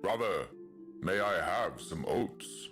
Brother, may I have some oats?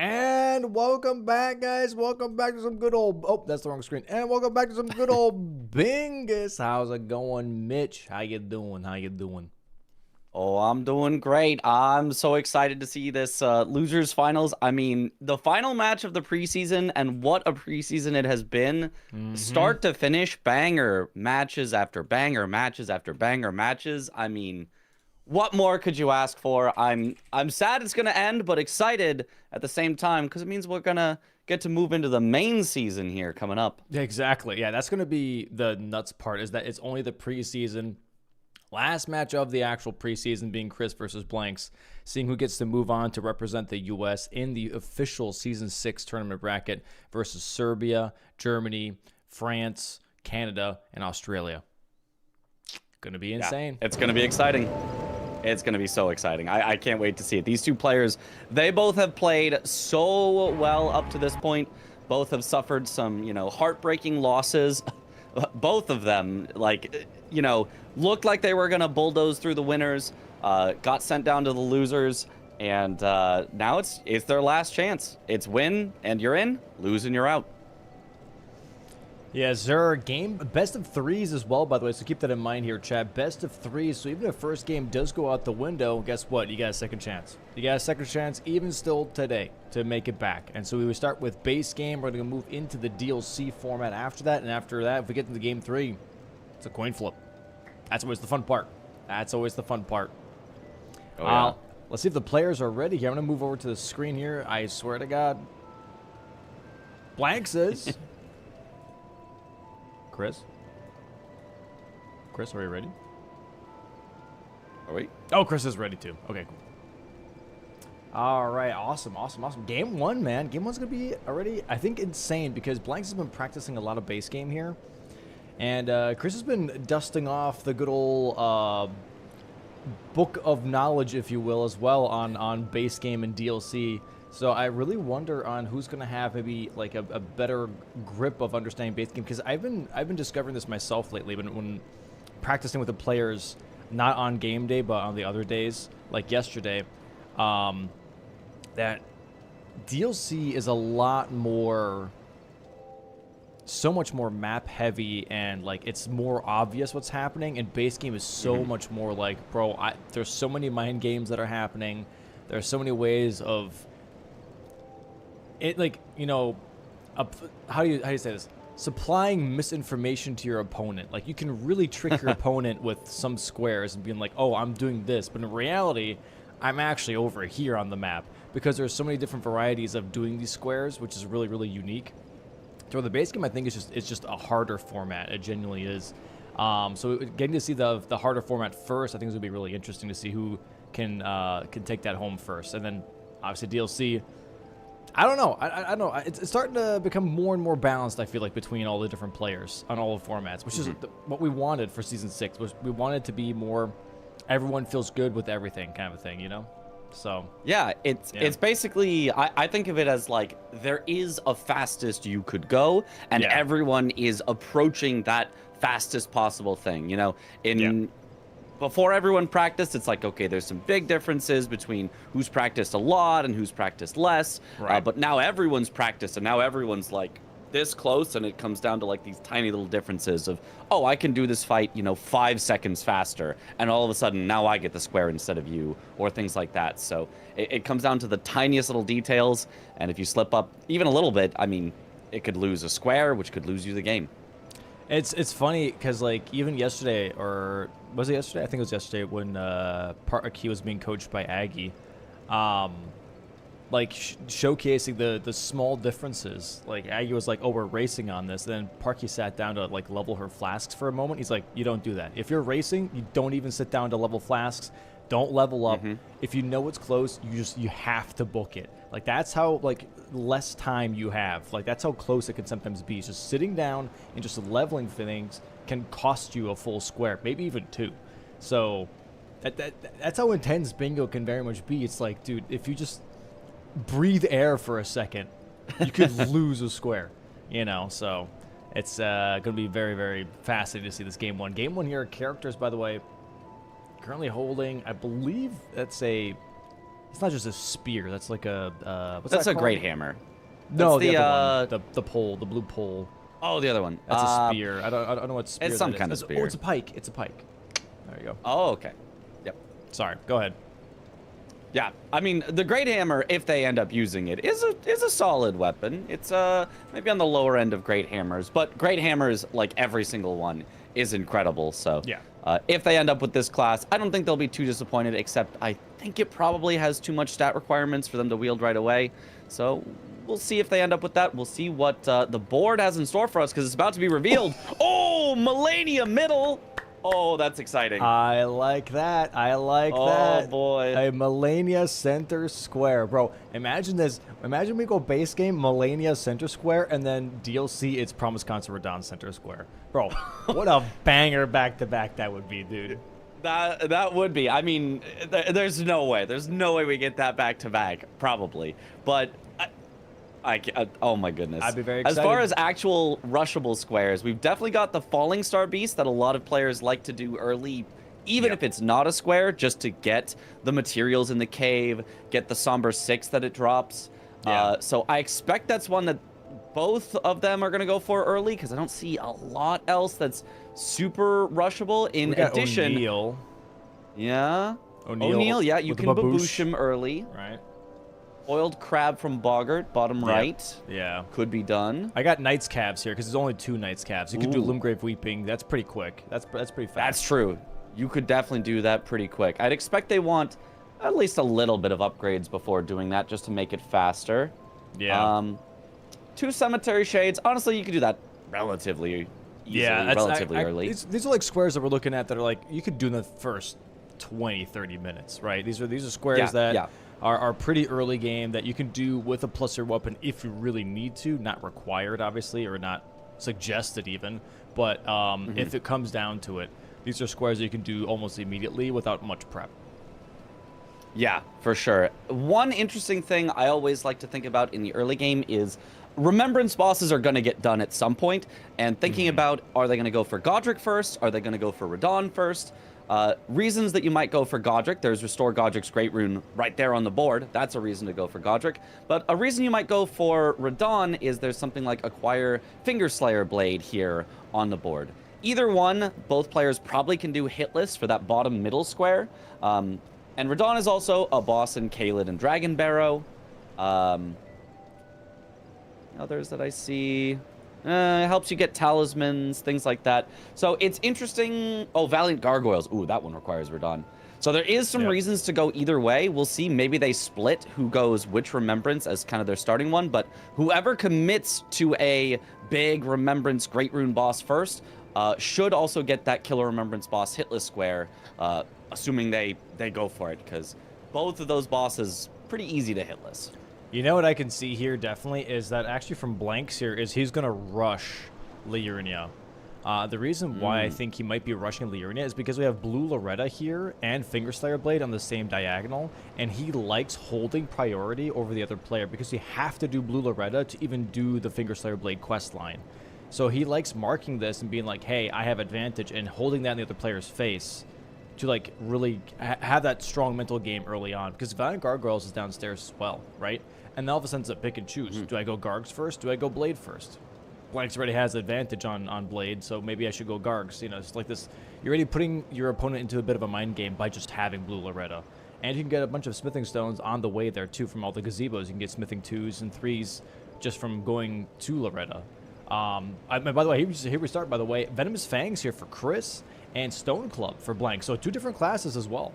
And welcome back, guys. Welcome back to some good old... Oh, that's the wrong screen. And welcome back to some good old Bingus. How's it going, Mitch? How you doing? How you doing? Oh, I'm doing great. I'm so excited to see this losers finals. I mean, the final match of the preseason, and what a preseason it has been. Start to finish, banger matches after banger matches after banger matches. I mean, what more could you ask for? I'm sad it's going to end, but excited at the same time because it means we're going to get to move into the main season here coming up. Exactly. Yeah, that's going to be the nuts part, is that it's only the preseason. Last match of the actual preseason being Chris versus Blanks, seeing who gets to move on to represent the U.S. in the official Season 6 tournament bracket versus Serbia, Germany, France, Canada, and Australia. Gonna be insane. Yeah, it's going to be exciting. It's going to be so exciting. I can't wait to see it. These two players, they both have played so well up to this point. Both have suffered some, heartbreaking losses. Both of them, looked like they were going to bulldoze through the winners, got sent down to the losers, and now it's their last chance. It's win, and you're in. Lose, and you're out. Yeah, sir. Game best of threes as well, by the way, so keep that in mind here, chat. Best of threes, so even if first game does go out the window, guess what? You got a second chance. You got a second chance even still today to make it back. And so we would start with base game. We're going to move into the DLC format after that, and after that, if we get into game 3, it's a coin flip. That's always the fun part. That's always the fun part. Oh, yeah. Let's see if the players are ready here. I'm going to move over to the screen here. I swear to God. Blank says... Chris, are you ready? Are we? Oh, Chris is ready too. Okay, cool. All right, awesome. Game 1, man. Game 1's going to be already, I think, insane because Blanks has been practicing a lot of base game here. And Chris has been dusting off the good old book of knowledge, if you will, as well on base game and DLC. So I really wonder on who's going to have maybe like a better grip of understanding base game, because I've been discovering this myself lately when practicing with the players, not on game day but on the other days, like yesterday, that DLC is a lot more, so much more map heavy, and like it's more obvious what's happening, and base game is so much more like, bro, there's so many mind games that are happening. There's so many ways of it, like, how do you say this? Supplying misinformation to your opponent. Like, you can really trick your opponent with some squares and being like, oh, I'm doing this, but in reality, I'm actually over here on the map, because there's so many different varieties of doing these squares, which is really, really unique. So the base game, I think, it's just a harder format. It genuinely is. So getting to see the harder format first, I think is gonna be really interesting to see who can take that home first, and then obviously DLC. I don't know. I don't know. It's starting to become more and more balanced, I feel like, between all the different players on all the formats, which is what we wanted for Season 6. We wanted to be more, everyone feels good with everything kind of a thing, So yeah, it's basically, I think of it as like there is a fastest you could go, and everyone is approaching that fastest possible thing. Before everyone practiced, it's like, okay, there's some big differences between who's practiced a lot and who's practiced less. Right. But now everyone's practiced, and now everyone's like this close, and it comes down to like these tiny little differences of, oh, I can do this fight, 5 seconds faster, and all of a sudden now I get the square instead of you, or things like that. So it comes down to the tiniest little details, and if you slip up even a little bit, I mean, it could lose a square, which could lose you the game. It's funny because, like, even yesterday, or was it yesterday? I think it was yesterday when Parky was being coached by Aggie, showcasing the small differences. Like, Aggie was like, "Oh, we're racing on this." And then Parky sat down to like level her flasks for a moment. He's like, "You don't do that. If you're racing, you don't even sit down to level flasks. Don't level up. If you know it's close, you have to book it." Like, that's how, like, less time you have. Like, that's how close it can sometimes be. Just sitting down and just leveling things can cost you a full square, maybe even 2. So that's how intense bingo can very much be. It's like, dude, if you just breathe air for a second, you could lose a square, So it's going to be very, very fascinating to see this game 1. Game 1 here, characters, by the way, currently holding, I believe that's a It's not just a spear. That's like a what's That's that a called? great hammer. No, That's the other one. The pole, the blue pole. Oh, the other one. That's a spear. I don't know what spear It's some that kind is. of Oh, spear. it's a pike. It's a pike. There you go. Oh, okay. Yep. Sorry. Go ahead. Yeah, I mean, the Great Hammer, if they end up using it, is a solid weapon. It's maybe on the lower end of Great Hammers, but Great Hammers, like every single one, is incredible. So Yeah. if they end up with this class, I don't think they'll be too disappointed, except I think it probably has too much stat requirements for them to wield right away. So we'll see if they end up with that. We'll see what the board has in store for us, because it's about to be revealed. Oh, Melania Middle! Oh, that's exciting. I like that. I like that. Oh, boy. A Melania center square. Bro, imagine this. Imagine we go base game, Melania center square, and then DLC, it's Promised Consort Radahn center square. Bro, what a banger back-to-back that would be, dude. That would be. I mean, there's no way. There's no way we get that back to back, probably. But oh my goodness. I'd be very excited. As far as actual rushable squares, we've definitely got the Falling Star Beast that a lot of players like to do early, even if it's not a square, just to get the materials in the cave, get the Somber 6 that it drops. Yeah. So I expect that's one that both of them are going to go for early, because I don't see a lot else that's super rushable. In We got addition, O'Neal. yeah. O'Neal, Yeah, you with the can baboosh. baboosh him early. Right? Oiled Crab from Boggart, bottom right. Yeah. Could be done. I got Knight's Calves here, because there's only 2 Knight's Calves. You can do Ooh. Limgrave Weeping. That's pretty quick. That's pretty fast. That's true. You could definitely do that pretty quick. I'd expect they want at least a little bit of upgrades before doing that, just to make it faster. Yeah. 2 Cemetery Shades. Honestly, you could do that relatively easily, relatively early. These are like squares that we're looking at that are like, you could do in the first 20, 30 minutes, right? These are squares that are pretty early game that you can do with a pluser weapon if you really need to. Not required, obviously, or not suggested even. But if it comes down to it, these are squares that you can do almost immediately without much prep. Yeah, for sure. One interesting thing I always like to think about in the early game is Remembrance bosses are going to get done at some point, and thinking about, are they going to go for Godric first? Are they going to go for Radahn first? Reasons that you might go for Godric, there's Restore Godric's Great Rune right there on the board. That's a reason to go for Godric. But a reason you might go for Radahn is there's something like Acquire Fingerslayer Blade here on the board. Either one, both players probably can do hitless for that bottom middle square. And Radahn is also a boss in Caelid and Dragon Barrow. Others that I see, helps you get talismans, things like that. So it's interesting. Oh, Valiant Gargoyles. Ooh, that one requires Radahn. So there is some reasons to go either way. We'll see. Maybe they split who goes which Remembrance as kind of their starting one. But whoever commits to a big Remembrance Great Rune boss first should also get that Killer Remembrance boss hitless square, assuming they go for it, because both of those bosses pretty easy to hitless. You know what I can see here definitely is that actually from Blanks here is he's going to rush Liurnia. The reason why I think he might be rushing Liurnia is because we have Blue Loretta here and Fingerslayer Blade on the same diagonal, and he likes holding priority over the other player because you have to do Blue Loretta to even do the Fingerslayer Blade quest line. So he likes marking this and being like, hey, I have advantage, and holding that in the other player's face to like really have that strong mental game early on, because Valiant Gargoyles is downstairs as well, right? And then all of a sudden it's a pick and choose. Do I go Gargs first? Do I go Blade first? Blanks already has advantage on Blade, so maybe I should go Gargs. You know, it's like this. You're already putting your opponent into a bit of a mind game by just having Blue Loretta. And you can get a bunch of smithing stones on the way there too from all the gazebos. You can get smithing 2s and 3s just from going to Loretta. By the way, here we start, by the way. Venomous Fangs here for Chris and Stone Club for Blank. So 2 different classes as well.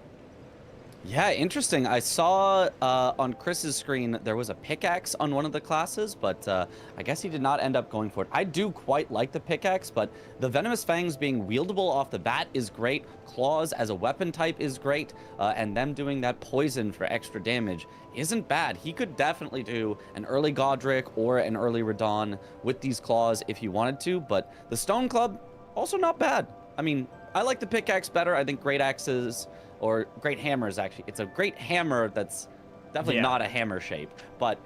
Yeah, interesting. I saw on Chris's screen there was a pickaxe on one of the classes, but I guess he did not end up going for it. I do quite like the pickaxe, but the Venomous Fangs being wieldable off the bat is great. Claws as a weapon type is great, and them doing that poison for extra damage isn't bad. He could definitely do an early Godric or an early Radahn with these claws if he wanted to, but the Stone Club, also not bad. I mean, I like the pickaxe better. I think great axes, or great hammers, actually. It's a great hammer that's definitely not a hammer shape, but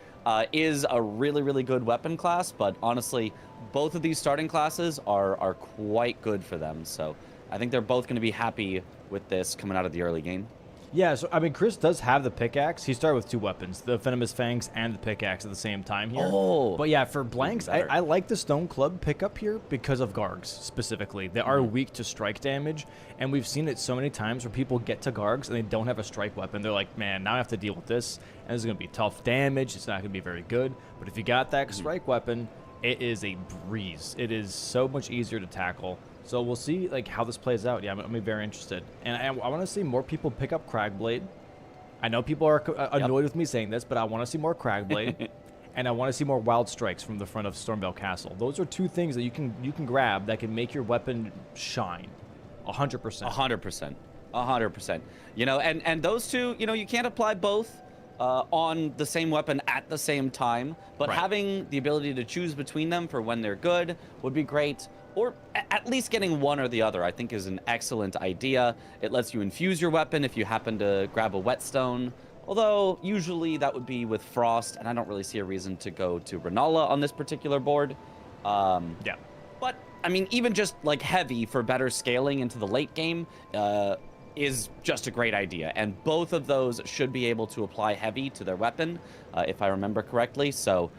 is a really, really good weapon class. But honestly, both of these starting classes are quite good for them. So I think they're both going to be happy with this coming out of the early game. Yeah, so I mean, Chris does have the pickaxe. He started with 2 weapons, the Venomous Fangs and the pickaxe at the same time here. Oh, But yeah, for Blanks, better. I like the Stone Club pickup here because of Gargs specifically. They are weak to strike damage, and we've seen it so many times where people get to Gargs and they don't have a strike weapon. They're like, man, now I have to deal with this, and this is going to be tough damage. It's not going to be very good. But if you got that strike weapon, it is a breeze. It is so much easier to tackle. So we'll see like how this plays out. Yeah, I'm gonna be very interested, and I want to see more people pick up Cragblade. I know people are annoyed with me saying this, but I want to see more Cragblade, and I want to see more Wild Strikes from the front of Stormveil Castle. Those are 2 things that you can grab that can make your weapon shine, 100%. 100%. 100%. You know, and those 2, you know, you can't apply both on the same weapon at the same time, but having the ability to choose between them for when they're good would be great. Or at least getting one or the other, I think, is an excellent idea. It lets you infuse your weapon if you happen to grab a whetstone. Although, usually that would be with Frost, and I don't really see a reason to go to Renala on this particular board. Yeah. But, I mean, even just, like, heavy for better scaling into the late game is just a great idea. And both of those should be able to apply heavy to their weapon, if I remember correctly. So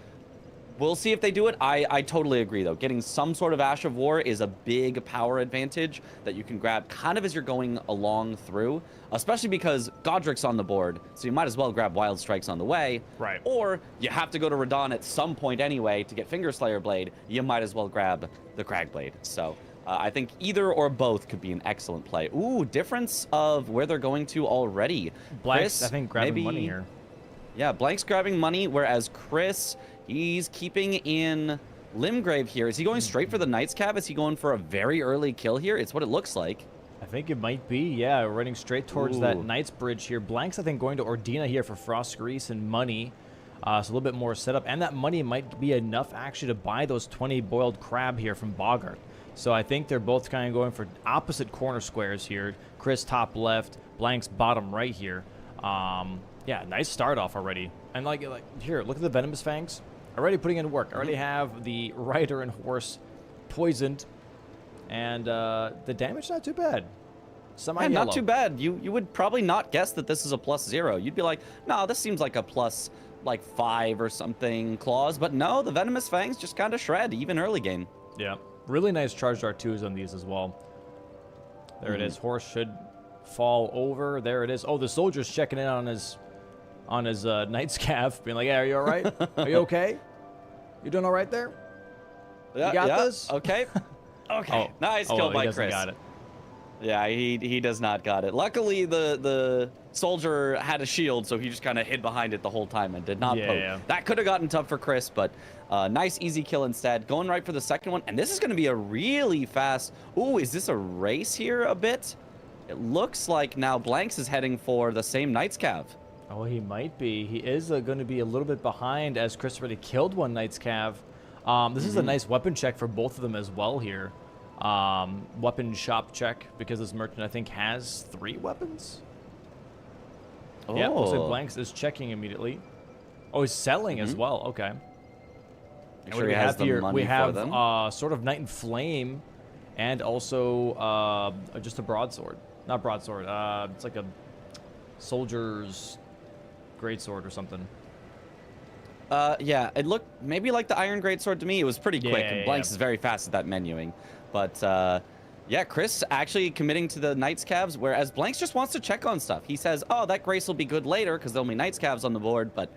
we'll see if they do it. I totally agree, though. Getting some sort of Ash of War is a big power advantage that you can grab kind of as you're going along through, especially because Godric's on the board, so you might as well grab Wild Strikes on the way. Right. Or you have to go to Radahn at some point anyway to get Fingerslayer Blade. You might as well grab the Cragblade. So I think either or both could be an excellent play. Ooh, difference of where they're going to already. Blanks, Chris, I think, grabbing maybe money here. Yeah, Blank's grabbing money, whereas Chris, he's keeping in Limgrave here. Is he going straight for the Knight's Cav? Is he going for a very early kill here? It's what it looks like. I think it might be, yeah, running straight towards that Knight's Bridge here. Blank's, I think, going to Ordina here for Frost Grease and money. So a little bit more setup. And that money might be enough, actually, to buy those 20 boiled crab here from Bogart. So I think they're both kind of going for opposite corner squares here. Chris top left, Blank's bottom right here. Yeah, nice start off already. And like here, look at the Venomous Fangs. Already putting in work. Already have the Rider and Horse poisoned. And the damage not too bad. Yeah, not too bad. You would probably not guess that this is a +0. You'd be like, no, this seems like a plus like 5 or something clause. But no, the Venomous Fangs just kind of shred, even early game. Yeah, really nice charged R2s on these as well. There it is. Horse should fall over. There it is. Oh, the soldier's checking in on his Knight's Cav, being like, "Yeah, are you all right? Are you okay? You doing all right there? Yeah, you got this? Okay. Okay. Oh. Nice kill by he doesn't Chris. got it. Yeah, he does not got it. Luckily, the soldier had a shield, so he just kind of hid behind it the whole time and did not poke. Yeah. That could have gotten tough for Chris, but nice, easy kill instead. Going right for the second one, and this is going to be a really fast... Ooh, is this a race here a bit? It looks like now Blanks is heading for the same Knight's Cav. Oh, he might be. He is going to be a little bit behind as Chris already killed one Knight's Cav. This is a nice weapon check for both of them as well here. Weapon shop check because this merchant, I think, has 3 weapons. Oh. Yeah, looks like Blanks is checking immediately. Oh, he's selling as well. Okay. Make sure he has the money we have for them. Sort of Knight in Flame and also just a broadsword. Not broadsword. It's like a soldier's greatsword or something. Yeah, it looked maybe like the Iron Greatsword to me. It was pretty quick, and Blanks is very fast at that menuing. But yeah, Chris actually committing to the Knight's Calves, whereas Blanks just wants to check on stuff. He says, oh, that Grace will be good later because there'll be Knight's Calves on the board, but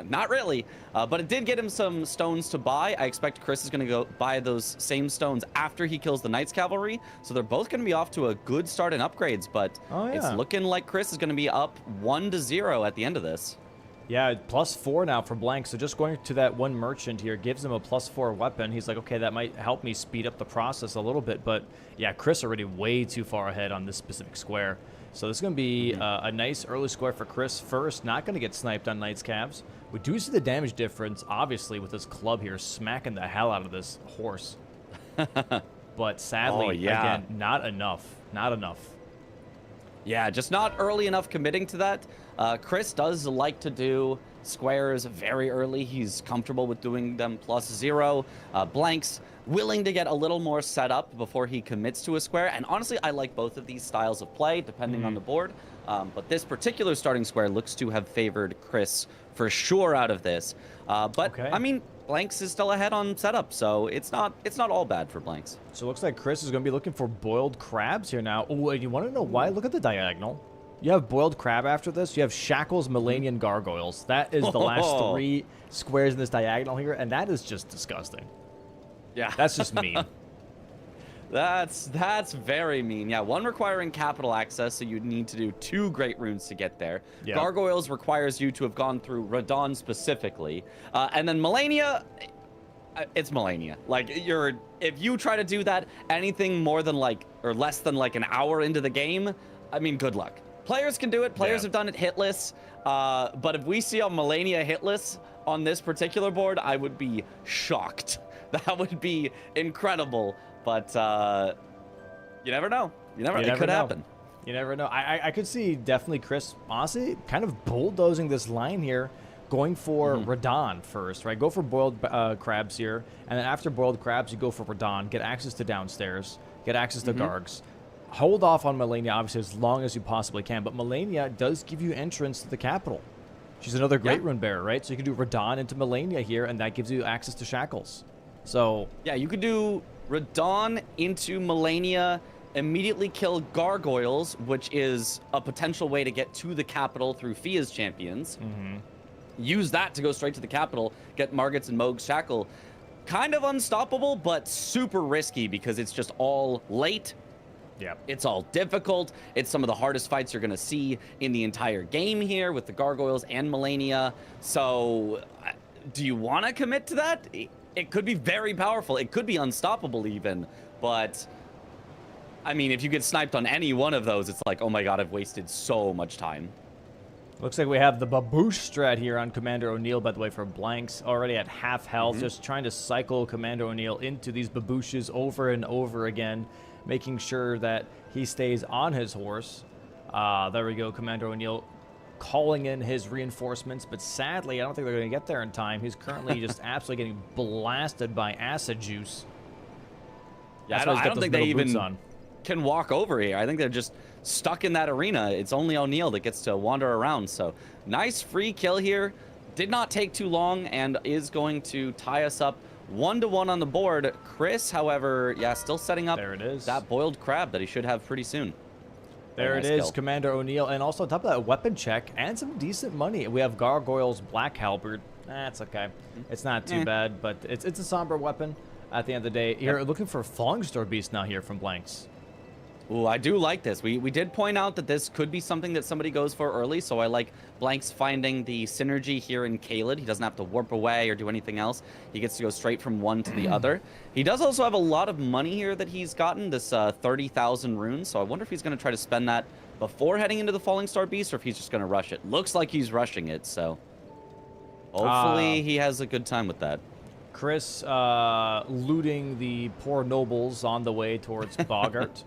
not really. But it did get him some stones to buy. I expect Chris is going to go buy those same stones after he kills the Knight's Cavalry. So they're both going to be off to a good start in upgrades, but it's looking like Chris is going to be up 1-0 at the end of this. Yeah, +4 now for Blank. So just going to that one merchant here gives him a +4 weapon. He's like, okay, that might help me speed up the process a little bit. But yeah, Chris already way too far ahead on this specific square. So this is going to be a nice early square for Chris first. Not going to get sniped on Knight's Calves. We do see the damage difference, obviously, with this club here smacking the hell out of this horse. But sadly, again, not enough. Not enough. Yeah, just not early enough committing to that. Chris does like to do squares very early. He's comfortable with doing them +0. Blanks willing to get a little more set up before he commits to a square. And honestly, I like both of these styles of play, depending on the board. But this particular starting square looks to have favored Chris for sure out of this. Okay. I mean, Blanks is still ahead on setup, so it's not all bad for Blanks. So it looks like Chris is going to be looking for boiled crabs here now. Oh, and you want to know why? Look at the diagonal. You have boiled crab after this. You have shackles, Millennium, gargoyles. That is the last 3 squares in this diagonal here, and that is just disgusting. Yeah. That's just mean. That's very mean. Yeah, 1 requiring capital access, so you'd need to do 2 great runes to get there. Yep. Gargoyles requires you to have gone through Radon specifically. And then Melania, it's Melania. Like, if you try to do that anything more than or less than an hour into the game, I mean, good luck. Players can do it. Players have done it hitless. But if we see a Melania hitless on this particular board, I would be shocked. That would be incredible. But you never know. It could happen. You never know. I could see definitely Chris, honestly, kind of bulldozing this line here, going for Radon first, right? Go for boiled crabs here. And then after boiled crabs, you go for Radon, get access to downstairs, get access to Gargs. Hold off on Melania, obviously, as long as you possibly can. But Melania does give you entrance to the capital. She's another great rune bearer, right? So you can do Radon into Melania here, and that gives you access to shackles. So yeah, you could do Radon into Melania, immediately kill Gargoyles, which is a potential way to get to the capital through Fia's champions. Use that to go straight to the capital, get Margits and Mohg's shackle. Kind of unstoppable, but super risky because it's just all late. yeah, It's all difficult. It's some of the hardest fights you're going to see in the entire game here with the Gargoyles and Melania. So do you want to commit to that? It could be very powerful. It could be unstoppable even. But, I mean, if you get sniped on any one of those, it's like, oh my god, I've wasted so much time. looks like we have the Baboosh strat here on Commander O'Neill, by the way, for Blanks. Already at half health, just trying to cycle Commander O'Neill into these Babooshes over and over again, making sure that he stays on his horse. There we go, Commander O'Neill calling in his reinforcements, but sadly, I don't think they're going to get there in time. He's currently just absolutely getting blasted by acid juice. Yeah, That's why he's I got don't those think they middle boots even on. can walk over here. I think they're just stuck in that arena. It's only O'Neill that gets to wander around. So nice free kill here. Did not take too long and is going to tie us up 1-1 on the board. Chris, however, yeah, still setting up There it is. that boiled crab that he should have pretty soon. There Very it nice is, kill. Commander O'Neill. And also on top of that, weapon check and some decent money. We have Gargoyles, Black Halberd. That's okay. It's not too bad, but it's a somber weapon at the end of the day. Here, looking for Falling Star Beast now here from Blanks. Ooh, I do like this. We did point out that this could be something that somebody goes for early, so I like Blanks finding the synergy here in Kaled. He doesn't have to warp away or do anything else. He gets to go straight from one to the other. He does also have a lot of money here that he's gotten, this 30,000 runes, so I wonder if he's going to try to spend that before heading into the Falling Star Beast or if he's just going to rush it. Looks like he's rushing it, so hopefully he has a good time with that. Chris looting the poor nobles on the way towards Bogart.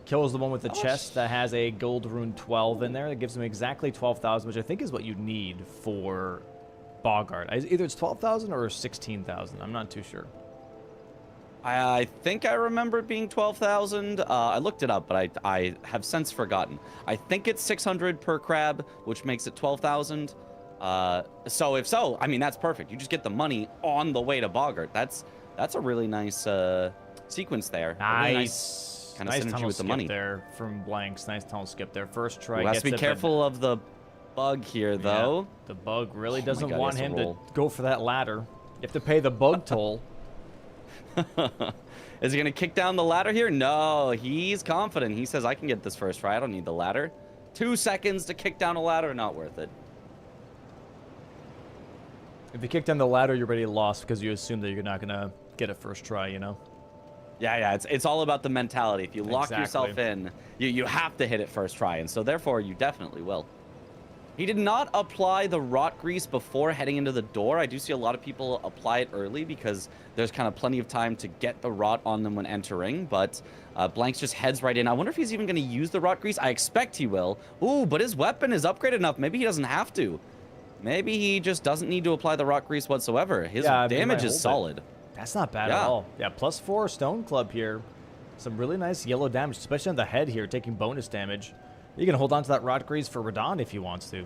Kills the one with the chest that has a gold rune 12 in there. That gives him exactly 12,000, which I think is what you need for Bogart. Either it's 12,000 or 16,000. I'm not too sure. I think I remember it being 12,000. I looked it up, but I have since forgotten. I think it's 600 per crab, which makes it 12,000. So if so, I mean, that's perfect. You just get the money on the way to Bogart. That's a really nice sequence there. Nice. Really nice kind of nice synergy tunnel with the skip money. there from Blanks. Nice tunnel skip there. First try. Has to be gets it, careful of the bug here, but- though. Yeah, the bug really Oh my doesn't God, he want has to him to roll. go for that ladder. You have to pay the bug toll. Is he going to kick down the ladder here? No, he's confident. He says, I can get this first try. I don't need the ladder. 2 seconds to kick down a ladder, not worth it. If you kick down the ladder, you're already lost because you assume that you're not going to get it first try, you know? Yeah, it's all about the mentality. If you lock Exactly. yourself in, you have to hit it first try, and so therefore you definitely will. He did not apply the rot grease before heading into the door. I do see a lot of people apply it early because there's kind of plenty of time to get the rot on them when entering, but Blanks just heads right in. I wonder if he's even going to use the rot grease. I expect he will. Ooh, but his weapon is upgraded enough. Maybe he doesn't have to. Maybe he just doesn't need to apply the rot grease whatsoever. His damage is solid. That's not bad at all. Yeah, +4 Stone Club here. Some really nice yellow damage, especially on the head here, taking bonus damage. You can hold on to that rot grease for Radon if you want to.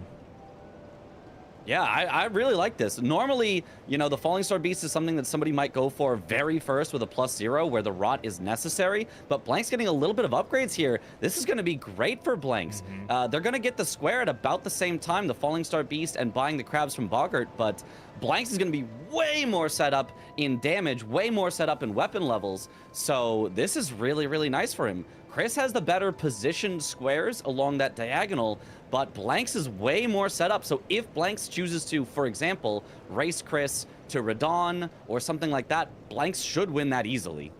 Yeah, I really like this. Normally, you know, the Falling Star Beast is something that somebody might go for very first with a +0 where the rot is necessary, but Blank's getting a little bit of upgrades here. This is going to be great for Blanks. They're going to get the square at about the same time, the Falling Star Beast and buying the crabs from Boggart, but Blanks is going to be way more set up in damage, way more set up in weapon levels, so this is really, really nice for him. Chris has the better positioned squares along that diagonal, but Blanks is way more set up. So if Blanks chooses to, for example, race Chris to Radon or something like that, Blanks should win that easily.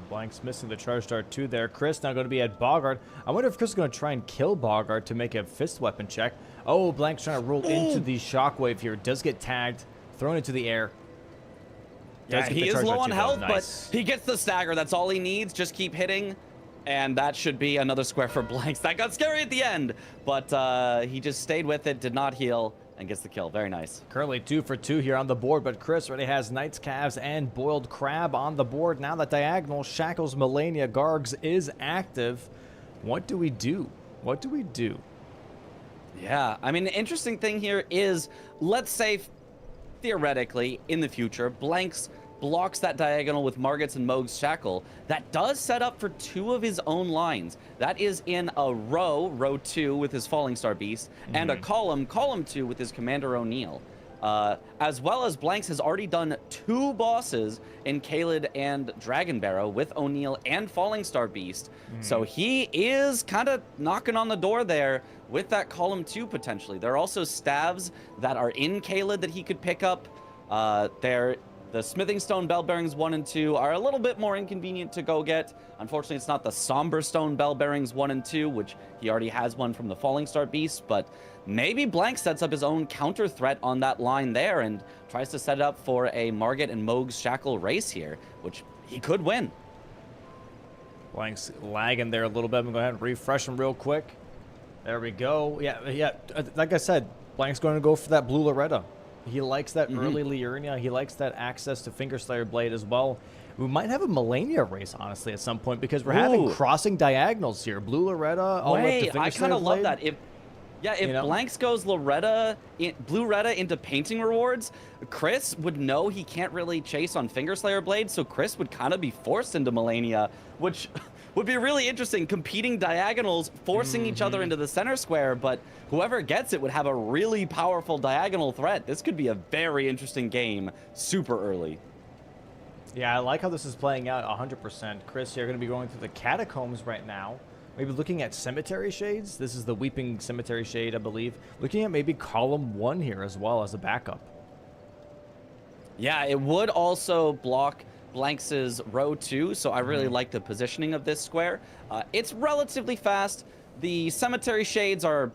Blanks missing the charge dart too there. Chris now going to be at Boggart. I wonder if Chris is going to try and kill Boggart to make a fist weapon check. Oh, Blanks trying to roll into the shockwave here. Does get tagged, thrown into the air. Yeah, he is low on health, but he gets the stagger. That's all he needs. Just keep hitting. And that should be another square for Blanks. That got scary at the end, but he just stayed with it, did not heal, and gets the kill. Very nice. Currently 2 for 2 here on the board, but Chris already has Knights, Calves, and Boiled Crab on the board. Now that diagonal, Shackles, Melania, Gargs is active. What do we do? What do we do? Yeah, I mean, the interesting thing here is, let's say, theoretically, in the future, Blanks blocks that diagonal with Margot's and Moog's Shackle. That does set up for 2 of his own lines. That is in a row 2 with his Falling Star Beast, and a column 2 with his Commander O'Neill. As well as Blanks has already done 2 bosses in Kaled and Dragon Barrow with O'Neill and Falling Star Beast. So he is kind of knocking on the door there with that column 2 potentially. There are also staves that are in Kaled that he could pick up. The Smithing Stone Bell Bearings 1 and 2 are a little bit more inconvenient to go get. Unfortunately, it's not the Somber Stone Bell Bearings 1 and 2, which he already has one from the Falling Star Beast, but maybe Blank sets up his own counter threat on that line there and tries to set it up for a Margot and Moog's Shackle race here, which he could win. Blank's lagging there a little bit. I'm going to go ahead and refresh him real quick. There we go. Yeah. Like I said, Blank's going to go for that blue Loretta. He likes that early Liurnia. He likes that access to Finger Slayer Blade as well. We might have a Melania race, honestly, at some point, because we're having crossing diagonals here. Blue Loretta, all the way up to Finger Slayer I kind of love Blade. that. If Blanks goes Loretta, Blue Retta into painting rewards, Chris would know he can't really chase on Finger Slayer Blade, so Chris would kind of be forced into Melania, which would be really interesting. Competing diagonals, forcing each other into the center square, but whoever gets it would have a really powerful diagonal threat. This could be a very interesting game super early. Yeah, I like how this is playing out 100%. Chris, you're going to be going through the catacombs right now. Maybe looking at Cemetery Shades. This is the Weeping Cemetery Shade, I believe. Looking at maybe column 1 here as well as a backup. Yeah, it would also block Blanks' row 2, so I really like the positioning of this square. It's relatively fast. The Cemetery Shades are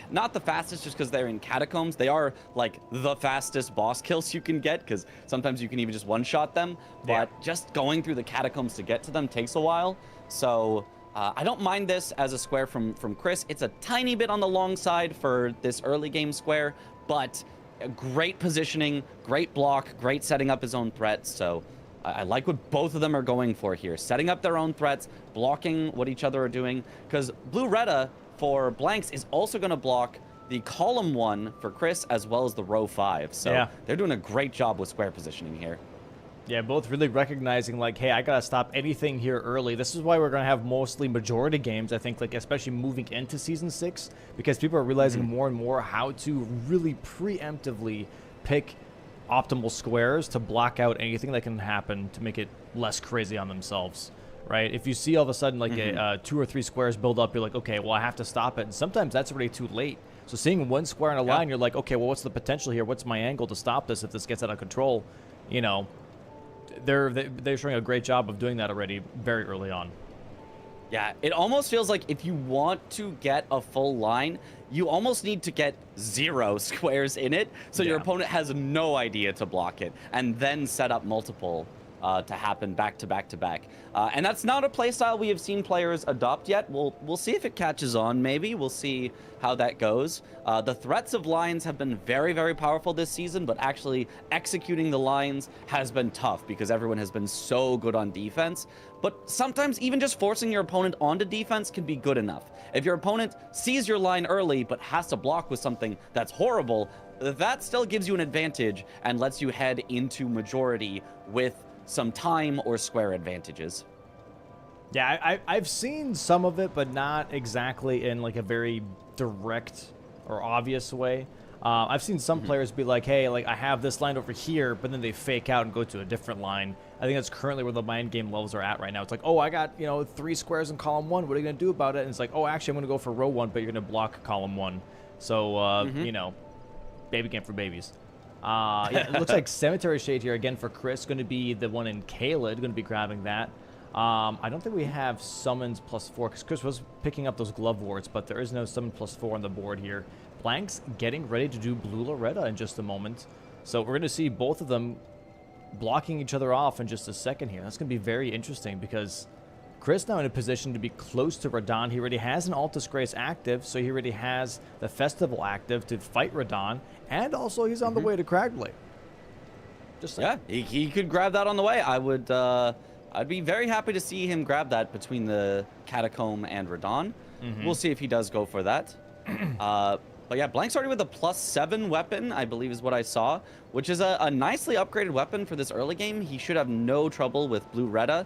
not the fastest just because they're in catacombs. They are like the fastest boss kills you can get because sometimes you can even just one-shot them. But just going through the catacombs to get to them takes a while. So I don't mind this as a square from Chris. It's a tiny bit on the long side for this early game square, but a great positioning, great block, great setting up his own threats. So I like what both of them are going for here. Setting up their own threats, blocking what each other are doing. Because Blue Retta for Blanks is also going to block the column 1 for Chris as well as the row 5. So they're doing a great job with square positioning here. Yeah, both really recognizing, like, hey, I got to stop anything here early. This is why we're going to have mostly majority games, I think, like, especially moving into Season 6, because people are realizing more and more how to really preemptively pick optimal squares to block out anything that can happen to make it less crazy on themselves, right? If you see all of a sudden, like, 2 or 3 squares build up, you're like, okay, well, I have to stop it. And sometimes that's already too late. So seeing one square in a line, you're like, okay, well, what's the potential here? What's my angle to stop this if this gets out of control? You know, they're showing a great job of doing that already very early on. Yeah, it almost feels like if you want to get a full line, you almost need to get 0 squares in it, so your opponent has no idea to block it, and then set up multiple to happen back to back to back. And that's not a playstyle we have seen players adopt yet. We'll see if it catches on, maybe. We'll see how that goes. The threats of lines have been very, very powerful this season, but actually executing the lines has been tough because everyone has been so good on defense. But sometimes even just forcing your opponent onto defense can be good enough. If your opponent sees your line early but has to block with something that's horrible, that still gives you an advantage and lets you head into majority with some time or square advantages. Yeah, I've seen some of it, but not exactly in like a very direct or obvious way. I've seen some players be like, hey, like I have this line over here, but then they fake out and go to a different line. I think that's currently where the mind game levels are at right now. It's like, oh, I got, 3 squares in column 1. What are you going to do about it? And it's like, oh, actually, I'm going to go for row 1, but you're going to block column 1. So, baby game for babies. Yeah, it looks like Cemetery Shade here again for Chris. Going to be the one in Kaled. Going to be grabbing that. I don't think we have summons +4 because Chris was picking up those glove wards, but there is no summon +4 on the board here. Blank's getting ready to do Blue Loretta in just a moment. So we're going to see both of them blocking each other off in just a second here. That's going to be very interesting because Chris now in a position to be close to Radahn. He already has an Altus Grace active, so he already has the Festival active to fight Radahn, and also he's on the way to Cragblade. Just saying. Yeah, he could grab that on the way. I'd be very happy to see him grab that between the Catacomb and Radahn. We'll see if he does go for that. But yeah, Blank's already with a +7 weapon, I believe is what I saw, which is a nicely upgraded weapon for this early game. He should have no trouble with Blue Retta.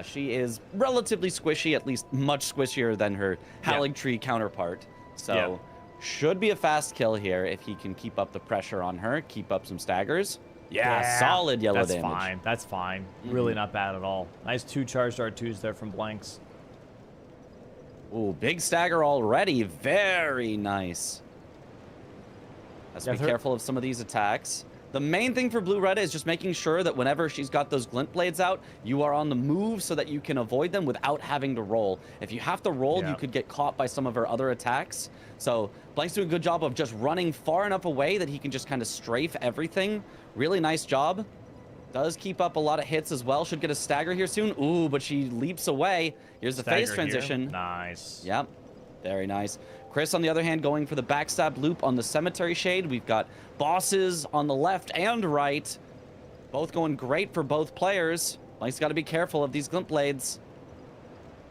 She is relatively squishy, at least much squishier than her Haligtree counterpart. So should be a fast kill here if he can keep up the pressure on her, keep up some staggers. Yeah, solid yellow damage. That's fine. That's fine. Really not bad at all. Nice 2 charged R2s there from Blanks. Ooh, big stagger already. Very nice. Let's be careful of some of these attacks. The main thing for Blue Retta is just making sure that whenever she's got those glint blades out, you are on the move so that you can avoid them without having to roll. If you have to roll, you could get caught by some of her other attacks. So Blank's doing a good job of just running far enough away that he can just kind of strafe everything. Really nice job. Does keep up a lot of hits as well. Should get a stagger here soon. Ooh, but she leaps away. Here's the phase transition. Here. Nice. Yep. Very nice. Chris, on the other hand, going for the backstab loop on the Cemetery Shade. We've got bosses on the left and right. Both going great for both players. Blank's got to be careful of these glint blades.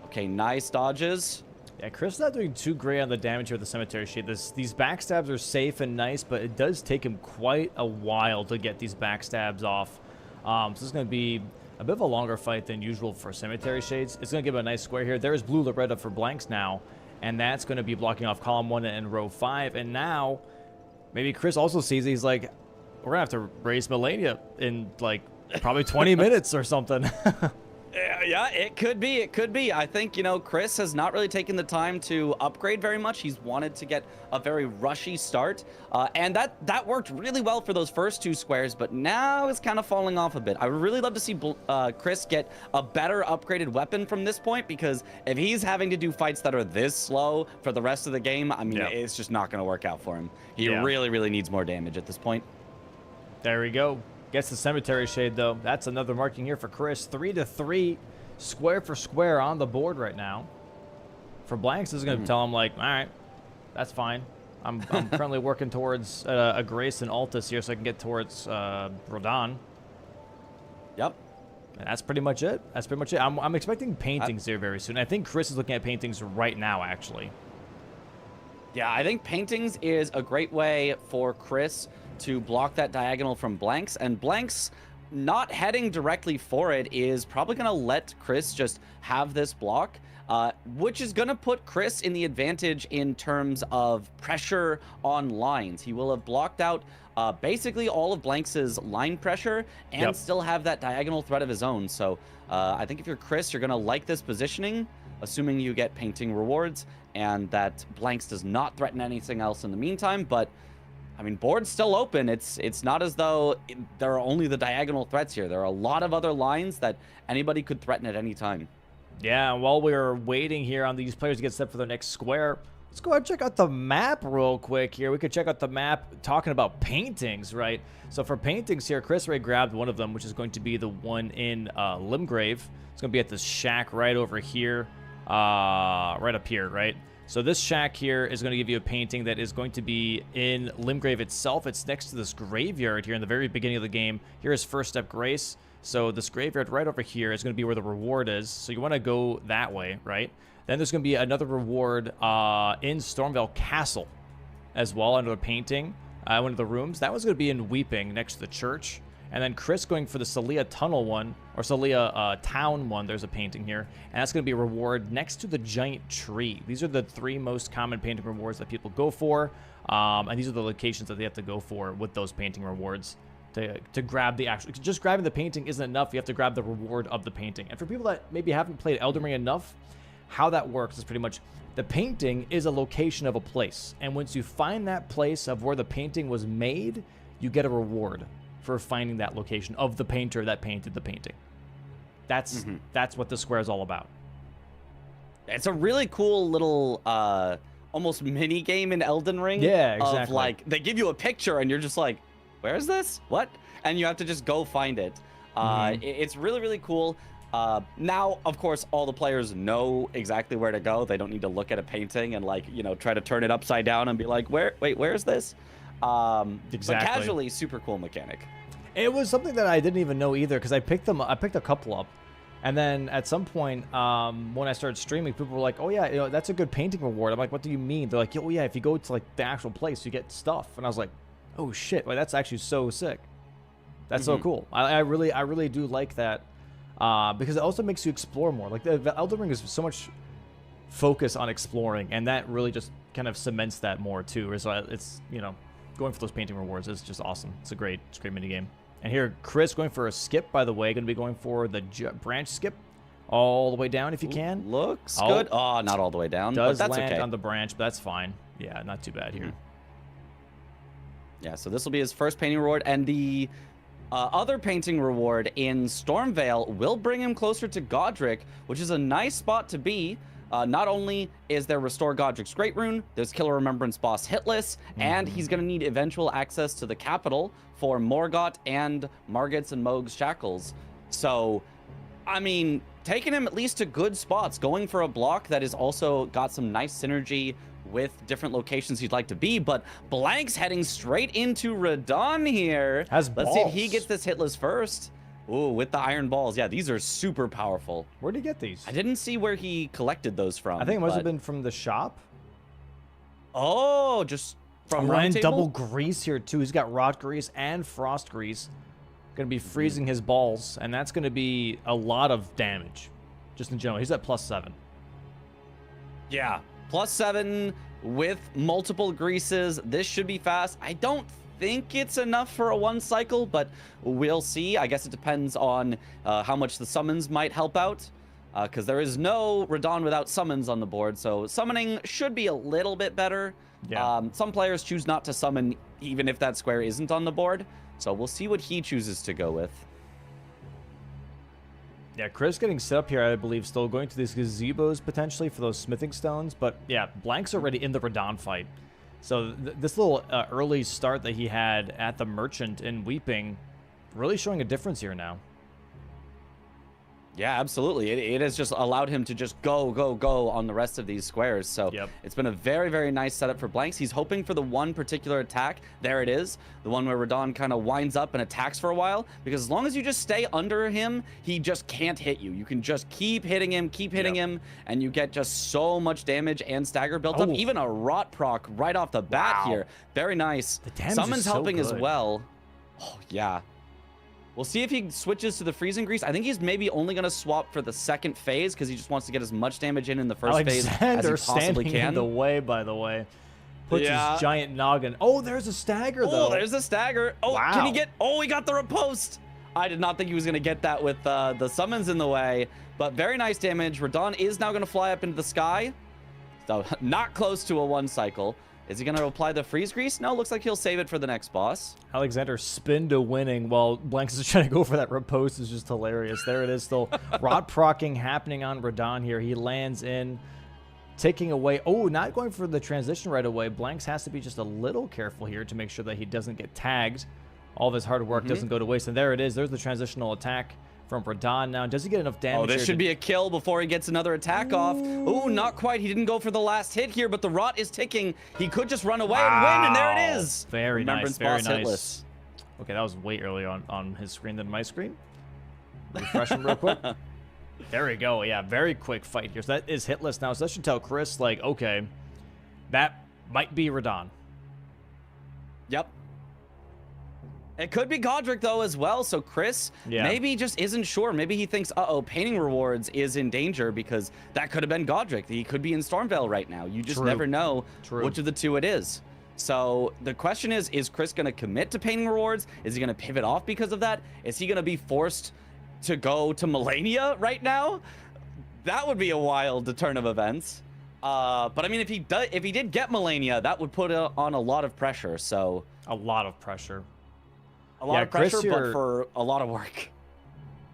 Okay, nice dodges. Yeah, Chris is not doing too great on the damage here with the Cemetery Shade. These backstabs are safe and nice, but it does take him quite a while to get these backstabs off. So this is going to be a bit of a longer fight than usual for Cemetery Shades. It's going to give him a nice square here. There's Blue Loretta for Blanks now, and that's going to be blocking off column 1 and row 5. And now, maybe Chris also sees he's like, we're going to have to raise Melania in like probably 20 minutes or something. Yeah, it could be. It could be. I think, Chris has not really taken the time to upgrade very much. He's wanted to get a very rushy start. And that worked really well for those first 2 squares, but now it's kind of falling off a bit. I would really love to see Chris get a better upgraded weapon from this point, because if he's having to do fights that are this slow for the rest of the game, I mean, it's just not going to work out for him. He really, really needs more damage at this point. There we go. Gets the Cemetery Shade, though. That's another marking here for Chris. 3-3, square for square on the board right now. For Blanks, this is going to tell him, like, all right, that's fine. I'm currently working towards a Grace and Altus here so I can get towards Radahn. Yep. And that's pretty much it. That's pretty much it. I'm expecting paintings here very soon. I think Chris is looking at paintings right now, actually. Yeah, I think paintings is a great way for Chris to block that diagonal from Blanks, and Blanks not heading directly for it is probably going to let Chris just have this block, which is going to put Chris in the advantage in terms of pressure on lines. He will have blocked out basically all of Blanks' line pressure and still have that diagonal threat of his own. So I think if you're Chris, you're going to like this positioning, assuming you get painting rewards and that Blanks does not threaten anything else in the meantime. But I mean, board's still open. It's not as though there are only the diagonal threats here. There are a lot of other lines that anybody could threaten at any time. Yeah, and while we're waiting here on these players to get set for their next square, let's go ahead and check out the map real quick here. We could check out the map talking about paintings, right? So for paintings here, Chris Ray grabbed one of them, which is going to be the one in Limgrave. It's going to be at this shack right over here, right up here, right? So this shack here is going to give you a painting that is going to be in Limgrave itself. It's next to this graveyard here in the very beginning of the game. Here is First Step Grace. So this graveyard right over here is going to be where the reward is. So you want to go that way, right? Then there's going to be another reward in Stormvale Castle as well, under the painting, one of the rooms. That one's going to be in Weeping next to the church. And then Chris going for the Celia Tunnel one, or Celia Town one. There's a painting here. And that's going to be a reward next to the giant tree. These are the 3 most common painting rewards that people go for. And these are the locations that they have to go for with those painting rewards. To grab the actual... Just grabbing the painting isn't enough. You have to grab the reward of the painting. And for people that maybe haven't played Elden Ring enough, how that works is pretty much... The painting is a location of a place. And once you find that place of where the painting was made, you get a reward for finding that location of the painter that painted the painting. That's what the square is all about. It's a really cool little almost mini game in Elden Ring. Yeah, exactly. Of like, they give you a picture and you're just like, where is this? What? And you have to just go find it. It's really, really cool. Now, of course, all the players know exactly where to go. They don't need to look at a painting and, like, you know, try to turn it upside down and be like, wait, where is this? Exactly. But casually, super cool mechanic. It was something that I didn't even know either, because I picked a couple up. And then at some point, when I started streaming, people were like, oh yeah, you know, that's a good painting reward. I'm like, what do you mean? They're like, oh yeah, if you go to like the actual place, you get stuff. And I was like, oh shit, like, that's actually so sick. That's so cool. I really do like that, because it also makes you explore more. Like the Elden Ring is so much focus on exploring, and that really just kind of cements that more too. So it's, you know, going for those painting rewards is just awesome. It's a great mini game. And here, Chris going for a skip, by the way, going to be going for the branch skip all the way down if you can. Looks good. Oh, not all the way down, does but that's land okay. on the branch, but that's fine. Yeah, not too bad here. Yeah, so this will be his first painting reward, and the other painting reward in Stormvale will bring him closer to Godric, which is a nice spot to be. Not only is there Restore Godric's Great Rune, there's Killer Remembrance boss Hitless, and he's going to need eventual access to the capital for Morgott and Margit's and Mohg's Shackles. So, I mean, taking him at least to good spots, going for a block that is also got some nice synergy with different locations he'd like to be, but Blank's heading straight into Radahn here. Let's see if he gets this Hitless first. Ooh, with the iron balls. Yeah, these are super powerful. Where'd he get these? I didn't see where he collected those from. I think it must have been from the shop. Oh, just from running double grease here too. He's got rot grease and frost grease. Gonna be freezing his balls, and that's gonna be a lot of damage. Just in general. He's at +7. Yeah. +7 with multiple greases. This should be fast. I don't think it's enough for a 1 cycle, but we'll see. I guess it depends on how much the summons might help out, because there is no Radahn without summons on the board, so summoning should be a little bit better. Yeah. Some players choose not to summon even if that square isn't on the board, so we'll see what he chooses to go with. Yeah, Chris getting set up here, I believe, still going to these gazebos potentially for those smithing stones, but yeah, Blank's already in the Radahn fight. So this little early start that he had at the Merchant in Weeping, really showing a difference here now. Yeah, absolutely. It has just allowed him to just go on the rest of these squares. So It's been a very, very nice setup for Blanks. He's hoping for the one particular attack. There it is. The one where Radahn kind of winds up and attacks for a while. Because as long as you just stay under him, he just can't hit you. You can just keep hitting him, and you get just so much damage and stagger built up. Even a rot proc right off the bat here. Very nice. The damage Summon's is so helping good as well. Oh, yeah. We'll see if he switches to the freezing grease. I think he's maybe only going to swap for the second phase because he just wants to get as much damage in the first phase as he possibly can. In the way, by the way. Puts his giant noggin. Oh, there's a stagger, though. Oh, there's a stagger. Oh, can he get... Oh, he got the riposte. I did not think he was going to get that with the summons in the way. But very nice damage. Radahn is now going to fly up into the sky. So not close to a 1 cycle. Is he going to apply the freeze grease? No, looks like he'll save it for the next boss. Alexander spin to winning while Blanks is trying to go for that riposte is just hilarious. There it is still. Rod procking happening on Radon here. He lands in, taking away. Oh, not going for the transition right away. Blanks has to be just a little careful here to make sure that he doesn't get tagged. All of his hard work doesn't go to waste. And there it is. There's the transitional attack from Radon. Now, does he get enough damage? Oh, this should be a kill before he gets another attack off. Ooh, not quite. He didn't go for the last hit here, but the rot is ticking. He could just run away and win, and there it is. Very nice. Very nice. Hitless. Okay, that was way earlier on his screen than my screen. Refresh him real quick. There we go. Yeah, very quick fight here. So that is hitless now. So that should tell Chris, like, okay, that might be Radon. Yep. It could be Godric, though, as well. So Chris maybe just isn't sure. Maybe he thinks, uh-oh, painting rewards is in danger because that could have been Godric. He could be in Stormveil right now. You just never know which of the two it is. So the question is Chris going to commit to painting rewards? Is he going to pivot off because of that? Is he going to be forced to go to Melania right now? That would be a wild turn of events. But I mean, if he did get Melania, that would put on a lot of pressure. So a lot of pressure. A lot of pressure, but for a lot of work.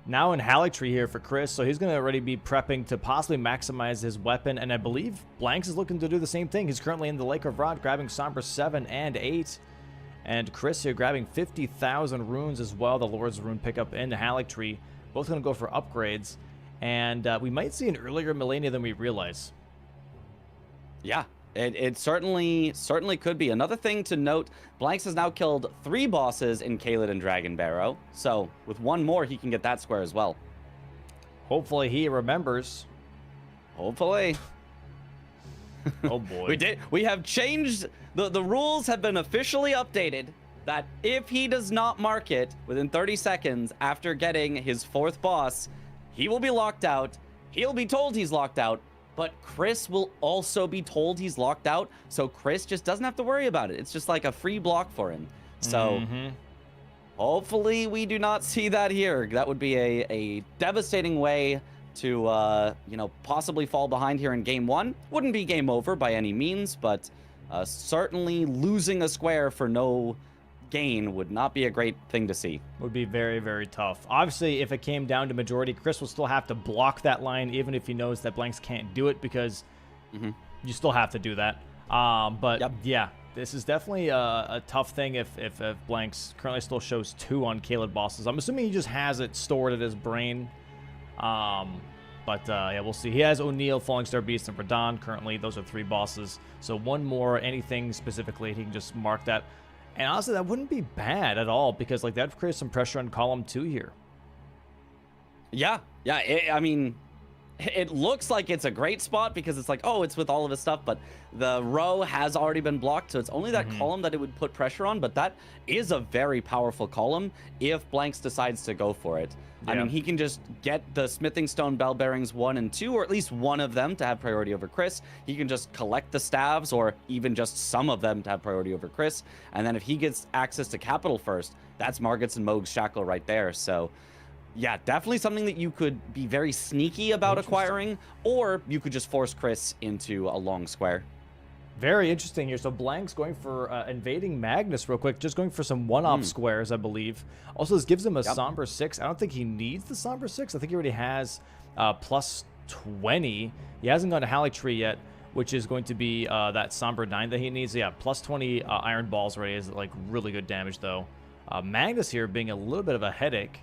Now in Halictree here for Chris, so he's going to already be prepping to possibly maximize his weapon, and I believe Blanks is looking to do the same thing. He's currently in the Lake of Rod, grabbing Sombra 7 and 8, and Chris here grabbing 50,000 runes as well, the Lord's Rune pickup in Halictree. Both going to go for upgrades, and we might see an earlier Melania than we realize. Yeah. It certainly could be. Another thing to note, Blanks has now killed 3 bosses in Caelid and Dragon Barrow. So with one more, he can get that square as well. Hopefully he remembers. Hopefully. Oh boy. We have changed. The rules have been officially updated that if he does not mark it within 30 seconds after getting his 4th boss, he will be locked out. He'll be told he's locked out. But Chris will also be told he's locked out, so Chris just doesn't have to worry about it. It's just like a free block for him. So hopefully we do not see that here. That would be a devastating way to, possibly fall behind here in game 1. Wouldn't be game over by any means, but certainly losing a square for no gain would not be a great thing to see. Would be very, very tough. Obviously, if it came down to majority, Chris will still have to block that line, even if he knows that Blanks can't do it, because you still have to do that. But yeah, this is definitely a tough thing if Blanks currently still shows 2 on Caelid bosses. I'm assuming he just has it stored in his brain. Yeah, we'll see. He has O'Neill, Falling Star Beast, and Radon currently. Those are 3 bosses. So one more, anything specifically, he can just mark that. And honestly, that wouldn't be bad at all, because like that would create some pressure on column 2 here. Yeah. I mean, it looks like it's a great spot because it's like, oh, it's with all of his stuff, but the row has already been blocked, so it's only that column that it would put pressure on, but that is a very powerful column if Blanks decides to go for it. I mean, he can just get the Smithing Stone Bell Bearings 1 and 2, or at least one of them to have priority over Chris. He can just collect the staves, or even just some of them to have priority over Chris. And then if he gets access to Capital first, that's Margits and Moog's Shackle right there. So yeah, definitely something that you could be very sneaky about acquiring, or you could just force Chris into a long square. Very interesting here. So Blank's going for invading Magnus real quick, just going for some one-off squares, I believe. Also, this gives him a Sombra 6. I don't think he needs the Sombra 6. I think he already has plus 20. He hasn't gone to Halictree yet, which is going to be that Sombra 9 that he needs. Yeah, plus 20 Iron Balls already is like really good damage, though. Magnus here being a little bit of a headache,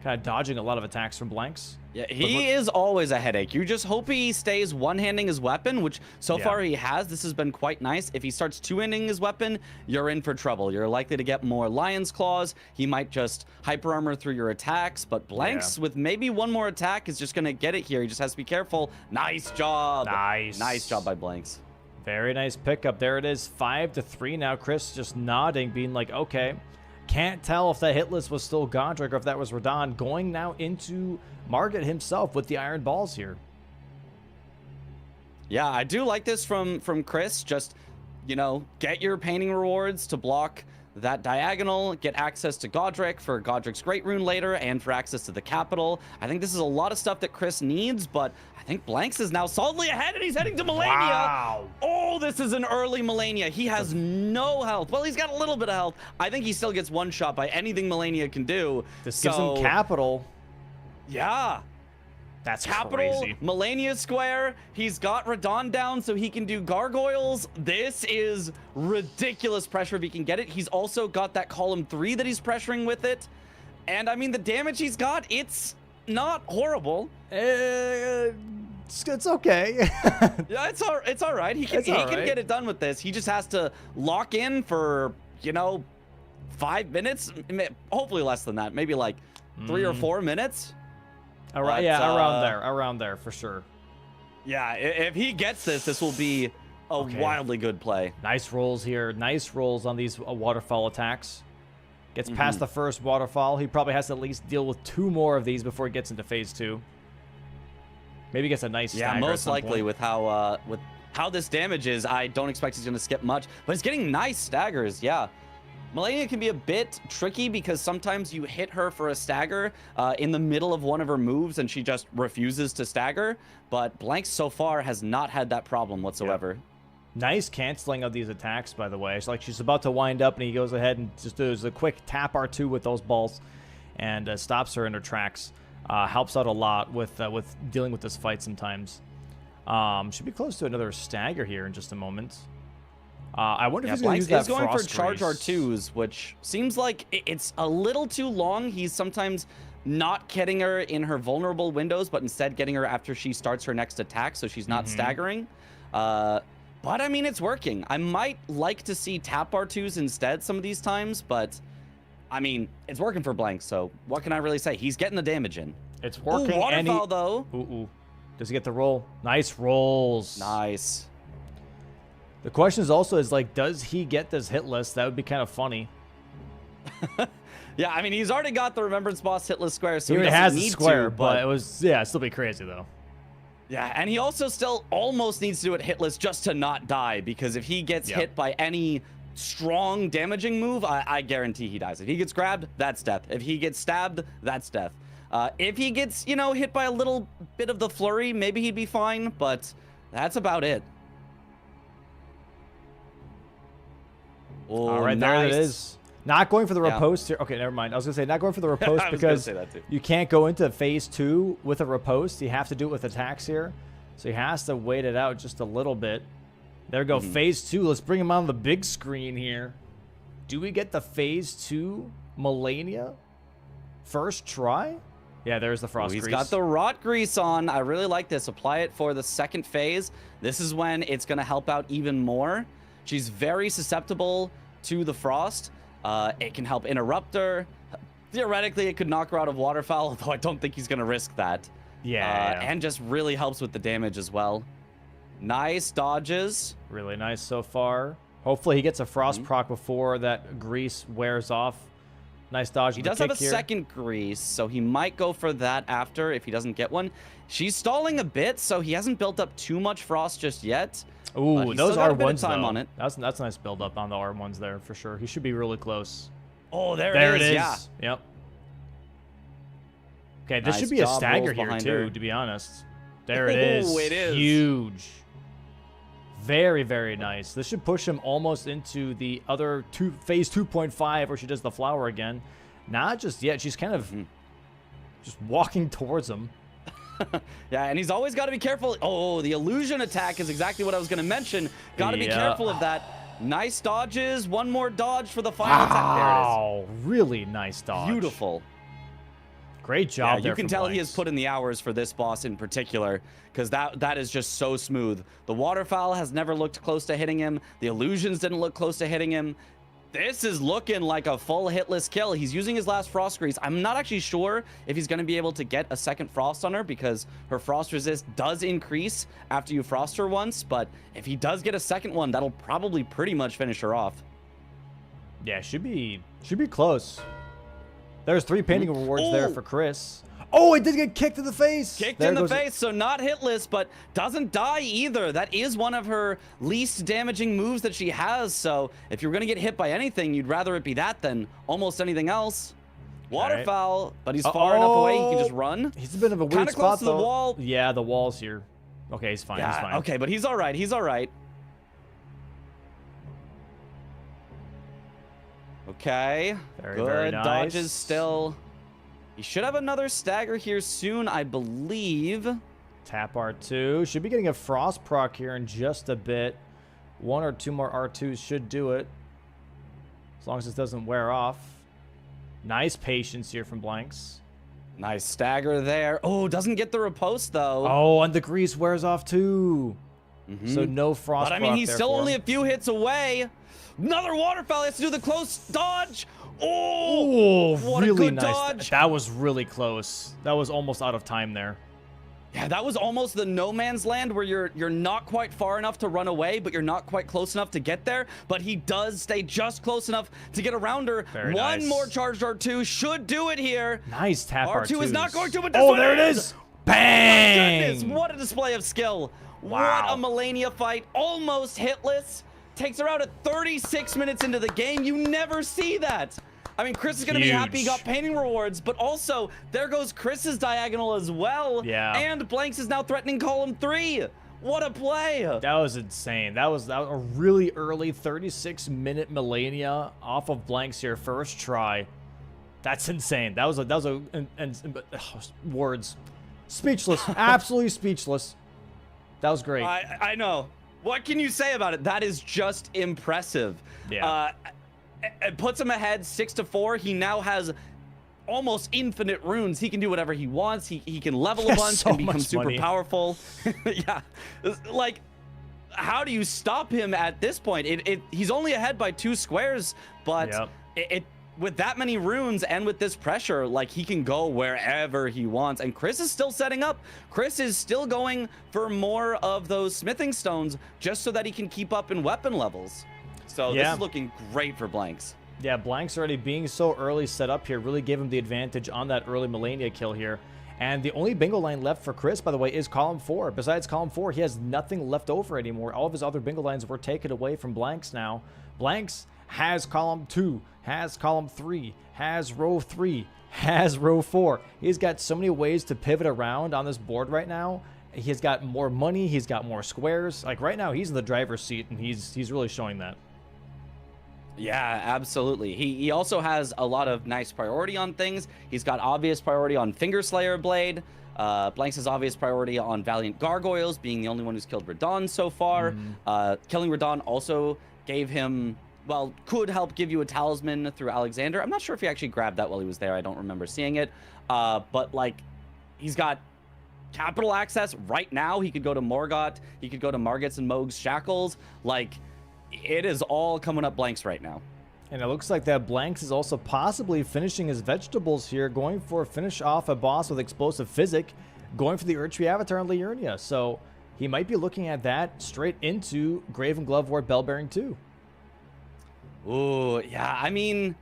kind of dodging a lot of attacks from Blanks. Yeah, he is always a headache. You just hope he stays one-handing his weapon, which so far he has. This has been quite nice. If he starts two-handing his weapon, you're in for trouble. You're likely to get more Lion's Claws. He might just hyper armor through your attacks, but Blanks with maybe one more attack is just going to get it here. He just has to be careful. Nice job. Nice job by Blanks. Very nice pickup. There it is, 5-3 now. Chris just nodding, being like, okay. Can't tell if that hit list was still Godric or if that was Radon. Going now into Margit himself with the Iron Balls here. Yeah, I do like this from Chris. Just, you know, get your painting rewards to block that diagonal, get access to Godric for Godric's Great Rune later, and for access to the capital. I think this is a lot of stuff that Chris needs, but I think Blanks is now solidly ahead, and he's heading to Melania. Wow. Oh, this is an early Melania. He has no health. Well, he's got a little bit of health. I think he still gets one shot by anything Melania can do. This gives him capital. Yeah. That's Capital, crazy. Melania Square. He's got Radon down so he can do gargoyles. This is ridiculous pressure if he can get it. He's also got that column 3 that he's pressuring with it. And I mean, the damage he's got, it's not horrible. It's okay. Yeah, it's all right. He can get it done with this. He just has to lock in for, you know, 5 minutes, hopefully less than that, maybe like 3 or 4 minutes. Around, yeah, around there for sure. Yeah, if he gets this, this will be a wildly good play. Nice rolls here. Nice rolls on these waterfall attacks. Gets past the first waterfall. He probably has to at least deal with 2 more of these before he gets into phase 2. Maybe gets a nice stagger. Yeah, most likely with how this damage is, I don't expect he's going to skip much, but he's getting nice staggers. Yeah. Melania can be a bit tricky because sometimes you hit her for a stagger in the middle of one of her moves and she just refuses to stagger. But Blanks so far has not had that problem whatsoever. Yep. Nice canceling of these attacks, by the way. It's like she's about to wind up and he goes ahead and just does a quick tap R2 with those balls and stops her in her tracks. Helps out a lot with dealing with this fight sometimes. Should be close to another stagger here in just a moment. I wonder if he's going to use that going frost for charge grease. R2s, which seems like it's a little too long. He's sometimes not getting her in her vulnerable windows, but instead getting her after she starts her next attack, so she's not staggering. But I mean, it's working. I might like to see tap R2s instead some of these times, but I mean, it's working for Blank, so what can I really say? He's getting the damage in. It's working. Ooh, waterfowl, though. Ooh. Does he get the roll? Nice rolls. Nice. The question is also like, does he get this hit list? That would be kind of funny. Yeah, I mean, he's already got the Remembrance Boss hitless square, so he he has doesn't the need square, to, but it was, yeah, it'd still be crazy though. Yeah, and he also still almost needs to do it hitless just to not die, because if he gets hit by any strong damaging move, I guarantee he dies. If he gets grabbed, that's death. If he gets stabbed, that's death. If he gets, you know, hit by a little bit of the flurry, maybe he'd be fine, but that's about it. Oh, all right, nice. there it is. Not going for the riposte here. Okay, never mind. I was going to say not going for the riposte because you can't go into phase 2 with a riposte. You have to do it with attacks here. So he has to wait it out just a little bit. There we go, phase 2. Let's bring him on the big screen here. Do we get the phase 2 Melania? First try? Yeah, there's the frost grease. He's got the rot grease on. I really like this. Apply it for the second phase. This is when it's going to help out even more. She's very susceptible to the frost. It can help interrupt her. Theoretically, it could knock her out of waterfowl, although I don't think he's going to risk that. Yeah. And just really helps with the damage as well. Nice dodges. Really nice so far. Hopefully he gets a frost proc before that grease wears off. Nice dodge. He does have a second grease, so he might go for that after if he doesn't get one. She's stalling a bit, so he hasn't built up too much frost just yet. Ooh, those R1s though. On it. That's a nice build up on the R1s there for sure. He should be really close. Oh, there it is. Yeah. Yep. Okay, this should be a stagger here too, to be honest. There it is. Oh, it is. Huge. Very, very nice. This should push him almost into the other phase 2.5 where she does the flower again. Not just yet. She's kind of just walking towards him. Yeah, and he's always got to be careful. Oh, the illusion attack is exactly what I was going to mention. Got to be careful of that. Nice dodges. One more dodge for the final attack. There it is. Wow, really nice dodge. Beautiful. Great job there. You can tell he has put in the hours for this boss in particular, because that is just so smooth. The waterfowl has never looked close to hitting him. The illusions didn't look close to hitting him. This is looking like a full hitless kill. He's using his last frost grease. I'm not actually sure if he's going to be able to get a second frost on her, because her frost resist does increase after you frost her once. But if he does get a second one, that'll probably pretty much finish her off. Yeah, should be close. There's 3 painting rewards there for Chris. Oh, it did get kicked in the face. Kicked in the face, so not hitless, but doesn't die either. That is one of her least damaging moves that she has. So if you're going to get hit by anything, you'd rather it be that than almost anything else. Waterfowl, but he's far enough away he can just run. He's a bit of a weird Kinda spot, close to though. the wall. Yeah, the wall's here. Okay, he's fine. Yeah, He's fine. okay, but he's all right. He's all right. Okay. Very nice. Dodges still. He should have another stagger here soon, I believe. Tap R2. Should be getting a frost proc here in just a bit. 1 or 2 more R2s should do it. As long as this doesn't wear off. Nice patience here from Blanks. Nice stagger there. Oh, doesn't get the riposte, though. Oh, and the grease wears off, too. So no frost But, I mean, proc he's there still for only him. a few hits away. Another waterfowl. He has to do the close dodge. Oh, what really a good nice. dodge. That was really close. That was almost out of time there. Yeah, that was almost the no man's land where you're not quite far enough to run away, but you're not quite close enough to get there. But he does stay just close enough to get around her. Very One nice. more charged R2 should do it here. Nice tap R2. R2 is not going to, but this Oh, one there it is. Bang! Goodness, what a display of skill. Wow. What a Melania fight. Almost hitless. Takes her out at 36 minutes into the game. You never see that. I mean, Chris is going to be happy he got painting rewards, but also there goes Chris's diagonal as well. Yeah. And Blanks is now threatening column 3. What a play. That was insane. That was a really early 36-minute Melania off of Blanks here, first try. That's insane. That was words. Speechless. Absolutely speechless. That was great. I know. What can you say about it? That is just impressive. Yeah. It puts him ahead 6-4. He now has almost infinite runes. He can do whatever he wants. He can level a bunch So and become much super money. powerful. Yeah. Like, how do you stop him at this point? He's only ahead by 2 squares, but Yep. with that many runes and with this pressure, like, he can go wherever he wants. And Chris is still setting up. Chris is still going for more of those smithing stones just so that he can keep up in weapon levels. So this is looking great for Blanks. Yeah, Blanks already being so early set up here really gave him the advantage on that early Melania kill here. And the only bingo line left for Chris, by the way, is column 4. Besides column 4, he has nothing left over anymore. All of his other bingo lines were taken away from Blanks now. Blanks has column 2, has column 3, has row 3, has row 4. He's got so many ways to pivot around on this board right now. He's got more money, he's got more squares. Like, right now, he's in the driver's seat, and he's really showing that. Yeah, absolutely. He also has a lot of nice priority on things. He's got obvious priority on Finger Slayer Blade. Blanks has obvious priority on Valiant Gargoyles, being the only one who's killed Radon so far. Killing Radon also gave him, well, could help give you a talisman through Alexander. I'm not sure if he actually grabbed that while he was there. I don't remember seeing it. But, like, he's got capital access right now. He could go to Morgott. He could go to Margits and Moog's Shackles. Like, it is all coming up Blanks right now. And it looks like that Blanks is also possibly finishing his vegetables here, going for a finish off a boss with explosive physic, going for the Erdtree Avatar on Liurnia. So he might be looking at that straight into Graven Glovewort Bellbearing 2. Ooh, yeah, I mean,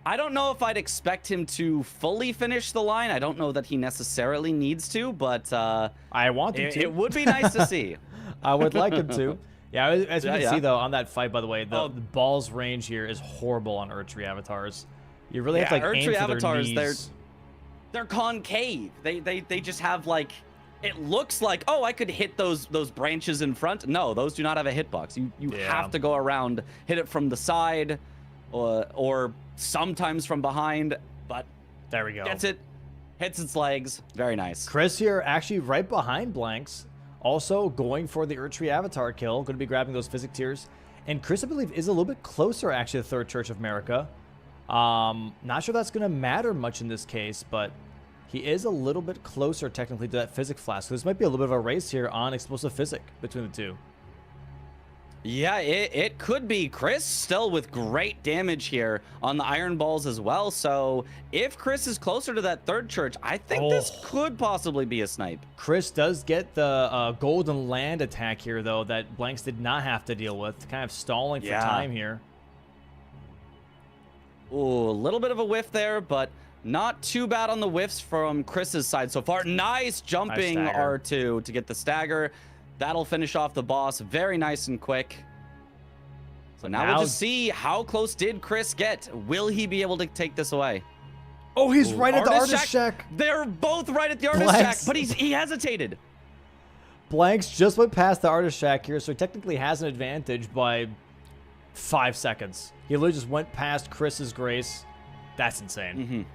I don't know if I'd expect him to fully finish the line. I don't know that he necessarily needs to, but I want him to. It would be nice to see. I would like him to. Yeah, as you can see, though, on that fight, by the way, the ball's range here is horrible on Erdtree Avatars. You really have to, like, aim for Avatars, their knees. They're concave. They just have, like, it looks like, oh, I could hit those branches in front. No, those do not have a hitbox. You have to go around, hit it from the side, or sometimes from behind, but there we go. Gets it, hits its legs. Very nice. Chris here actually right behind Blanks. Also going for the Erdtree Avatar kill. Going to be grabbing those Physic Tears. And Chris, I believe, is a little bit closer, actually, to the Third Church of America. Not sure that's going to matter much in this case, but he is a little bit closer, technically, to that Physic Flask. So this might be a little bit of a race here on Explosive Physic between the two. Yeah, it could be. Chris still with great damage here on the Iron Balls as well. So if Chris is closer to that Third Church, I think this could possibly be a snipe. Chris does get the Golden Land attack here, though, that Blanks did not have to deal with. Kind of stalling for time here. Ooh, a little bit of a whiff there, but Not too bad on the whiffs from Chris's side so far. Nice jumping Nice stagger. R2 to get the stagger. That'll finish off the boss very nice and quick. So now we'll just see how close did Chris get. Will he be able to take this away? Oh, he's right at the artist shack. They're both right at the artist shack, but he hesitated. Blanks just went past the artist shack here, so he technically has an advantage by 5 seconds. He literally just went past Chris's grace. That's insane.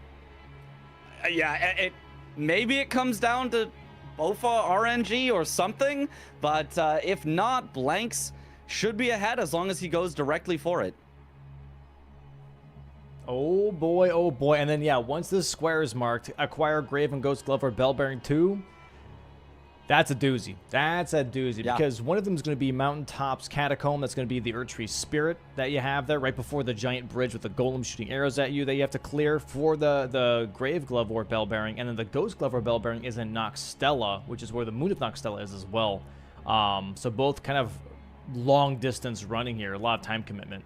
Yeah, maybe it comes down to Bofa RNG or something, but if not, Blanks should be ahead as long as he goes directly for it. Oh boy. And then, yeah, once this square is marked, acquire Graven Ghost Glove or Bell Bearing 2. That's a doozy. That's a doozy. Yeah. Because one of them is going to be Mountaintop's Catacomb. That's going to be the Erdtree Spirit that you have there right before the giant bridge with the golem shooting arrows at you that you have to clear for the Grave Glove or Bell Bearing. And then the Ghost Glove or Bell Bearing is in Noxtella, which is where the Moon of Noxtella is as well. So both kind of long distance running here. A lot of time commitment.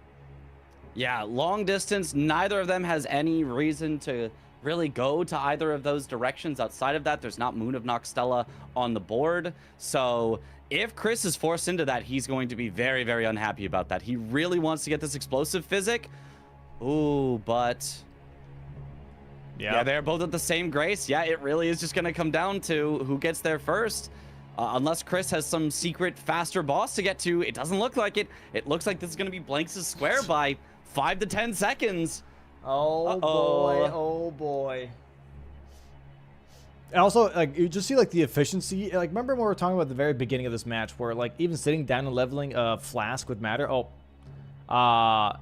Yeah, long distance. Neither of them has any reason to really go to either of those directions. Outside of that, there's not Moon of Noxtella on the board. So if Chris is forced into that, he's going to be very, very unhappy about that. He really wants to get this explosive physic. Ooh, but yeah, they're both at the same grace. Yeah, it really is just going to come down to who gets there first. Unless Chris has some secret faster boss to get to, it doesn't look like it. It looks like this is going to be Blanks' square by 5 to 10 seconds. Oh boy. And also, like, you just see, like, the efficiency. Like, remember when we were talking about the very beginning of this match where, like, even sitting down and leveling a flask would matter? I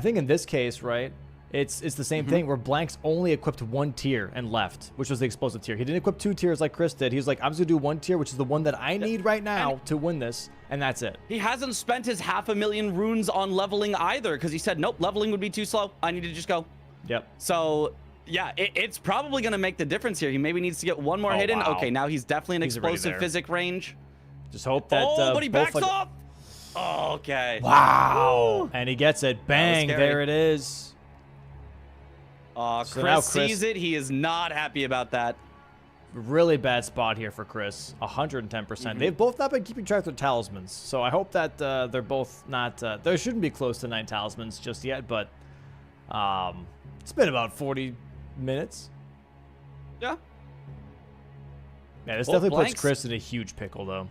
think in this case, right, it's the same thing where Blanks only equipped 1 tier and left, which was the explosive tier. He didn't equip 2 tiers like Chris did. He was like, I'm just going to do 1 tier, which is the one that I need right now to win this, and that's it. He hasn't spent his 500,000 runes on leveling either because he said, nope, leveling would be too slow. I need to just go. Yep. So, yeah, it's probably going to make the difference here. He maybe needs to get 1 more hidden. Wow. Okay, now he's definitely in He's already explosive there. physic range. Just hope that... but he backs off! Oh, okay. Wow. Woo. And he gets it. Bang. scary. There it is. Chris So now sees it. He is not happy about that. Really bad spot here for Chris. 110%. They've both not been keeping track of their talismans. So I hope that they're both not... they shouldn't be close to 9 talismans just yet, but... it's been about 40 minutes. Yeah. Yeah, this Well, definitely Blanks- puts Chris in a huge pickle, though.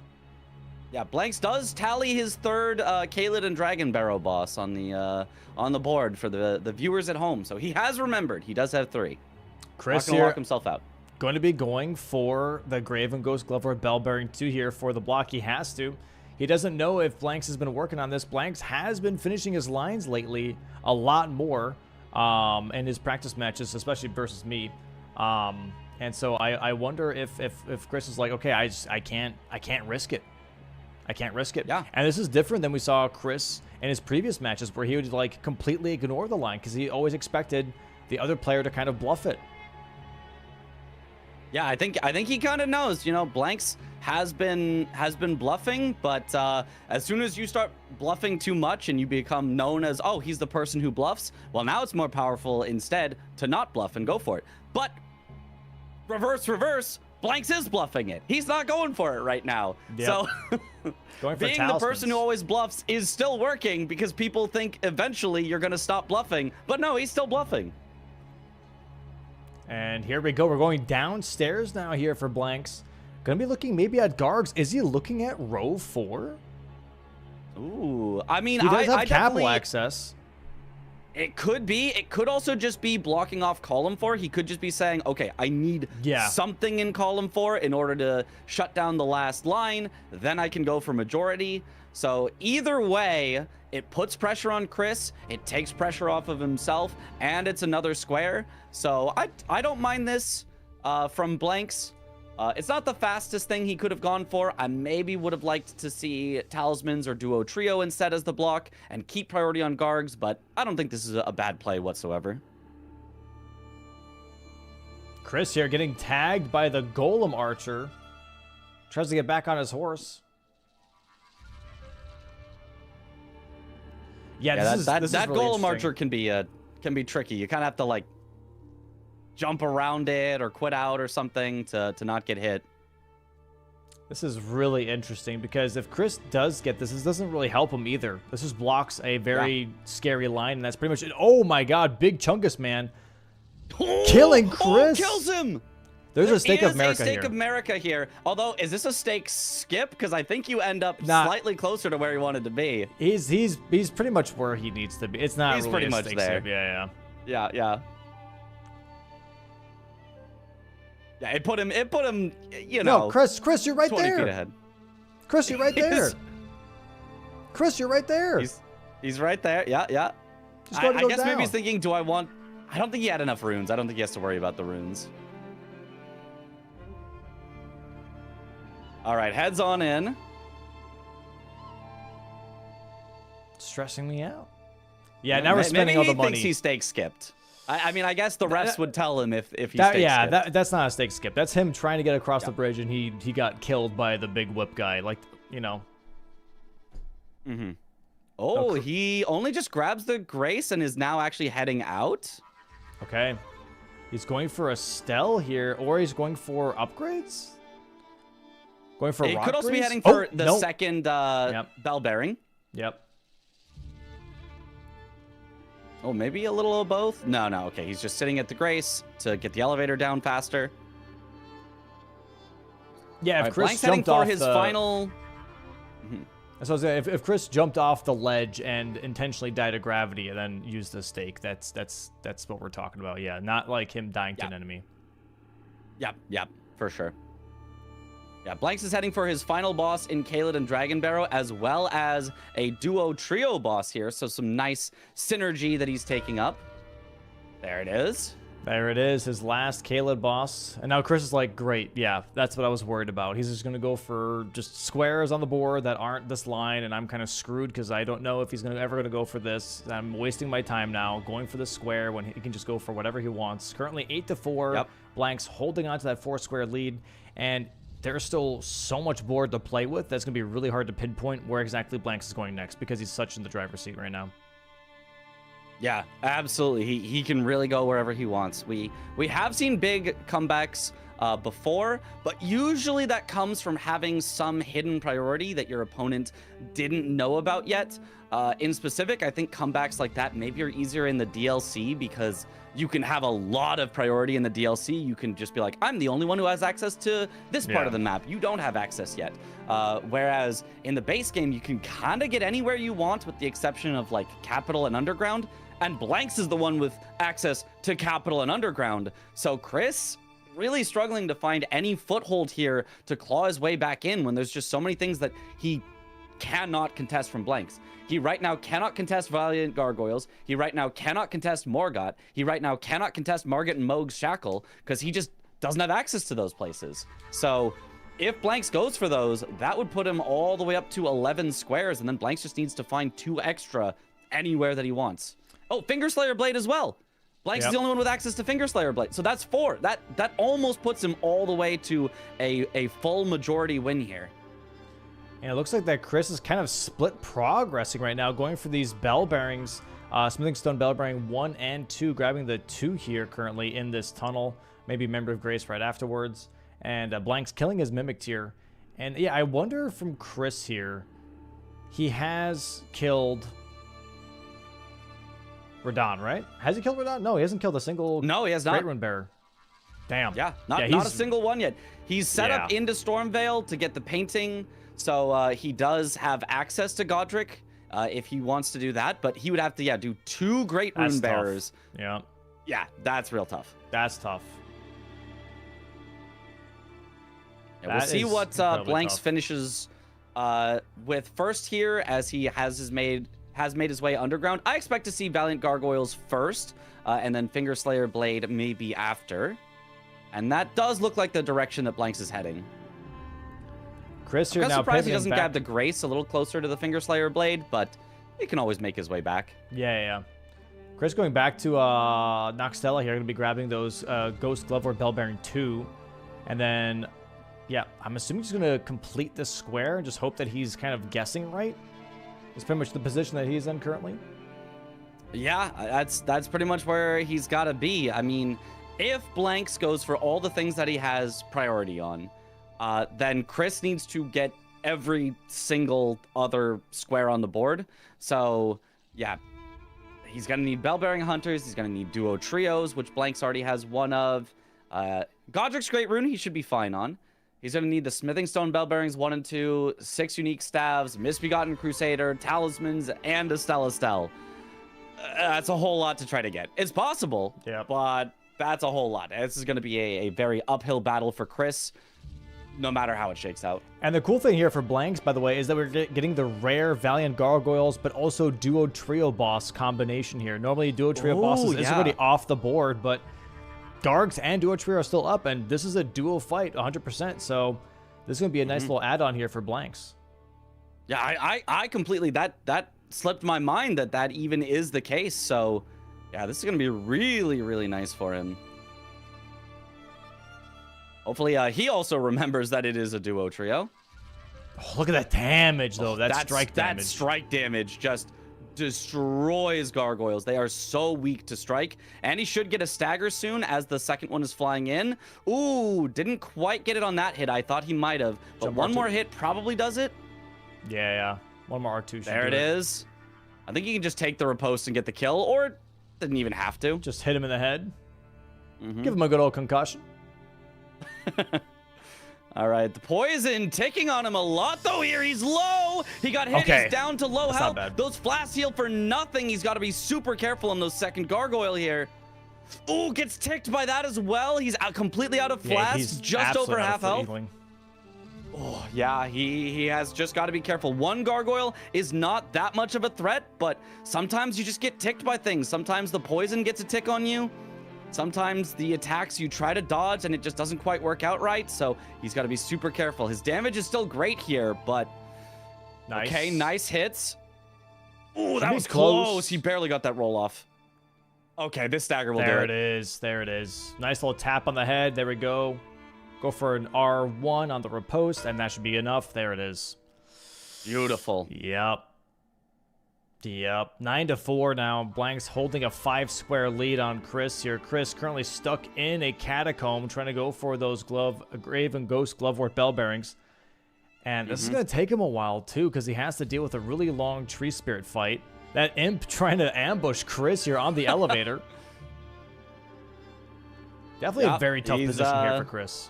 Yeah, Blanks does tally his 3rd Kaled and Dragon Barrow boss on the board for the viewers at home. So he has remembered. He does have 3. Chris Not gonna here lock himself out. going to be going for the Graven Ghost Glove or Bell Bearing 2 here for the block. He has to. He doesn't know if Blanks has been working on this. Blanks has been finishing his lines lately a lot more in his practice matches, especially versus me. And so I wonder if Chris is like, okay, I can't risk it. I can't risk it. Yeah. And this is different than we saw Chris in his previous matches where he would like completely ignore the line because he always expected the other player to kind of bluff it. Yeah, I think he kind of knows. You know, Blanks has been bluffing, but as soon as you start bluffing too much and you become known as, oh, he's the person who bluffs, well, now it's more powerful instead to not bluff and go for it. But reverse, Blanks is bluffing it. He's not going for it right now. Yep. So Going for being the person who always bluffs is still working because people think eventually you're going to stop bluffing. But no, he's still bluffing. And here we go. We're going downstairs now here for Blanks. Gonna be looking maybe at Gargs. Is he looking at row 4? Ooh, I mean, He does have I capital definitely... access. It could be. It could also just be blocking off column 4. He could just be saying, okay, I need something in column 4 in order to shut down the last line. Then I can go for majority. So either way, it puts pressure on Chris. It takes pressure off of himself. And it's another square. So I don't mind this from Blanks. It's not the fastest thing he could have gone for. I maybe would have liked to see Talismans or Duo Trio instead as the block and keep priority on Gargs, but I don't think this is a bad play whatsoever. Chris here getting tagged by the Golem Archer. Tries to get back on his horse. Yeah, this is that really Golem interesting. Archer can be tricky. You kind of have to like jump around it or quit out or something to not get hit. This is really interesting because if Chris does get this doesn't really help him either. This just blocks a very scary line, and that's pretty much it. Oh my god, Big Chungus Man. Killing Chris. Kills him. There's a Stake of America here. here. Of America here. Although, is this a stake skip? Because I think you end up slightly closer to where he wanted to be. He's pretty much where he needs to be. It's not He's really pretty a much stake there. skip. Yeah. Yeah. Yeah, it put him, you know. No, Chris, you're right 20 there. feet ahead. Chris, you're right there. Chris, you're right there. He's right there. Yeah. Just go I guess down. maybe he's thinking, I don't think he had enough runes. I don't think he has to worry about the runes. All right, heads on in. Stressing me out. Yeah, now we're spending all the money. Maybe he thinks he stake skipped. I mean, I guess the refs would tell him if he stake skipped. That's not a stake skip. That's him trying to get across the bridge, and he got killed by the big whip guy. Like, you know. Mm-hmm. Oh, he only just grabs the Grace and is now actually heading out. Okay. He's going for a Stell here, or he's going for upgrades? Going for He rock could also be grease? heading for the nope. second bell bearing. Yep. Oh, maybe a little of both? No. Okay, he's just sitting at the Grace to get the elevator down faster. Yeah, if Chris Blank's heading jumped off for his final... So if Chris jumped off the ledge and intentionally died of gravity and then used the stake, that's what we're talking about. Yeah, not like him dying to an enemy. Yep, for sure. Yeah, Blanks is heading for his final boss in Kaled and Dragon Barrow, as well as a duo trio boss here. So some nice synergy that he's taking up. There it is. There it is, his last Kaled boss. And now Chris is like, great, yeah, that's what I was worried about. He's just going to go for just squares on the board that aren't this line, and I'm kind of screwed because I don't know if he's ever going to go for this. I'm wasting my time now going for the square when he can just go for whatever he wants. Currently 8-4. Yep. Blanks holding on to that 4-square lead, and there's still so much board to play with that's going to be really hard to pinpoint where exactly Blanks is going next because he's such in the driver's seat right now. Yeah, absolutely. He can really go wherever he wants. We have seen big comebacks before, but usually that comes from having some hidden priority that your opponent didn't know about yet. In specific, I think comebacks like that maybe are easier in the DLC because you can have a lot of priority in the DLC. You can just be like, I'm the only one who has access to this part of the map. You don't have access yet. Whereas in the base game, you can kind of get anywhere you want with the exception of like Capital and Underground. And Blanks is the one with access to Capital and Underground. So Chris really struggling to find any foothold here to claw his way back in when there's just so many things that he cannot contest from Blanks. He right now cannot contest Valiant Gargoyles. He right now cannot contest Morgott. He right now cannot contest Margit and Moog's Shackle because he just doesn't have access to those places. So if Blanks goes for those, that would put him all the way up to 11 squares, and then Blanks just needs to find 2 extra anywhere that he wants. Oh, Fingerslayer Blade as well. Blanks is the only one with access to Fingerslayer Blade. So that's 4. That almost puts him all the way to a full majority win here. And it looks like that Chris is kind of split progressing right now, going for these bell bearings. Smithing Stone bell bearing 1 and 2, grabbing the 2 here currently in this tunnel. Maybe Member of Grace right afterwards. And Blanks killing his Mimic Tier. And yeah, I wonder from Chris here, he has killed Radon, right? Has he killed Radon? No, he hasn't killed a single No, he has not. Great Rune Bearer. Damn. Yeah, not a single one yet. He's set up into Stormveil to get the painting, so he does have access to Godric if he wants to do that, but he would have to, do 2 Great Rune Bearers. Yeah. Yeah, that's real tough. That's tough. Yeah, we'll see what Blanks finishes with first here as he has made his way underground. I expect to see Valiant Gargoyles first, and then Fingerslayer Blade maybe after. And that does look like the direction that Blanks is heading. Chris here I'm now surprised he doesn't back. grab the Grace a little closer to the Fingerslayer Blade, but he can always make his way back. Yeah. Chris going back to Noxtella here, going to be grabbing those Ghost Glovewort Bell Bearing 2. And then, I'm assuming he's going to complete this square and just hope that he's kind of guessing right. It's pretty much the position that he's in currently. Yeah, that's pretty much where he's got to be. I mean, if Blanks goes for all the things that he has priority on, then Chris needs to get every single other square on the board. So, yeah, he's going to need Bell-Bearing Hunters. He's going to need Duo Trios, which Blanks already has one of. Godric's Great Rune, he should be fine on. He's going to need the Smithing Stone Bell-Bearings 1 and 2, 6 Unique Staves, Misbegotten Crusader, Talismans, and a Stell. That's a whole lot to try to get. It's possible, but that's a whole lot. This is going to be a very uphill battle for Chris, no matter how it shakes out. And the cool thing here for Blanks, by the way, is that we're getting the rare Valiant Gargoyles, but also Duo Trio Boss combination here. Normally, Duo Trio Bosses is already off the board, but Gargs and Duo Trio are still up, and this is a duo fight 100%, so this is going to be a nice little add-on here for Blanks. Yeah, I completely, that slipped my mind that even is the case, so yeah, this is going to be really, really nice for him. Hopefully, he also remembers that it is a Duo Trio. Oh, look at that damage, though. That strike damage. That strike damage just destroys Gargoyles. They are so weak to strike. And he should get a stagger soon as the second one is flying in. Ooh, didn't quite get it on that hit. I thought he might have. But one more hit probably does it. Yeah. One more R2 should There it is. I think he can just take the riposte and get the kill, or didn't even have to. Just hit him in the head. Give him a good old concussion. All right, the poison ticking on him a lot, though. Here he's low. He got hit. He's down to low health. Those flash heal for nothing. He's got to be super careful on those second gargoyle here. Ooh, gets ticked by that as well. He's completely out of flash. He's just over half health. Healing. Oh, yeah, he has just got to be careful. One gargoyle is not that much of a threat, but sometimes you just get ticked by things. Sometimes the poison gets a tick on you. Sometimes the attacks you try to dodge and it just doesn't quite work out right, so he's got to be super careful. His damage is still great here, but nice. Okay, nice hits. Ooh, that was close. He barely got that roll off. Okay, this stagger will do it. There it is. There it is. Nice little tap on the head. There we go. Go for an R1 on the riposte, and that should be enough. There it is. Beautiful. Yep. 9-4 now. Blanks holding a 5-square lead on Chris here. Chris currently stuck in a catacomb trying to go for those Grave and Ghost Glovewort Bell Bearings. And this is going to take him a while, too, because he has to deal with a really long Tree Spirit fight. That imp trying to ambush Chris here on the elevator. Definitely a very tough position here for Chris.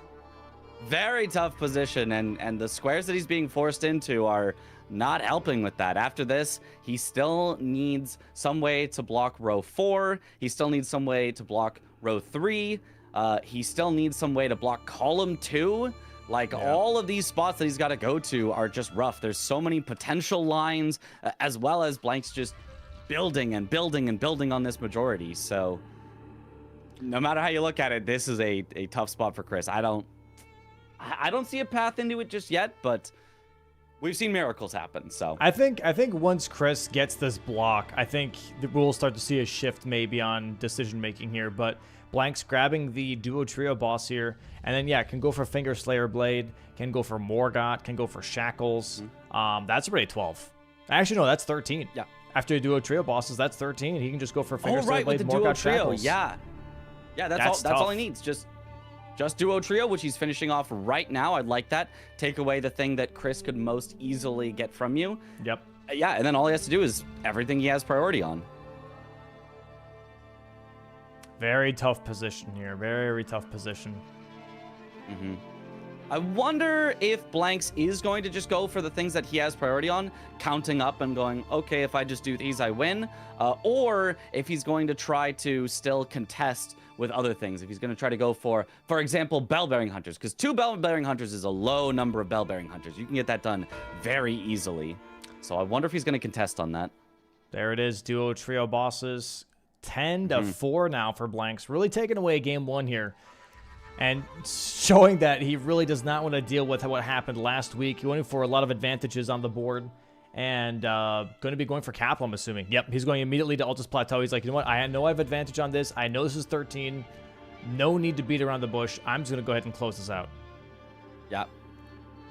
Very tough position, and the squares that he's being forced into are not helping with that. After this, he still needs some way to block row 4. He still needs some way to block row 3. He still needs some way to block column 2. Like, all of these spots that he's got to go to are just rough. There's so many potential lines, as well as Blanks just building and building and building on this majority. So, no matter how you look at it, this is a tough spot for Chris. I don't see a path into it just yet, but we've seen miracles happen. So I think once Chris gets this block, I think we'll start to see a shift maybe on decision making here. But Blanks grabbing the Duo Trio boss here, and then can go for Finger Slayer Blade, can go for Morgott, can go for Shackles. That's already 12. Actually, no, that's 13. Yeah. After Duo Trio bosses, that's 13. He can just go for Finger Slayer Blade, with the Morgott, Duo Trio. Shackles. Yeah, that's all he needs. Just Duo Trio, which he's finishing off right now. I'd like that. Take away the thing that Chris could most easily get from you. Yep. Yeah, and then all he has to do is everything he has priority on. Very tough position here. Very tough position. I wonder if Blanks is going to just go for the things that he has priority on, counting up and going, okay, if I just do these, I win. Or if he's going to try to still contest with other things. If he's going to try to go for example, Bell-Bearing Hunters, because 2 Bell-Bearing Hunters is a low number of Bell-Bearing Hunters. You can get that done very easily. So I wonder if he's going to contest on that. There it is, Duo Trio bosses. 10-4 now for Blanks. Really taking away game 1 here. And showing that he really does not want to deal with what happened last week. He went for a lot of advantages on the board. And going to be going for Cap, I'm assuming. Yep, he's going immediately to Altus Plateau. He's like, you know what? I know I have advantage on this. I know this is 13. No need to beat around the bush. I'm just going to go ahead and close this out. Yep.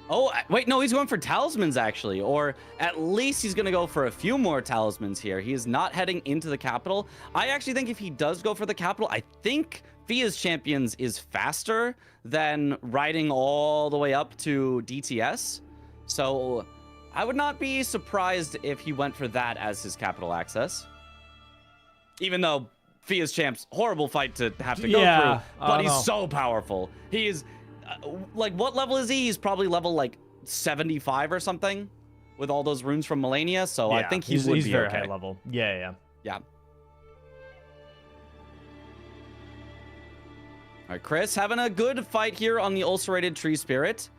Oh, wait, no, he's going for talismans, actually. Or at least he's going to go for a few more talismans here. He is not heading into the capital. I actually think if he does go for the capital, I think Fia's Champions is faster than riding all the way up to DTS. So I would not be surprised if he went for that as his capital access. Even though Fia's Champ's horrible fight to have to go through, but he's so powerful. He is... like, what level is he? He's probably level like 75 or something with all those runes from Melania. So I think he's very okay. high level. Yeah. All right, Chris having a good fight here on the ulcerated tree spirit.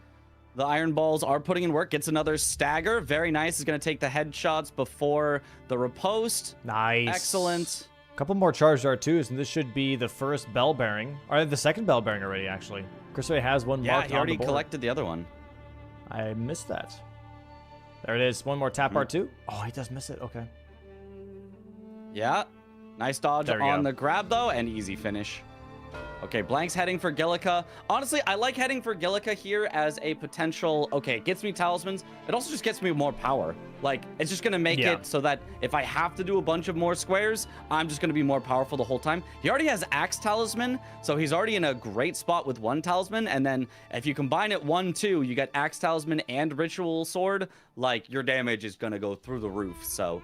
The iron balls are putting in work. Gets another stagger. Very nice. Is going to take the headshots before the riposte. Nice. Excellent. A couple more charged R2s, and this should be the first bell bearing. Or the second bell bearing already, actually. Chris has one marked he on already the board. collected the other one. I missed that. There it is. One more tap R2. Oh, he does miss it. Okay. Yeah. Nice dodge There we on go. the grab, though, and easy finish. Okay, Blank's heading for Gillica. Honestly, I like heading for Gillica here as a potential... Okay, it gets me talismans. It also just gets me more power. Like, it's just going to make it so that if I have to do a bunch of more squares, I'm just going to be more powerful the whole time. He already has Axe Talisman, so he's already in a great spot with one talisman. And then if you combine it 1-2, you get Axe Talisman and Ritual Sword. Like, your damage is going to go through the roof. So,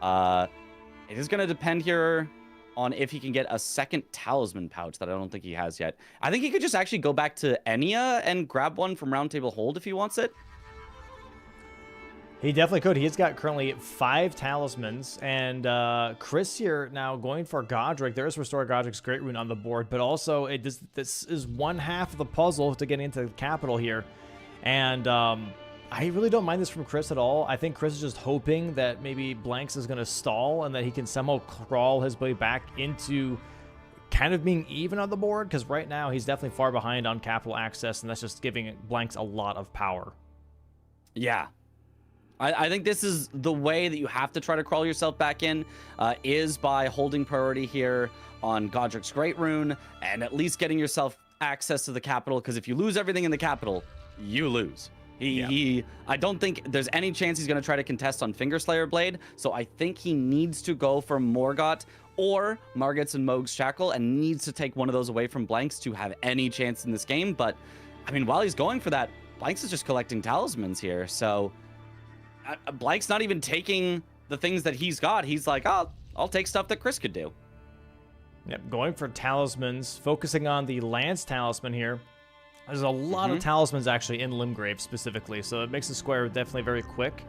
it is going to depend here on if he can get a second talisman pouch that I don't think he has yet. I think he could just actually go back to Enya and grab one from Round Table Hold if he wants it. He definitely could. He's got currently 5 talismans, and Chris here now going for Godric. There is Restore Godric's Great Rune on the board, but also this is one half of the puzzle to get into the capital here. And I really don't mind this from Chris at all. I think Chris is just hoping that maybe Blanks is going to stall and that he can somehow crawl his way back into kind of being even on the board, because right now he's definitely far behind on capital access, and that's just giving Blanks a lot of power. Yeah. I think this is the way that you have to try to crawl yourself back in, is by holding priority here on Godric's Great Rune and at least getting yourself access to the capital, because if you lose everything in the capital, you lose. I don't think there's any chance he's going to try to contest on Fingerslayer Blade, so I think he needs to go for Morgott or Margot's and Mohg's Shackle and needs to take one of those away from Blanks to have any chance in this game. But, I mean, while he's going for that, Blanks is just collecting talismans here, so Blank's not even taking the things that he's got. He's like, oh, I'll take stuff that Chris could do. Yep, going for talismans, focusing on the Lance Talisman here. There's a lot of talismans actually in Limgrave specifically, so it makes the square definitely very quick.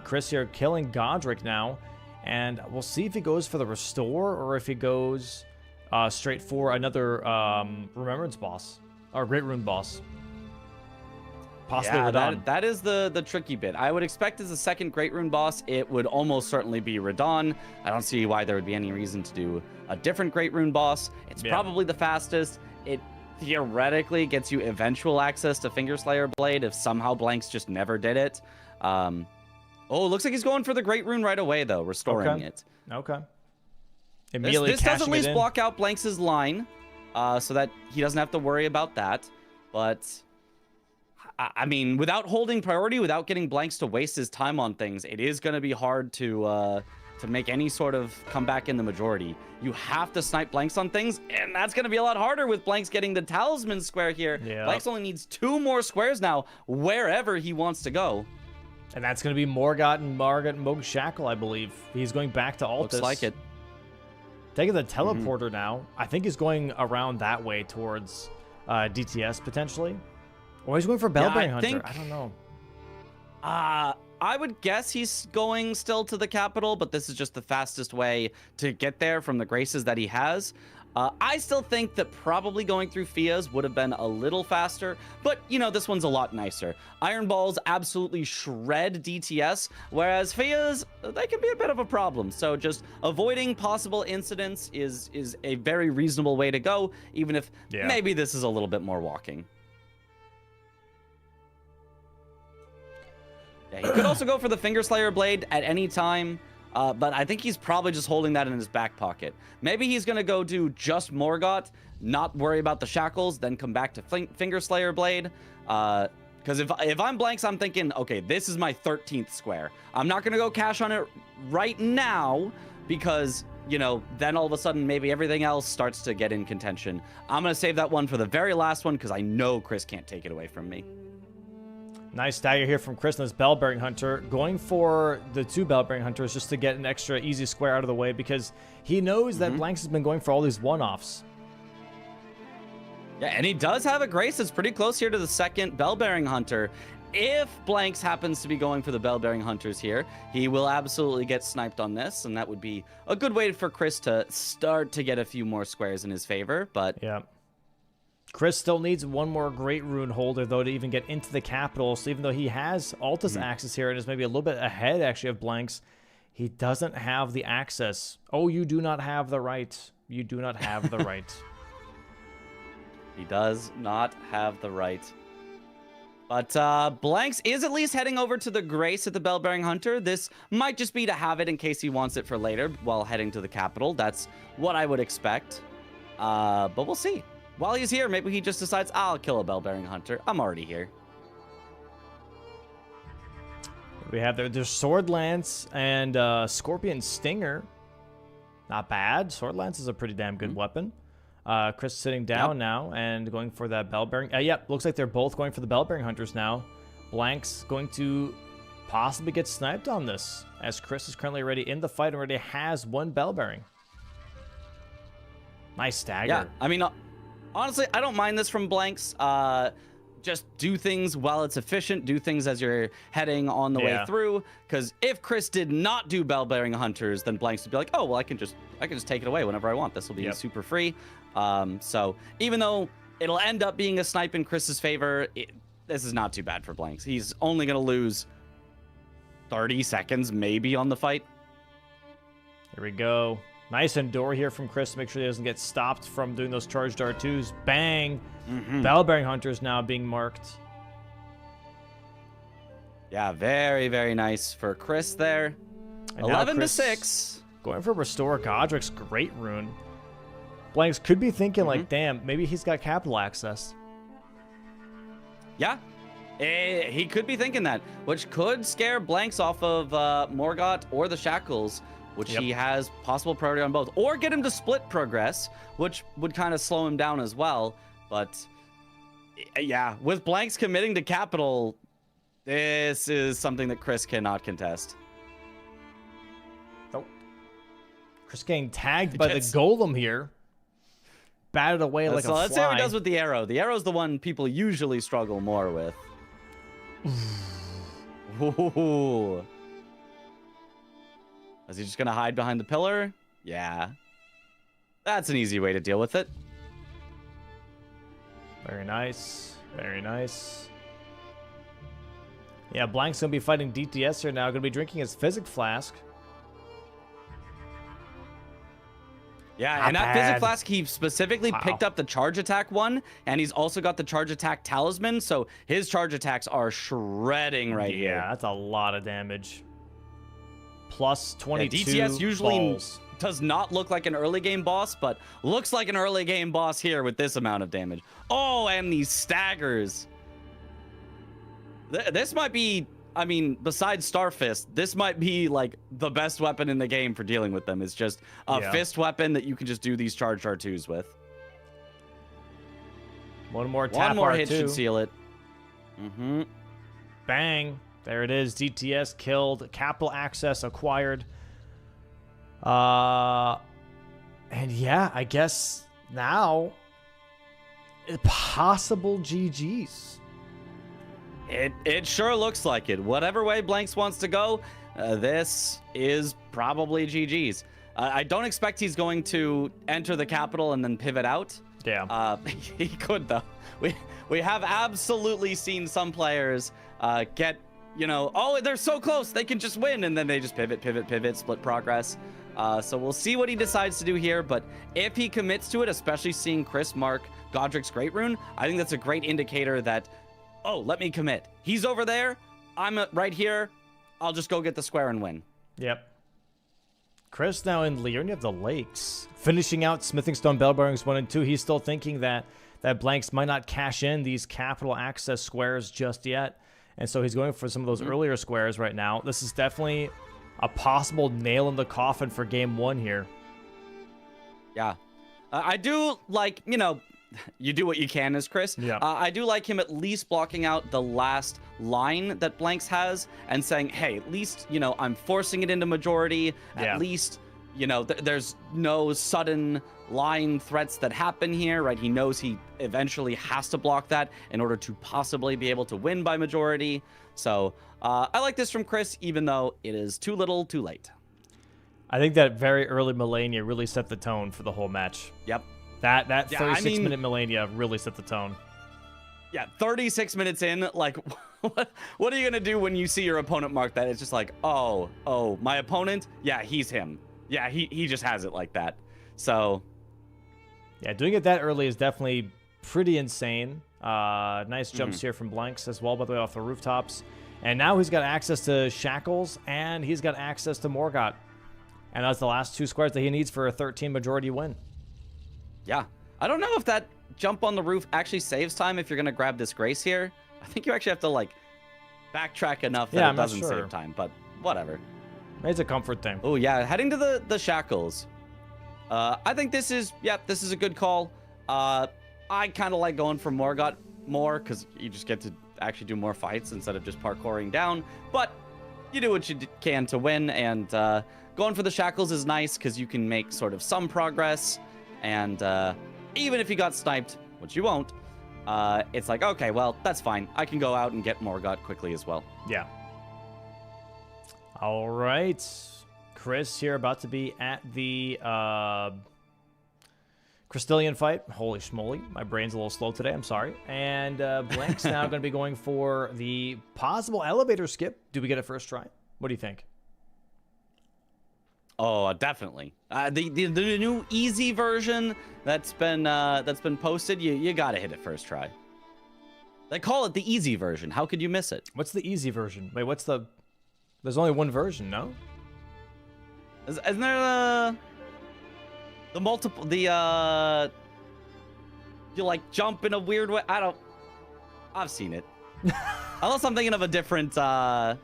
Chris here killing Godric now, and we'll see if he goes for the Restore or if he goes straight for another Remembrance boss, or Great Rune boss. Possibly Radon. That is the tricky bit. I would expect as a second Great Rune boss, it would almost certainly be Radon. I don't see why there would be any reason to do a different Great Rune boss. It's probably the fastest. It theoretically gets you eventual access to Fingerslayer Blade if somehow Blanks just never did it. Oh, looks like he's going for the Great Rune right away, though, restoring it. Okay. This does at least block out Blanks' line, so that he doesn't have to worry about that. But, I mean, without holding priority, without getting Blanks to waste his time on things, it is going to be hard to make any sort of comeback in the majority. You have to snipe Blanks on things, and that's going to be a lot harder with Blanks getting the talisman square here. Yep. Blanks only needs 2 more squares now, wherever he wants to go. And that's going to be Morgott and Mohg's Shackle, I believe. He's going back to Altus. Looks like it. Taking the teleporter now. I think he's going around that way towards DTS, potentially. Or he's going for Bellbearing Hunter. I don't know. I would guess he's going still to the capital, but this is just the fastest way to get there from the graces that he has. I still think that probably going through Fia's would have been a little faster, but, you know, this one's a lot nicer. Iron Balls absolutely shred DTS, whereas Fia's, they can be a bit of a problem. So just avoiding possible incidents is a very reasonable way to go, even if maybe this is a little bit more walking. Yeah, he could also go for the Fingerslayer Blade at any time, but I think he's probably just holding that in his back pocket. Maybe he's going to go do just Morgott, not worry about the shackles, then come back to Fingerslayer Blade. Because if I'm blanks, I'm thinking, okay, this is my 13th square. I'm not going to go cash on it right now because, you know, then all of a sudden maybe everything else starts to get in contention. I'm going to save that one for the very last one because I know Chris can't take it away from me. Nice stagger here from Chris and this Bell-Bearing Hunter. Going for the 2 Bell-Bearing Hunters just to get an extra easy square out of the way because he knows that Blanks has been going for all these one-offs. Yeah, and he does have a Grace that's pretty close here to the 2nd Bell-Bearing Hunter. If Blanks happens to be going for the Bell-Bearing Hunters here, he will absolutely get sniped on this, and that would be a good way for Chris to start to get a few more squares in his favor, but... Yeah. Chris still needs one more Great Rune holder, though, to even get into the capital. So even though he has Altus access here and is maybe a little bit ahead, actually, of Blanks, he doesn't have the access. Oh, you do not have the right. You do not have the right. He does not have the right. But Blanks is at least heading over to the Grace at the Bell-Bearing Hunter. This might just be to have it in case he wants it for later while heading to the capital. That's what I would expect. But we'll see. While he's here, maybe he just decides, I'll kill a Bell-Bearing Hunter. I'm already here. We have their Sword Lance and Scorpion Stinger. Not bad. Sword Lance is a pretty damn good weapon. Chris sitting down now and going for that Bell-Bearing. Yep, looks like they're both going for the Bell-Bearing Hunters now. Blanks going to possibly get sniped on this, as Chris is currently already in the fight and already has 1 Bell-Bearing. Nice stagger. Yeah, I mean... honestly, I don't mind this from Blanks. Just do things while it's efficient. Do things as you're heading on the way through. Because if Chris did not do Bell-Bearing Hunters, then Blanks would be like, oh, well, I can just take it away whenever I want. This will be super free. So even though it'll end up being a snipe in Chris's favor, this is not too bad for Blanks. He's only going to lose 30 seconds maybe on the fight. Here we go. Nice endure here from Chris to make sure he doesn't get stopped from doing those charged R2s. Bang! Bell-Bearing Hunters now being marked. Yeah, very, very nice for Chris there. And 11 Chris to 6. Going for Restore Godric's Great Rune. Blanks could be thinking like, damn, maybe he's got capital access. Yeah, he could be thinking that, which could scare Blanks off of Morgott or the Shackles, which he has possible priority on both, or get him to split progress, which would kind of slow him down as well. But yeah, with Blanks committing to capital, this is something that Chris cannot contest. Nope. Chris getting tagged by the golem here. Batted away like a fly. Let's see how he does with the arrow. The arrow's the one people usually struggle more with. Ooh. Is he just going to hide behind the pillar? Yeah. That's an easy way to deal with it. Very nice. Very nice. Yeah, Blank's going to be fighting DTS here now. Going to be drinking his Physic Flask. Yeah, and that Physic Flask, he specifically picked up the charge attack one, and he's also got the charge attack talisman, so his charge attacks are shredding right here. Yeah, that's a lot of damage. Plus 22 DTS usually balls. Does not look like an early game boss, but looks like an early game boss here with this amount of damage. Oh, and these staggers. This might be, I mean, besides Starfist, this might be like the best weapon in the game for dealing with them. It's just a fist weapon that you can just do these charged R2s with. One more tap One more R2. hit should seal it. Bang. There it is. DTS killed. Capital access acquired. And yeah, I guess now possible GGs. It sure looks like it. Whatever way Blanks wants to go, this is probably GG's. I don't expect he's going to enter the capital and then pivot out. Yeah. He could though. We have absolutely seen some players get, you know, oh, they're so close, they can just win, and then they just pivot, split progress. So we'll see what he decides to do here, but if he commits to it, especially seeing Chris mark Godric's Great Rune, I think that's a great indicator that, oh, let me commit. He's over there, I'm right here, I'll just go get the square and win. Yep. Chris now in Liurnia of the Lakes, finishing out Smithing Stone Bell Bearings 1 and 2. He's still thinking that that Blanks might not cash in these capital access squares just yet. And so he's going for some of those earlier squares right now. This is definitely a possible nail in the coffin for game 1 here. Yeah. I do like, you know, you do what you can as Chris. Yeah. I do like him at least blocking out the last line that Blanks has and saying, hey, at least, you know, I'm forcing it into majority. At least, you know, there's no sudden line threats that happen here, right? He knows he eventually has to block that in order to possibly be able to win by majority. So I like this from Chris, even though it is too little, too late. I think that very early Melania really set the tone for the whole match. Yep. That 36-minute Melania really set the tone. Yeah, 36 minutes in, like, what are you going to do when you see your opponent mark that? It's just like, oh, my opponent? Yeah, he's him. Yeah, he just has it like that. So... yeah, doing it that early is definitely pretty insane. Nice jumps here from Blanks as well, by the way, off the rooftops. And now he's got access to Shackles, and he's got access to Morgott. And that's the last 2 squares that he needs for a 13 majority win. Yeah. I don't know if that jump on the roof actually saves time if you're going to grab this Grace here. I think you actually have to, like, backtrack enough that it doesn't save time, but whatever. It's a comfort thing. Oh, yeah. Heading to the Shackles. I think this is a good call. I kind of like going for Morgott more because you just get to actually do more fights instead of just parkouring down. But you do what you can to win, and going for the Shackles is nice because you can make sort of some progress. And even if you got sniped, which you won't, it's like, okay, well, that's fine. I can go out and get Morgott quickly as well. Yeah. All right. Chris here about to be at the Crystallian fight. Holy schmoly. My brain's a little slow today. I'm sorry. And Blank's now going to be going for the possible elevator skip. Do we get it first try? What do you think? Oh, definitely. The new easy version that's been posted, you gotta hit it first try. They call it the easy version. How could you miss it? What's the easy version? Wait, what's the... There's only one version, no? Isn't there the multiple... The, you, like, jump in a weird way? I've seen it. Unless I'm thinking of a different... Oh,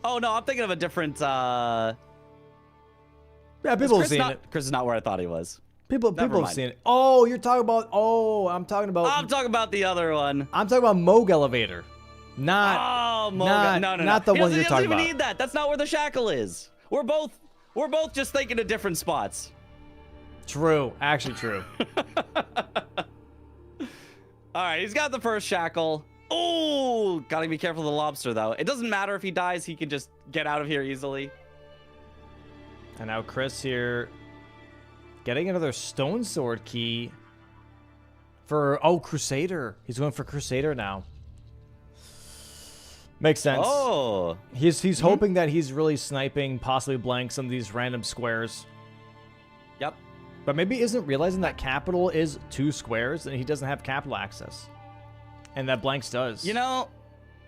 no, I'm thinking of a different... Yeah, people have seen it. Chris is not where I thought he was. People have seen it. Oh, you're talking about... Oh, I'm talking about the other one. I'm talking about Moog Elevator. Not... Oh, Moog. No. Not the one you're talking about. He doesn't even need that. That's not where the shackle is. We're both just thinking of different spots. True. Actually true. All right, he's got the first shackle. Oh, gotta be careful of the lobster, though. It doesn't matter if he dies. He can just get out of here easily. And now Chris here getting another Stone Sword key for, oh, Crusader. He's going for Crusader now. Makes sense. Oh. He's hoping that he's really sniping, possibly blank some of these random squares. Yep. But maybe he isn't realizing that capital is 2 squares and he doesn't have capital access. And that blanks does. You know,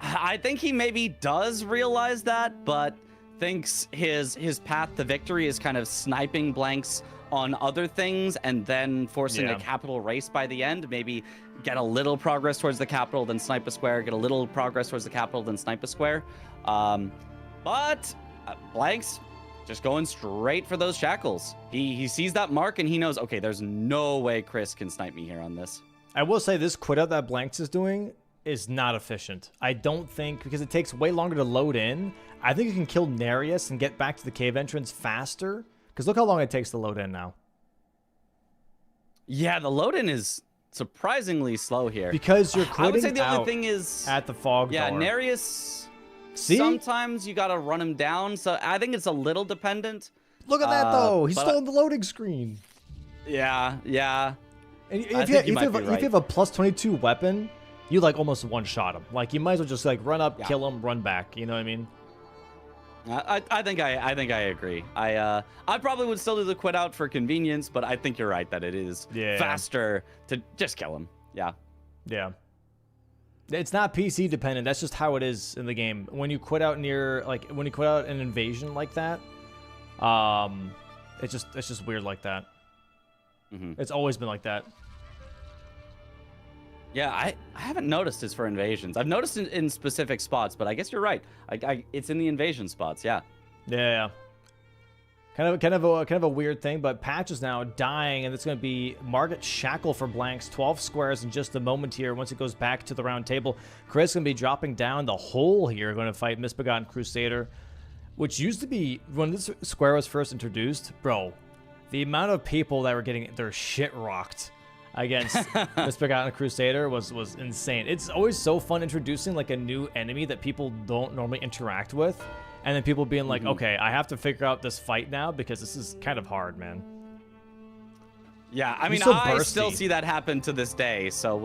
I think he maybe does realize that, but thinks his path to victory is kind of sniping blanks on other things and then forcing a capital race by the end. Maybe get a little progress towards the capital, then snipe a square, get a little progress towards the capital, then snipe a square. But blanks just going straight for those shackles. He sees that mark and he knows, okay, there's no way Chris can snipe me here on this. I will say this quit out that blanks is doing is not efficient. I don't think, because it takes way longer to load in. I think you can kill Nereus and get back to the cave entrance faster. Because look how long it takes to load in now. Yeah, the load in is surprisingly slow here. Because you're quitting I would say the out only thing is at the fog door. Nereus. See? Sometimes you gotta run him down. So I think it's a little dependent. Look at that though. He's still on the loading screen. Yeah. And if you have a plus 22 weapon, you like almost one-shot him. Like you might as well just like run up, kill him, run back. You know what I mean? I think I agree. I probably would still do the quit out for convenience, but I think you're right that it is faster to just kill him. Yeah. It's not PC dependent. That's just how it is in the game. When you quit out when you quit out an invasion like that, it's just weird like that. It's always been like that. Yeah, I haven't noticed this for invasions. I've noticed it in specific spots, but I guess you're right. It's in the invasion spots, yeah. Yeah. Kind of a weird thing, but Patch is now dying, and it's going to be Margaret Shackle for blanks. 12 squares in just a moment here. Once it goes back to the round table, Chris going to be dropping down the hole here, going to fight Misbegotten Crusader, which used to be, when this square was first introduced, bro, the amount of people that were getting their shit rocked against Misbegotten Crusader was insane. It's always so fun introducing like a new enemy that people don't normally interact with. And then people being like, okay, I have to figure out this fight now because this is kind of hard, man. Yeah, I mean, so I bursty. still see that happen to this day. So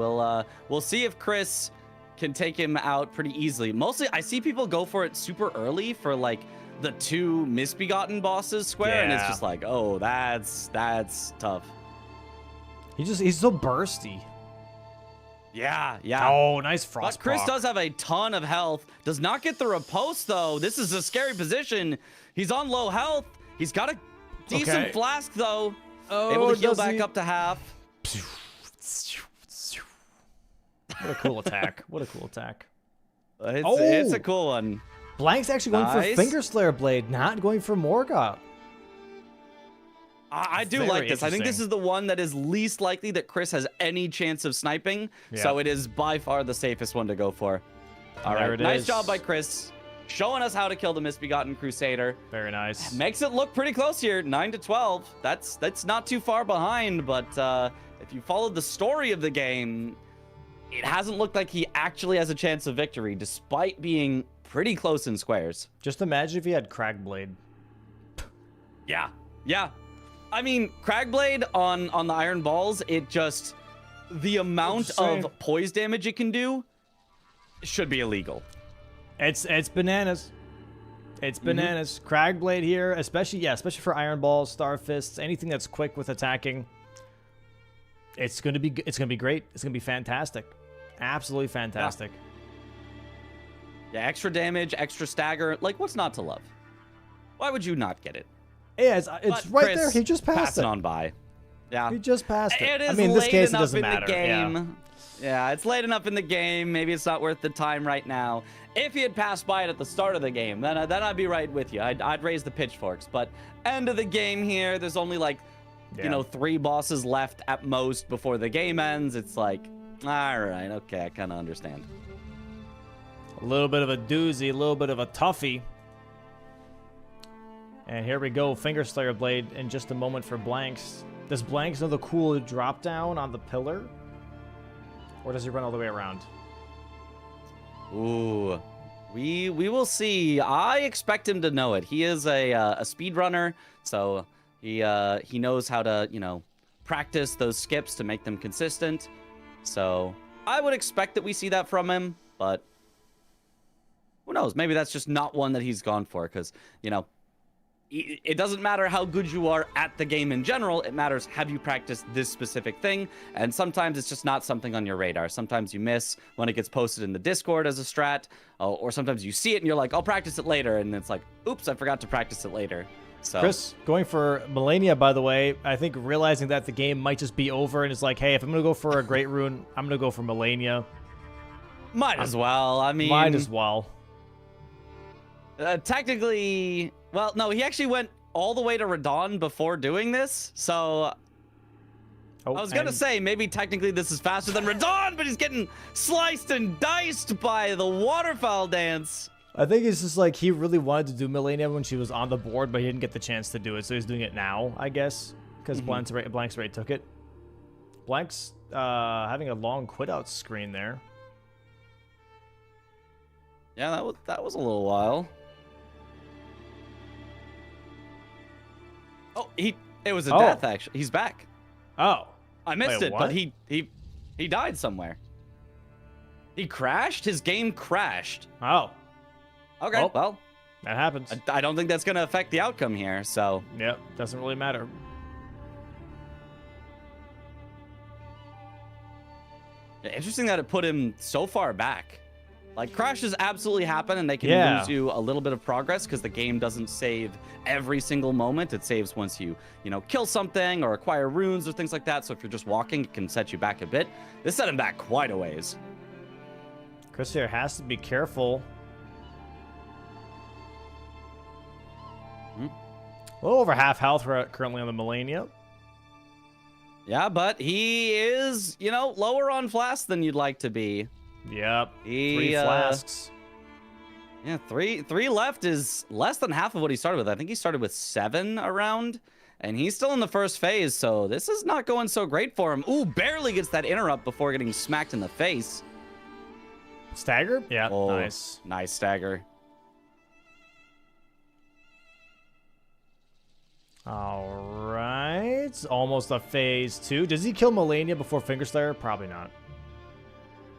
we'll see if Chris can take him out pretty easily. Mostly, I see people go for it super early for like the 2 Misbegotten bosses square, and it's just like, oh, that's tough. He's so bursty. Yeah. Oh, nice frost. But Chris proc. does have a ton of health. Does not get the riposte, though. This is a scary position. He's on low health. He's got a decent flask, though. Oh, able to heal back up to half. What a cool attack. What a cool attack. It's a cool one. Blank's actually going for Finger Slayer Blade, not going for Morgoth. I do like this. I think this is the one that is least likely that Chris has any chance of sniping. Yeah. So it is by far the safest one to go for. All right. Nice job by Chris. Showing us how to kill the Misbegotten Crusader. Very nice. Makes it look pretty close here. 9-12. That's not too far behind. But if you followed the story of the game, it hasn't looked like he actually has a chance of victory, despite being pretty close in squares. Just imagine if he had Cragblade. Yeah. I mean, Cragblade on the Iron Balls, the amount of poise damage it can do should be illegal. It's bananas. It's bananas. Cragblade here, especially for Iron Balls, Star Fists, anything that's quick with attacking. It's gonna be great. It's gonna be fantastic. Absolutely fantastic. Yeah, extra damage, extra stagger. Like, what's not to love? Why would you not get it? Yeah, it's right Chris, there. He just passed it. on by. Yeah. He just passed it. It is I mean, in this case, it doesn't in matter. The game. Yeah, it's late enough in the game. Maybe it's not worth the time right now. If he had passed by it at the start of the game, then I'd be right with you. I'd raise the pitchforks. But end of the game here, there's only like, 3 bosses left at most before the game ends. It's like, all right, okay, I kind of understand. A little bit of a doozy, a little bit of a toughie. And here we go, Finger Slayer Blade in just a moment for Blanks. Does Blanks know the cool drop down on the pillar? Or does he run all the way around? Ooh, we will see. I expect him to know it. He is a speedrunner, so he knows how to, practice those skips to make them consistent. So I would expect that we see that from him, but who knows? Maybe that's just not one that he's gone for, because, it doesn't matter how good you are at the game in general. It matters, have you practiced this specific thing? And sometimes it's just not something on your radar. Sometimes you miss when it gets posted in the Discord as a strat, or sometimes you see it and you're like, I'll practice it later. And it's like, oops, I forgot to practice it later. So Chris going for Melania, by the way. I think realizing that the game might just be over, and it's like, hey, if I'm going to go for a Great Rune, I'm going to go for Melania. Might as well. I mean, might as well. Technically, well, no, he actually went all the way to Radon before doing this. So I was going to say, maybe technically this is faster than Radon, but he's getting sliced and diced by the waterfowl dance. I think it's just like he really wanted to do Melania when she was on the board, but he didn't get the chance to do it. So he's doing it now, I guess, because Blank's right took it. Blank's having a long quit out screen there. Yeah, that was a little while. Oh, it was a death, actually. He's back. Oh. I missed it, but he died somewhere. He crashed? His game crashed. Oh. Okay, well. That happens. I don't think that's going to affect the outcome here, so. Yep, doesn't really matter. Yeah, interesting that it put him so far back. Like, crashes absolutely happen, and they can lose you a little bit of progress because the game doesn't save every single moment. It saves once you kill something or acquire runes or things like that. So if you're just walking, it can set you back a bit. This set him back quite a ways. Chris here has to be careful. A little over half health currently on the Melania. Yeah, but he is, lower on flasks than you'd like to be. Yep. 3 flasks. Yeah, three left is less than half of what he started with. I think he started with 7 around, and he's still in the first phase, so this is not going so great for him. Ooh, barely gets that interrupt before getting smacked in the face. Stagger? Yeah, oh, nice. Nice stagger. All right. Almost a phase 2. Does he kill Melania before Fingerslayer? Probably not.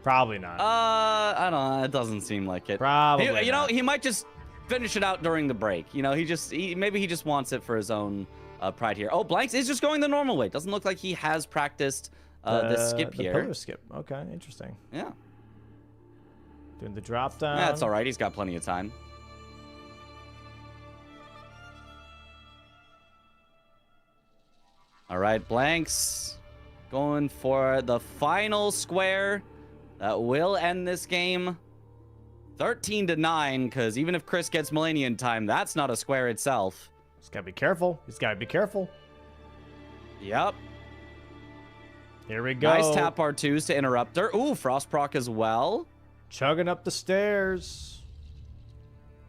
Probably not. I don't know. It doesn't seem like it. Probably not. He might just finish it out during the break. Maybe he just wants it for his own pride here. Oh, Blanks is just going the normal way. Doesn't look like he has practiced this skip here. The pillar skip. Okay, interesting. Yeah. Doing the drop down. That's all right. He's got plenty of time. All right, Blanks going for the final square that will end this game. 13-9, because even if Chris gets Melania in time, that's not a square itself. He's got to be careful. He's got to be careful. Yep. Here we go. Nice tap R2s to interrupt her. Ooh, Frost proc as well. Chugging up the stairs.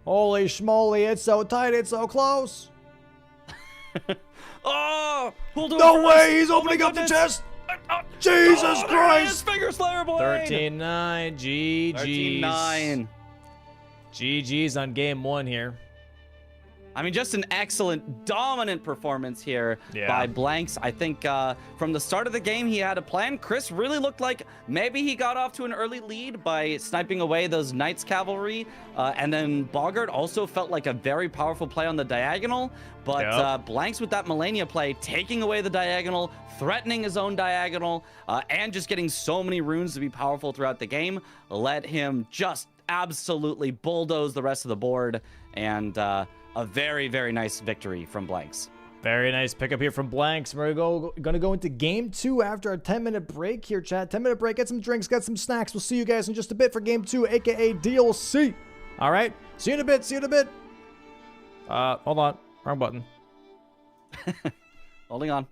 Holy schmoly, it's so tight, it's so close. Oh! No way, he's opening up the chest. Jesus Christ. Finger Slayer blade. 13-9, GG's. 13-9. GG's on game 1 here. I mean, just an excellent, dominant performance here by Blanks. I think from the start of the game, he had a plan. Chris really looked like maybe he got off to an early lead by sniping away those Knights Cavalry. And then Bogart also felt like a very powerful play on the diagonal. But Blanks with that Melania play, taking away the diagonal, threatening his own diagonal, and just getting so many runes to be powerful throughout the game, let him just absolutely bulldoze the rest of the board. And a very, very nice victory from Blanks. Very nice pickup here from Blanks. We're gonna go into game 2 after a 10-minute break here, chat. 10-minute break. Get some drinks, get some snacks. We'll see you guys in just a bit for game 2, aka DLC. All right. See you in a bit. See you in a bit. Hold on. Wrong button. Holding on.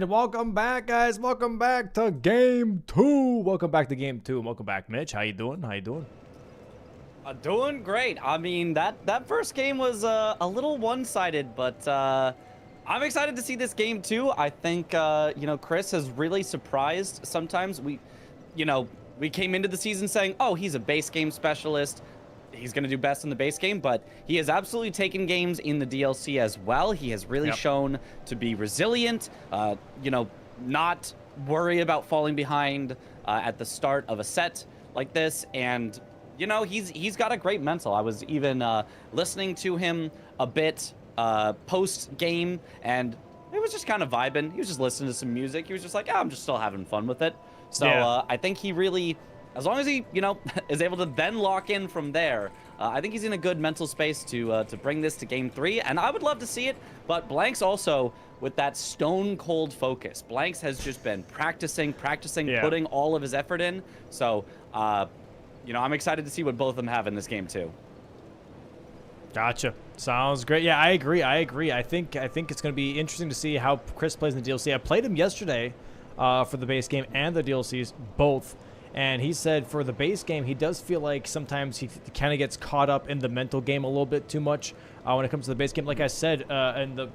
And welcome back, guys. Welcome back to Game 2. Welcome back to Game 2. Welcome back, Mitch. How you doing? How you doing? Doing great. I mean, that first game was a little one-sided, but I'm excited to see this game too. I think you know, Chris has really surprised. Sometimes we came into the season saying, oh, he's a base game specialist. He's going to do best in the base game, but he has absolutely taken games in the DLC as well. He has really shown to be resilient, you know, not worry about falling behind at the start of a set like this. And, you know, he's got a great mental. I was even listening to him a bit post-game, and it was just kind of vibing. He was just listening to some music. He was just like, yeah, I'm just still having fun with it. So I think he really... As long as he, you know, is able to then lock in from there, I think he's in a good mental space to bring this to Game 3, and I would love to see it. But Blanks also, with that stone cold focus, Blanks has just been practicing, putting all of his effort in. So, you know, I'm excited to see what both of them have in this game too. Gotcha. Sounds great. Yeah, I agree. I think it's going to be interesting to see how Chris plays in the DLC. I played him yesterday for the base game and the DLCs, both. And he said for the base game, he does feel like sometimes he kind of gets caught up in the mental game a little bit too much when it comes to the base game. Like I said in the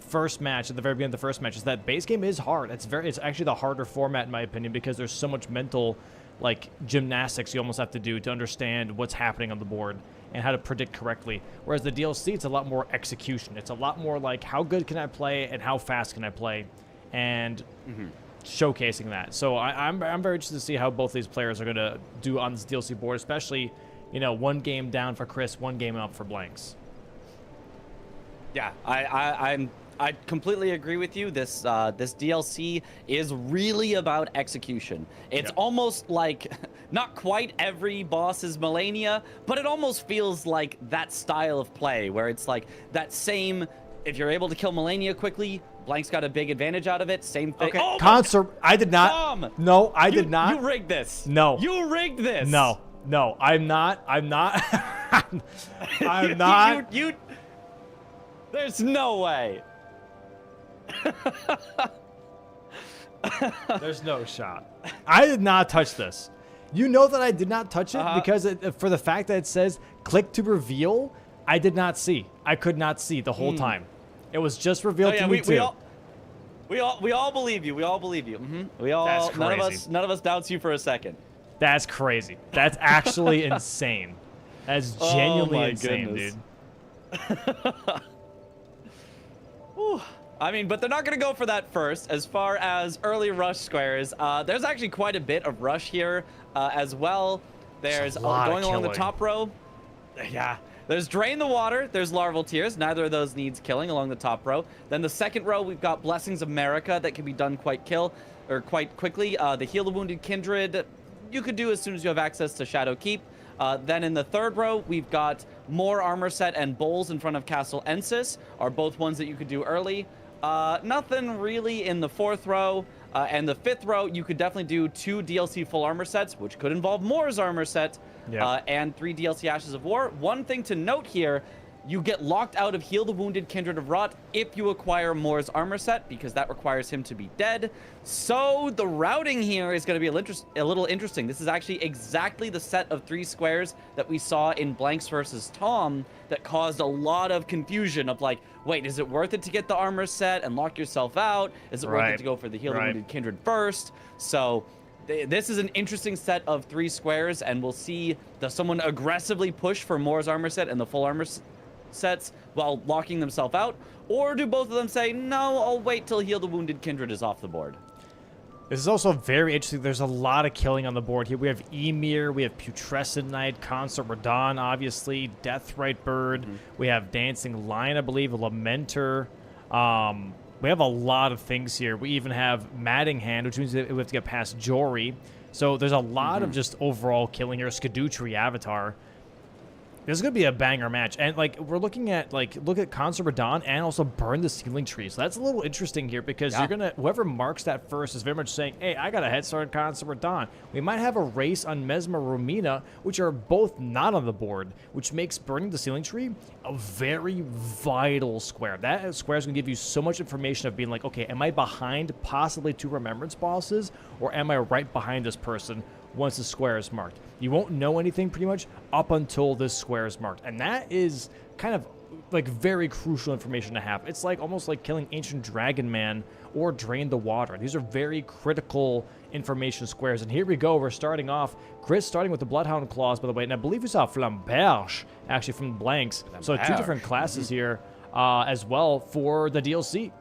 first match, at the very beginning of the first match, is that base game is hard. It's actually the harder format in my opinion, because there's so much mental like gymnastics you almost have to do to understand what's happening on the board and how to predict correctly. Whereas the DLC, it's a lot more execution. It's a lot more like how good can I play and how fast can I play, and showcasing that. So I'm very interested to see how both these players are going to do on this DLC board, especially, you know, one game down for Chris, one game up for Blanks. Yeah, I completely agree with you. This this DLC is really about execution. It's almost like not quite every boss is Melania, but it almost feels like that style of play where it's like that same, if you're able to kill Melania quickly, Blank's got a big advantage out of it. Same thing. Okay. Oh, I did not. Tom, no, I did not. You rigged this. No. You rigged this. No, I'm not. I'm not. I'm not. You. There's no way. There's no shot. I did not touch this. You know that I did not touch it because for the fact that it says click to reveal, I did not see. I could not see the whole time. It was just revealed to me too. We all believe you. We all believe you. We all. That's crazy. None of us doubts you for a second. That's crazy. That's actually insane. That's genuinely insane, dude. I mean, but they're not going to go for that first. As far as early rush squares, there's actually quite a bit of rush here as well. There's going along the top row. Yeah. There's Drain the Water, there's Larval Tears, neither of those needs killing along the top row. Then the second row, we've got Blessings of Marika that can be done quite quickly. The Heal the Wounded Kindred, you could do as soon as you have access to Shadow Keep. Then in the third row, we've got more Armor Set and Bowls in front of Castle Ensis, are both ones that you could do early. Nothing really in the fourth row. And the fifth row, you could definitely do 2 DLC full armor sets, which could involve Moore's armor set, and 3 DLC Ashes of War. One thing to note here, you get locked out of Heal the Wounded Kindred of Rot if you acquire Moore's armor set, because that requires him to be dead. So the routing here is going to be a little interesting. This is actually exactly the set of 3 squares that we saw in Blanks versus Tom that caused a lot of confusion of like, wait, is it worth it to get the armor set and lock yourself out? Is it worth it to go for the Heal the Wounded Kindred first? So this is an interesting set of 3 squares, and we'll see, does someone aggressively push for Moore's armor set and the full armor sets while locking themselves out, or do both of them say, no, I'll wait till Heal the Wounded Kindred is off the board? This is also very interesting. There's a lot of killing on the board here. We have Emir, we have Putrescent Knight, Consort Radon, obviously, Deathrite Bird. We have Dancing Lion, I believe, Lamenter. We have a lot of things here. We even have Madding Hand, which means that we have to get past Jory. So there's a lot of just overall killing here. Skadutri Avatar. This is going to be a banger match. And, like, we're looking at, like, look at Concert Radon and also Burn the Ceiling Tree. So that's a little interesting here because you're going to, whoever marks that first is very much saying, hey, I got a head start on Concert Radon. We might have a race on Mesmer Romina, which are both not on the board, which makes Burning the Ceiling Tree a very vital square. That square is going to give you so much information of being like, okay, am I behind possibly 2 Remembrance bosses, or am I right behind this person once the square is marked? You won't know anything pretty much up until this square is marked. And that is kind of like very crucial information to have. It's like almost like killing Ancient Dragon Man or Drain the Water. These are very critical information squares. And here we go. We're starting off. Chris starting with the Bloodhound Claws, by the way. And I believe we saw Flamberge actually from Blanks. So 2 different classes here as well for the DLC.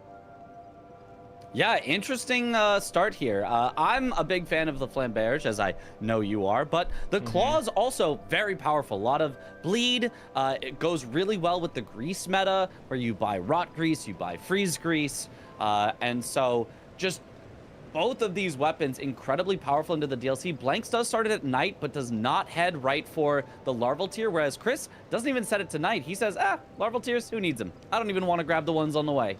Yeah, interesting start here. I'm a big fan of the Flamberge, as I know you are, but the Claws also very powerful. A lot of bleed. It goes really well with the grease meta, where you buy Rot Grease, you buy Freeze Grease, and so just both of these weapons incredibly powerful into the DLC. Blanks does start it at night, but does not head right for the larval tier, whereas Chris doesn't even set it to night. He says, larval tiers, who needs them? I don't even want to grab the ones on the way.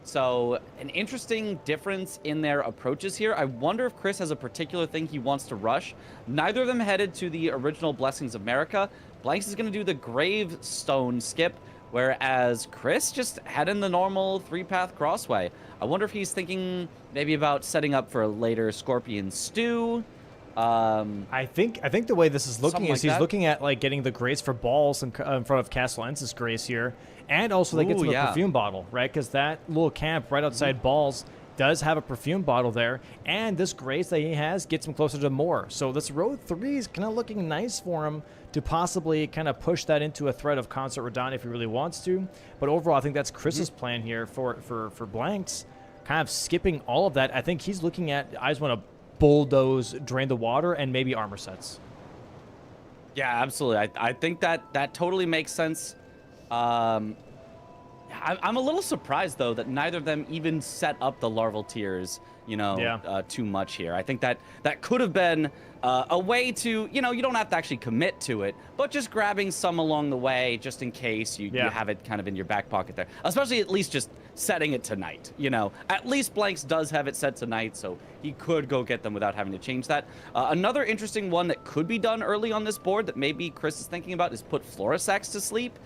So an interesting difference in their approaches here. I wonder if Chris has a particular thing he wants to rush. Neither of them headed to the original Blessings of America. Blanks is going to do the Gravestone skip, whereas Chris just had in the normal 3-path crossway. I wonder if he's thinking maybe about setting up for a later Scorpion Stew. I think the way this is looking is he's looking at like getting the Grace for balls in front of Castle Ensis Grace here, and also they get to the perfume bottle, right? Because that little camp right outside Balls does have a perfume bottle there, and this Grace that he has gets him closer to more. So this road 3 is kind of looking nice for him to possibly kind of push that into a threat of Concert Radon if he really wants to. But overall, I think that's Chris's plan here for Blanks, kind of skipping all of that. I think he's looking at, I just want to bulldoze, Drain the Water, and maybe armor sets. Yeah, absolutely. I think that totally makes sense. I'm a little surprised, though, that neither of them even set up the larval tiers, too much here. I think that could have been a way to, you don't have to actually commit to it, but just grabbing some along the way, just in case you have it kind of in your back pocket there. Especially at least just setting it tonight, At least Blanks does have it set tonight, so he could go get them without having to change that. Another interesting one that could be done early on this board that maybe Chris is thinking about is put Florisax to sleep.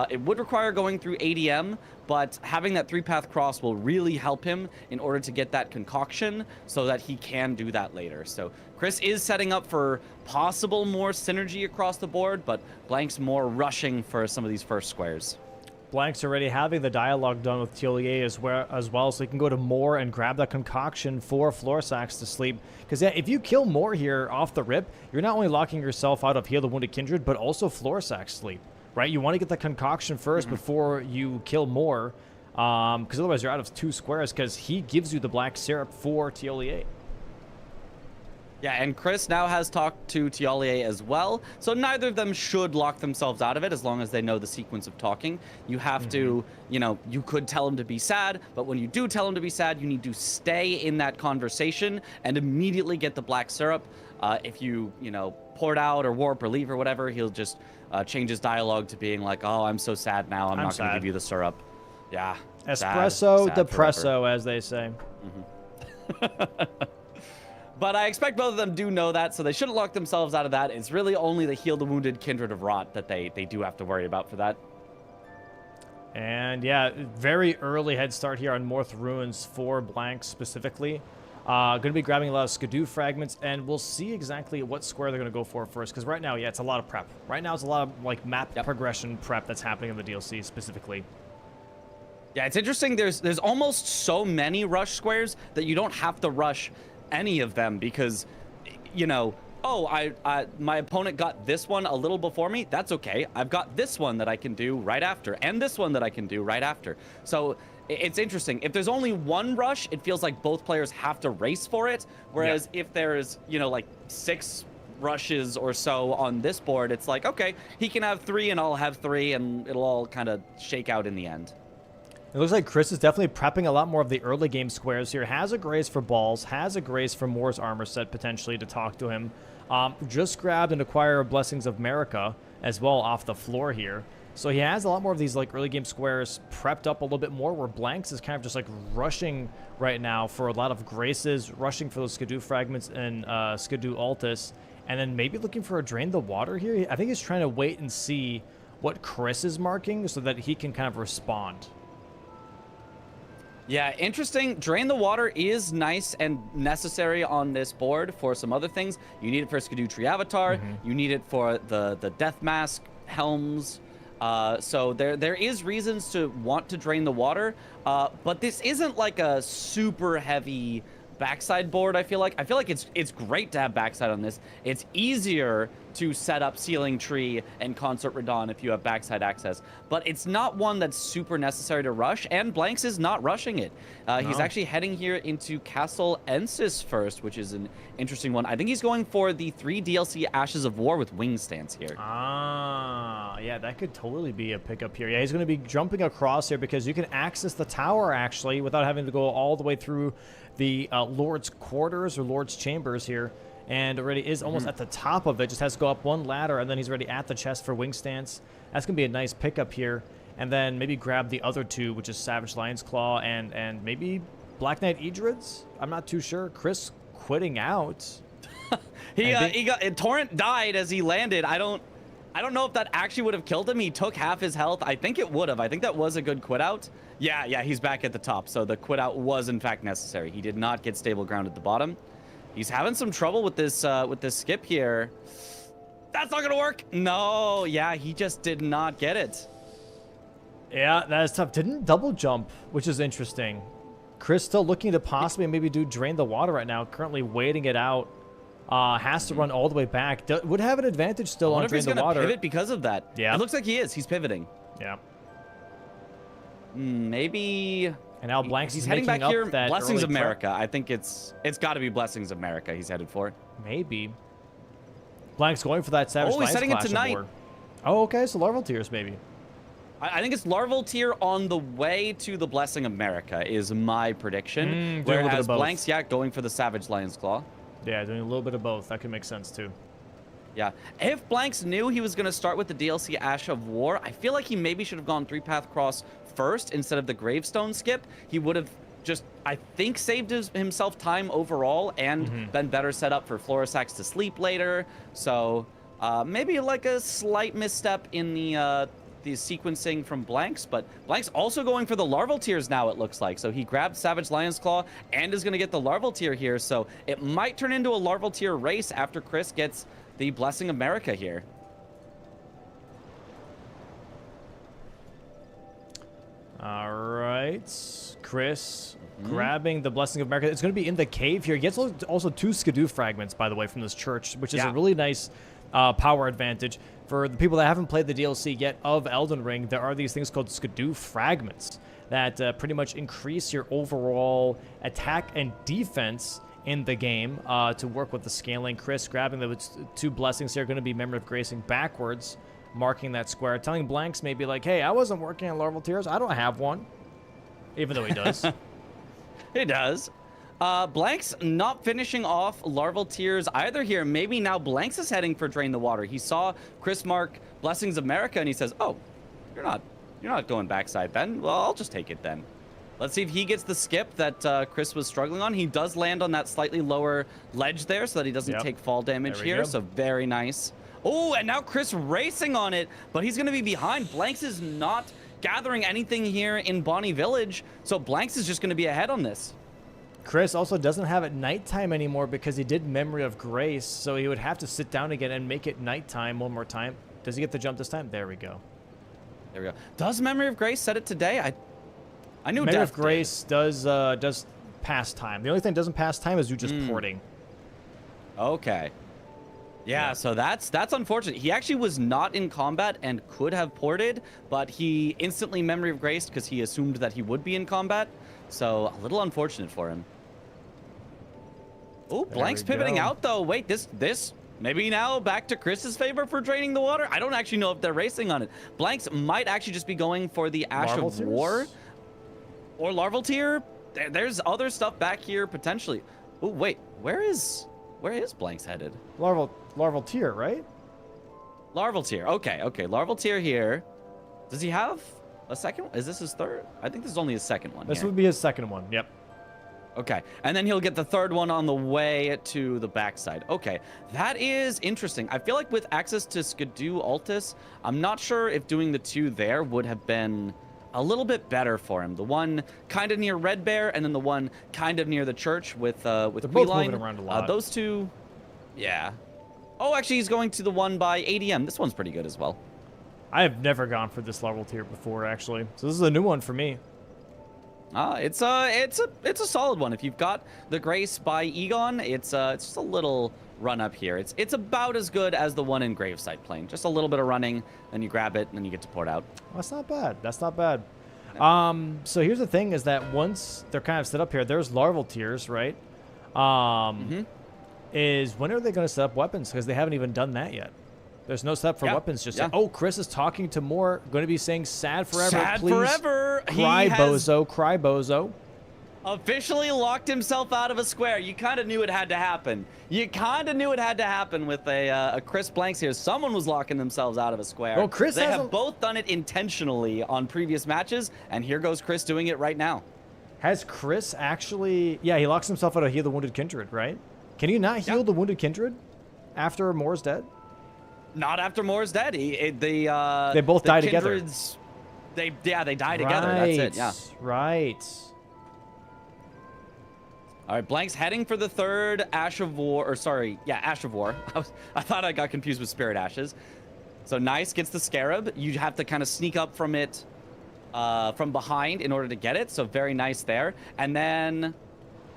It would require going through ADM, but having that 3-path cross will really help him in order to get that concoction so that he can do that later. So Chris is setting up for possible more synergy across the board, but Blank's more rushing for some of these first squares. Blank's already having the dialogue done with Tillier as well, so he can go to Moore and grab that concoction for Florisax to sleep. Because if you kill Moore here off the rip, you're not only locking yourself out of Heal the Wounded Kindred, but also Florisax sleep, right? You want to get the concoction first before you kill Moore, because otherwise you're out of 2 squares, because he gives you the black syrup for Tillier. Yeah, and Chris now has talked to Tialier as well, so neither of them should lock themselves out of it as long as they know the sequence of talking. You have to, you could tell him to be sad, but when you do tell him to be sad, you need to stay in that conversation and immediately get the black syrup. If you, port out or warp or leave or whatever, he'll just change his dialogue to being like, oh, I'm so sad now, I'm not going to give you the syrup. Yeah. Espresso, depresso, as they say. But I expect both of them do know that, so they shouldn't lock themselves out of that. It's really only the Heal the Wounded Kindred of Rot that they do have to worry about for that. And yeah, very early head start here on Morth Ruins for Blanks specifically. Going to be grabbing a lot of Skidoo fragments, and we'll see exactly what square they're going to go for first, because right now, it's a lot of prep. Right now, it's a lot of like map progression prep that's happening in the DLC specifically. Yeah, it's interesting. There's almost so many rush squares that you don't have to rush any of them because, my opponent got this one a little before me. That's okay. I've got this one that I can do right after, and this one that I can do right after. So it's interesting. If there's only one rush, it feels like both players have to race for it. Whereas if there's, like 6 rushes or so on this board, it's like, okay, he can have 3 and I'll have 3, and it'll all kind of shake out in the end. It looks like Chris is definitely prepping a lot more of the early game squares here. Has a Grace for balls, has a Grace for Moore's armor set potentially to talk to him. Just grabbed and acquired Blessings of America as well off the floor here. So he has a lot more of these like early game squares prepped up a little bit more, where Blanks is kind of just like rushing right now for a lot of graces, rushing for those Skidoo fragments and Skidoo Altus, and then maybe looking for a Drain the Water here. I think he's trying to wait and see what Chris is marking so that he can kind of respond. Yeah, interesting. Drain the Water is nice and necessary on this board for some other things. You need it for Skidoo Tree Avatar. You need it for the Death Mask Helms. So there is reasons to want to drain the water, but this isn't like a super heavy backside board. I feel like it's great to have backside on this. It's easier to set up Ceiling Tree and Consort Radon if you have backside access, but it's not one that's super necessary to rush, and Blanks is not rushing it. He's actually heading here into Castle Ensis first, which is an interesting one. I think he's going for the 3 DLC Ashes of War with Wing Stance here. Yeah, that could totally be a pickup here. Yeah, he's going to be jumping across here because you can access the tower actually without having to go all the way through the Lord's Quarters or Lord's Chambers here, and already is almost at the top of it. Just has to go up one ladder, and then he's already at the chest for Wing Stance. That's going to be a nice pickup here. And then maybe grab the other 2, which is Savage Lion's Claw and maybe Black Knight Edrids. I'm not too sure. Chris quitting out. he got Torrent died as he landed. I don't know if that actually would have killed him. He took half his health. I think it would have. I think that was a good quit out. Yeah, he's back at the top. So the quit out was in fact necessary. He did not get stable ground at the bottom. He's having some trouble with this skip here. That's not gonna work. No, yeah, he just did not get it. Yeah, that is tough. Didn't double jump, which is interesting. Chris still looking to possibly maybe do Drain the Water right now. Currently waiting it out. Has to run all the way back. Would have an advantage still on Drain the Water. I wonder if he's gonna pivot because of that. Yeah. It looks like he is. He's pivoting. Yeah. Maybe. And now Blanks he's is heading back up here. that Blessings of early America. I think it's got to be Blessings of America he's headed for. Maybe. Blanks going for that Savage He's setting it Clash tonight. War. Oh, okay. So Larval Tears maybe. I think it's Larval Tier on the way to the Blessing of America is my prediction. Whereas Blanks, going for the Savage Lion's Claw. Yeah, doing a little bit of both. That could make sense too. Yeah. If Blanks knew he was going to start with the DLC Ash of War, I feel like he maybe should have gone 3-path cross first instead of the Gravestone skip. He would have just, I think, saved himself time overall and been better set up for Florisax to sleep later. So maybe like a slight misstep in the sequencing from Blanks, but Blanks also going for the Larval Tiers now, it looks like. So he grabbed Savage Lion's Claw and is going to get the Larval Tier here. So it might turn into a Larval Tier race after Chris gets the Blessing of America here. All right. Chris grabbing the Blessing of America. It's going to be in the cave here. He gets also 2 Skidoo fragments, by the way, from this church, which is a really nice power advantage. For the people that haven't played the DLC yet of Elden Ring, there are these things called Skidoo fragments that pretty much increase your overall attack and defense in the game to work with the scaling. Chris grabbing the 2 blessings here, going to be Memory of Gracing backwards, marking that square, telling Blanks maybe like, hey, I wasn't working on Larval Tears. I don't have one. Even though he does. He does. Blanks not finishing off Larval Tears either here. Maybe now Blanks is heading for Drain the Water. He saw Chris mark Blessings of America and he says, oh, you're not going backside then. Well, I'll just take it then. Let's see if he gets the skip that Chris was struggling on. He does land on that slightly lower ledge there so that he doesn't take fall damage here. So very nice. Oh, and now Chris racing on it, but he's going to be behind. Blanks is not gathering anything here in Bonnie Village, so Blanks is just going to be ahead on this. Chris also doesn't have it nighttime anymore because he did Memory of Grace, so he would have to sit down again and make it nighttime one more time. Does he get the jump this time? There we go. There we go. Does Memory of Grace set it today? I knew Memory of Grace does pass time. The only thing that doesn't pass time is you just porting. Okay. Yeah, so that's unfortunate. He actually was not in combat and could have ported, but he instantly Memory of Grace because he assumed that he would be in combat. So a little unfortunate for him. Oh, Blanks pivoting out though. Wait, this maybe now back to Chris's favor for draining the water. I don't actually know if they're racing on it. Blanks might actually just be going for the Ash of War or Larval Tier. There's other stuff back here potentially. Oh, wait, where is Where is Blanks headed? Larval tier, right? Larval tier. Okay, okay. Larval tier here. Does he have a second? Is this his third? I think this is only his second one. This here. would be his second one. Yep. Okay, and then he'll get the third one on the way to the backside. Okay, that is interesting. I feel like with access to Skidoo Altus, I'm not sure if doing the two there would have been a little bit better for him. The one kind of near Red Bear, and then the one kind of near the church with They're both Queeline. moving around a lot. Those two, yeah. Oh, actually, he's going to the one by ADM. This one's pretty good as well. I have never gone for this larval tier before, actually. So this is a new one for me. It's a solid one. If you've got the Grace by Egon, it's just a little run up here. It's about as good as the one in Graveside Plain. Just a little bit of running, then you grab it, and then you get to port out. That's not bad. That's not bad. So here's the thing: is that once they're kind of set up here, there's larval tiers, right? Is when are they going to set up weapons? Because they haven't even done that yet. There's no setup for weapons just yet. Oh, Chris is talking to more. Going to be saying "sad forever." Sad please. forever. Cry bozo. Cry bozo. Officially locked himself out of a square. You kind of knew it had to happen. You kind of knew it had to happen with a Chris Blanks here. Someone was locking themselves out of a square. Well, Chris they have both done it intentionally on previous matches, and here goes Chris doing it right now. Has Chris actually? Yeah, he locks himself out of Heal the Wounded Kindred, right? Can you not heal the Wounded Kindred after Moore's dead? Not after Moore's dead. They both die together. They die together. That's it. Yeah. Right. All right, Blank's heading for the third Ash of War, or sorry, yeah, Ash of War. I thought I got confused with Spirit Ashes. So Nice gets the Scarab. You have to kind of sneak up from it, from behind in order to get it. So very nice there. And then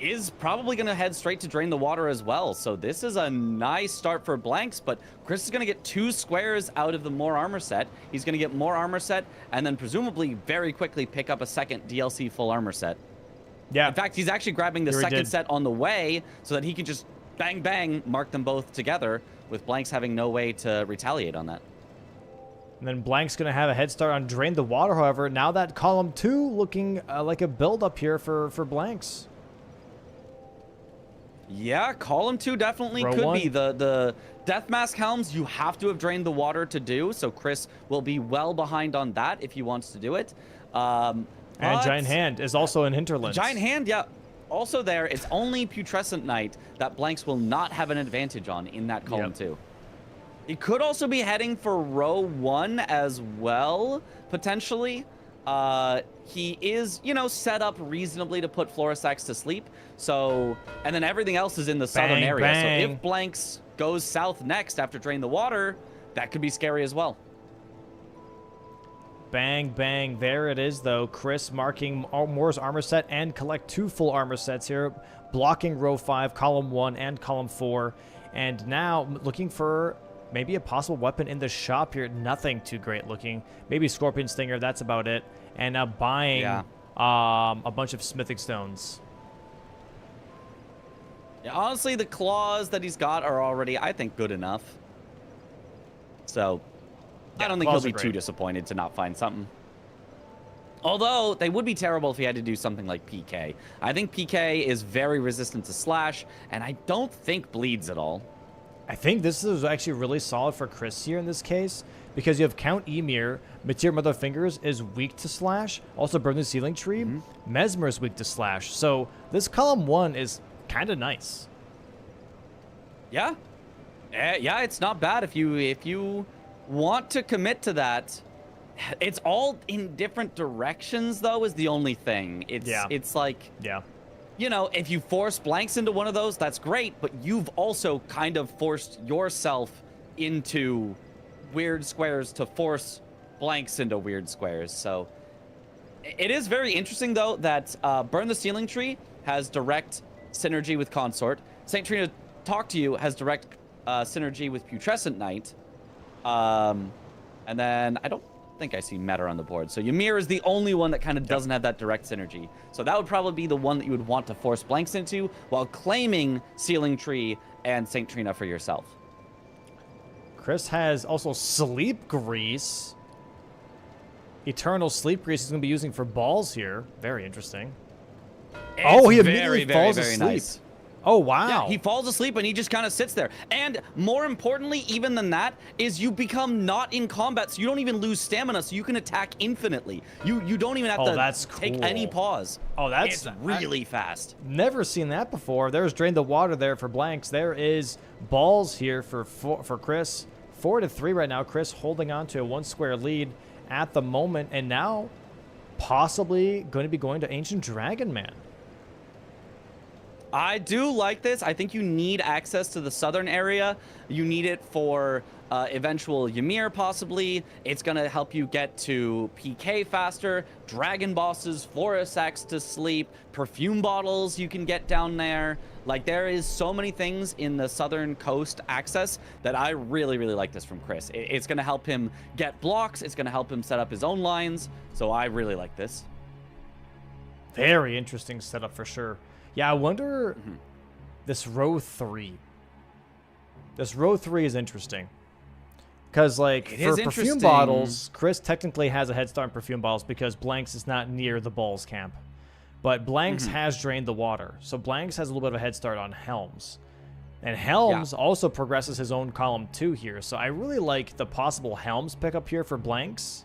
is probably going to head straight to Drain the Water as well. So this is a nice start for Blanks, but Chris is going to get 2 squares out of the more armor set. He's going to get more armor set and then presumably very quickly pick up a second DLC full armor set. Yeah. In fact, he's actually grabbing the second set on the way so that he can just bang, bang, mark them both together with Blanks having no way to retaliate on that. And then Blank's going to have a head start on Drain the Water, however. Now that column 2 looking like a build up here for Blanks. Yeah, column 2 definitely could be. The Death Mask Helms, you have to have drained the water to do, so Chris will be well behind on that if he wants to do it. And Giant Hand is also in Hinterlands. Giant Hand, yeah. Also there, it's only Putrescent Knight that Blanks will not have an advantage on in that column 2. He could also be heading for row 1 as well, potentially. He is, you know, set up reasonably to put Florisax to sleep. So, and then everything else is in the southern area. Bang. So if Blanks goes south next after Drain the Water, that could be scary as well. Bang, bang. There it is, though. Chris marking Moore's armor set and collect 2 full armor sets here, blocking row 5, column 1, and column 4. And now looking for maybe a possible weapon in the shop here. Nothing too great looking. Maybe Scorpion Stinger, that's about it. And now buying a bunch of smithing stones. Yeah, honestly, the claws that he's got are already, I think, good enough. So, I don't think he'll be too disappointed to not find something. Although, they would be terrible if he had to do something like PK. I think PK is very resistant to slash, and I don't think bleeds at all. I think this is actually really solid for Chris here in this case, because you have Count Emir, Mateer Mother Fingers is weak to slash, also Burn the Ceiling Tree, Mesmer is weak to slash. So this column 1 is kind of nice. Yeah. Yeah, it's not bad if you want to commit to that. It's all in different directions, though, is the only thing. It's like, you know, if you force Blanks into one of those, that's great, but you've also kind of forced yourself into weird squares to force Blanks into weird squares. So it is very interesting, though, that Burn the Ceiling Tree has direct synergy with Consort. St. Trina Talk to You has direct synergy with Putrescent Knight. And then I don't think I see Meta on the board. So Ymir is the only one that kind of doesn't have that direct synergy. So that would probably be the one that you would want to force Blanks into while claiming Ceiling Tree and St. Trina for yourself. Chris has also Sleep Grease. Eternal Sleep Grease he's going to be using for balls here. Very interesting. He immediately falls asleep. Nice. Oh, wow. Yeah, he falls asleep and he just kind of sits there. And more importantly, even than that, is you become not in combat, so you don't even lose stamina, so you can attack infinitely. You don't even have to take any pause. Oh, that's it's really fast. Never seen that before. There's Drain the Water there for Blanks. There is balls here for Chris. 4-3 right now. Chris holding on to a 1 square lead at the moment, and now possibly going to be going to Ancient Dragon Man. I do like this. I think you need access to the southern area. You need it for eventual Ymir, possibly. It's going to help you get to PK faster, dragon bosses, Florisax to sleep, perfume bottles you can get down there. Like, there is so many things in the southern coast access that I really, really like this from Chris. It's going to help him get blocks. It's going to help him set up his own lines. So I really like this. Very interesting setup for sure. Yeah, I wonder this row 3. This row 3 is interesting. Because, like, for perfume bottles, Chris technically has a head start on perfume bottles because Blanks is not near the balls camp. But Blanks has drained the water. So Blanks has a little bit of a head start on Helms. And Helms also progresses his own column 2 here. So I really like the possible Helms pickup here for Blanks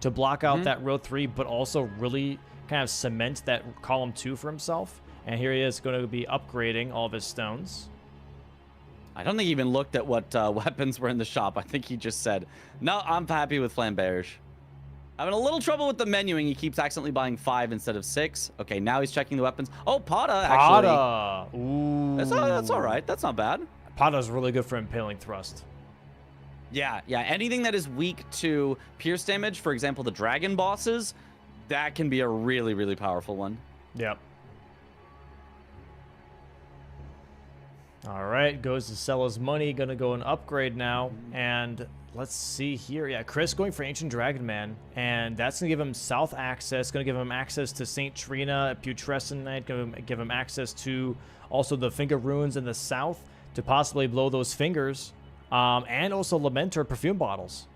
to block out that row 3, but also really kind of cement that column 2 for himself. And here he is going to be upgrading all of his stones. I don't think he even looked at what weapons were in the shop. I think he just said, no, I'm happy with Flamberge. Having a little trouble with the menuing. He keeps accidentally buying 5 instead of 6. Okay, now he's checking the weapons. Oh, Pada, actually. Pada. Ooh. That's all right. That's not bad. Pada's really good for impaling thrust. Yeah. Anything that is weak to pierce damage, for example, the dragon bosses, that can be a really, really powerful one. Yep. All right, goes to sell his money. Gonna go and upgrade now. And let's see here. Yeah, Chris going for Ancient Dragon Man. And that's gonna give him south access. Gonna give him access to St. Trina, Putrescent Knight. Gonna give him access to also the Finger Runes in the south to possibly blow those fingers. And also Lamenter perfume bottles.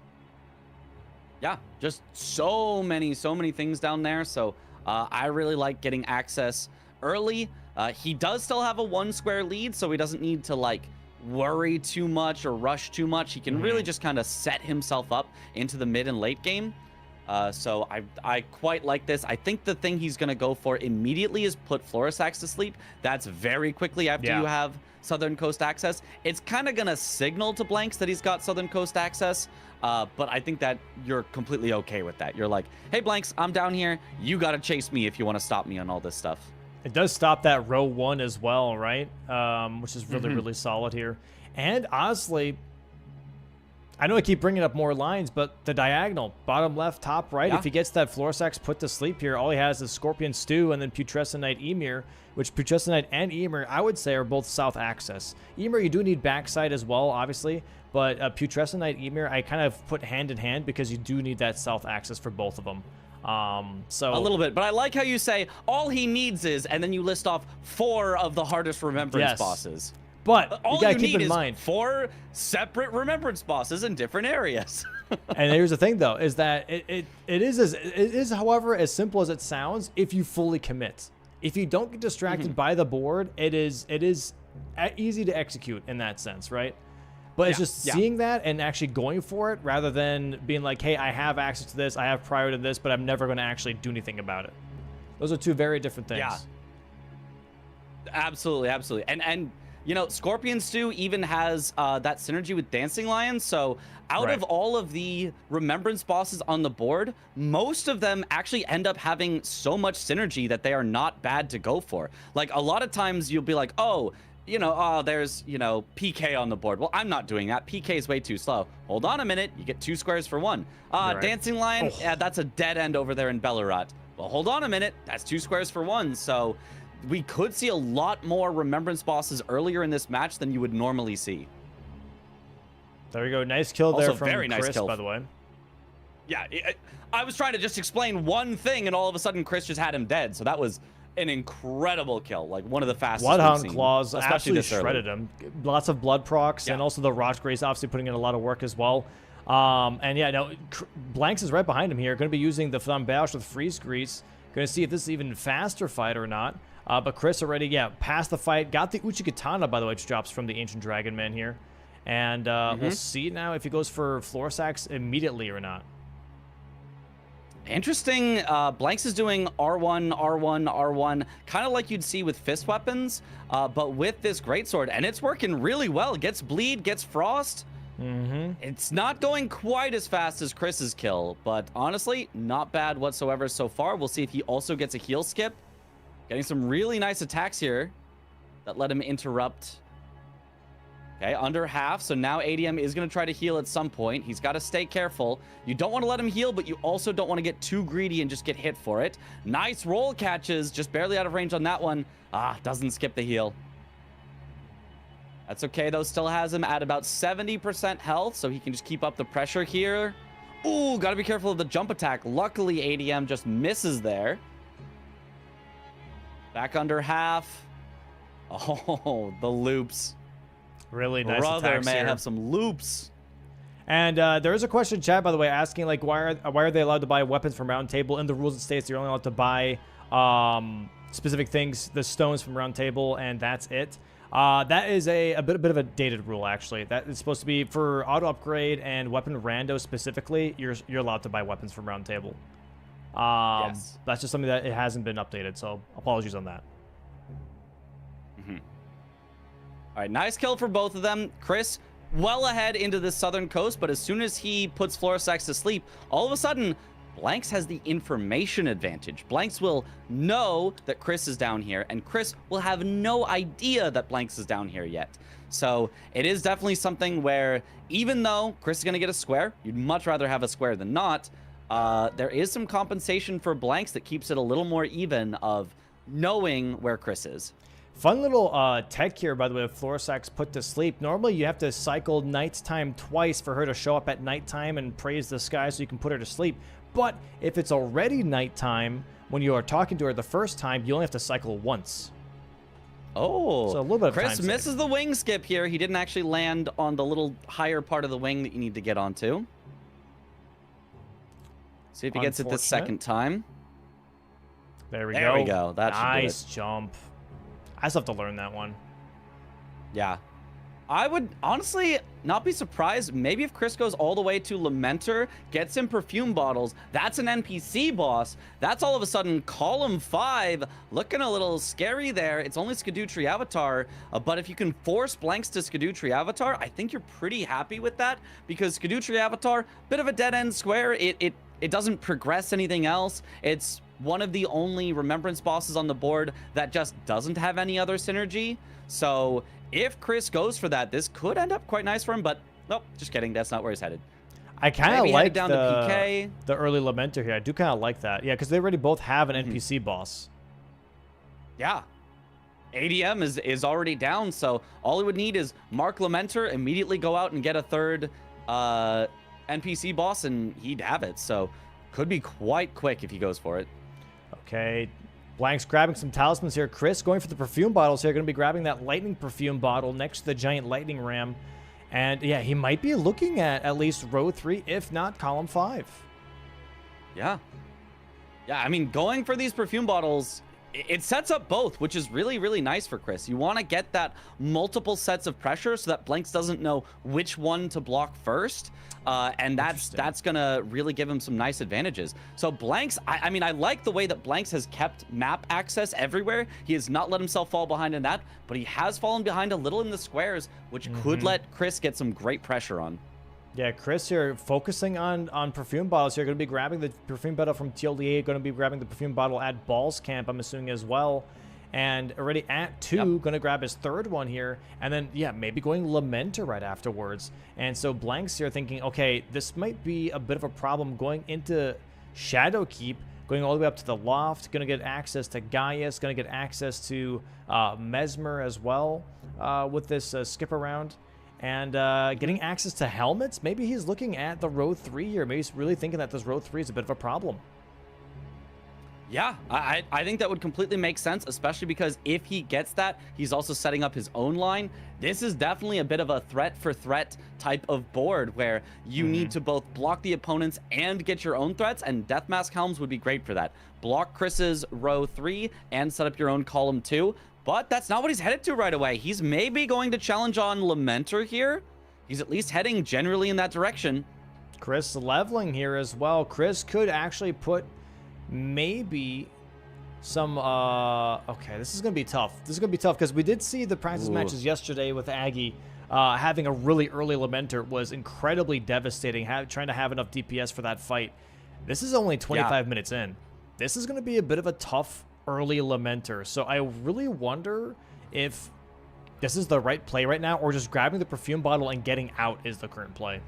Yeah, just so many things down there. So I really like getting access early. He does still have a 1 square lead, so he doesn't need to like worry too much or rush too much. He can really just kind of set himself up into the mid and late game. So I quite like this. I think the thing he's going to go for immediately is put Florisax to sleep. That's very quickly after you have Southern Coast access. It's kind of going to signal to Blanks that he's got Southern Coast access. But I think that you're completely okay with that. You're like, hey, Blanks, I'm down here. You got to chase me if you want to stop me on all this stuff. It does stop that row 1 as well, right? Which is really, really solid here. And honestly, I know I keep bringing up more lines, but the diagonal, bottom left, top right, if he gets that Florisax put to sleep here, all he has is Scorpion Stew and then Putrescent Knight Ymir, which Putrescent Knight and Ymir, I would say, are both south access. Ymir, you do need backside as well, obviously, but Putrescent Knight Ymir, I kind of put hand in hand because you do need that south access for both of them. So a little bit, but I like how you say all he needs is, and then you list off 4 of the hardest remembrance bosses. But all you gotta you keep need in mind 4 separate remembrance bosses in different areas. And here's the thing, though, is that it is, however, as simple as it sounds. If you fully commit, if you don't get distracted by the board, it is easy to execute in that sense, right? But it's just seeing that and actually going for it rather than being like, hey, I have access to this, I have priority to this, but I'm never going to actually do anything about it. Those are 2 very different things. Yeah. Absolutely. And you know, Scorpion Stew even has that synergy with Dancing Lion. So out of all of the remembrance bosses on the board, most of them actually end up having so much synergy that they are not bad to go for. Like, a lot of times you'll be like, oh, you know, there's, you know, PK on the board. Well, I'm not doing that. PK is way too slow. Hold on a minute. You get 2 squares for 1. Dancing Lion, yeah, that's a dead end over there in Bellerat. Well, hold on a minute. That's 2 squares for 1. So we could see a lot more remembrance bosses earlier in this match than you would normally see. There we go. Nice kill there from very nice Chris, kill. by the way. Yeah, I was trying to just explain one thing, and all of a sudden Chris just had him dead. So that was an incredible kill, like one of the fastest. Bloodhound Claws absolutely shredded him. Lots of blood procs, and also the Rot Grace obviously putting in a lot of work as well. And yeah, no, Blanks is right behind him here. Going to be using the Flamberge with Freeze Grease. Going to see if this is even faster fight or not. But Chris already, yeah, passed the fight. Got the Uchigatana, by the way, which drops from the Ancient Dragon Man here. And we'll see now if he goes for Floor Sacks immediately or not. Interesting. Blanks is doing R1, R1, R1, kind of like you'd see with fist weapons, but with this greatsword, and it's working really well. Gets bleed, gets frost. It's not going quite as fast as Chris's kill, but honestly, not bad whatsoever so far. We'll see if he also gets a heal skip. Getting some really nice attacks here that let him interrupt. Okay, under half, so now ADM is going to try to heal at some point. He's got to stay careful. You don't want to let him heal, but you also don't want to get too greedy and just get hit for it. Nice roll catches, just barely out of range on that one. Doesn't skip the heal. That's okay, though. Still has him at about 70% health, so he can just keep up the pressure here. Ooh, got to be careful of the jump attack. Luckily, ADM just misses there. Back under half. Oh, the loops. Really nice Brother attacks may here. have some loops. And there is a question in chat, by the way, asking like why are they allowed to buy weapons from Round Table? In the rules, it states you're only allowed to buy specific things, the stones from Round Table, and that's it. That is a bit of a dated rule, actually. That is supposed to be for auto upgrade and weapon rando specifically. You're allowed to buy weapons from Round Table. Yes. That's just something that it hasn't been updated, so apologies on that. All right, nice kill for both of them. Chris, well ahead into the southern coast, but as soon as he puts Florisax to sleep, all of a sudden, Blanks has the information advantage. Blanks will know that Chris is down here, and Chris will have no idea that Blanks is down here yet. So it is definitely something where, even though Chris is going to get a square, you'd much rather have a square than not, there is some compensation for Blanks that keeps it a little more even of knowing where Chris is. Fun little tech here, by the way, of Florisax put to sleep. Normally, you have to cycle nighttime twice for her to show up at nighttime and praise the sky so you can put her to sleep. But if it's already nighttime, when you are talking to her the first time, you only have to cycle once. Oh, so a little bit of Chris time misses save. the wing skip here. He didn't actually land on the little higher part of the wing that you need to get onto. See if he gets it this second time. There we go. There we go. That should do it. Nice jump. I still have to learn that one. Yeah. I would honestly not be surprised maybe if Chris goes all the way to Lamenter, gets him perfume bottles. That's an NPC boss. That's all of a sudden column 5, looking a little scary there. It's only Skadutri Avatar, but if you can force Blanks to Skadutri Avatar, I think you're pretty happy with that, because Skadutri Avatar, bit of a dead-end square. It doesn't progress anything else. It's one of the only Remembrance bosses on the board that just doesn't have any other synergy. So if Chris goes for that, this could end up quite nice for him, but nope, just kidding. That's not where he's headed. I kind of like down to PK. The early Lamenter here. I do kind of like that. Yeah, because they already both have an NPC boss. Yeah. ADM is already down, so all he would need is Mark Lamenter, immediately go out and get a third NPC boss, and he'd have it. So could be quite quick if he goes for it. Okay. Blank's grabbing some talismans here. Chris going for the perfume bottles here. Going to be grabbing that lightning perfume bottle next to the giant lightning ram. And yeah, he might be looking at least row 3, if not column 5. Yeah. Yeah, I mean, going for these perfume bottles, it sets up both, which is really, really nice for Chris. You want to get that multiple sets of pressure so that Blanks doesn't know which one to block first. And that's going to really give him some nice advantages. So Blanks, I mean, I like the way that Blanks has kept map access everywhere. He has not let himself fall behind in that, but he has fallen behind a little in the squares, which could let Chris get some great pressure on. Yeah, Chris here focusing on perfume bottles here. Going to be grabbing the perfume bottle from TLDA. Going to be grabbing the perfume bottle at Balls Camp, I'm assuming, as well. And already at 2, going to grab his third one here. And then, yeah, maybe going Lamenter right afterwards. And so Blanks here thinking, okay, this might be a bit of a problem going into Shadowkeep, going all the way up to the Loft. Going to get access to Gaius. Going to get access to Mesmer as well with this skip around. And getting access to helmets. Maybe he's looking at the row 3 here. Maybe he's really thinking that this row 3 is a bit of a problem. Yeah, I think that would completely make sense, especially because if he gets that, he's also setting up his own line. This is definitely a bit of a threat for threat type of board where you need to both block the opponents and get your own threats, and Deathmask Helms would be great for that. Block Chris's row 3 and set up your own column 2, but that's not what he's headed to right away. He's maybe going to challenge on Lamenter here. He's at least heading generally in that direction. Chris leveling here as well. Chris could actually put maybe some okay, this is gonna be tough. This is gonna be tough because we did see the practice matches yesterday with Aggie. Having a really early Lamenter was incredibly devastating. Trying to have enough DPS for that fight. This is only 25 minutes in. This is gonna be a bit of a tough early Lamenter. So I really wonder if this is the right play right now, or just grabbing the perfume bottle and getting out is the current play.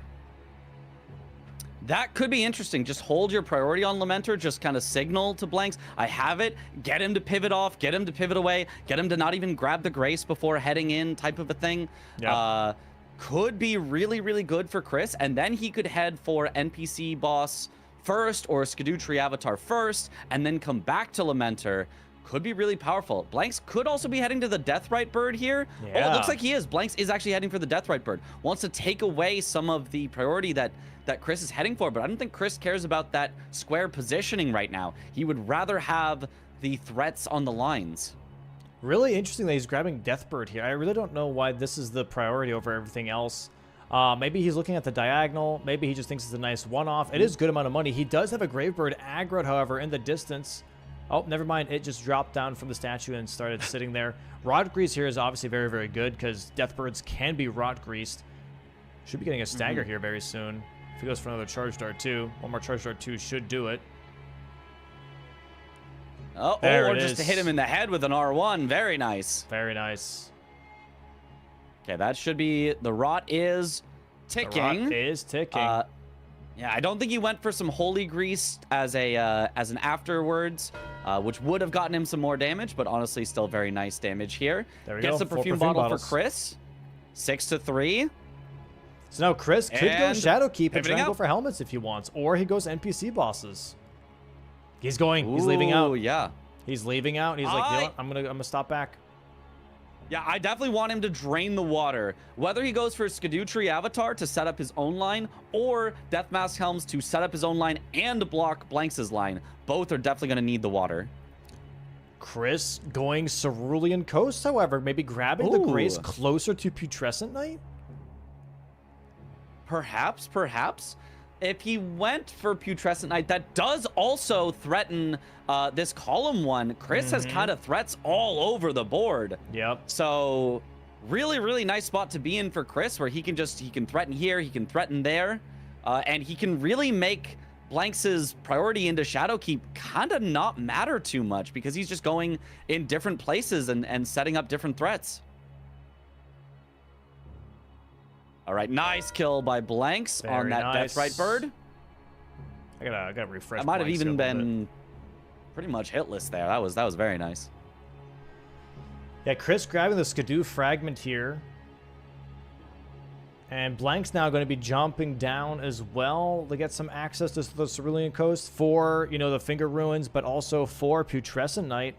That could be interesting. Just hold your priority on Lamenter. Just kind of signal to Blanks, I have it. Get him to pivot off. Get him to pivot away. Get him to not even grab the Grace before heading in, type of a thing. Yeah. Could be really, really good for Chris. And then he could head for NPC boss first or Skadootree Avatar first, and then come back to Lamenter. Could be really powerful. Blanks could also be heading to the Deathrite Bird here. Yeah. Oh, it looks like he is. Blanks is actually heading for the Deathrite Bird. Wants to take away some of the priority that Chris is heading for, but I don't think Chris cares about that square positioning right now. He would rather have the threats on the lines. Really interesting that he's grabbing Deathbird here. I really don't know why this is the priority over everything else. Maybe he's looking at the diagonal. Maybe he just thinks it's a nice one-off. It is a good amount of money. He does have a Gravebird aggroed, however, in the distance. Oh, never mind. It just dropped down from the statue and started sitting there. Rot Grease here is obviously very, very good because Deathbirds can be Rot Greased. Should be getting a stagger here very soon. If he goes for another Charge Dart 2, one more Charge Dart 2 should do it. Oh, or just to hit him in the head with an R1. Very nice. Very nice. Okay, that should be... The Rot is ticking. The Rot is ticking. Yeah, I don't think he went for some Holy Grease as an afterwards, which would have gotten him some more damage, but honestly, still very nice damage here. There we Gets go. the perfume bottle for Chris. 6-3. So now Chris could go Shadowkeep and try and go out for helmets if he wants, or he goes NPC bosses. He's going. He's leaving out. Oh yeah. He's leaving out. He's like, you know what? I'm gonna stop back. Yeah, I definitely want him to drain the water. Whether he goes for Skadootree Avatar to set up his own line, or Deathmask Helms to set up his own line and block Blanks' line, both are definitely going to need the water. Chris going Cerulean Coast, however, maybe grabbing the Grace closer to Putrescent Knight? Perhaps, perhaps. If he went for Putrescent Knight, that does also threaten this column one. Chris has kind of threats all over the board. Yep. So really, really nice spot to be in for Chris, where he can threaten here, he can threaten there, and he can really make Blanks' priority into Shadowkeep kind of not matter too much because he's just going in different places and setting up different threats. All right, nice kill by Blanks on that Deathrite Bird. I gotta refresh. That might have even been pretty much hitless there. That was very nice. Yeah, Chris grabbing the Skidoo fragment here. And Blank's now going to be jumping down as well to get some access to the Cerulean Coast for, you know, the Finger Ruins, but also for Putrescent Knight.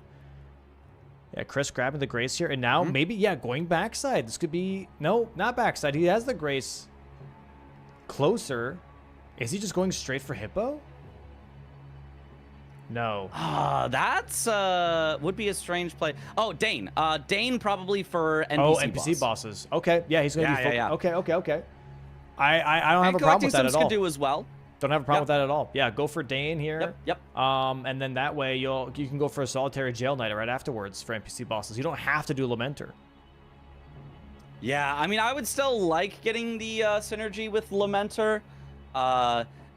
Yeah, Chris grabbing the Grace here. And now maybe, yeah, going backside. This could be... No, not backside. He has the Grace closer. Is he just going straight for Hippo? No. That's would be a strange play. Oh, Dane. Dane probably for NPC Oh, NPC bosses. Okay, yeah, he's going to be... Yeah. Okay. I don't have a problem with that at all. Skidoo as well. Don't have a problem with that at all. Yeah, go for Dane here. Yep. And then that way you can go for a Solitary Jail Knight right afterwards for NPC bosses. You don't have to do Lamenter. Yeah, I mean, I would still like getting the synergy with Lamenter.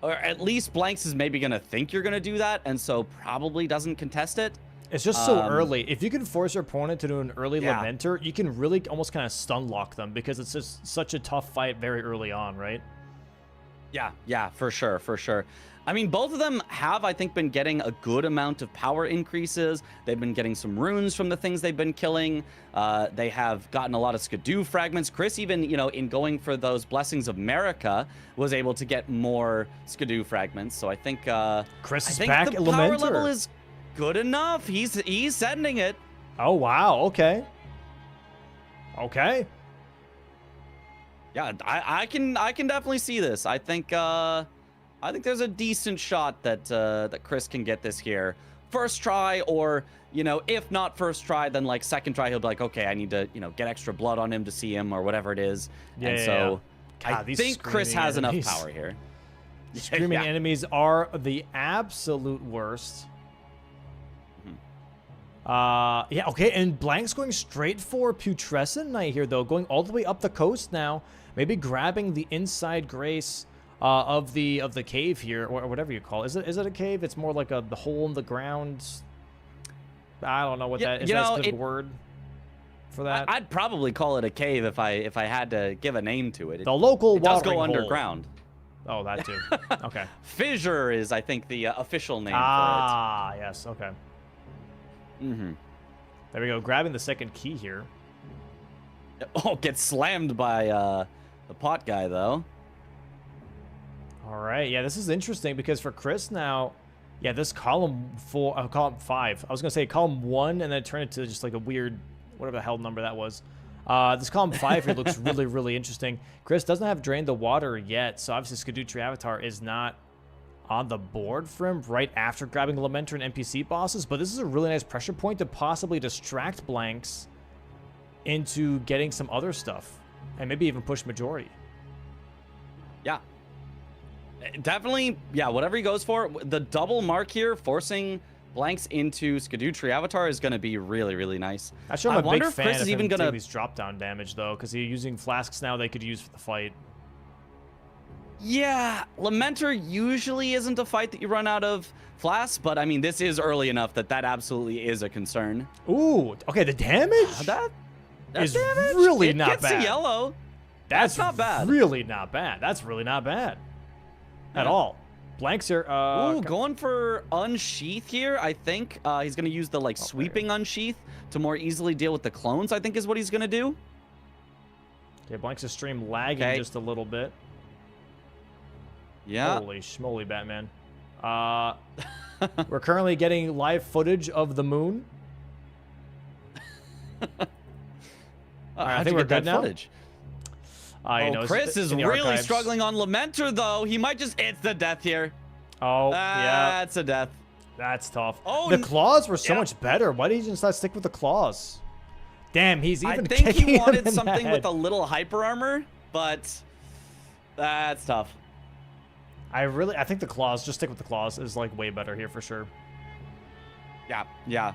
Or at least Blanks is maybe going to think you're going to do that, and so probably doesn't contest it. It's just so early. If you can force your opponent to do an early Lamenter, you can really almost kind of stun lock them because it's just such a tough fight very early on, right? Yeah, for sure. I mean, both of them have, I think, been getting a good amount of power increases. They've been getting some runes from the things they've been killing. They have gotten a lot of Skidoo fragments. Chris, even, you know, in going for those Blessings of Marika, was able to get more Skidoo fragments. So I think Chris is back. back The at power Lamenter. level is good enough. He's sending it. Oh, wow. Okay. Okay. Yeah, I can definitely see this. I think there's a decent shot that that Chris can get this here. First try, or, you know, if not first try, then like second try, he'll be like, okay, I need to, you know, get extra blood on him to see him or whatever it is. Yeah, and yeah, so God, I these think Chris screaming has enough enemies. power here. Screaming Yeah. enemies are the absolute worst. Yeah, okay, and Blank's going straight for Putrescent Knight here, though, going all the way up the coast now, maybe grabbing the inside grace of the cave here, or whatever you call it. Is it a cave? It's more like the hole in the ground. I don't know what that is. That a good word for that? I'd probably call it a cave if I had to give a name to it. The local it does watering go hole. underground. Oh, that too. Okay. Fissure is, I think, the official name for Ah, yes. Okay. it. Mm-hmm. There we go. Grabbing the second key here. Oh, gets slammed by the pot guy, though. All right. Yeah, this is interesting because for Chris now, yeah, this column 5. I was gonna say column 1, and then turn it to just like a weird, whatever the hell number that was. This column 5 here looks really, really interesting. Chris doesn't have Drain the Water yet, so obviously Skadutri Avatar is not on the board for him right after grabbing Lamenter and NPC bosses, but this is a really nice pressure point to possibly distract Blanks into getting some other stuff, and maybe even push Majority. Yeah. Definitely, yeah, whatever he goes for. The double mark here, forcing Blanks into Skadutri Avatar is going to be really, really nice. Actually, I'm a wonder big if fan Chris of is him even taking gonna these drop-down damage, though, because he's using flasks now they could use for the fight. Yeah, Lamenter usually isn't a fight that you run out of flasks, but I mean, this is early enough that absolutely is a concern. Ooh, okay, the damage That is damage, really it not gets bad. a yellow. That's not bad. Really not bad. That's really not bad at all. Blanks here. Ooh, going for Unsheath here, I think. He's going to use the, like, sweeping Unsheath to more easily deal with the clones, I think is what he's going to do. Okay, Blanks' stream lagging just a little bit. Yeah. Holy schmoly, Batman. We're currently getting live footage of the moon. I think we're good now. Footage? You know, Chris is in the really archives. struggling on Lamenter, though. He might just... It's the death here. Oh, yeah. That's a death. That's tough. Oh, the claws were so much better. Why did he just not stick with the claws? Damn, he's even I think kicking he him wanted in something the with head. a little hyper armor, but that's tough. I think the claws, just stick with the claws, is like way better here for sure. Yeah, yeah.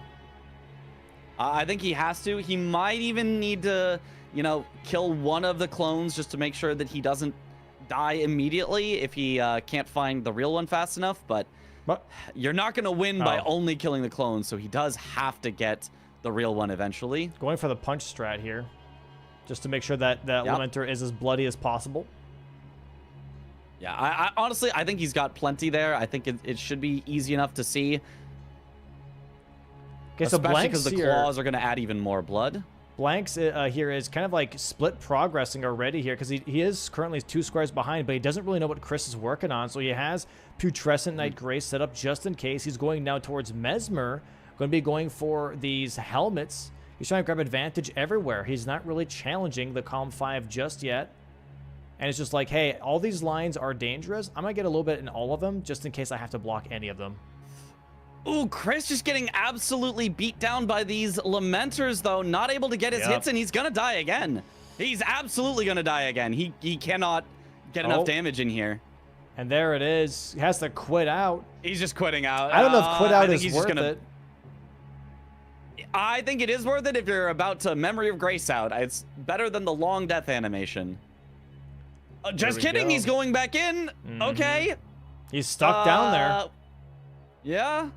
I think he has to. He might even need to, you know, kill one of the clones just to make sure that he doesn't die immediately if he can't find the real one fast enough. But you're not going to win by only killing the clones, so he does have to get the real one eventually. Going for the punch strat here, just to make sure that Lamenter is as bloody as possible. Yeah, I honestly, I think he's got plenty there. I think it should be easy enough to see. Okay, so especially because Blanks the here, claws are going to add even more blood. Blanks here is kind of like split progressing already here because he is currently 2 squares behind, but he doesn't really know what Chris is working on. So he has Putrescent Knight Grace set up just in case. He's going now towards Mesmer, going to be going for these helmets. He's trying to grab advantage everywhere. He's not really challenging the column 5 just yet. And it's just like, hey, all these lines are dangerous. I'm going to get a little bit in all of them just in case I have to block any of them. Ooh, Chris just getting absolutely beat down by these Lamenters, though. Not able to get his hits, and he's going to die again. He's absolutely going to die again. He cannot get enough damage in here. And there it is. He has to quit out. He's just quitting out. I don't know if quit out is worth it. I think it is worth it if you're about to Memory of Grace out. It's better than the long death animation. Just kidding. He's going back in. Okay. He's stuck down there. Yeah.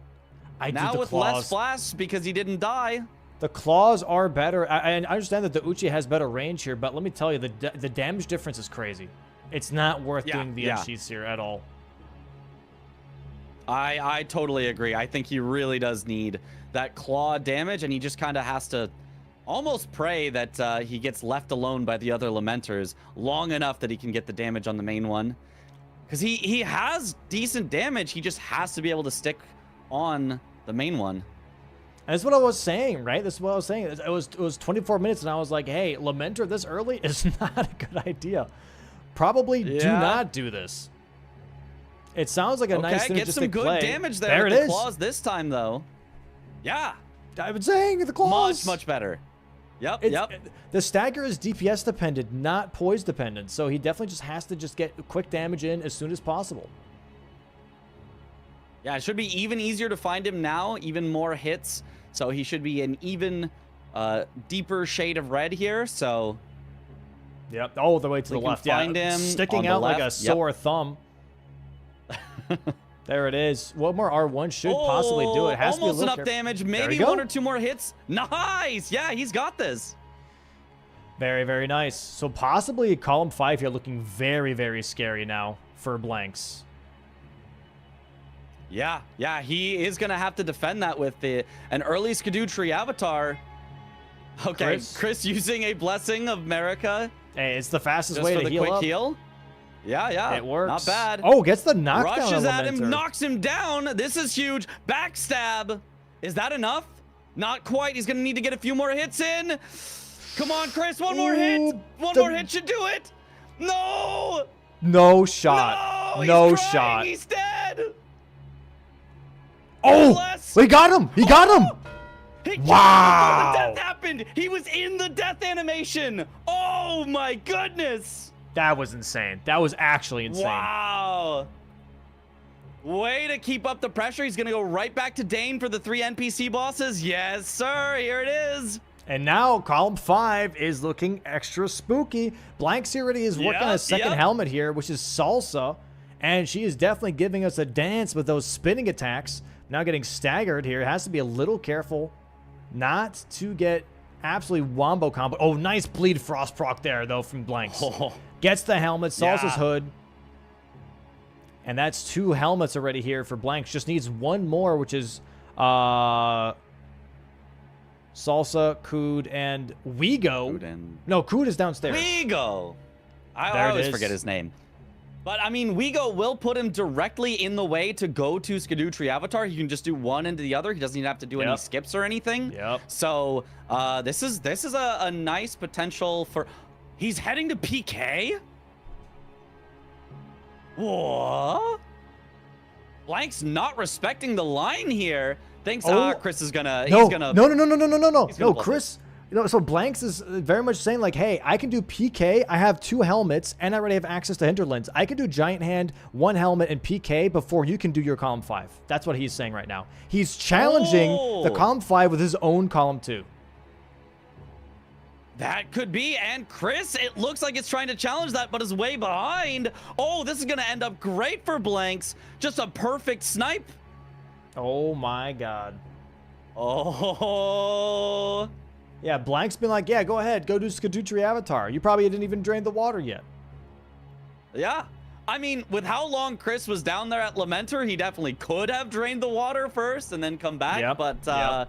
Now with less flasks because he didn't die. The claws are better. I understand that the Uchi has better range here, but let me tell you, the damage difference is crazy. It's not worth doing the unsheaths here at all. I totally agree. I think he really does need that claw damage, and he just kind of has to almost pray that he gets left alone by the other Lamenters long enough that he can get the damage on the main one. Because he has decent damage. He just has to be able to stick on the main one. And that's what I was saying, right? This is what I was saying. It was 24 minutes, and I was like, hey, Lamenter this early is not a good idea. Probably do not do this. It sounds like a nice synergistic get some good play. damage there. There with it the is. claws this time, though. Yeah. I've been saying the claws. Much better. Yep, The stagger is DPS dependent, not poise dependent. So he definitely just has to just get quick damage in as soon as possible. Yeah, it should be even easier to find him now, even more hits. So he should be an even deeper shade of red here. So yep, all the way to the left. Find him sticking out like a sore thumb. There it is. One more R1 should possibly do it. It has to be a almost little enough damage. Maybe one or two more hits. Nice. Yeah, he's got this. Very, very nice. So possibly column 5 here looking very, very scary now for blanks. Yeah, he is going to have to defend that with an early Skadoo avatar. Okay, Chris using a Blessing of America. Hey, it's the fastest just way for to the heal quick up. heal. Yeah. It works. Not bad. Oh, gets the knockdown. Rushes on at him, Lamenter. knocks him down. This is huge. Backstab. Is that enough? Not quite. He's going to need to get a few more hits in. Come on, Chris. One more hit. One more hit should do it. No. No shot. No shot. He's dead. Oh, he got him. He got him. Wow. The death happened. He was in the death animation. Oh, my goodness. That was insane. That was actually insane. Wow. Way to keep up the pressure. He's going to go right back to Dane for the 3 NPC bosses. Yes, sir. Here it is. And now column 5 is looking extra spooky. Blanks already is working on a second helmet here, which is Salsa. And she is definitely giving us a dance with those spinning attacks. Now getting staggered here. Has to be a little careful not to get absolutely wombo combo. Oh, nice bleed frost proc there, though, from Blanks. Gets the helmet, Salsa's hood. And that's 2 helmets already here for Blanks. Just needs one more, which is Salsa, Kood, and Wego. No, Kood is downstairs. Wego. I always forget his name. But, I mean, Wego will put him directly in the way to go to Skadoo Avatar. He can just do one into the other. He doesn't even have to do any skips or anything. So, this is a nice potential for... He's heading to PK? What? Blank's not respecting the line here. Thinks Chris is gonna... No, Chris... So Blanks is very much saying like, hey, I can do PK, I have 2 helmets, and I already have access to Hinterlands. I can do Giant Hand, 1 helmet, and PK before you can do your column 5. That's what he's saying right now. He's challenging the column 5 with his own column 2. That could be, and Chris, it looks like it's trying to challenge that, but is way behind. Oh, this is going to end up great for Blanks. Just a perfect snipe. Oh my god. Oh. Yeah, Blank's been like, yeah, go ahead, go do Skadoo Avatar. You probably didn't even drain the water yet. Yeah. I mean, with how long Chris was down there at Lamenter, he definitely could have drained the water first and then come back. But,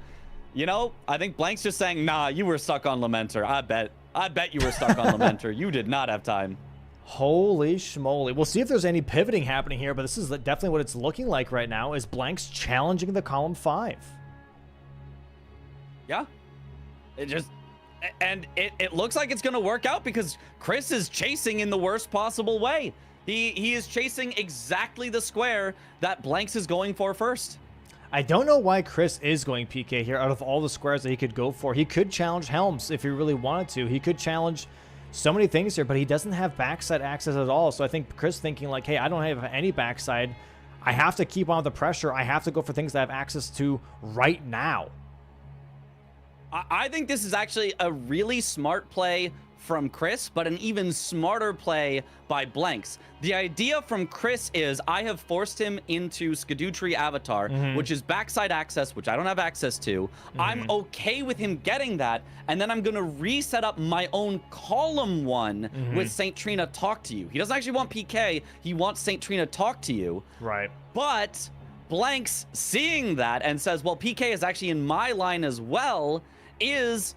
you know, I think Blank's just saying, nah, you were stuck on Lamenter. I bet you were stuck on Lamenter. You did not have time. Holy schmoly. We'll see if there's any pivoting happening here, but this is definitely what it's looking like right now, is Blank's challenging the column 5. Yeah. It looks like it's going to work out because Chris is chasing in the worst possible way. He is chasing exactly the square that Blanks is going for first. I don't know why Chris is going PK here out of all the squares that he could go for. He could challenge Helms if he really wanted to. He could challenge so many things here, but he doesn't have backside access at all. So I think Chris thinking like, hey, I don't have any backside. I have to keep on the pressure. I have to go for things that I have access to right now. I think this is actually a really smart play from Chris, but an even smarter play by Blanks. The idea from Chris is I have forced him into Skadoo Avatar, which is backside access, which I don't have access to. I'm okay with him getting that, and then I'm going to reset up my own column 1 with St. Trina talk to you. He doesn't actually want PK. He wants St. Trina talk to you. Right. But Blanks seeing that and says, well, PK is actually in my line as well, is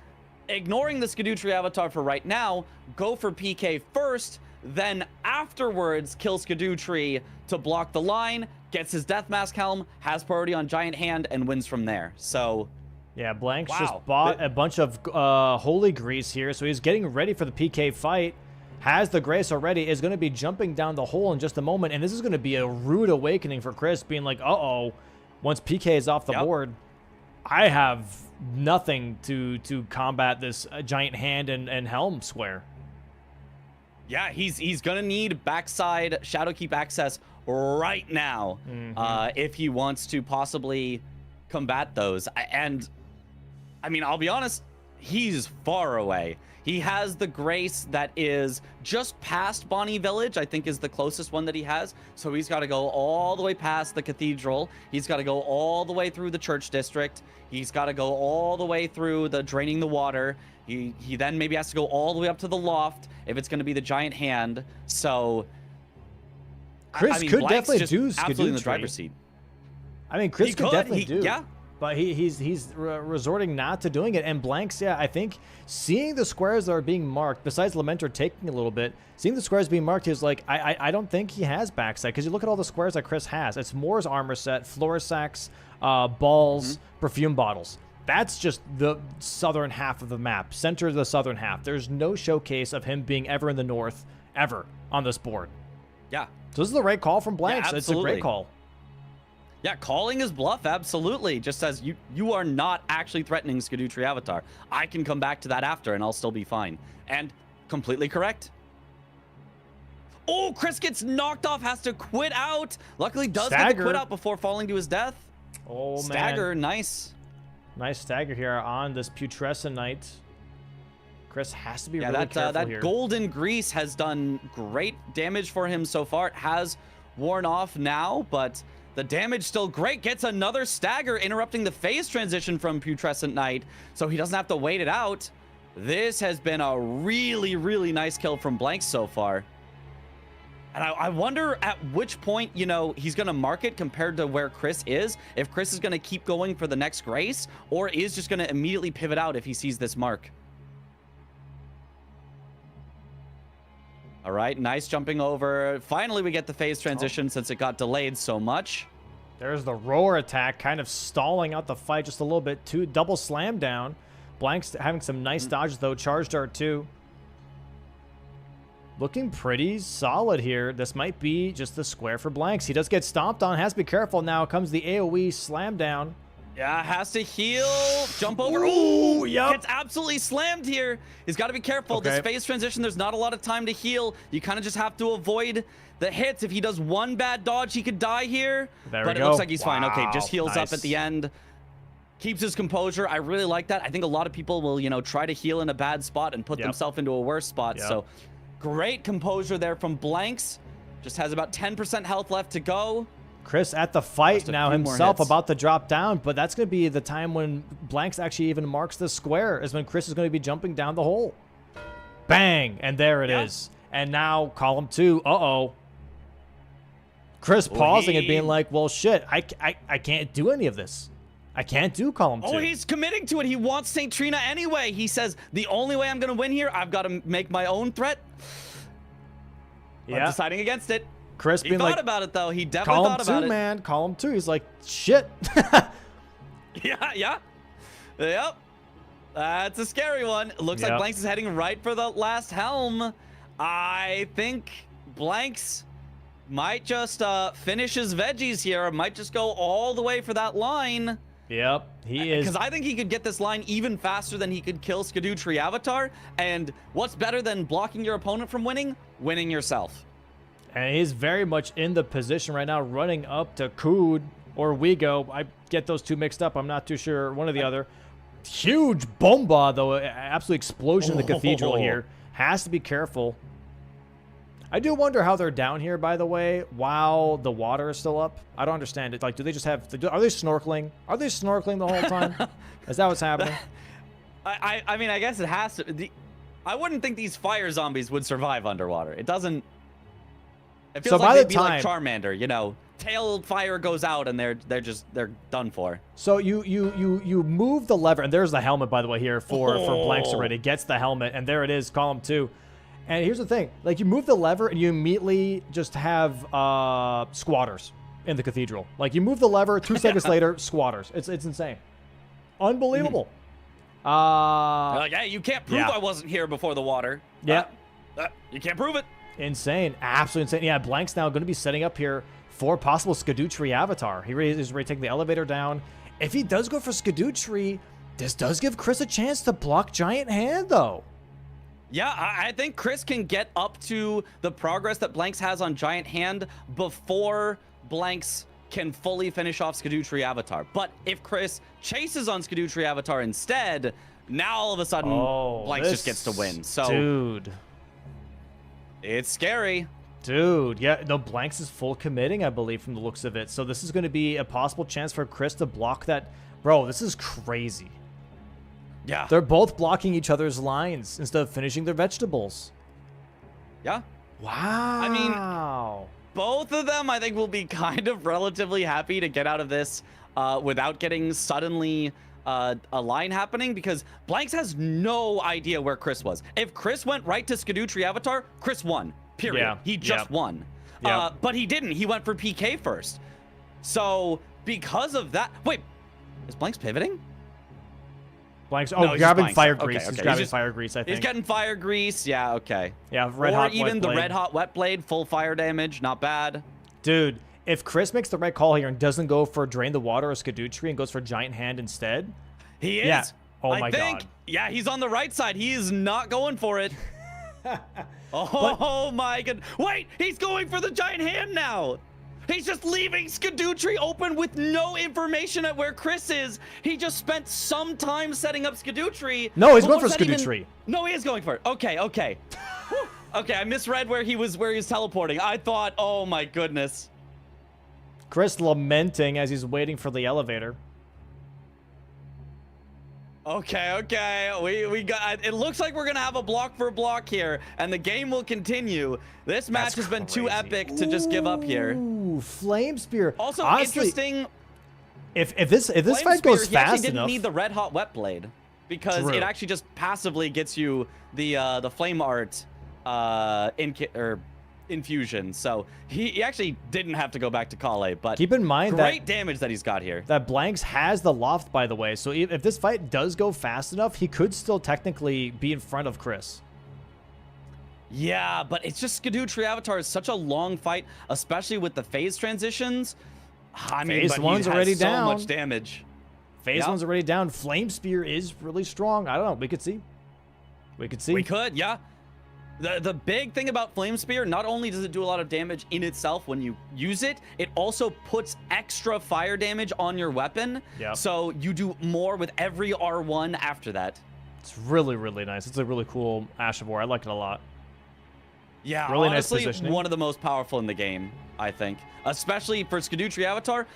ignoring the Skadoo Avatar for right now, go for PK first, then afterwards kills Skadootree to block the line, gets his Death Mask helm, has priority on Giant Hand, and wins from there. So, yeah, Blanks wow. just bought a bunch of Holy Grease here, so he's getting ready for the PK fight. Has the Grace already, is going to be jumping down the hole in just a moment, and this is going to be a rude awakening for Chris, being like, uh-oh, once PK is off the board, I have nothing to combat this Giant Hand and Helm square. Yeah, he's going to need backside Shadowkeep access right now if he wants to possibly combat those. And, I mean, I'll be honest, he's far away. He has the Grace that is just past Bonnie Village, I think is the closest one that he has. So he's got to go all the way past the cathedral. He's got to go all the way through the church district. He's got to go all the way through the draining the water. He then maybe has to go all the way up to the loft if it's going to be the Giant Hand. So Chris could Blank's definitely just do absolutely in the Skadootree. driver's seat. I mean, Chris could definitely do. Yeah. But he's resorting not to doing it. And Blanks, yeah, I think seeing the squares that are being marked, besides Lamentor taking a little bit, seeing the squares being marked, he's like, I don't think he has backside. Because you look at all the squares that Chris has. It's Moore's armor set, floor sacks, balls, perfume bottles. That's just the southern half of the map, center of the southern half. There's no showcase of him being ever in the north, ever, on this board. Yeah. So this is the right call from Blanks. Yeah, it's a great call. Yeah, calling his bluff, absolutely. Just says, you are not actually threatening Skadootree Avatar. I can come back to that after, and I'll still be fine. And completely correct. Oh, Chris gets knocked off, has to quit out. Luckily, does get to quit out before falling to his death. Oh, man. Stagger, nice. Nice stagger here on this Putrescent Knight. Chris has to be really careful that here. golden grease has done great damage for him so far. It has worn off now, but the damage still great. Gets another stagger, interrupting the phase transition from Putrescent Knight, so he doesn't have to wait it out. This has been a really, really nice kill from Blanks so far. And I wonder at which point, you know, he's going to mark it compared to where Chris is. If Chris is going to keep going for the next Grace, or is just going to immediately pivot out if he sees this mark. All right, nice jumping over. Finally, we get the phase transition since it got delayed so much. There's the roar attack, kind of stalling out the fight just a little bit. Double slam down. Blanks having some nice dodges, though. Charge dart, too. Looking pretty solid here. This might be just the square for Blanks. He does get stomped on. Has to be careful. Now comes the AoE slam down. Yeah, has to heal. Jump over. Ooh, yep. Gets absolutely slammed here. He's got to be careful. Okay. This phase transition, there's not a lot of time to heal. You kind of just have to avoid the hits. If he does one bad dodge, he could die here. There but we it go. looks like he's fine. Okay, just heals nice. up at the end. Keeps his composure. I really like that. I think a lot of people will, you know, try to heal in a bad spot and put themselves into a worse spot. So great composure there from Blanks. Just has about 10% health left to go. Chris at the fight now himself, hits. about to drop down, but that's going to be the time when Blanks actually even marks the square, is when Chris is going to be jumping down the hole. Bang! And there it is. And now column 2. Uh-oh. Chris pausing and being like, well, shit, I can't do any of this. I can't do column 2. Oh, he's committing to it. He wants St. Trina anyway. He says, the only way I'm going to win here, I've got to make my own threat. I'm deciding against it. Chris being he like, thought about it, though. He definitely thought about it. Man. Column 2. He's like, shit. Yep. That's a scary one. It looks like Blanks is heading right for the last helm. I think Blanks might just finish his veggies here. Might just go all the way for that line. Yep, he is. Because I think he could get this line even faster than he could kill Skadootree Avatar. And what's better than blocking your opponent from winning? Winning yourself. And he's very much in the position right now, running up to Kood or Wego. I get those two mixed up. I'm not too sure. One or the other. Huge bomba, though. Absolute explosion in the cathedral here. Has to be careful. I do wonder how they're down here, by the way, while the water is still up. I don't understand it. Like, do they just have... Are they snorkeling? Are they snorkeling the whole time? Is that what's happening? I mean, I guess it has to... I wouldn't think these fire zombies would survive underwater. It doesn't... It feels like they'd be like Charmander, you know. Tail fire goes out and they're done for. So you move the lever, and there's the helmet, by the way, here for Blanks already. Gets the helmet, and there it is, column 2. And here's the thing. Like, you move the lever and you immediately just have squatters in the cathedral. Like, you move the lever, 2 seconds later, squatters. It's insane. Unbelievable. Yeah, you can't prove yeah. I wasn't here before the water. Yeah. You can't prove it. Insane. Absolutely insane. Yeah, Blank's now going to be setting up here for possible Skadutri avatar. He is ready to take the elevator down. If he does go for Skadutri, this does give Chris a chance to block Giant Hand, though. Yeah, I think Chris can get up to the progress that Blanks has on Giant Hand before Blanks can fully finish off Skadutri Avatar. But if Chris chases on Skadutri Avatar instead, now all of a sudden Blanks just gets to win. So, dude, it's scary. Dude, yeah, no, Blanks is full committing, I believe, from the looks of it. So this is going to be a possible chance for Chris to block that. Bro, this is crazy. Yeah. They're both blocking each other's lines instead of finishing their vegetables. Yeah. Wow. I mean, both of them, I think, will be kind of relatively happy to get out of this without getting suddenly a line happening, because Blanks has no idea where Chris was. If Chris went right to Skadutri Avatar, Chris won. Period. Yeah. He just won. Yeah. But he didn't. He went for PK first. So because of that, wait, is Blanks pivoting? Blanks. No, Oh, grabbing fire okay, grease. okay. He's grabbing fire grease, I think. He's getting fire grease. Yeah, okay. Yeah, Or red hot even wet the blade. red hot wet blade, full fire damage, not bad. Dude, if Chris makes the right call here and doesn't go for Drain the Water or Skadutri and goes for Giant Hand instead. He is. Yeah. Oh I my think, God. Yeah, he's on the right side. He is not going for it. Oh my god. Wait, he's going for the Giant Hand now. He's just leaving Skadutri open with no information at where Chris is. He just spent some time setting up Skadutri. No, he's But going for was that even- Skadutri. No, he is going for it. Okay, okay. Whew. Okay, I misread where he was teleporting. I thought, oh my goodness. Chris lamenting as he's waiting for the elevator. Okay, okay. We got it. Looks like we're gonna have a block for block here, and the game will continue. This match has been too epic to just give up here. Ooh, Flame Spear. Also, honestly, interesting. If this Flame fight goes Spear, he actually fast didn't enough, need the red hot wet blade because True. it actually just passively gets you the flame art infusion. So he actually didn't have to go back to Kale, but keep in mind great damage that he's got here. that Blanks has the loft, by the way. So if this fight does go fast enough, he could still technically be in front of Chris. Yeah, but it's just Skadutri Avatar is such a long fight, especially with the phase transitions. I mean, Phase but one's he has already so down. much damage. Phase one's already down. Flame Spear is really strong. I don't know. We could see. We could see. We could, yeah. The big thing about Flame Spear, not only does it do a lot of damage in itself when you use it, it also puts extra fire damage on your weapon. Yep. So you do more with every R1 after that. It's really, really nice. It's a really cool Ash of War. I like it a lot. Yeah, Really nice honestly, positioning. one of the most powerful in the game, I think. Especially for Skadutri Avatar,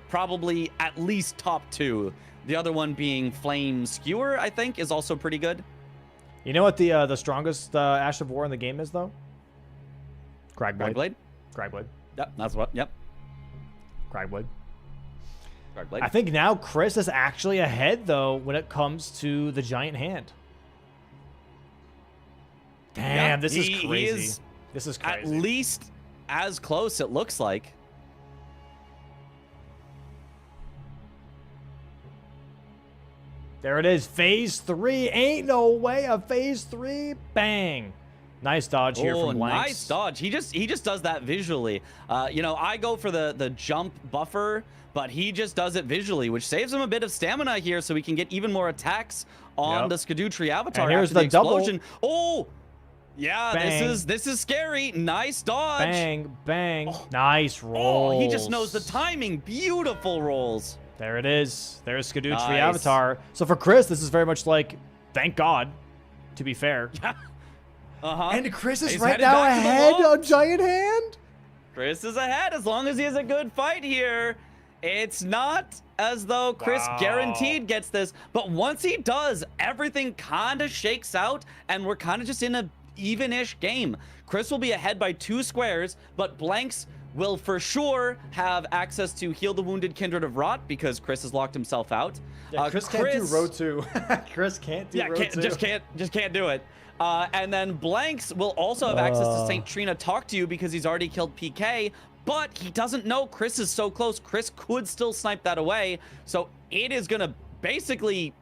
probably at least top 2. The other one being Flame Skewer, I think, is also pretty good. You know what the strongest Ash of War in the game is, though? Cragblade. Cragblade? Cragblade. Yep, that's what, yep. Cragblade. Cragblade. I think now Chris is actually ahead, though, when it comes to the Giant Hand. Damn, Yeah, this is he crazy. is This is at crazy. least as close, it looks like. There it is. Phase 3. Ain't no way. A Phase 3. Bang. Nice dodge here from Blanks. Nice dodge. He just does that visually. You know, I go for the jump buffer, but he just does it visually, which saves him a bit of stamina here, so we can get even more attacks on the Skadutri Avatar. And here's after the double. explosion. Oh, yeah, Bang. this is scary. Nice dodge. Bang, bang. Nice rolls. Oh, he just knows the timing. Beautiful rolls. There it is. There's Skadutri Nice. Avatar. So for Chris, this is very much like, thank God, to be fair. And Chris is He's right headed now back to the ahead loft. on Giant Hand. Chris is ahead as long as he has a good fight here. It's not as though Chris Wow. guaranteed gets this, but once he does, everything kind of shakes out, and we're kind of just in a even-ish game. Chris will be ahead by 2 squares, but Blanks will for sure have access to Heal the Wounded Kindred of Rot because Chris has locked himself out. Yeah, Chris can't do row 2. Chris can't do row 2. Just can't do it. And then Blanks will also have access to St. Trina talk to you because he's already killed PK, but he doesn't know Chris is so close. Chris could still snipe that away. So it is going to basically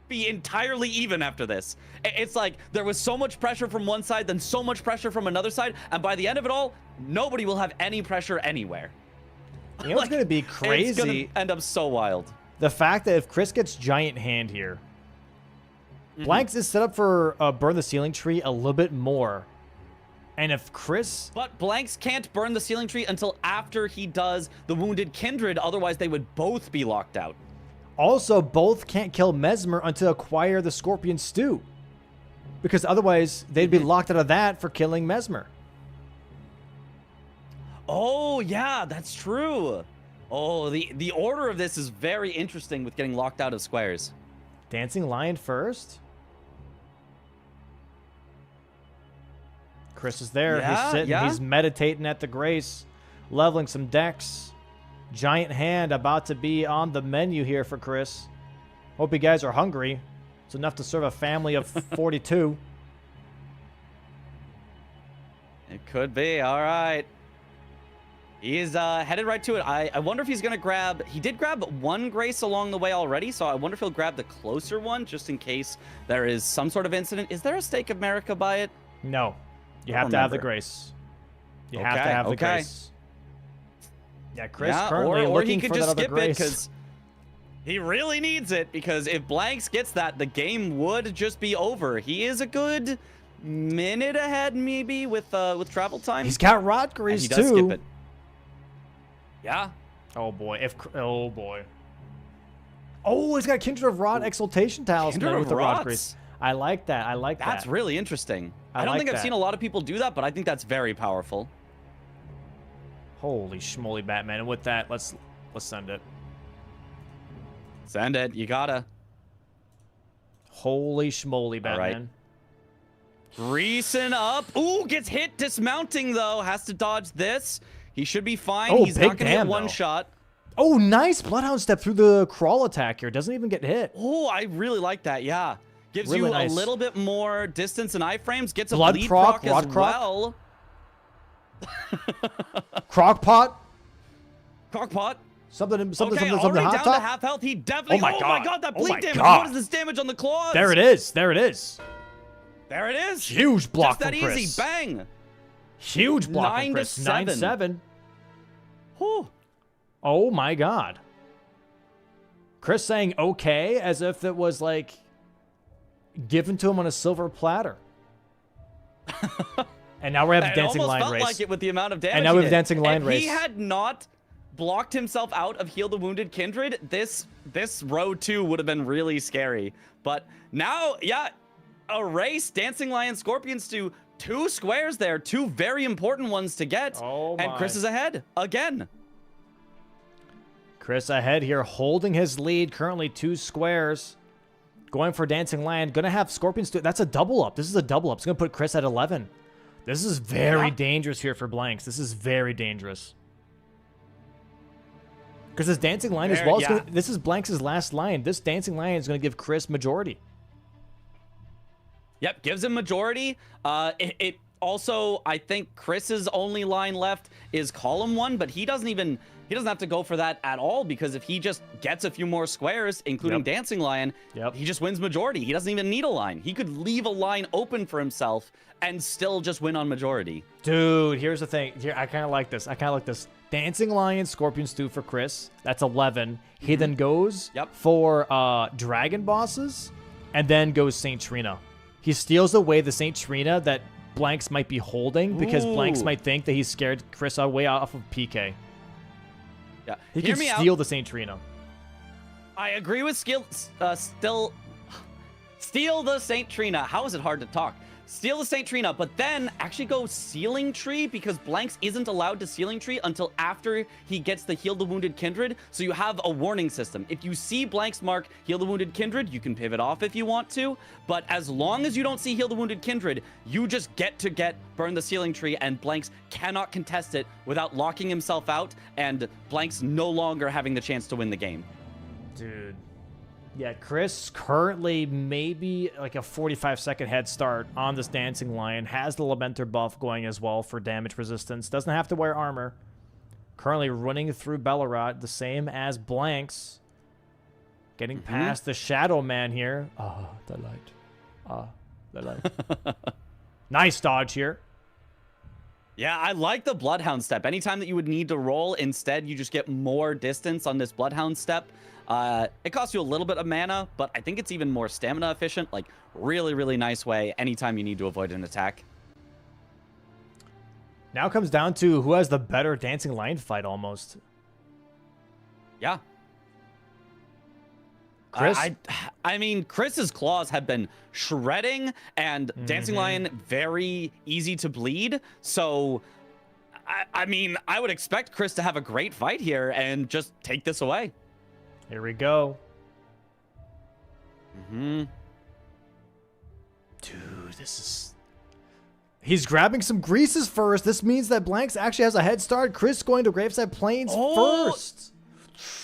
be entirely even after this. It's like there was so much pressure from one side, then so much pressure from another side. And by the end of it all, nobody will have any pressure anywhere. You know what's going to be crazy? It's going to end up so wild. The fact that if Chris gets Giant Hand here, Blanks is set up for Burn the Ceiling Tree a little bit more. And if Chris... But Blanks can't burn the Ceiling Tree until after he does the Wounded Kindred. Otherwise, they would both be locked out. Also, both can't kill Mesmer until acquire the Scorpion Stew. Because otherwise, they'd be locked out of that for killing Mesmer. Oh, yeah, that's true. Oh, the order of this is very interesting with getting locked out of squares. Dancing Lion first. Chris is there. Yeah, He's sitting. yeah. He's meditating at the Grace. Leveling some decks. Giant Hand about to be on the menu here for Chris. Hope you guys are hungry. It's enough to serve a family of 42. It could be. All right. He's headed right to it. I wonder if he's going to grab... He did grab one Grace along the way already, so I wonder if he'll grab the closer one just in case there is some sort of incident. Is there a Stake of America by it? No. You have to have the Grace. You have to have the Grace. Yeah, Chris currently or looking he could for just that other skip it Grace. because he really needs it, because if Blanks gets that, the game would just be over. He is a good minute ahead maybe with travel time. He's got Rod Grace he does too. skip it. Yeah. Oh boy. Oh boy. Oh, he's got Kindred of Rod Exaltation Talisman Kindred with of the Rod Rots? Grace. I like that. I like that. That's really interesting. I don't like think I've that. seen a lot of people do that, but I think that's very powerful. Holy schmoly, Batman. And with that, let's send it. Send it. You gotta. Holy schmoly, Batman. Greasing up. Ooh, gets hit dismounting, though. Has to dodge this. He should be fine. Oh, He's big not going to damn, get one though. shot. Oh, nice Bloodhound step through the crawl attack here. Doesn't even get hit. Oh, I really like that. Yeah. Gives Really you nice. a little bit more distance and iframes. Gets a Blood bleed proc, proc rod as croc. well. Crockpot. Crockpot. Something Okay, something already hot down top. to half health. He definitely... Oh my God. that Oh bleed my damage. God. What is this damage on the claws? There it is. There it is. There it is. Huge block Just that from Chris. easy. Bang. Huge block 9 from to Chris. 7. 9-7. Whew. Oh my God. Chris saying okay as if it was like given to him on a silver platter. And now we have a dancing almost line felt race. like it with the amount of damage. And now he we have did. dancing line if race. he had not blocked himself out of Heal the Wounded Kindred, this row 2 would have been really scary. But now, yeah, a race, Dancing Lion, Scorpion Stew, 2 squares there, 2 very important ones to get. Oh and my. Chris is ahead again. Chris ahead here, holding his lead. Currently 2 squares. Going for Dancing Lion. Gonna have Scorpions do. That's a double up. This is a double up. It's gonna put Chris at 11. This is very dangerous here for Blanks. This is very dangerous. Because this Dancing Lion as well. This is Blanks' last line. This Dancing Lion is gonna give Chris majority. Yep, gives him majority. It also, I think Chris's only line left is column 1, but he doesn't have to go for that at all, because if he just gets a few more squares, including Dancing Lion, he just wins majority. He doesn't even need a line. He could leave a line open for himself and still just win on majority. Dude, here's the thing. Here, I kind of like this. Dancing Lion, Scorpion Stew for Chris. That's 11. He then goes for Dragon Bosses and then goes Saint Trina. He steals away the Saint Trina that Blanks might be holding because Blanks might think that he's scared Chris away off of PK. Yeah, He can steal the Saint Trina. I agree with steal the Saint Trina. How is it hard to talk? Steal the Saint Trina, but then actually go Sealing Tree, because Blanks isn't allowed to Sealing Tree until after he gets the Heal the Wounded Kindred. So you have a warning system. If you see Blanks mark Heal the Wounded Kindred, you can pivot off if you want to. But as long as you don't see Heal the Wounded Kindred, you just get Burn the Sealing Tree, and Blanks cannot contest it without locking himself out and Blanks no longer having the chance to win the game. Dude. Yeah, Chris currently maybe like a 45-second head start on this Dancing Lion. Has the Lamenter buff going as well for damage resistance. Doesn't have to wear armor. Currently running through Bellerot, the same as Blanks. Getting past the Shadow Man here. Ah, the light. Ah, the light. Nice dodge here. Yeah, I like the Bloodhound step. Anytime that you would need to roll, instead you just get more distance on this Bloodhound step. It costs you a little bit of mana, but I think it's even more stamina efficient. Like, really, really nice way anytime you need to avoid an attack. Now comes down to who has the better Dancing Lion fight almost. Yeah. Chris? I mean, Chris's claws have been shredding, and Dancing Lion very easy to bleed. So, I mean, I would expect Chris to have a great fight here and just take this away. Here we go. Dude, this is... He's grabbing some greases first. This means that Blanks actually has a head start. Chris going to Graveside Plains first.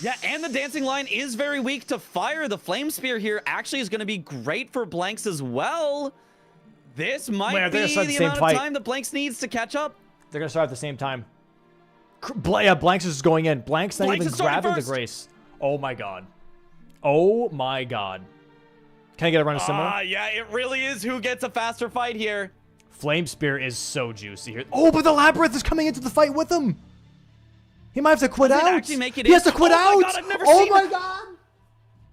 Yeah, and the Dancing Lion is very weak to fire. The Flame Spear here actually is going to be great for Blanks as well. This might be the amount of time that Blanks needs to catch up. They're going to start at the same time. Yeah, Blanks is going in. Blanks not even grabbing the Grace. Oh my god. Oh my god. Can I get a run of similar? Yeah, it really is who gets a faster fight here. Flame Spear is so juicy here. Oh, but the Labyrinth is coming into the fight with him. He might have to quit out. He has to quit out. My god, I've never seen my god.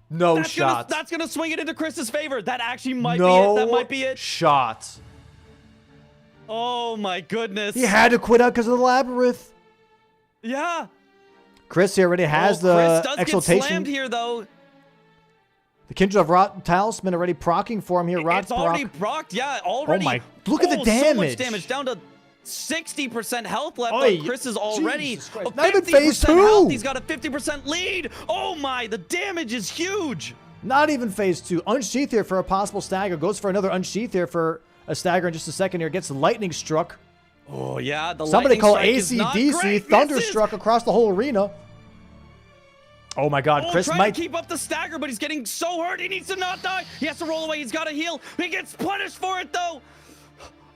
No shot. That's gonna swing it into Chris's favor. That actually might be it. That might be it. Shot. Oh my goodness. He had to quit out because of the Labyrinth. Yeah. Chris here already has the Chris does exaltation. get slammed here though. The Kindred of Rot Talisman already proccing for him here. It's already procced. Yeah, already. Oh my! Look at the damage. So much damage down to 60% health left. Chris is already not even phase 2. Health. He's got a 50% lead. Oh my! The damage is huge. Not even phase 2. Unsheath here for a possible stagger. Goes for another unsheath here for a stagger in just a second here. Gets lightning struck. Oh yeah, somebody call ACDC thunderstruck across the whole arena. Oh my god, Chris might keep up the stagger, but he's getting so hurt. He needs to not die. He has to roll away. He's got to heal. He gets punished for it though.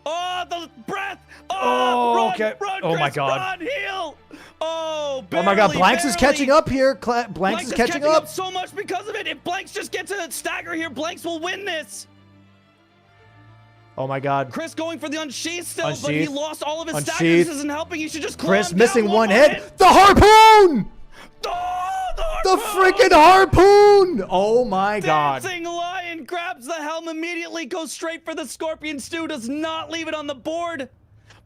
Oh, the breath. Oh, okay. Run, oh Chris, my god. Run, heal. Oh, barely, oh my god, Blanks is catching up here. Blanks is catching up so much because of it. If Blanks just gets a stagger here, Blanks will win this. Oh my god. Chris going for the unsheath still, but he lost all of his staggers. This isn't helping. He should just Chris missing one hit. The harpoon! The freaking harpoon! Oh my god. Dancing Lion grabs the helm immediately, goes straight for the Scorpion Stew, does not leave it on the board.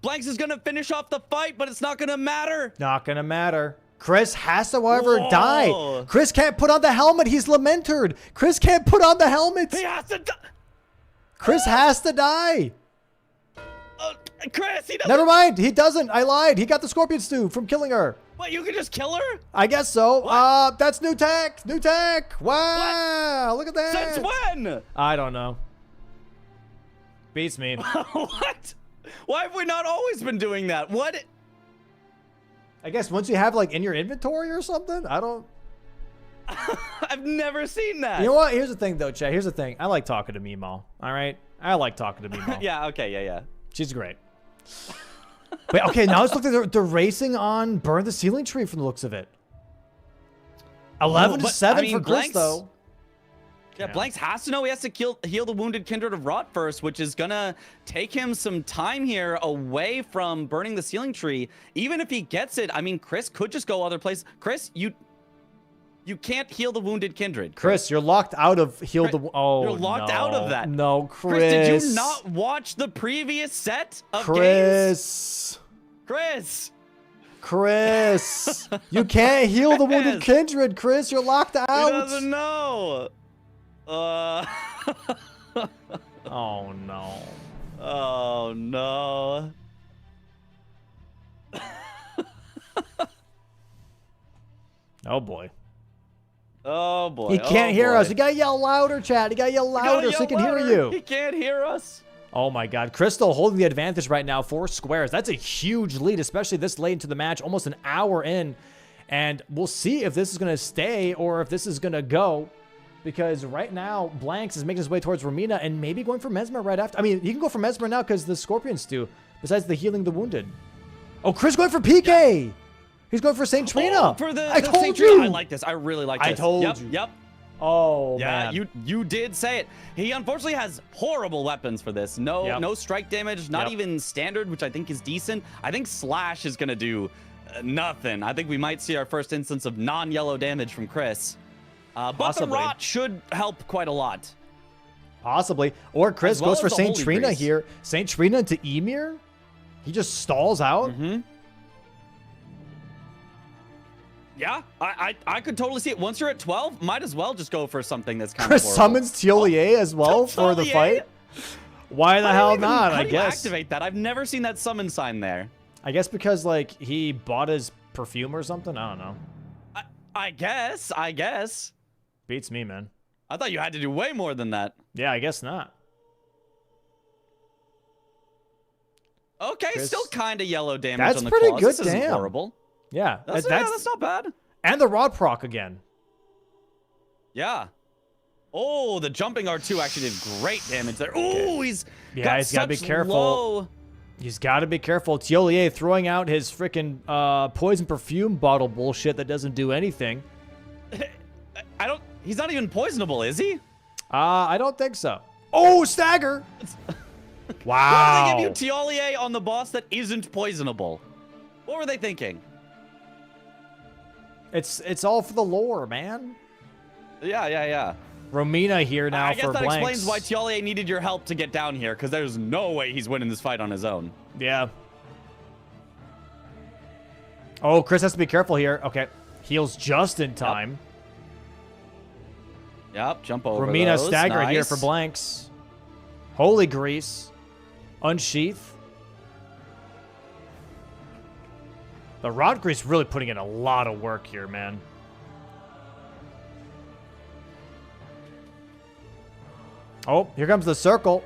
Blanks is going to finish off the fight, but it's not going to matter. Not going to matter. Chris has to, however, die. Chris can't put on the helmet. He's lamented. Chris can't put on the helmet. He has to die. Chris has to die. Chris, he doesn't. Never mind. He doesn't. I lied. He got the Scorpion Stew from killing her. What, you can just kill her? I guess so. That's new tech. New tech. Wow. Look at that. Since when? I don't know. Beats me. What? Why have we not always been doing that? What? I guess once you have like in your inventory or something. I don't. I've never seen that. You know what? Here's the thing, though, Chet. Here's the thing. I like talking to Mimo. All right? I like talking to Mimo. Yeah, okay, yeah. She's great. Wait, okay, now let's look at they're racing on Burn the Ceiling Tree from the looks of it. 11-7 for Chris, though. Yeah, Blanks has to know he has to heal the wounded Kindred of Rot first, which is going to take him some time here away from burning the Ceiling Tree. Even if he gets it, I mean, Chris could just go other places. Chris, you can't heal the wounded Kindred. Chris, you're locked out of heal the... Oh, you're locked out of that. No, Chris. Chris, did you not watch the previous set of games? Chris. You can't heal the wounded Kindred, Chris. You're locked out. He doesn't know. Oh, no. Oh, no. Oh, boy. Oh, boy. He can't hear us. You gotta yell louder, Chad. You gotta yell louder so he can hear you. He can't hear us. Oh, my God. Crystal holding the advantage right now. 4 squares. That's a huge lead, especially this late into the match. Almost an hour in. And we'll see if this is going to stay or if this is going to go. because right now Blanks is making his way towards Romina and maybe going for Mesmer right after. I mean, he can go for Mesmer now because the Scorpions do, besides the healing the wounded. Oh, Chris going for PK. Yeah. He's going for St. Trina. Oh, for I told St. you. Trina. I like this. I really like this. I told you. Yep. Oh, yeah, man. you did say it. He unfortunately has horrible weapons for this. No strike damage, not even standard, which I think is decent. I think Slash is going to do nothing. I think we might see our first instance of non-yellow damage from Chris. But the Rot should help quite a lot. Possibly. Or Chris goes for St. Trina here. St. Trina to Emir? He just stalls out? Mm-hmm. Yeah, I could totally see it. Once you're at 12, might as well just go for something that's kind Chris of summons Tiolier as well for the fight? Why the hell not, I guess? How do you activate that? I've never seen that summon sign there. I guess because, like, he bought his perfume or something? I don't know. I guess. Beats me, man. I thought you had to do way more than that. Yeah, I guess not. Okay, Chris, still kind of yellow damage on the pretty claws. good, This isn't damn. horrible. Yeah, that's not bad. And the Rod proc again. Yeah. Oh, the jumping R2 actually did great damage there. Oh, he's got to be careful. He's got to be careful. Tiolier throwing out his freaking poison perfume bottle bullshit that doesn't do anything. He's not even poisonable, is he? I don't think so. Oh, stagger! Wow. Why did they give you Tiolier on the boss that isn't poisonable? What were they thinking? It's all for the lore, man. Yeah. Romina here now for Blanks. I guess that explains why Tiolier needed your help to get down here, because there's no way he's winning this fight on his own. Yeah. Oh, Chris has to be careful here. Okay. Heals just in time. Yep, jump over Romina those. staggered Nice. here for Blanks. Holy grease. Unsheath. The Rod Grease really putting in a lot of work here, man. Oh, here comes the circle.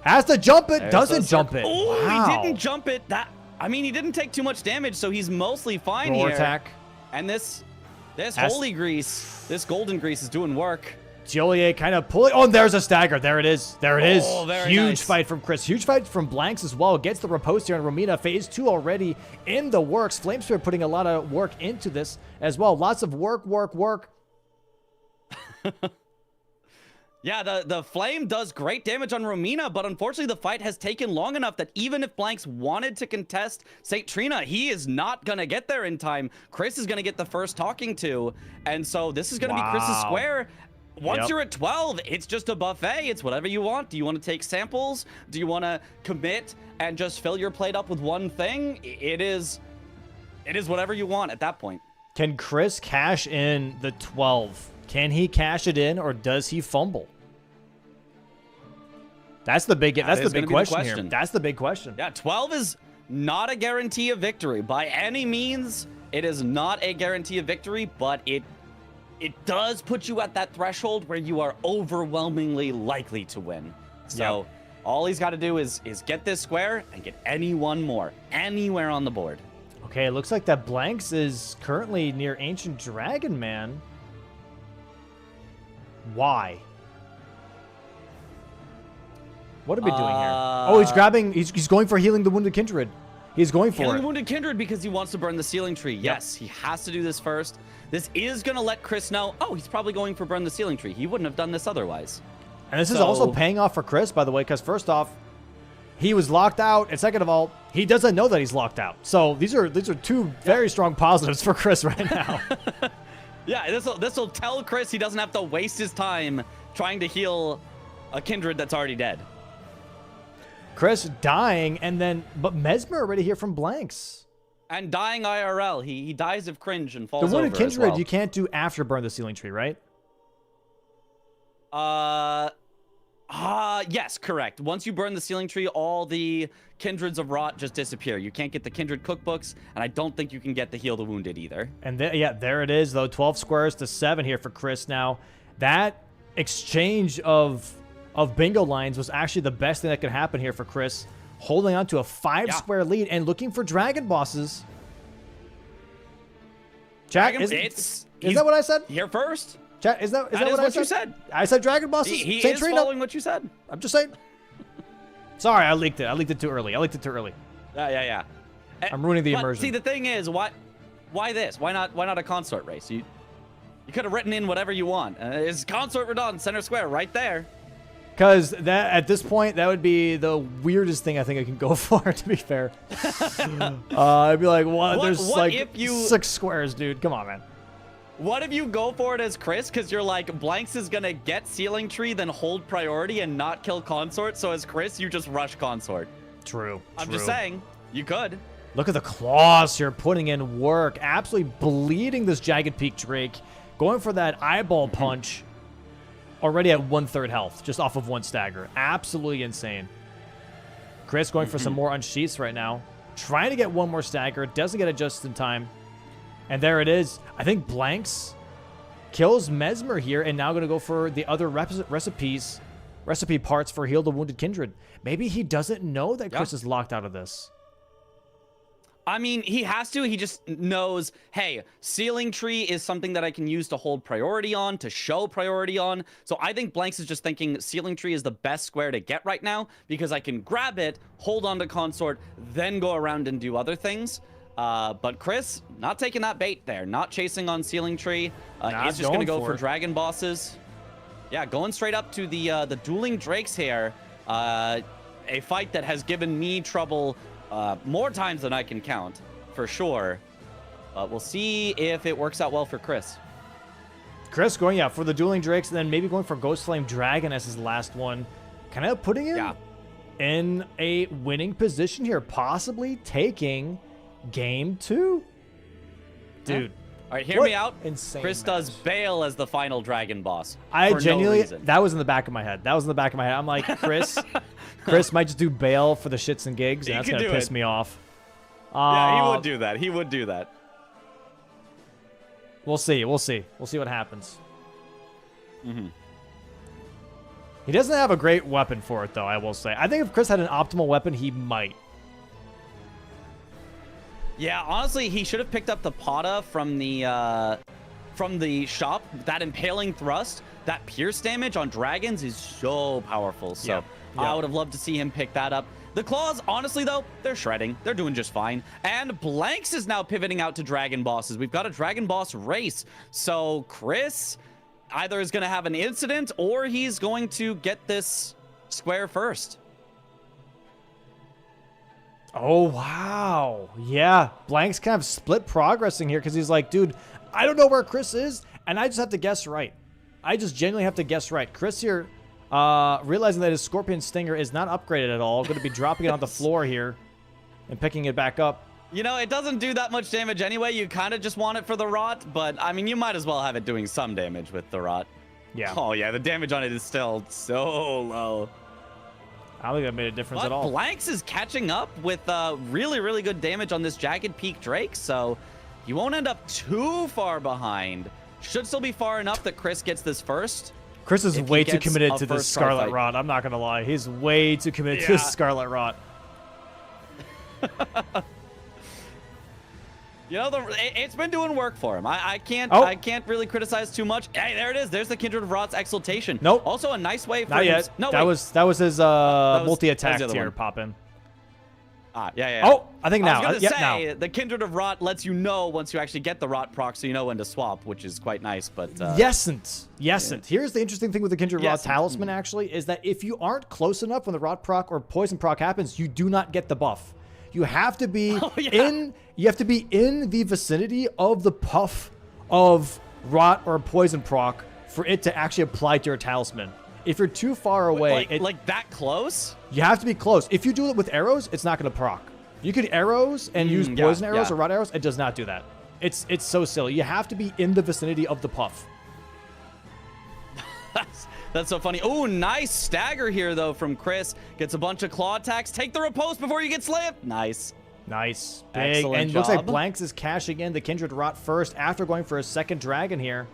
Has to jump it. Doesn't jump it. Oh, wow. He didn't jump it. I mean, he didn't take too much damage, so he's mostly fine Roar here. attack. And this holy grease, this golden grease is doing work. Tiolier kind of pulling. Oh, and there's a stagger. There it is. There it is. Very Huge nice. fight from Chris. Huge fight from Blanks as well. Gets the riposte here on Romina. Phase 2 already in the works. Flamespirit putting a lot of work into this as well. Lots of work. Yeah, the flame does great damage on Romina, but unfortunately the fight has taken long enough that even if Blanks wanted to contest St. Trina, he is not going to get there in time. Chris is going to get the first talking to, and so this is going to be Chris's square. Once you're at 12, it's just a buffet. It's whatever you want. Do you want to take samples? Do you want to commit and just fill your plate up with one thing? It is whatever you want at that point. Can Chris cash in the 12? Can he cash it in, or does he fumble? That's the big question here. That's the big question. Yeah, 12 is not a guarantee of victory. By any means, it is not a guarantee of victory, but it does put you at that threshold where you are overwhelmingly likely to win. So all he's got to do is get this square and get any one more anywhere on the board. Okay, it looks like that Blanks is currently near Ancient Dragon Man. Why? What are we doing here? Oh, he's grabbing. He's going for Healing the Wounded Kindred. He's going for Healing it. the Wounded Kindred because he wants to burn the Ceiling Tree. Yes, he has to do this first. This is going to let Chris know, oh, he's probably going for burn the Ceiling Tree. He wouldn't have done this otherwise. And this is also paying off for Chris, by the way, because first off, he was locked out, and second of all, he doesn't know that he's locked out. So these are two very strong positives for Chris right now. Yeah, this will tell Chris he doesn't have to waste his time trying to heal a Kindred that's already dead. Chris dying, but Mesmer already here from Blanks. And dying IRL. He dies of cringe and falls over. The Wounded over as Kindred well. you can't do after burn the Ceiling Tree, right? Yes, correct. Once you burn the Ceiling Tree, all the Kindreds of Rot just disappear. You can't get the Kindred cookbooks, and I don't think you can get the Heal the Wounded either. And there it is, though. 12 squares to 7 here for Chris now. That exchange of bingo lines was actually the best thing that could happen here for Chris. Holding on to a 5-square lead and looking for dragon bosses. Jack, is that what I said? Here first. Chat, is that what you said? I said Dragon Bosses. He Saint is Trina. following what you said. I'm just saying. Sorry, I leaked it. I leaked it too early. Yeah. I'm ruining the But immersion. see, the thing is, why this? Why not a consort race? You could have written in whatever you want. It's consort Radon center square right there. Because that at this point, that would be the weirdest thing I think I can go for, to be fair. I'd be like, what? There's what like if you- 6 squares, dude. Come on, man. What if you go for it as Chris? Because you're like, Blanks is going to get Ceiling Tree, then hold priority and not kill consort. So as Chris, you just rush consort. True. I'm just saying, you could. Look at the claws here, putting in work. Absolutely bleeding this Jagged Peak Drake. Going for that eyeball punch. Already at 1/3 health, just off of 1 stagger. Absolutely insane. Chris going for some more unsheaths right now. Trying to get 1 more stagger. Doesn't get it just in time. And there it is. I think Blanks kills Mesmer here and now going to go for the other recipe parts for Heal the Wounded Kindred. Maybe he doesn't know that Chris is locked out of this. I mean, he has to. He just knows, hey, Ceiling Tree is something that I can use to hold priority on, to show priority on. So I think Blanks is just thinking Ceiling Tree is the best square to get right now because I can grab it, hold on to consort, then go around and do other things. But Chris, not taking that bait there, not chasing on Ceiling Tree. He's just going to go for Dragon Bosses. Yeah, going straight up to the Dueling Drakes here. A fight that has given me trouble more times than I can count, for sure. But we'll see if it works out well for Chris. Chris going, for the Dueling Drakes, and then maybe going for Ghost Flame Dragon as his last one. Kind of putting him in a winning position here, possibly taking Game 2. Dude. All right, hear me out. Insane Chris does Bale as the final Dragon Boss. I genuinely, no that was in the back of my head. I'm like, Chris might just do Bale for the shits and gigs, and that's going to piss me off. Yeah, he would do that. He would do that. We'll see. We'll see what happens. Mm-hmm. He doesn't have a great weapon for it, though, I will say. I think if Chris had an optimal weapon, he might. Yeah, honestly, he should have picked up the Pata from the shop. That impaling thrust, that pierce damage on dragons is so powerful. So I would have loved to see him pick that up. The claws, honestly, though, they're shredding. They're doing just fine. And Blanks is now pivoting out to Dragon Bosses. We've got a Dragon Boss race. So Chris either is going to have an incident or he's going to get this square first. Oh, wow. Yeah, Blank's kind of split progressing here because he's like, dude, I don't know where Chris is, and I just have to guess right. I just genuinely have to guess right. Chris here, realizing that his Scorpion Stinger is not upgraded at all, going to be dropping it on the floor here and picking it back up. You know, it doesn't do that much damage anyway. You kind of just want it for the rot, but, I mean, you might as well have it doing some damage with the rot. Yeah. Oh, yeah, the damage on it is still so low. I don't think that made a difference at all. Blanks is catching up with really, really good damage on this Jagged Peak Drake, so he won't end up too far behind. Should still be far enough that Chris gets this first. Chris is way too committed to this Scarlet Rot. I'm not going to lie. He's way too committed to this Scarlet Rot. You know, it's been doing work for him. I can't really criticize too much. Hey, there it is. There's the Kindred of Rot's Exaltation. Nope. Also a nice way for Not yet. No, that was his multi-attack tier pop in. Yeah. Oh, I think now. I was gonna say, now. the Kindred of Rot lets you know once you actually get the Rot proc, so you know when to swap, which is quite nice. But Yesn't. Here's the interesting thing with the Kindred Rot Yesent. Talisman, actually, is that if you aren't close enough when the Rot proc or Poison proc happens, you do not get the buff. You have to be in the vicinity of the puff of Rot or Poison proc for it to actually apply to your talisman. If you're too far away, like that close, you have to be close. If you do it with arrows, it's not going to proc. You could arrows and use poison arrows or Rot arrows. It does not do that. It's so silly. You have to be in the vicinity of the puff. That's so funny. Oh, nice stagger here, though, from Chris. Gets a bunch of claw attacks. Take the riposte before you get slammed. Nice. Nice. Big. Excellent And job. looks like Blanks is cashing in the Kindred Rot first after going for a second dragon here.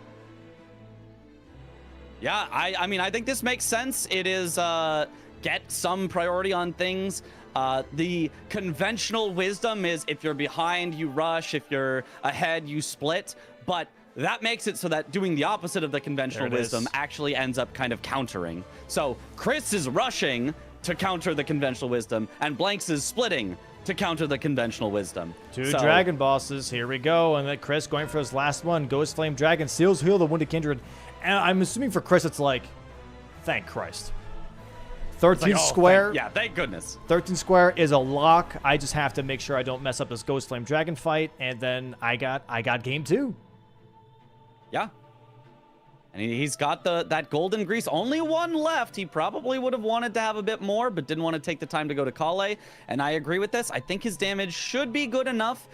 Yeah, I mean, I think this makes sense. It is get some priority on things. The conventional wisdom is if you're behind, you rush. If you're ahead, you split. But that makes it so that doing the opposite of the conventional There it wisdom is. actually ends up kind of countering. So Chris is rushing to counter the conventional wisdom, and Blanks is splitting to counter the conventional wisdom. Two So- dragon bosses. Here we go. And then Chris going for his last one. Ghost Flame Dragon. Seals Heal the Wounded Kindred. And I'm assuming for Chris, it's like, thank Christ. 13 Like, oh, square. thank goodness. 13 square is a lock. I just have to make sure I don't mess up this Ghost Flame Dragon fight. And then I got game 2. Yeah. And he's got that golden grease. Only one left. He probably would have wanted to have a bit more, but didn't want to take the time to go to Kale. And I agree with this. I think his damage should be good enough.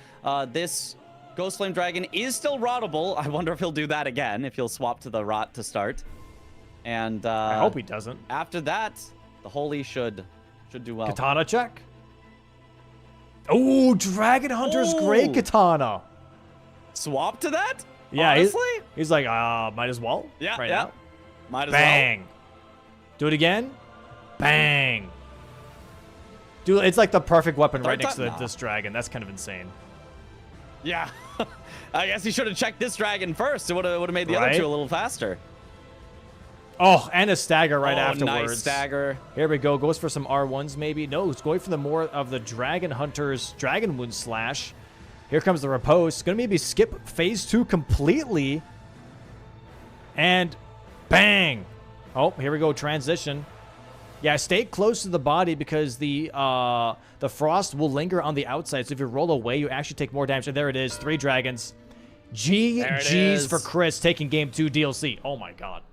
This Ghost Flame Dragon is still rottable. I wonder if he'll do that again, if he'll swap to the rot to start. And I hope he doesn't. after that, the Holy should do well. Katana check. Oh, Dragon Hunter's Great Oh. Katana. Swap to that? Yeah, Honestly? he's like, might as well. Yeah, right yeah. now. Might as Bang. Do it again. Bang. Dude, it's like the perfect weapon right Third next to time? Nah. this dragon. That's kind of insane. well. Yeah. I guess he should have checked this dragon first. It would have made the Right? other two a little faster. Oh, and a stagger right Oh, afterwards. nice stagger. Here we go. Goes for some R1s maybe. No, it's going for the more of the Dragon Hunter's Dragon Wound Slash. Here comes the Repose. Gonna maybe skip phase 2 completely. And bang. Oh, here we go. Transition. Yeah, stay close to the body because the frost will linger on the outside. So if you roll away, you actually take more damage. And there it is. 3 dragons. GG's is. for Chris taking game 2 DLC. Oh my god.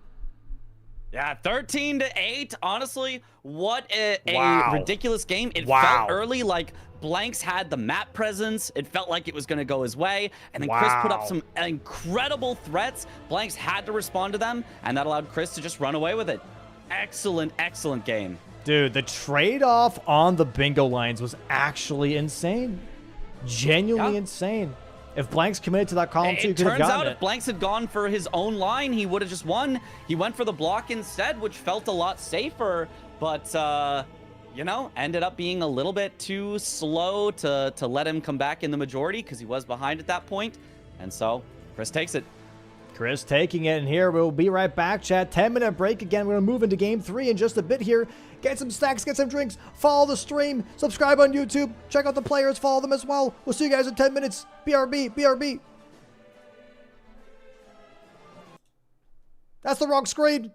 Yeah, 13-8. Honestly, what a Wow. ridiculous game. It Wow. felt early like Blanks had the map presence. It felt like it was going to go his way. And then Chris put up Wow. some incredible threats. Blanks had to respond to them, and that allowed Chris to just run away with it. Excellent, excellent game. Dude, the trade-off on the bingo lines was actually insane. Genuinely Yeah. insane. If Blanks committed to that column 2, you It could have turns gotten out it. if Blanks had gone for his own line, he would have just won. He went for the block instead, which felt a lot safer, but you know, ended up being a little bit too slow to let him come back in the majority because he was behind at that point. And so Chris takes it. Chris taking it, and here we'll be right back, chat. 10-minute break again. We're going to move into game 3 in just a bit here. Get some snacks, get some drinks, follow the stream, subscribe on YouTube, check out the players, follow them as well. We'll see you guys in 10 minutes. BRB, BRB. That's the wrong screen.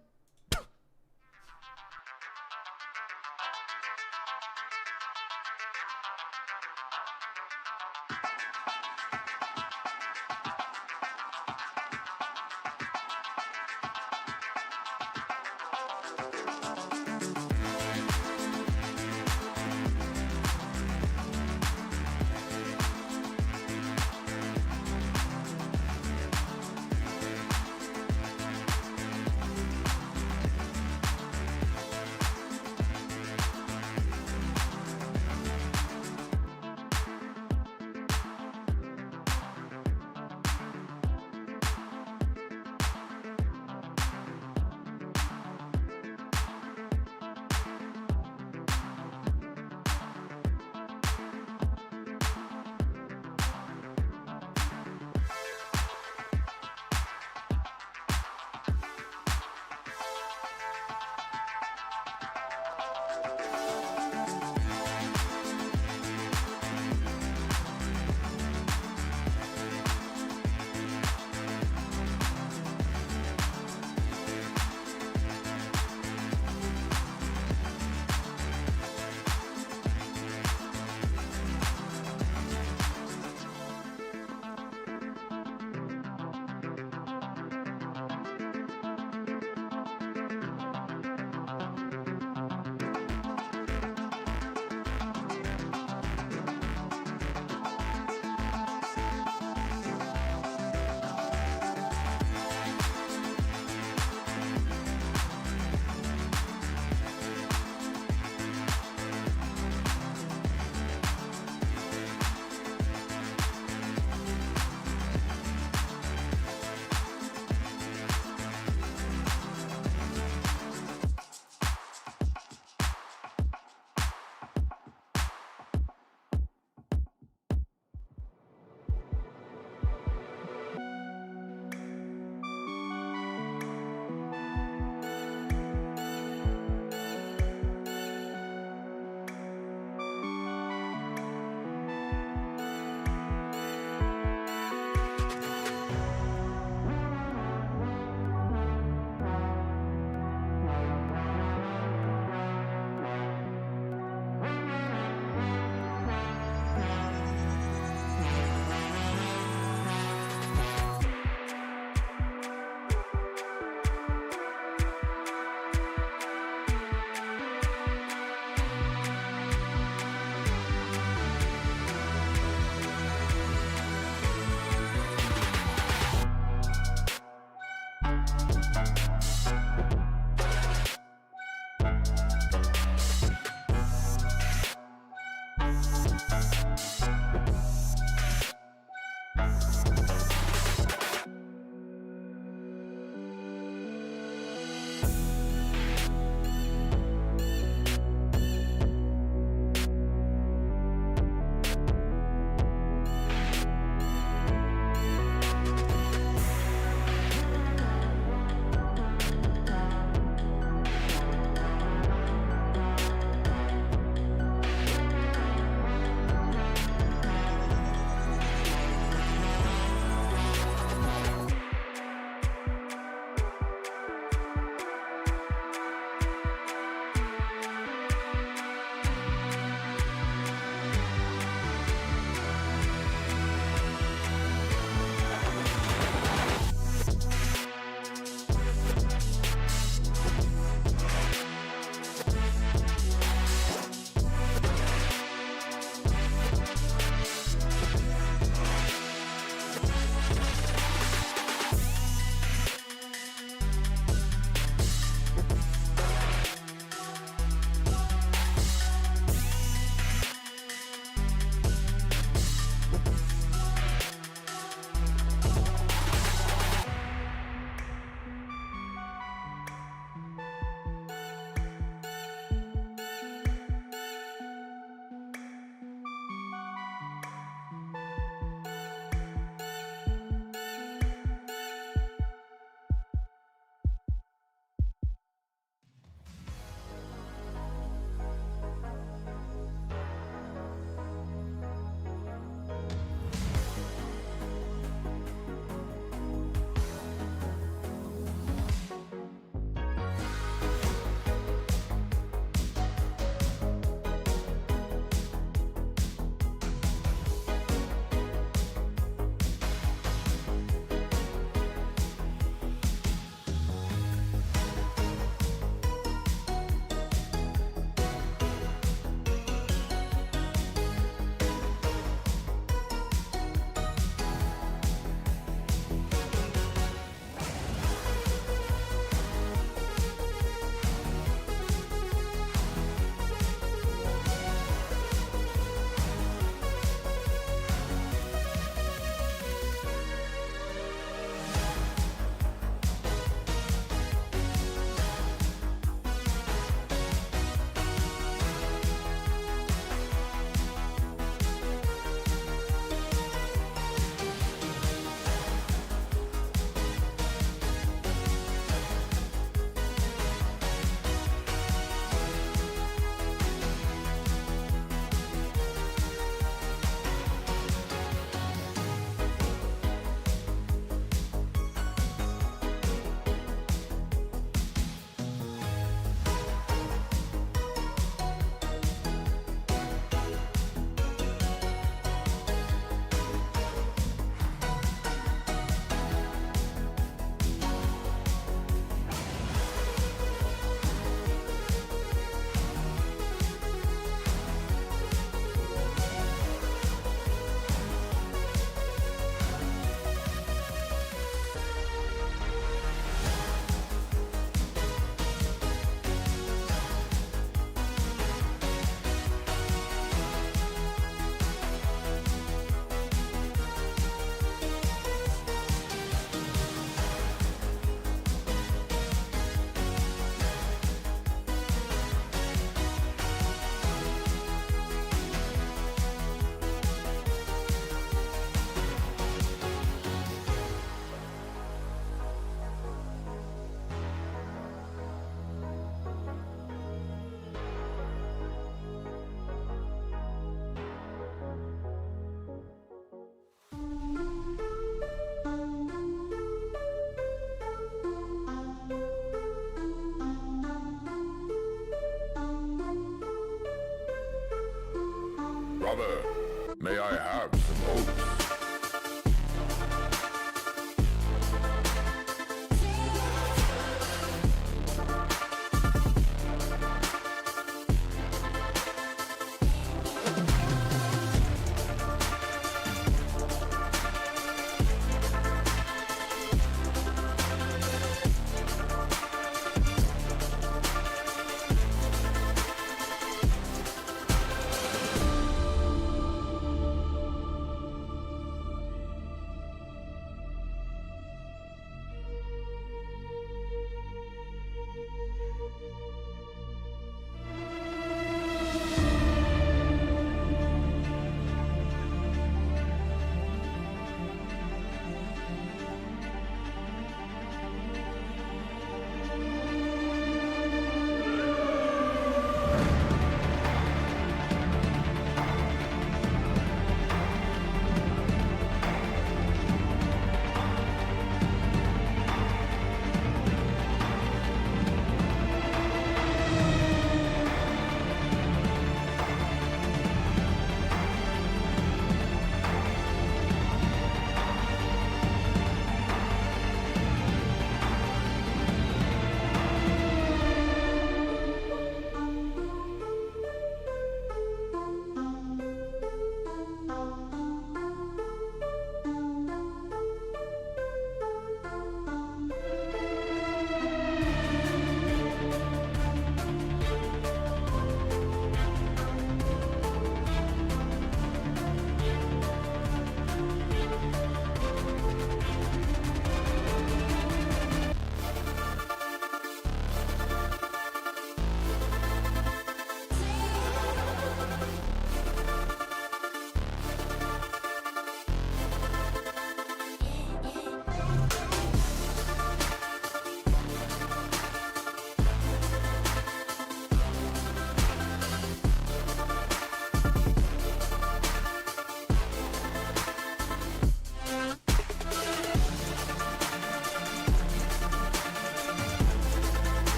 Brawler, may I have some oats?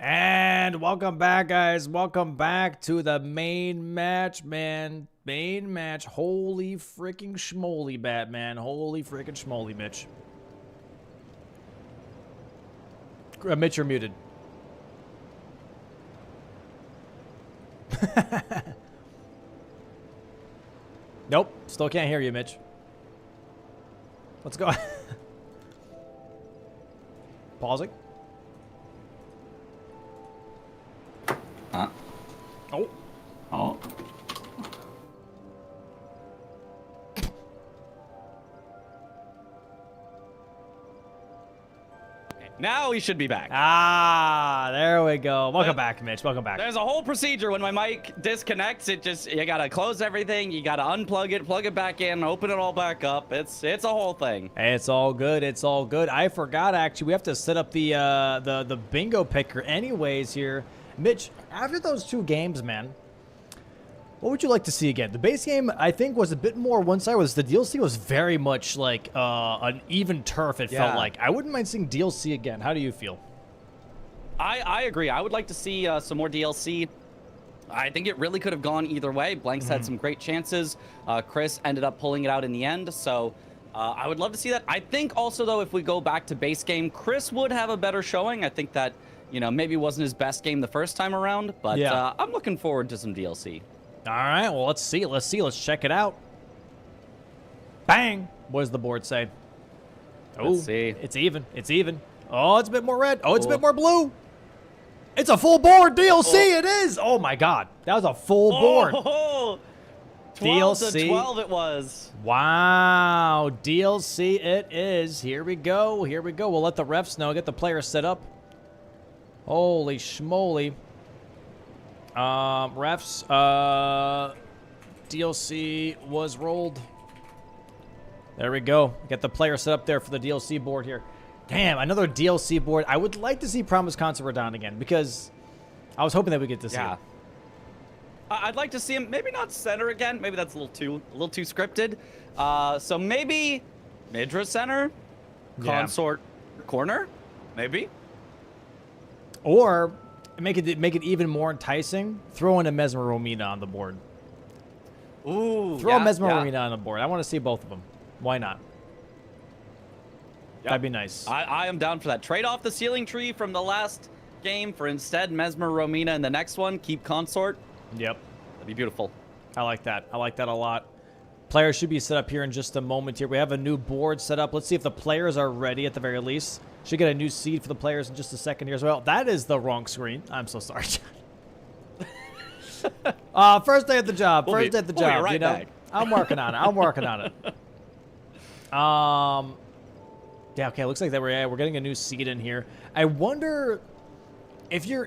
And welcome back, guys. Welcome back to the main match, man. Main match. Holy freaking schmoly, Batman. Holy freaking schmoly, Mitch. Mitch, you're muted. Nope. Still can't hear you, Mitch. Let's go. Pausing. Huh? Oh. Oh. Now we should be back. Ah, there we go. Welcome back, Mitch. Welcome back. There's a whole procedure when my mic disconnects. You gotta close everything. You gotta unplug it, plug it back in, open it all back up. It's a whole thing. Hey, it's all good. It's all good. I forgot, actually. We have to set up the bingo picker anyways here. Mitch, after those two games, man, what would you like to see again? The base game, I think, was a bit more one-sided. The DLC was very much like an even turf, it felt like. I wouldn't mind seeing DLC again. How do you feel? I agree. I would like to see some more DLC. I think it really could have gone either way. Blanks had some great chances. Chris ended up pulling it out in the end, so I would love to see that. I think also, though, if we go back to base game, Chris would have a better showing. I think that, you know, maybe wasn't his best game the first time around, but yeah. I'm looking forward to some DLC. All right, well, let's see. Let's check it out. Bang! What does the board say? Oh, Let's see. It's even. It's even. Oh, it's a bit more red. Oh, it's a bit more blue. It's a full board DLC. It is. Oh, my God. That was a full board. 12 DLC. to 12 it was. Wow. DLC it is. Here we go. Here we go. We'll let the refs know. Get the players set up. Holy schmoly. Refs, DLC was rolled. There we go. Get the player set up there for the DLC board here. Damn, another DLC board. I would like to see Promise Concert Verdun again because I was hoping that we get to see it. I'd like to see him maybe not center again. Maybe that's a little too scripted. So maybe Midra center, consort corner, maybe. Or make it even more enticing. Throw in a Mesmer Romina on the board. Ooh, Throw a Mesmer Romina on the board. I want to see both of them. Why not? Yep. That'd be nice. I am down for that. Trade off the ceiling tree from the last game for instead Mesmer Romina in the next one. Keep consort. Yep. That'd be beautiful. I like that. I like that a lot. Players should be set up here in just a moment here. We have a new board set up. Let's see if the players are ready at the very least. Should get a new seed for the players in just a second here as well. That is the wrong screen. I'm so sorry. First day at the job. First day at the job. Right, you know, back. I'm working on it. I'm working on it. Yeah. Okay. Looks like that we're getting a new seed in here. I wonder if you're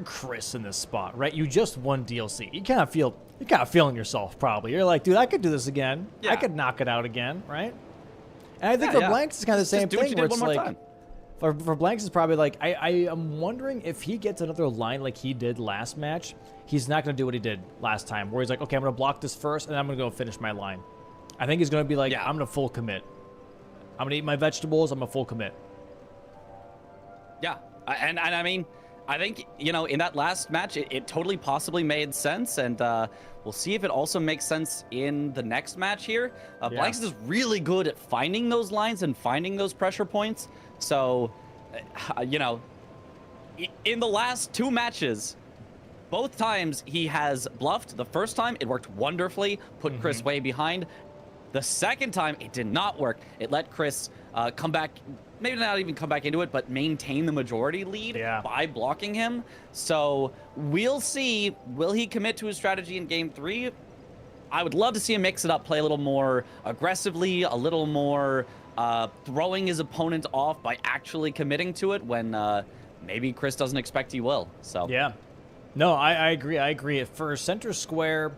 Chris in this spot, right? You just won DLC. You're kind of feeling yourself probably. You're like, dude, I could do this again. Yeah. I could knock it out again, right? And I think for Blanks it's kind of the same thing where it's like. For Blanks, it's probably like, I am wondering if he gets another line like he did last match, he's not going to do what he did last time, where he's like, okay, I'm going to block this first, and I'm going to go finish my line. I think he's going to be like, I'm going to full commit. I'm going to eat my vegetables, I'm going to full commit. Yeah, and I mean, I think, you know, in that last match, it totally possibly made sense, and we'll see if it also makes sense in the next match here. Blanks is really good at finding those lines and finding those pressure points. So, you know, in the last 2 matches, both times he has bluffed. The first time, it worked wonderfully, put Chris way behind. The second time, it did not work. It let Chris come back, maybe not even come back into it, but maintain the majority lead by blocking him. So we'll see, will he commit to his strategy in game 3? I would love to see him mix it up, play a little more aggressively, a little more throwing his opponent off by actually committing to it when maybe Chris doesn't expect he will. So yeah, no, I agree. I agree. For center square,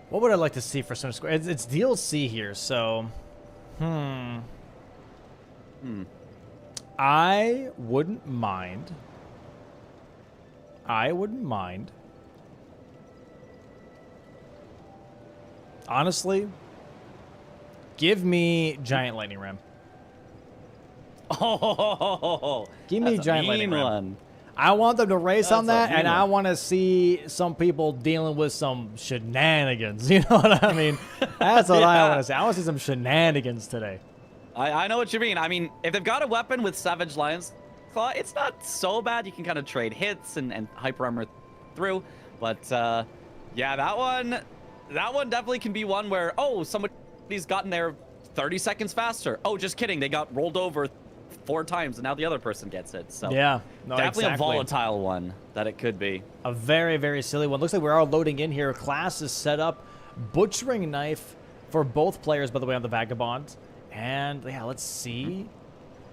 what would I like to see for center square? It's DLC here, so I wouldn't mind. Honestly, give me Giant Lightning Ram. Oh, give me Giant Lightning Ram. I want them to race on that, and I want to see some people dealing with some shenanigans. You know what I mean? That's what I want to see. I want to see some shenanigans today. I know what you mean. I mean, if they've got a weapon with Savage Lion's Claw, it's not so bad. You can kind of trade hits and hyper armor through. But yeah, that one definitely can be one where, oh, somebody's gotten there 30 seconds faster. Oh, just kidding. They got rolled over 4 times, and now the other person gets it. So yeah, no, definitely a volatile one that it could be. A very, very silly one. Looks like we're all loading in here. Class is set up. Butchering knife for both players, by the way, on the Vagabond. And yeah, let's see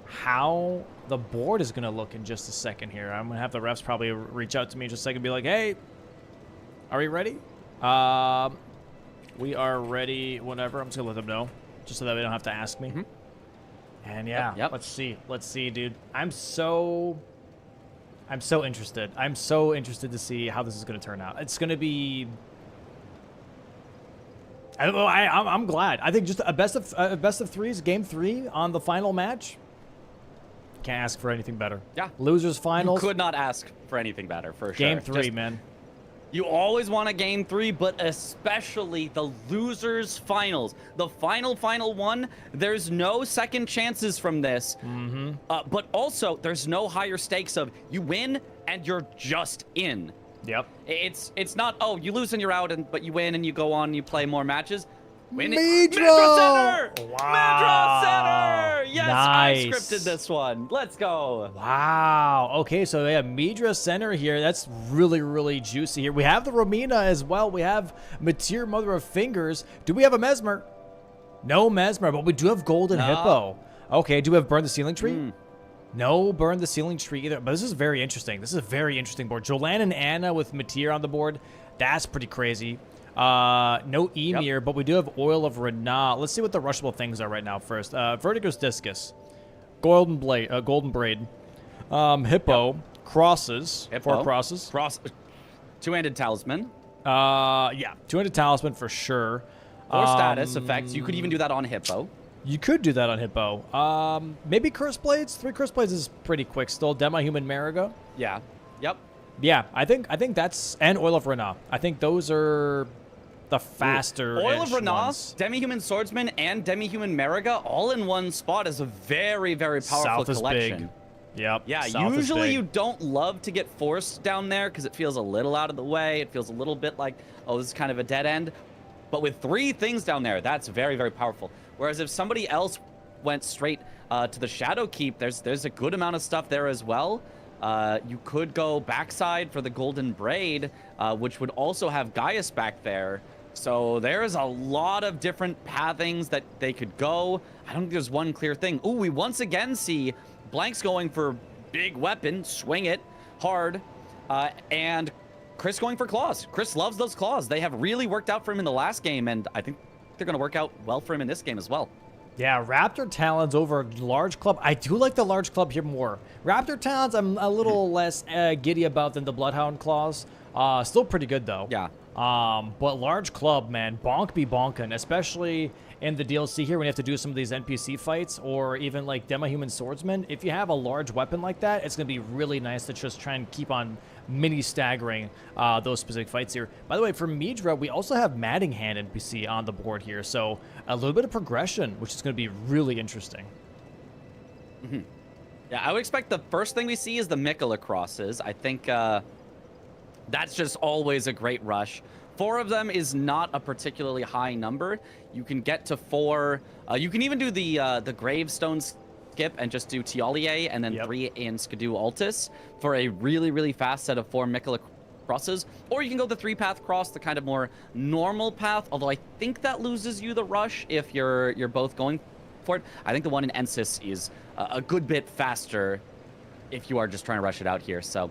how the board is going to look in just a second here. I'm going to have the refs probably reach out to me in just a second and be like, hey, are we ready? We are ready whenever. I'm just going to let them know, just so that they don't have to ask me. And yeah, let's see, dude. I'm so interested. I'm so interested to see how this is going to turn out. It's going to be... I'm glad. I think just a best of threes, game 3 on the final match. Can't ask for anything better. Yeah. Losers finals. You could not ask for anything better, for sure. Game 3, man. You always want a game 3, but especially the losers finals. The final one, there's no second chances from this. But also, there's no higher stakes of you win and you're just in. Yep. It's not, oh, you lose and you're out, but you win and you go on and you play more matches. Midra Center! Wow. Midra Center! Yes, nice. I scripted this one. Let's go. Wow. Okay, so yeah, Midra Center here. That's really, really juicy here. We have the Romina as well. We have Matir, Mother of Fingers. Do we have a Mesmer? No Mesmer, but we do have Golden Hippo. Okay, do we have Burn the Ceiling Tree? No Burn the Ceiling Tree either, but this is very interesting. This is a very interesting board. Jolan and Anna with Matir on the board. That's pretty crazy. No Emir, but we do have Oil of Renat. Let's see what the rushable things are right now first. Vertigo's Discus, Golden Braid, Hippo, Crosses, 4 crosses. Two-handed talisman. Yeah, 200 talisman for sure. Or status effects. You could even do that on Hippo. You could do that on Hippo. Maybe Curse Blades. 3 Curse Blades is pretty quick still. Demi-Human Mariga. Yeah. Yep. Yeah, I think that's, and Oil of Rana. I think those are the faster Oil of Rana, ones. Demi-Human Swordsman, and Demi-Human Mariga all in one spot is a very, very powerful South is collection. big. Yep. Yeah, South usually is you big. don't love to get forced down there because it feels a little out of the way. It feels a little bit like, oh, this is kind of a dead end. But with 3 things down there, that's very, very powerful. Whereas if somebody else went straight to the Shadow Keep, there's a good amount of stuff there as well. You could go backside for the Golden Braid, which would also have Gaius back there. So there's a lot of different pathings that they could go. I don't think there's one clear thing. Ooh, we once again see Blank's going for big weapon, swing it hard, and Chris going for claws. Chris loves those claws. They have really worked out for him in the last game, and I think they're going to work out well for him in this game as well. Yeah, Raptor Talons over Large Club. I do like the Large Club here more. Raptor Talons, I'm a little less giddy about than the Bloodhound Claws. Still pretty good, though. Yeah. But Large Club, man, bonk be bonkin', especially in the DLC here when you have to do some of these NPC fights or even like Demi-Human Swordsman. If you have a large weapon like that, it's going to be really nice to just try and keep on mini staggering those specific fights here. By the way, for Midra, we also have Matting Hand NPC on the board here, so a little bit of progression, which is going to be really interesting. Mm-hmm. Yeah, I would expect the first thing we see is the Mikola crosses. I think that's just always a great rush. 4 of them is not a particularly high number. You can get to 4. You can even do the Gravestone skip and just do Tialier and then 3 in Skidoo Altus for a really, really fast set of 4 Mikola crosses. Or you can go the 3-path cross, the kind of more normal path, although I think that loses you the rush if you're both going for it. I think the one in Ensis is a good bit faster if you are just trying to rush it out here. So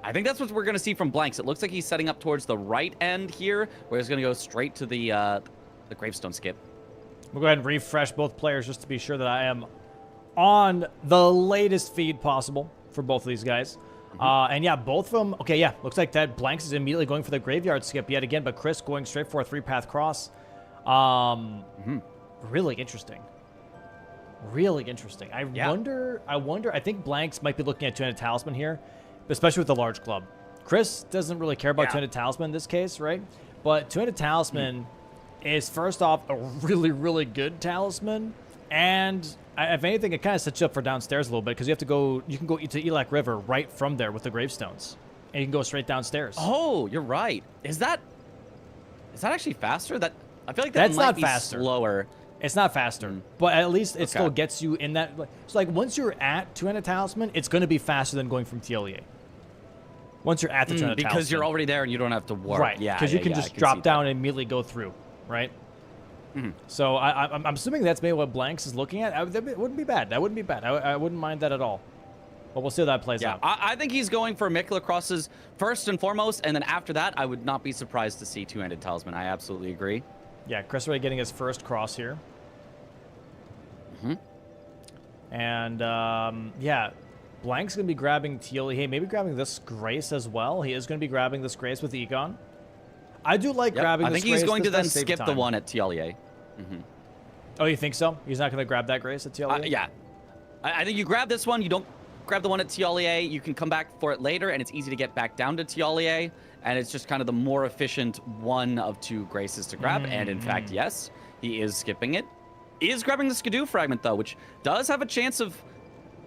I think that's what we're going to see from Blanks. It looks like he's setting up towards the right end here, where he's going to go straight to the Gravestone skip. We'll go ahead and refresh both players just to be sure that I am on the latest feed possible for both of these guys. And yeah, both of them. Okay, yeah, looks like that Blanks is immediately going for the Graveyard skip yet again, but Chris going straight for a 3-path cross. Really interesting. Really interesting. I wonder, I think Blanks might be looking at 200 Talisman here, especially with the large club. Chris doesn't really care about 200 Talisman in this case, right? But 200 Talisman is, first off, a really, really good talisman. And if anything, it kind of sets you up for downstairs a little bit because you can go to Elak River right from there with the gravestones. And you can go straight downstairs. Oh, you're right. Is that actually faster? I feel like that's might not be faster. Slower. It's not faster, but at least it still gets you in that. So like once you're at 200 Talisman, it's going to be faster than going from TLEA. Once you're at the 200 Talisman. Because you're already there and you don't have to work. Right, Yeah. because you can just drop down and immediately go through, right? So I'm assuming that's maybe what Blanks is looking at. That wouldn't be bad. That wouldn't be bad. I wouldn't mind that at all. But we'll see how that plays out. I think he's going for Mikola crosses first and foremost, and then after that, I would not be surprised to see 2-handed Talisman. I absolutely agree. Yeah, Chris already getting his first cross here. And yeah, Blank's gonna be grabbing TLEA, maybe grabbing this Grace as well. He is gonna be grabbing this Grace with Egon. I do like grabbing this Grace. I think he's going to then save skip time. the one at TLEA. Oh, you think so? He's not gonna grab that Grace at TLEA? Yeah. I think you grab this one, you don't grab the one at TLEA, you can come back for it later, and it's easy to get back down to TLEA, and it's just kind of the more efficient one of 2 Graces to grab, and in fact, yes, he is skipping it. He is grabbing the Skidoo fragment, though, which does have a chance of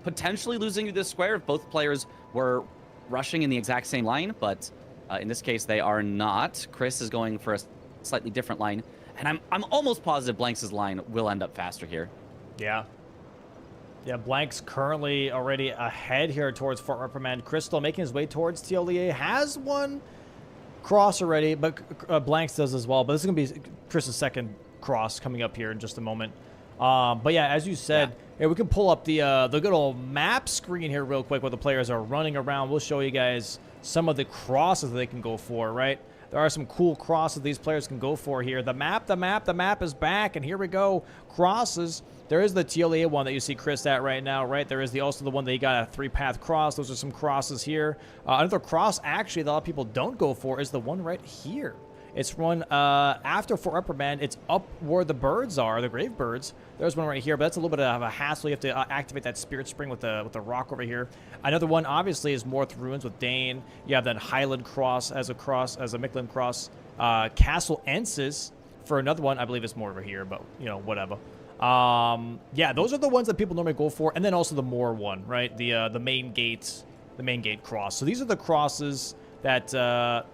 potentially losing you this square if both players were rushing in the exact same line, but in this case, they are not. Chris is going for a slightly different line, and I'm almost positive Blanks' line will end up faster here. Yeah. Yeah, Blank's currently already ahead here towards Fort Reprimand. Chris still making his way towards TLEA. Has one cross already, but Blanks does as well. But this is going to be Chris's second cross coming up here in just a moment. But yeah, as you said, we can pull up the good old map screen here real quick where the players are running around. We'll show you guys some of the crosses that they can go for, right? There are some cool crosses these players can go for here. The map is back, and here we go. Crosses. There is the TLA one that you see Chris at right now, right? There is also the one that he got a 3-path cross. Those are some crosses here. Another cross, actually, that a lot of people don't go for is the one right here. It's one after for Reprimand. It's up where the birds are, the grave birds. There's one right here, but that's a little bit of a hassle. You have to activate that Spirit Spring with the rock over here. Another one, obviously, is Morth Ruins with Dane. You have that Highland Cross as a Micklin Cross. Castle Ensis for another one. I believe it's more over here, but, you know, whatever. Yeah, those are the ones that people normally go for. And then also the Moor one, right? The main gate cross. So these are the crosses that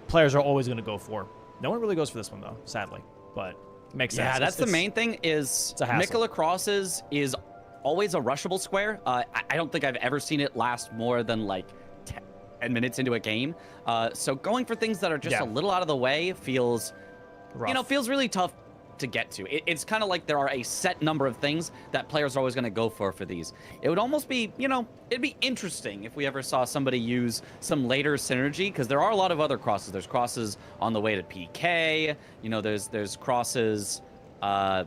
players are always going to go for. No one really goes for this one, though, sadly. But it makes sense. Yeah, that's the main thing is Mikula Crosses is always a rushable square. I don't think I've ever seen it last more than like 10 minutes into a game. So going for things that are just a little out of the way feels, feels really tough to get to. It's kind of like there are a set number of things that players are always going to go for these. It would almost be, it'd be interesting if we ever saw somebody use some later synergy, because there are a lot of other crosses. There's crosses on the way to PK. There's crosses. I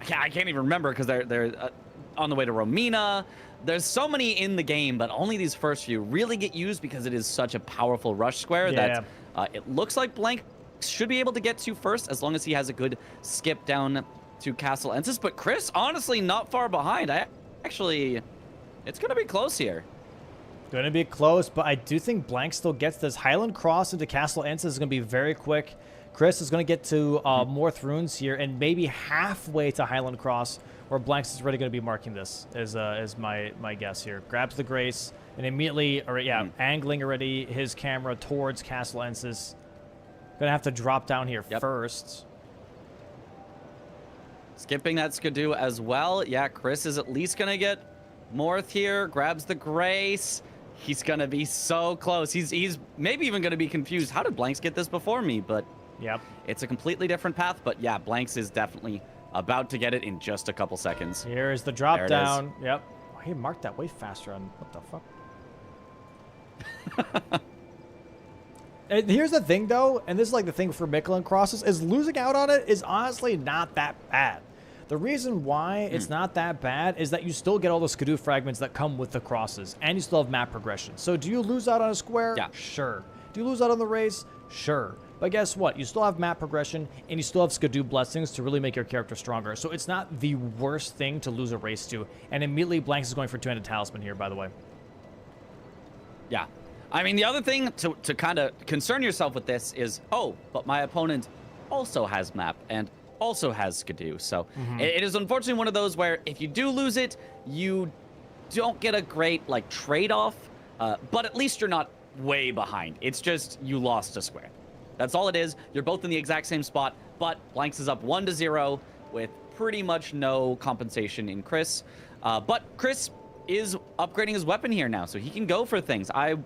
can't even remember because they're on the way to Romina. There's so many in the game, but only these first few really get used because it is such a powerful rush square that it looks like Blank should be able to get to first, as long as he has a good skip down to Castle Ensis. But Chris, honestly, not far behind. It's going to be close here. Going to be close, but I do think Blank still gets this. Highland Cross into Castle Ensis is going to be very quick. Chris is going to get to Morth Runes here, and maybe halfway to Highland Cross, where Blanks is really going to be marking this, is my guess here. Grabs the Grace, and immediately, angling already his camera towards Castle Ensis. Gonna have to drop down here first. Skipping that Skidoo as well. Yeah, Chris is at least gonna get Morth here. Grabs the Grace. He's gonna be so close. He's maybe even gonna be confused. How did Blanks get this before me? But it's a completely different path. But yeah, Blanks is definitely about to get it in just a couple seconds. Here's the drop down. Yep. Oh, he marked that way faster on what the fuck? And here's the thing, though, and this is like the thing for Micklin Crosses, is losing out on it is honestly not that bad. The reason why it's not that bad is that you still get all the Skidoo fragments that come with the crosses, and you still have map progression. So do you lose out on a square? Yeah. Sure. Do you lose out on the race? Sure. But guess what? You still have map progression, and you still have Skidoo blessings to really make your character stronger. So it's not the worst thing to lose a race to. And immediately, Blanks is going for 2-handed Talisman here, by the way. Yeah. I mean, the other thing to kind of concern yourself with this is, but my opponent also has map and also has Skidoo. So it is unfortunately one of those where if you do lose it, you don't get a great trade-off, but at least you're not way behind. It's just you lost a square. That's all it is. You're both in the exact same spot, but Blanks is up 1-0 with pretty much no compensation in Chris. But Chris is upgrading his weapon here now, so he can go for things. I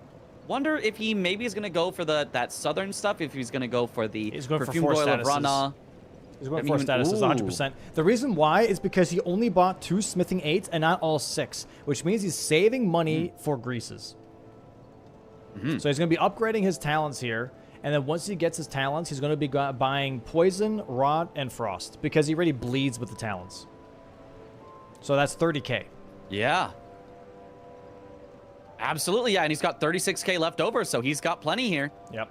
wonder if he maybe is going to go for that southern stuff, if he's going to go for the Perfume Oil of Rana. He's going for 4 statuses, 100%. The reason why is because he only bought 2 Smithing 8s and not all 6, which means he's saving money for greases. So he's going to be upgrading his talents here, and then once he gets his talents, he's going to be buying Poison, Rot, and Frost, because he already bleeds with the talents. So that's 30k. Yeah. Absolutely, yeah, and he's got 36k left over, so he's got plenty here. Yep.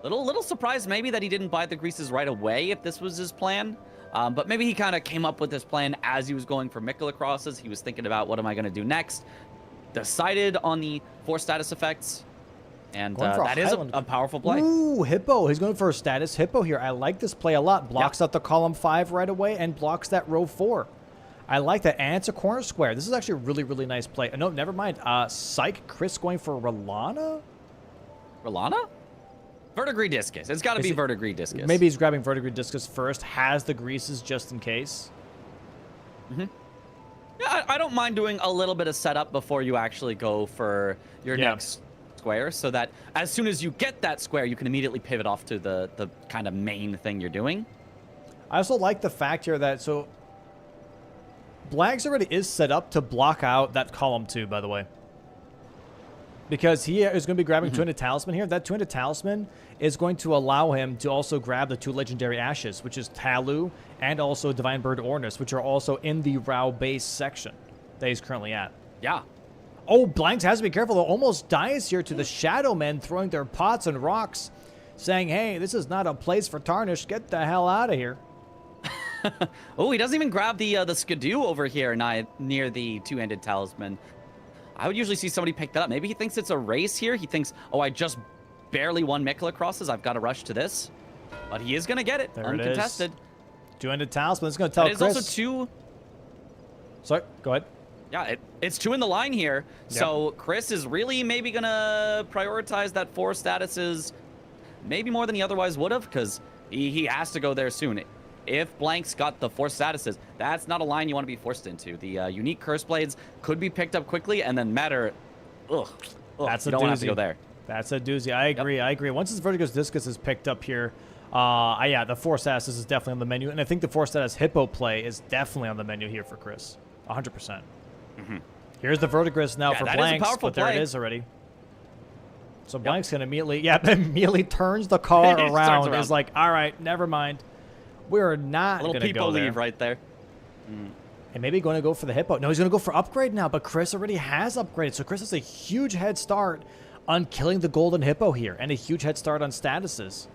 Little surprised maybe that he didn't buy the greases right away if this was his plan. But maybe he kind of came up with this plan as he was going for Mikula Crosses. He was thinking about, what am I going to do next? Decided on the 4 status effects. And that is a powerful play. Ooh, Hippo. He's going for a status Hippo here. I like this play a lot. Blocks out the column 5 right away and blocks that row 4. I like that, and it's a corner square. This is actually a really, really nice play. No, never mind. Psych, Chris going for Rolana? Rolana? Verdigris Discus. It's got to be Verdigris Discus. Maybe he's grabbing Verdigris Discus first, has the greases just in case. Yeah, I don't mind doing a little bit of setup before you actually go for your next square, so that as soon as you get that square, you can immediately pivot off to the kind of main thing you're doing. I also like the fact here that, so Blanks already is set up to block out that column 2, by the way. because he is going to be grabbing two-handed talisman here. That two-handed talisman is going to allow him to also grab the 2 legendary ashes, which is Talu and also Divine Bird Ornus, which are also in the Rao base section that he's currently at. Yeah. Oh, Blanks has to be careful. Though. Almost dies here to the Shadow Men throwing their pots and rocks, saying, hey, this is not a place for Tarnish. Get the hell out of here. Oh, he doesn't even grab the Skidoo over here near the two-handed talisman. I would usually see somebody pick that up. Maybe he thinks it's a race here. He thinks, oh, I just barely won Mikla crosses. I've got to rush to this. But he is going to get it. There uncontested. It is. Two-handed talisman. It's going to tell Chris. It's also 2. Sorry, go ahead. Yeah, it's 2 in the line here. Yep. So Chris is really maybe going to prioritize that 4 statuses maybe more than he otherwise would have, because he has to go there soon. If Blank's got the 4 statuses, that's not a line you want to be forced into. The unique curse blades could be picked up quickly, and then Matter, that's you don't have to go there. That's a doozy. I agree. Yep. I agree. Once his Vertigo's Discus is picked up here, yeah, the 4 statuses is definitely on the menu, and I think the 4 status Hippo play is definitely on the menu here for Chris. 100%. Here's the Vertigris now for Blanks, but there it is already. So Blank's gonna immediately turns the car around. Is like, all right, never mind. We're not going to go there. Little people leave right there. And maybe going to go for the Hippo. No, he's going to go for upgrade now, but Chris already has upgraded. So Chris has a huge head start on killing the Golden Hippo here, and a huge head start on statuses.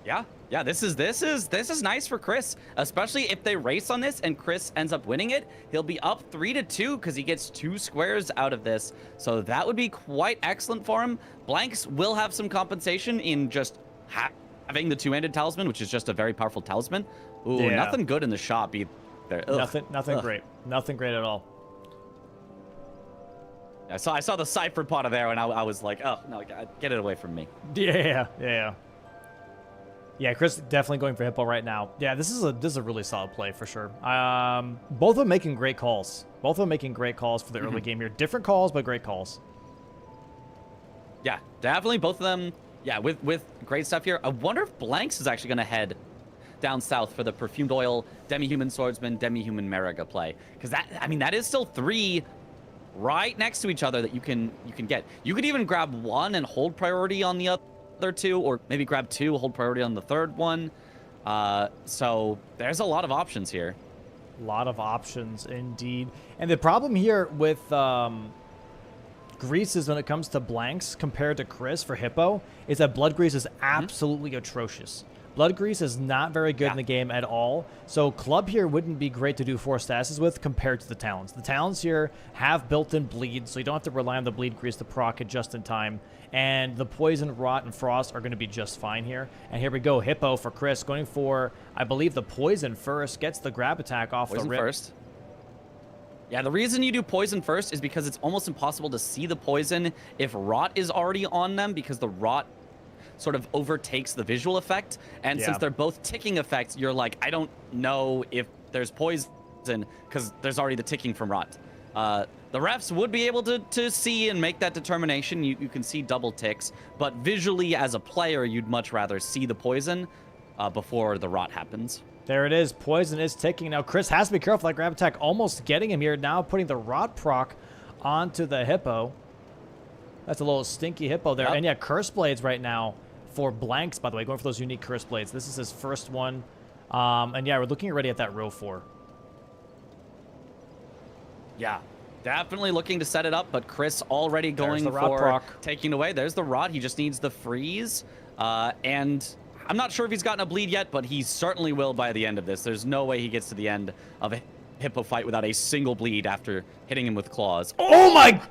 Yeah, this is nice for Chris, especially if they race on this and Chris ends up winning it. He'll be up 3-2 because he gets 2 squares out of this. So that would be quite excellent for him. Blanks will have some compensation in just having the two-handed talisman, which is just a very powerful talisman. Ooh, yeah. Nothing good in the shop either. Nothing great. Nothing great at all. I saw the Cypher Potter there, and I was like, oh, no, get it away from me. Yeah, Chris definitely going for Hippo right now. Yeah, this is a really solid play for sure. Both of them making great calls. Both of them making great calls for the early game here. Different calls, but great calls. Yeah, definitely both of them. Yeah, with great stuff here. I wonder if Blanks is actually going to head down south for the Perfumed Oil, Demi-Human Swordsman, Demi-Human Mariga play. Because that is still 3 right next to each other that you can get. You could even grab 1 and hold priority on the other 2, or maybe grab 2, hold priority on the 3rd one. So there's a lot of options here. A lot of options indeed. And the problem here with Grease is when it comes to Blanks compared to Chris for Hippo is that Blood Grease is absolutely atrocious. Blood Grease is not very good in the game at all. So Club here wouldn't be great to do 4 statuses with compared to the Talons. The Talons here have built-in bleed, so you don't have to rely on the Bleed Grease to proc it just in time. And the Poison, Rot, and Frost are going to be just fine here. And here we go, Hippo for Chris, going for, I believe, the Poison first. Gets the grab attack off the rip. First. Yeah, the reason you do Poison first is because it's almost impossible to see the Poison if Rot is already on them, because the Rot sort of overtakes the visual effect. And since they're both ticking effects, you're like, I don't know if there's Poison because there's already the ticking from Rot. The refs would be able to see and make that determination. You can see double ticks, but visually as a player, you'd much rather see the Poison before the Rot happens. There it is. Poison is ticking. Now, Chris has to be careful. That grab attack almost getting him here. Now putting the Rot proc onto the Hippo. That's a little stinky Hippo there. Yep. And yeah, Curse Blades right now for Blanks, by the way, going for those unique Curse Blades. This is his first one. And yeah, we're looking already at that row 4. Yeah, definitely looking to set it up, but Chris already going for taking away. There's the Rot. He just needs the freeze. And I'm not sure if he's gotten a bleed yet, but he certainly will by the end of this. There's no way he gets to the end of a Hippo fight without a single bleed after hitting him with claws. Oh my!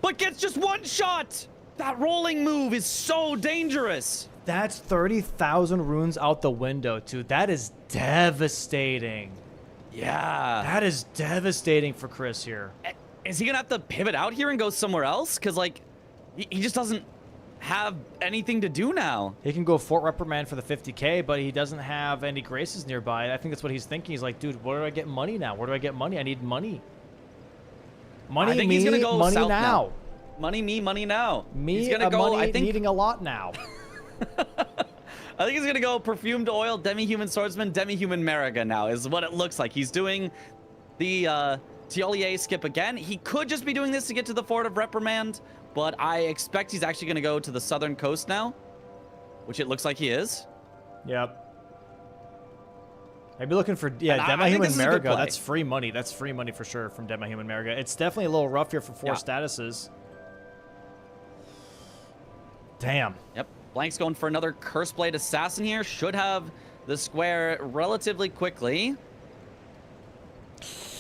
But gets just 1 shot! That rolling move is so dangerous. That's 30,000 runes out the window, too. That is devastating. Yeah. That is devastating for Chris here. Is he going to have to pivot out here and go somewhere else? Because, like, he just doesn't have anything to do now. He can go Fort Reprimand for the 50K, but he doesn't have any graces nearby. I think that's what he's thinking. He's like, dude, where do I get money now? Where do I get money? I need money. Money, I think me, he's gonna go money south now. Money, me, money now. Me, he's gonna go, money I think, needing a lot now. I think he's going to go Perfumed Oil, Demi-Human Swordsman, Demi-Human Mariga now is what it looks like. He's doing the TLEA skip again. He could just be doing this to get to the Fort of Reprimand, but I expect he's actually going to go to the southern coast now, which it looks like he is. Yep. Maybe looking for, yeah, I think Demahuman this is a good Mariga. play. That's free money. That's free money for sure from Demahuman Mariga. It's definitely a little rough here for 4 statuses. Damn. Yep. Blank's going for another Curse Blade Assassin here. Should have the square relatively quickly.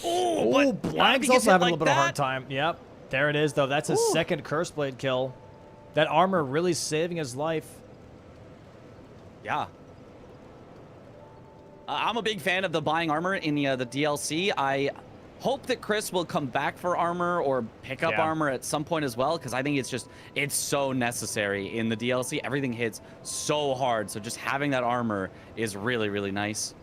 Oh, Blank's also having a little bit of a hard time. Yep. There it is, though. That's his second Curse Blade kill. That armor really saving his life. Yeah. I'm a big fan of the buying armor in the DLC. I hope that Chris will come back for armor or pick up armor at some point as well, because I think it's so necessary in the DLC. Everything hits so hard, so just having that armor is really, really nice.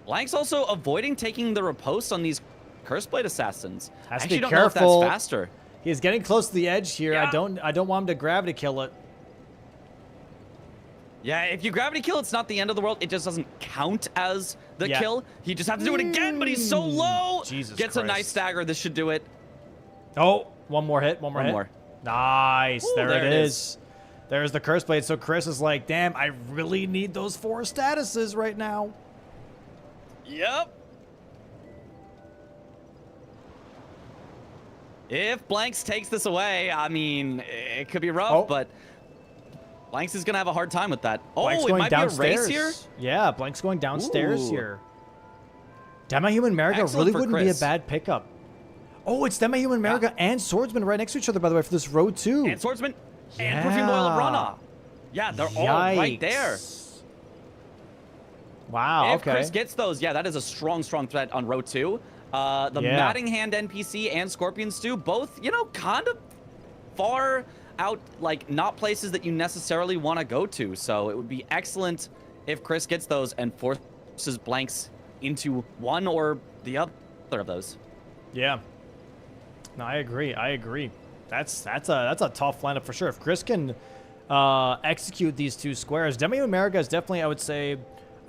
Blank's also avoiding taking the riposte on these Curse Blade Assassins. Has I to be actually don't careful. know if that's faster. He's getting close to the edge here. Yeah. I don't want him to gravity kill it. Yeah, if you gravity kill, it's not the end of the world. It just doesn't count as the kill. He just has to do it again, but he's so low. Jesus Gets Christ. a nice stagger. This should do it. Oh, one more hit. One more hit. Nice. Ooh, there there it it is. There's the Curse Blade. So Chris is like, damn, I really need those 4 statuses right now. Yep. If Blanks takes this away, I mean, it could be rough, but Blanks is going to have a hard time with that. Blank's Oh, it going might downstairs. be a race here? Yeah, Blank's going downstairs Ooh. here. Demahuman Mariga Excellent really for wouldn't be a Chris. bad pickup. Oh, it's Demahuman Mariga and Swordsman right next to each other, by the way, for this road, too. And Swordsman and Perfumed Oil of Rana. Yeah, they're all right there. Wow, If okay. Chris gets those, yeah, that is a strong, strong threat on row 2. The Matting Hand NPC and Scorpion Stew, both, you know, kind of far out, like, not places that you necessarily want to go to. So it would be excellent if Chris gets those and forces Blanks into one or the other of those. Yeah. No, I agree. I agree. That's a tough lineup for sure. If Chris can execute these 2 squares, Demahuman Mariga is definitely, I would say,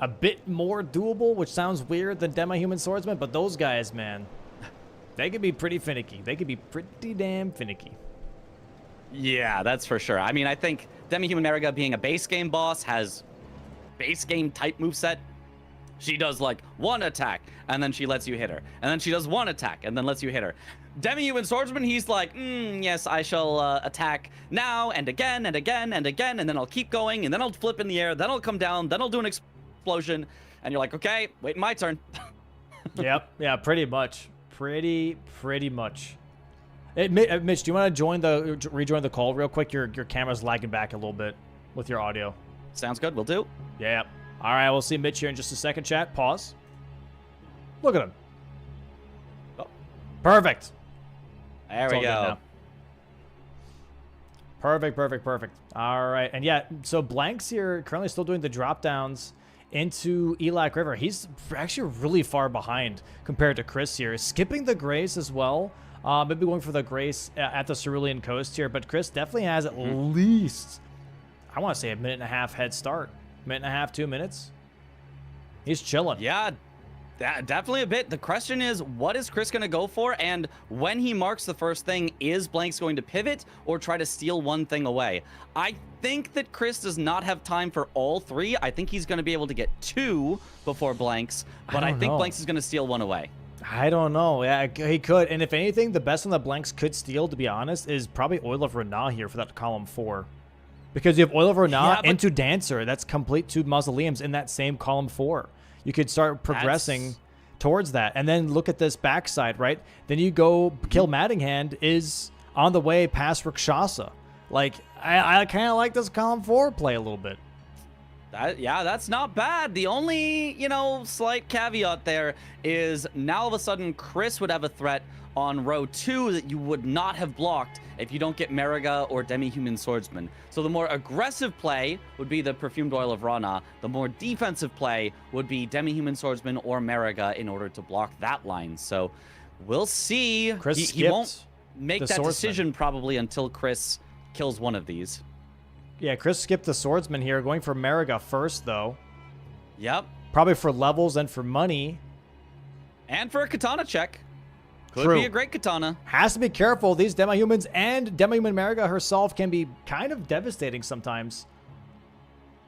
a bit more doable, which sounds weird than Demahuman Swordsman, but those guys, man, they could be pretty finicky. They could be pretty damn finicky. Yeah, that's for sure. I mean, I think Demahuman Mariga being a base game boss has base game type moveset. She does like 1 attack and then she lets you hit her. And then she does 1 attack and then lets you hit her. Demahuman Swordsman, he's like, yes, I shall attack now and again and again and again, and then I'll keep going, and then I'll flip in the air, then I'll come down, then I'll do an explosion, and you're like, okay, wait, my turn. Yep. Yeah, pretty much. Pretty much. Hey, Mitch, do you want to rejoin the call real quick? Your camera's lagging back a little bit with your audio. Sounds good. We'll do. Yeah. All right, we'll see Mitch here in just a second, chat. Pause. Look at him. Oh. Perfect. There It's we all good go. now. Perfect. All right. And yeah, so Blank's here currently still doing the drop downs into Elac River. He's actually really far behind compared to Chris here. Skipping the Grace as well. Maybe going for the Grace at the Cerulean Coast here. But Chris definitely has at least, I want to say, a 1.5 head start. 1.5, 2 minutes. He's chilling. Yeah, definitely a bit. The question is, what is Chris going to go for? And when he marks the first thing, is Blanks going to pivot or try to steal one thing away? I think that Chris does not have time for all 3. I think he's going to be able to get 2 before Blanks, but I think Blanks is going to steal 1 away. I don't know. Yeah, he could. And if anything, the best one that Blanks could steal, to be honest, is probably Oil of Rana here for that column 4. Because you have Oil of Rana into Dancer. That's complete 2 mausoleums in that same column 4. You could start progressing towards that. And then look at this backside, right? Then you go kill Mattinghand is on the way past Rakshasa. Like, I kind of like this column 4 play a little bit. Yeah, that's not bad. The only, you know, slight caveat there is now all of a sudden Chris would have a threat on row 2 that you would not have blocked if you don't get Mariga or Demi-Human Swordsman. So the more aggressive play would be the Perfumed Oil of Rana. The more defensive play would be Demi-Human Swordsman or Mariga in order to block that line. So we'll see. Chris He won't make the that Swordsman. decision probably until Chris kills one of these. Yeah, Chris skipped the Swordsman here, going for Mariga first, though. Yep. Probably for levels and for money. And for a Katana check. Could be a great katana. Has to be careful. These demi-humans and demi-human Mariga herself can be kind of devastating sometimes.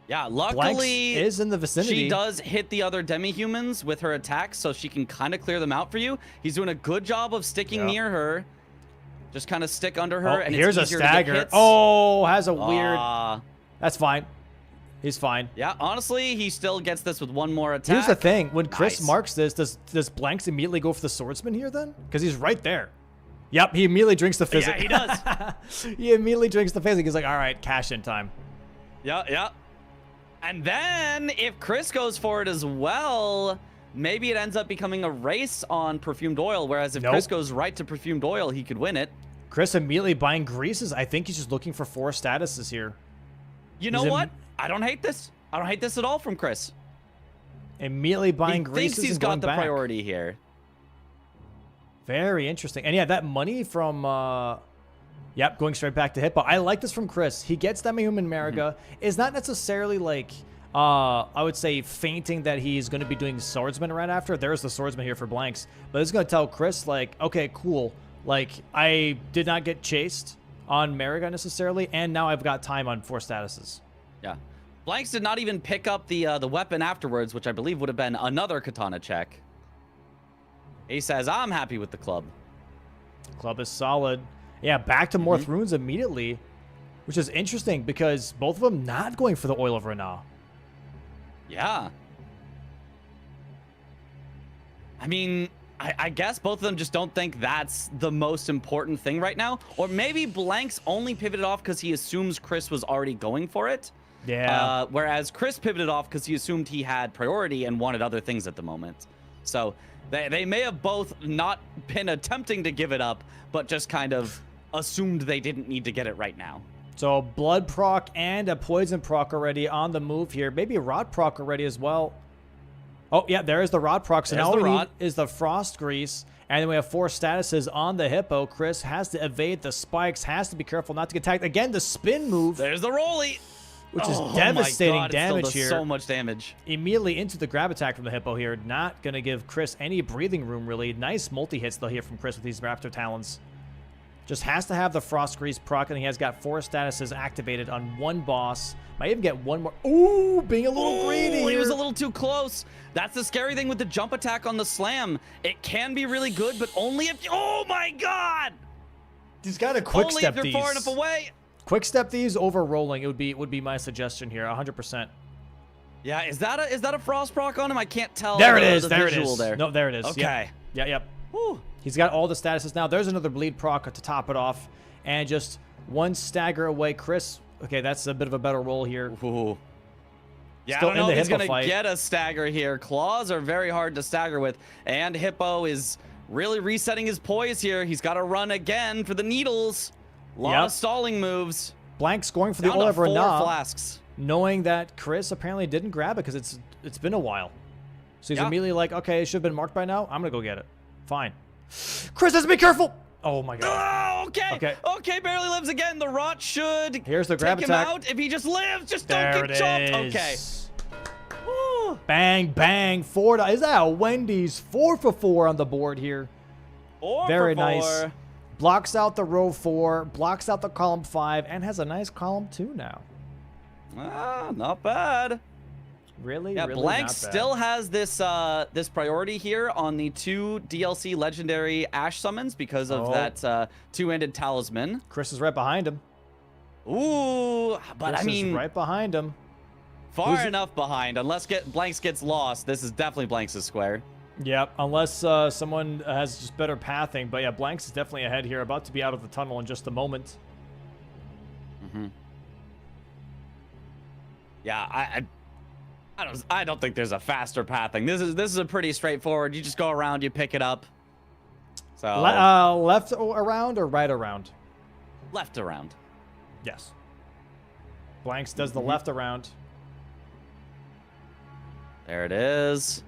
Yeah, luckily Blanks is in the vicinity. She does hit the other demi-humans with her attacks, so she can kind of clear them out for you. He's doing a good job of sticking near her. Just kind of stick under her, and here's it's a easier to get stagger. hits. Oh, has a weird... That's fine. He's fine. Yeah, honestly, he still gets this with one more attack. Here's the thing. When Chris marks this, does Blanks immediately go for the swordsman here then? Because he's right there. Yep, he immediately drinks the physic. Yeah, he does. He immediately drinks the physic. He's like, all right, cash in time. Yeah. And then if Chris goes for it as well, maybe it ends up becoming a race on perfumed oil. Whereas if Chris goes right to perfumed oil, he could win it. Chris immediately buying greases. I think he's just looking for 4 statuses here. You know what? I don't hate this. I don't hate this at all from Chris. Immediately buying greases. He thinks he's got the priority here. Very interesting. And yeah, that money from, yep, going straight back to Hippo. I like this from Chris. He gets demi-human Mariga. Is not necessarily like, I would say fainting that he's going to be doing swordsman right after. There's the swordsman here for Blanks. But it's going to tell Chris, like, okay, cool. Like, I did not get chased on Mariga necessarily, and now I've got time on 4 statuses. Yeah. Blanks did not even pick up the weapon afterwards, which I believe would have been another katana check. He says, I'm happy with the club. Club is solid. Yeah, back to more runes immediately, which is interesting because both of them not going for the Oil of Rana. Yeah. I mean, I guess both of them just don't think that's the most important thing right now. Or maybe Blanks only pivoted off because he assumes Chris was already going for it. Yeah. Whereas Chris pivoted off because he assumed he had priority and wanted other things at the moment. So they may have both not been attempting to give it up, but just kind of assumed they didn't need to get it right now. So blood proc and a poison proc already on the move here. Maybe a rot proc already as well. Oh, yeah, there is the rod proc. So now all we need is the frost grease. And then we have 4 statuses on the Hippo. Chris has to evade the spikes, has to be careful not to get tagged. Again, the spin move. There's the rolly. Which is devastating my God, damage it still does here. So much damage. Immediately into the grab attack from the Hippo here. Not going to give Chris any breathing room, really. Nice multi-hits, though, here from Chris with these Raptor Talons. Just has to have the Frost Grease proc, and he has got 4 statuses activated on 1 boss. Might even get 1 more. Ooh, being a little greedy here. He was a little too close. That's the scary thing with the jump attack on the slam. It can be really good, but only if... Oh, my God! He's got to quick step these. Only if you're far enough away. Quick step these over rolling. It would be my suggestion here, 100%. Yeah, is that a frost proc on him? I can't tell. There it is. There it is. No, there it is. Okay. Yep. Woo. He's got all the statuses now. There's another bleed proc to top it off, and just 1 stagger away. Chris. Okay, that's a bit of a better roll here. Ooh. Yeah, Still I don't know in if the he's Hippo gonna fight. get a stagger here. Claws are very hard to stagger with, and Hippo is really resetting his poise here. He's got to run again for the needles. A lot of stalling moves. Blank scoring for the Down to Oliver 4 Nah, flasks. knowing that Chris apparently didn't grab it because it's been a while. So he's immediately like, okay, it should have been marked by now. I'm gonna go get it. Fine. Chris has to be careful. Oh my God. Oh, okay, barely lives again. The rot should Here's the grab take attack. him out. If he just lives, just There don't get it jumped. is. Okay. Woo. Bang, bang. 4 to, is that a Wendy's? 4 for 4 on the board here. 4 Very for 4. nice. Blocks out the row 4, blocks out the column 5, and has a nice column 2 now. Ah, not bad. Really, yeah, really Blank not bad. still has this this priority here on the 2 DLC legendary Ash summons because of that 2-ended talisman. Chris is right behind him. Ooh, but Chris I mean, is right behind him. Far enough behind. Unless Blanks gets lost, this is definitely Blanks' square. Yep, unless someone has just better pathing. But yeah, Blanks is definitely ahead here, about to be out of the tunnel in just a moment. Yeah, I don't think there's a faster pathing. This is a pretty straightforward. You just go around, you pick it up. So left around or right around? Left around. Yes. Blanks does the left around. There it is.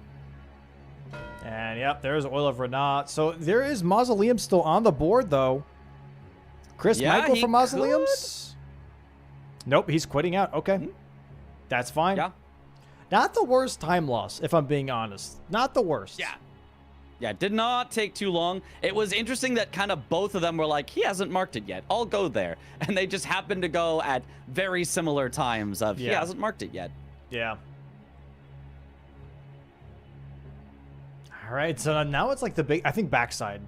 And yep, there's Oil of Renat. So there is Mausoleum still on the board, though. Chris might go for Mausoleums. Nope, he's quitting out. Okay. That's fine. Yeah. Not the worst time loss, if I'm being honest. Not the worst. Yeah. Yeah, did not take too long. It was interesting that kind of both of them were like, he hasn't marked it yet. I'll go there. And they just happened to go at very similar times of, he hasn't marked it yet. Yeah. All right, so now it's like the big, I think backside.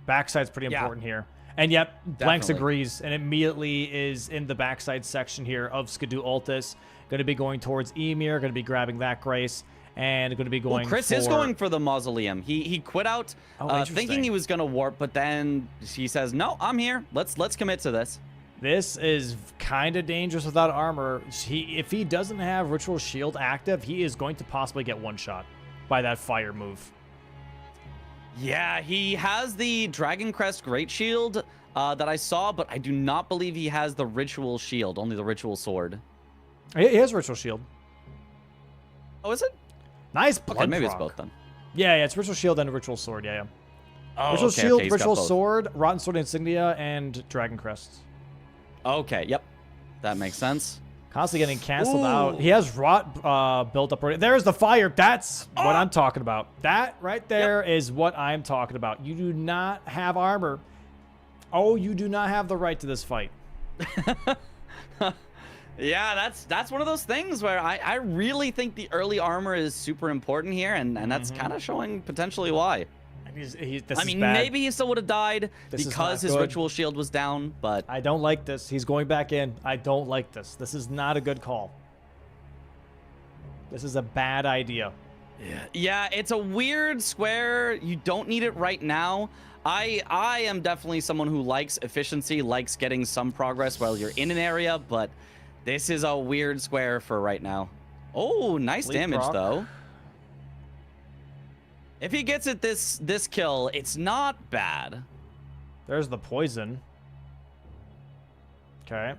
Backside's pretty important here. And yep, Blanks agrees and immediately is in the backside section here of Skidoo Altus. Going to be going towards Emir, going to be grabbing that Grace. And going to be going Chris is going for the mausoleum. He quit out thinking he was going to warp, but then he says, no, I'm here. Let's commit to this. This is kind of dangerous without armor. If he doesn't have Ritual Shield active, he is going to possibly get one shot by that fire move. Yeah, he has the Dragon Crest Great Shield that I saw, but I do not believe he has the Ritual Shield, only the Ritual Sword. He has Ritual Shield. Oh, is it? Nice blood Okay, maybe proc. it's both then. Yeah, it's Ritual Shield and Ritual Sword. Yeah. Oh, Ritual okay, Shield, okay, Ritual Sword, Rotten Sword Insignia, and Dragon Crest. Okay, yep. That makes sense. Constantly getting canceled out. He has Rot built up already. There's the fire. That's what I'm talking about. That right there is what I'm talking about. You do not have armor. Oh, you do not have the right to this fight. Yeah, that's one of those things where I really think the early armor is super important here, and that's kind of showing potentially why. This I mean, maybe he still would have died because his good. Ritual Shield was down, but... I don't like this. He's going back in. I don't like this. This is not a good call. This is a bad idea. Yeah, it's a weird square. You don't need it right now. I am definitely someone who likes efficiency, likes getting some progress while you're in an area, but this is a weird square for right now. Oh, nice damage, though. If he gets it this kill, it's not bad. There's the poison. Okay.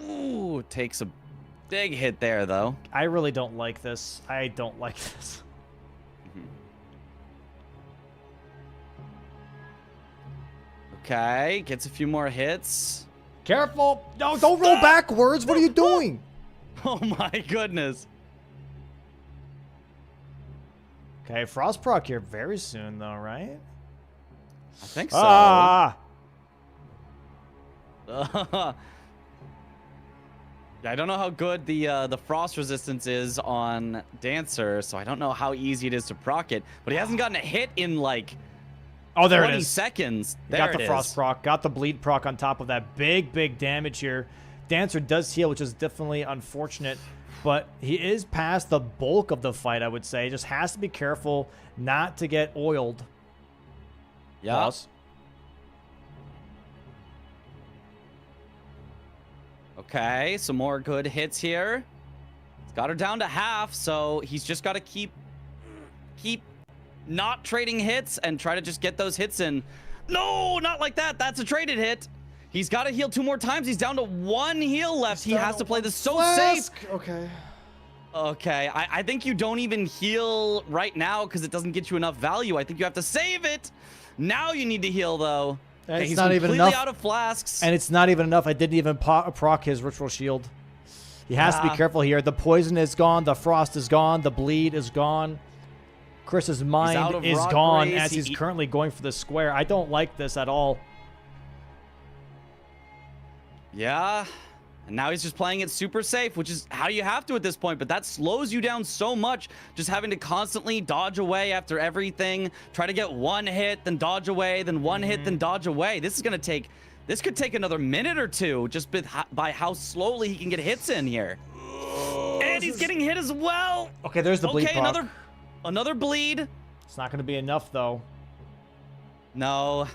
Ooh, takes a big hit there, though. I really don't like this. I don't like this. Okay, gets a few more hits. Careful! No, don't roll backwards! What are you doing? Oh my goodness. Okay, Frost proc here very soon, though, right? I think so. Ah! I don't know how good the frost resistance is on Dancer, so I don't know how easy it is to proc it. But he hasn't gotten a hit in like Oh, there 20 it is. seconds. There Got it the is. Frost proc, got the Bleed proc on top of that. Big damage here. Dancer does heal, which is definitely unfortunate, but he is past the bulk of the fight, I would say. Just has to be careful not to get oiled. Yeah. Pause. Okay, some more good hits here. He's got her down to half, so he's just got to keep not trading hits and try to just get those hits in. No, not like that. That's a traded hit. He's got to heal 2 more times. He's down to 1 heal left. He has to play this so safe. Okay. Okay, I think you don't even heal right now because it doesn't get you enough value. I think you have to save it. Now you need to heal, though. Okay, It's not even enough. completely out of flasks. And it's not even enough. I didn't even proc his Ritual Shield. He has to be careful here. The poison is gone. The frost is gone. The bleed is gone. Chris's mind is gone as he's currently going for the square. I don't like this at all. Yeah. And now he's just playing it super safe, which is how you have to at this point. But that slows you down so much, just having to constantly dodge away after everything. Try to get 1 hit, then dodge away, then 1 hit, then dodge away. This could take another minute or 2, just by how slowly he can get hits in here. And he's getting hit as well. Okay, there's the bleed proc. Another bleed. It's not going to be enough, though. No.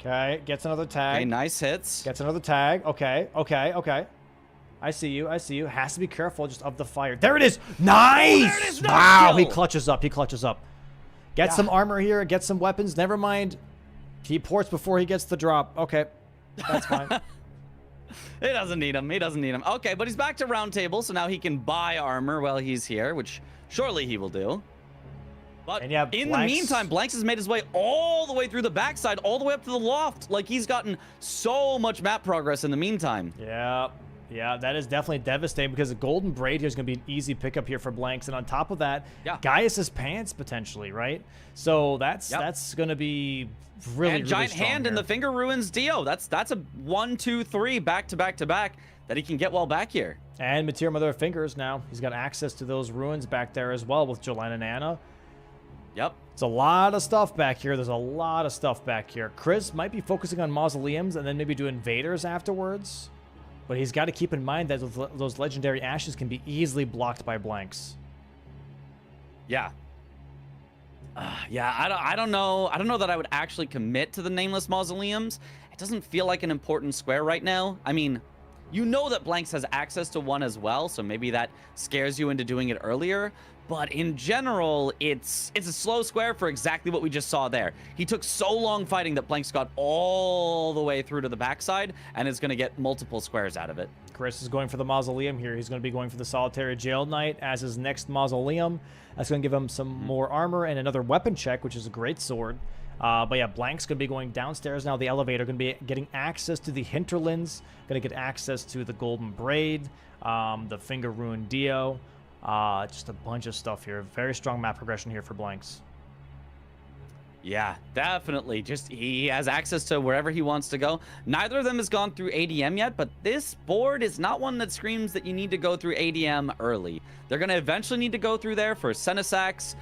Okay, gets another tag. Okay, nice hits. Gets another tag. Okay. I see you. Has to be careful just of the fire. There it is. Nice. Oh, there it is. Wow, Kill. he clutches up. Gets some armor here. Gets some weapons. Never mind. He ports before he gets the drop. Okay, that's fine. He doesn't need him. Okay, but he's back to round table, so now he can buy armor while he's here, which surely he will do. But in the meantime, Blanks has made his way all the way through the backside, all the way up to the loft. Like, he's gotten so much map progress in the meantime. Yeah. Yeah, that is definitely devastating because the Golden Braid here is going to be an easy pickup here for Blanks. And on top of that, Yeah. Gaius's pants potentially, right? So that's going to be really, and Giant really strong Hand here. in the Finger Ruins Dio. That's a 1, 2, 3 back to back to back that he can get well back here. And Materia Mother of Fingers now. He's got access to those ruins back there as well with Jolene and Anna. Yep. It's a lot of stuff back here. There's a lot of stuff back here. Chris might be focusing on Mausoleums and then maybe do Invaders afterwards. But he's got to keep in mind that those Legendary Ashes can be easily blocked by Blanks. Yeah. Yeah, I don't know. I don't know that I would actually commit to the Nameless Mausoleums. It doesn't feel like an important square right now. I mean, you know that Blanks has access to one as well, so maybe that scares you into doing it earlier. But in general, it's a slow square for exactly what we just saw there. He took so long fighting that Blanks got all the way through to the backside and is going to get multiple squares out of it. Chris is going for the Mausoleum here. He's going to be going for the Solitary Jail Knight as his next Mausoleum. That's going to give him some more armor and another weapon check, which is a great sword. But yeah, Blank's going to be going downstairs now. The elevator going to be getting access to the Hinterlands. Going to get access to the Golden Braid, the Finger Ruin Dio. Just a bunch of stuff here. Very strong map progression here for Blanks. Yeah, definitely. Just he has access to wherever he wants to go. Neither of them has gone through ADM yet, but this board is not one that screams that you need to go through ADM early. They're going to eventually need to go through there for Senesax,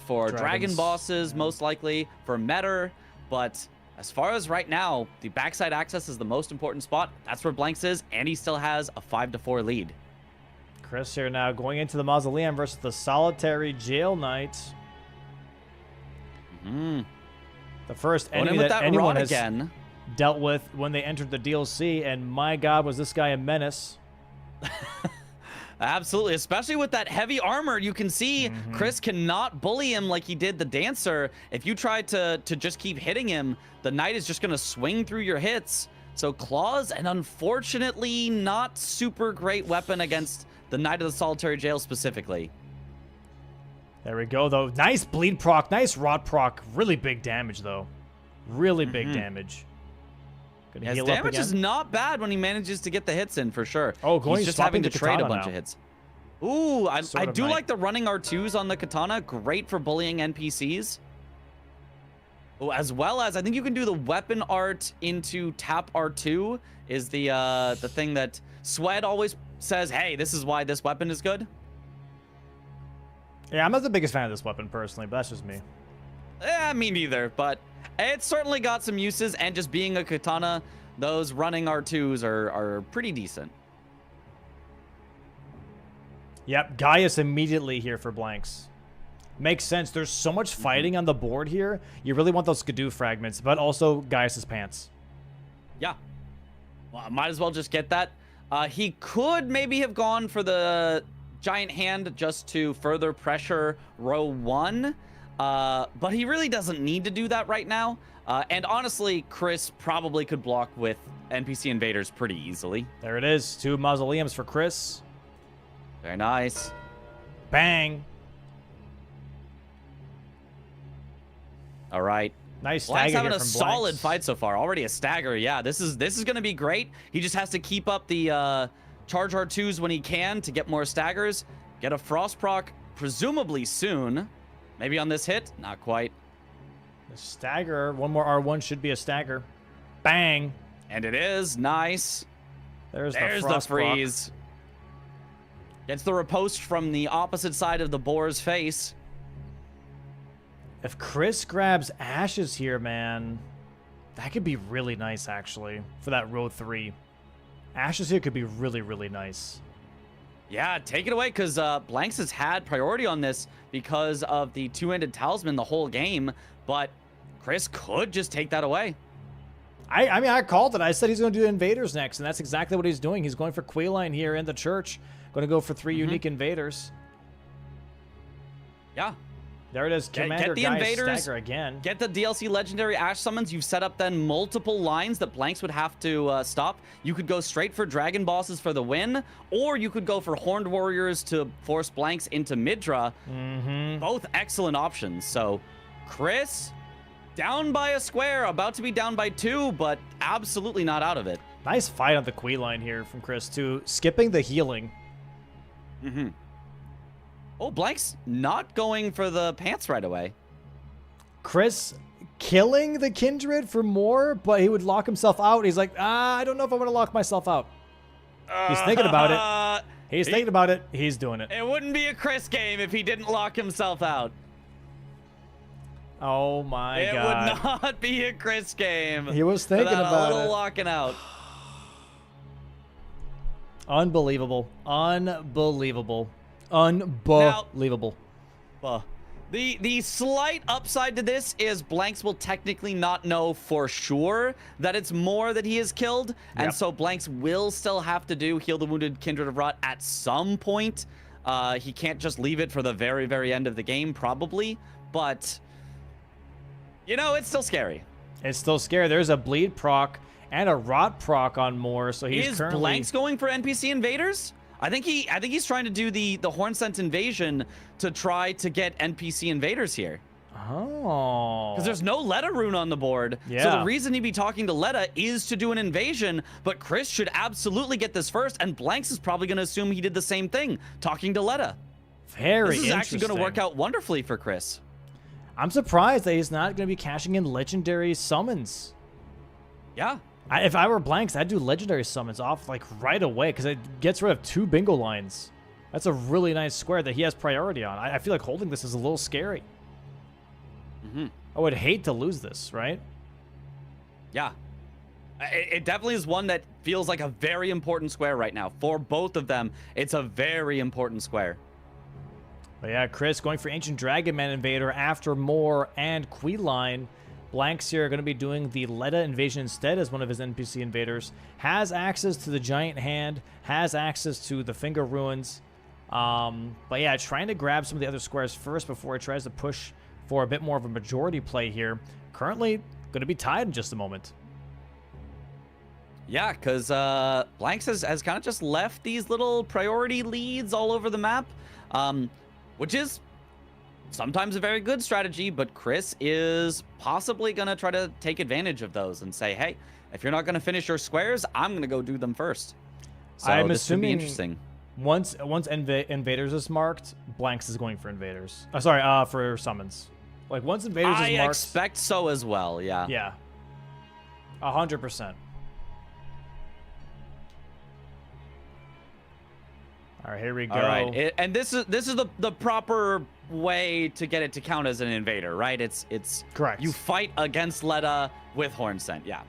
for Dragon Bosses, most likely, for Metter. But as far as right now, the backside access is the most important spot. That's where Blanks is, and he still has a 5-4 lead. Chris here now going into the Mausoleum versus the Solitary Jail Knight. The first enemy that anyone has dealt with when they entered the DLC, and my God, was this guy a menace. Absolutely, especially with that heavy armor. You can see Chris cannot bully him like he did the Dancer. If you try to just keep hitting him, the Knight is just going to swing through your hits. So Claws, an unfortunately not super great weapon against the Knight of the Solitary Jail specifically. There we go, though. Nice bleed proc, nice rot proc. Really big damage, though. Really big damage. His damage is not bad when he manages to get the hits in, for sure. Oh, he's just having to trade a bunch of hits. Ooh, I do like the running R2s on the Katana. Great for bullying NPCs. Oh, as well as, I think you can do the weapon art into tap R2 is the thing that Swed always says, hey, this is why this weapon is good. Yeah, I'm not the biggest fan of this weapon personally, but that's just me. Me neither, but it's certainly got some uses, and just being a Katana, those running R2s are pretty decent. Yep, Gaius immediately here for Blanks. Makes sense. There's so much fighting on the board here. You really want those Skidoo fragments, but also Gaius's pants. Yeah. Well, I might as well just get that. He could maybe have gone for the Giant Hand just to further pressure row 1. But he really doesn't need to do that right now. And honestly, Chris probably could block with NPC invaders pretty easily. There it is. 2 Mausoleums for Chris. Very nice. Bang. All right. Nice stagger. Blanks having a from solid Blanks. fight so far. Already a stagger. Yeah, this is going to be great. He just has to keep up the charge R2s when he can to get more staggers. Get a frost proc presumably soon. Maybe on this hit? Not quite. The stagger. One more R1 should be a stagger. Bang. And it is. Nice. There's the freeze. Gets the riposte from the opposite side of the boar's face. If Chris grabs Ashes here, man, that could be really nice, actually, for that row 3. Ashes here could be really, really nice. Yeah, take it away, because Blanks has had priority on this because of the 2-handed talisman the whole game, but Chris could just take that away. I mean, I called it. I said he's going to do Invaders next, and that's exactly what he's doing. He's going for Quayline here in the church. Going to go for 3 unique Invaders. Yeah. There it is. Commander get the Gaius invaders stagger again. Get the DLC legendary Ash summons. You've set up then multiple lines that Blanks would have to stop. You could go straight for Dragon Bosses for the win, or you could go for Horned Warriors to force Blanks into Midra. Both excellent options. So, Chris, down by a square, about to be down by 2, but absolutely not out of it. Nice fight on the Queen line here from Chris, too. Skipping the healing. Mm-hmm. Oh, Blank's not going for the pants right away. Chris killing the Kindred for more, but he would lock himself out. He's like, I don't know if I want to lock myself out. He's thinking about it. He's thinking about it. He's doing it. It wouldn't be a Chris game if he didn't lock himself out. Oh my God. It would not be a Chris game. He was thinking without about a little it. locking out. Unbelievable. Unbelievable. Unbelievable. The slight upside to this is Blanks will technically not know for sure that it's more that he has killed. And so Blanks will still have to do Heal the Wounded Kindred of Rot at some point. He can't just leave it for the very, very end of the game, probably. But, you know, it's still scary. It's still scary. There's a bleed proc and a rot proc on more, so he's Is currently... Blanks going for NPC invaders? I think he's trying to do the Horn Scent invasion to try to get NPC invaders here. Oh. Because there's no Letta rune on the board. Yeah. So the reason he'd be talking to Letta is to do an invasion, but Chris should absolutely get this first, and Blanks is probably going to assume he did the same thing, talking to Letta. Very This is actually going to work out wonderfully for Chris. I'm surprised that he's not going to be cashing in legendary summons. Yeah. If I were Blanks, I'd do legendary summons off like right away because it gets rid of 2 bingo lines. That's a really nice square that he has priority on. I feel like holding this is a little scary. I would hate to lose this, right? Yeah. It definitely is one that feels like a very important square right now. For both of them, it's a very important square. But yeah, Chris going for Ancient Dragon Man Invader after Moore and Queeline. Blanks here are going to be doing the Letta Invasion instead as one of his NPC invaders. Has access to the Giant Hand, has access to the Finger Ruins. But yeah, trying to grab some of the other squares first before he tries to push for a bit more of a majority play here. Currently going to be tied in just a moment. Yeah, because Blanks has kind of just left these little priority leads all over the map, which is sometimes a very good strategy, but Chris is possibly going to try to take advantage of those and say, hey, if you're not going to finish your squares, I'm going to go do them first. So I'm this assuming could be interesting. Once Invaders is marked, Blanks is going for Invaders. For summons. Like, once Invaders is marked... I expect so as well, yeah. Yeah. 100%. All right, here we go. All right, and this is the proper way to get it to count as an invader, right? It's correct. You fight against Letta with Horn Scent, yeah.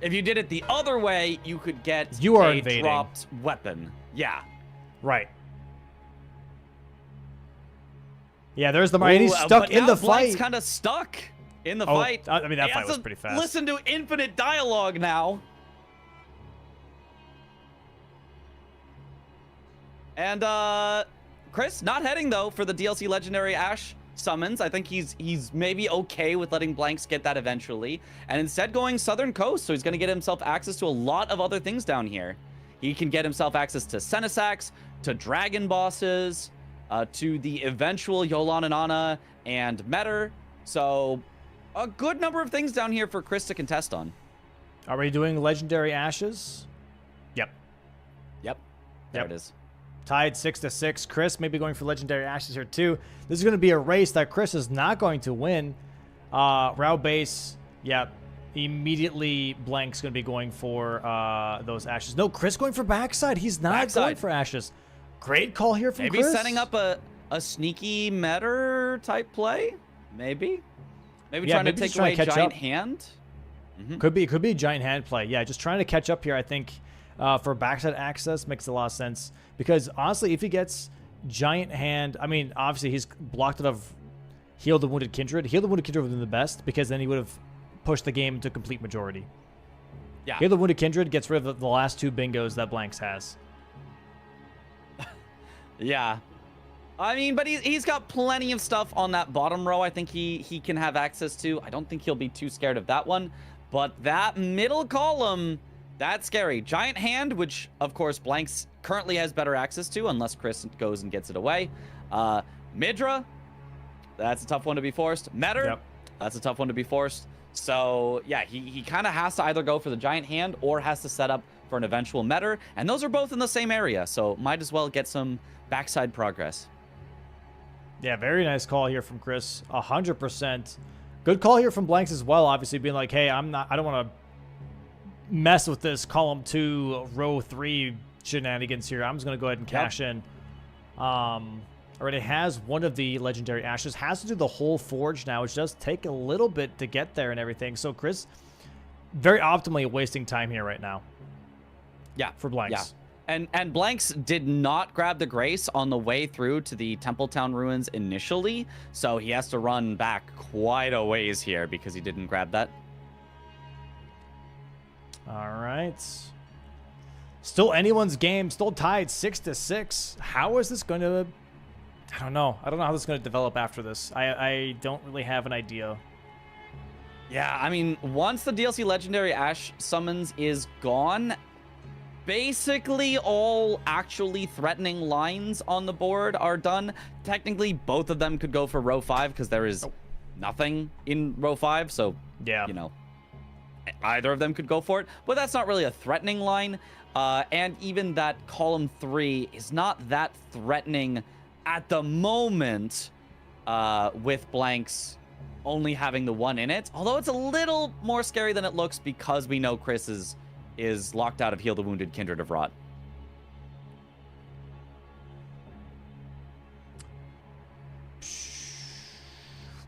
If you did it the other way, you could get a invading. dropped weapon. Yeah. Right. Yeah, there's the... and he's stuck in the fight. Blank's kind of stuck in the fight. I mean, that fight was pretty fast. Listen to infinite dialogue now. And Chris not heading though for the DLC Legendary Ash summons. I think he's maybe okay with letting Blanks get that eventually, and instead going Southern Coast. So he's going to get himself access to a lot of other things down here. He can get himself access to Senesax, to Dragon Bosses, to the eventual Yolan and Ana and Metter. So a good number of things down here for Chris to contest on. Are we doing Legendary Ashes? Yep. There it is. Tied 6-6. Chris may be going for Legendary Ashes here too. This is going to be a race that Chris is not going to win. Rao base, yeah. Immediately Blank's going to be going for those Ashes. No, Chris going for backside. He's not going for Ashes. Great call here from Chris. Maybe setting up a sneaky Metter type play. Maybe trying to take away Giant Hand. Could be Giant Hand play. Yeah, just trying to catch up here, I think. For backside access makes a lot of sense because honestly, if he gets Giant Hand, I mean, obviously he's blocked it of Heal the Wounded Kindred. Heal the Wounded Kindred would have been the best because then he would have pushed the game to complete majority. Yeah. Heal the Wounded Kindred gets rid of the last 2 bingos that Blanks has. Yeah. I mean, but he's got plenty of stuff on that bottom row I think he can have access to. I don't think he'll be too scared of that one. But that middle column... that's scary. Giant Hand, which, of course, Blanks currently has better access to, unless Chris goes and gets it away. Midra, that's a tough one to be forced. Metter, that's a tough one to be forced. So yeah, he kind of has to either go for the giant hand or has to set up for an eventual meter, and those are both in the same area, so might as well get some backside progress. Yeah, very nice call here from Chris. 100%. Good call here from Blanks as well. Obviously being like, hey, I don't want to mess with this column 2, row 3 shenanigans here. I'm just going to go ahead and cash in. Already has one of the legendary ashes. Has to do the whole forge now, which does take a little bit to get there and everything. So Chris, very optimally wasting time here right now. Yeah, for Blanks. Yeah. And Blanks did not grab the Grace on the way through to the Templetown ruins initially, so he has to run back quite a ways here because he didn't grab that. All right. Still anyone's game. Still tied 6-6. How is this going to... I don't know. I don't know how this is going to develop after this. I don't really have an idea. Yeah, I mean, once the DLC Legendary Ash summons is gone, basically all actually threatening lines on the board are done. Technically, both of them could go for row 5 because there is nothing in row 5. So, yeah, you know, either of them could go for it. But that's not really a threatening line. And even that column 3 is not that threatening at the moment with Blanks only having the 1 in it. Although it's a little more scary than it looks because we know Chris is locked out of Heal the Wounded, Kindred of Rot.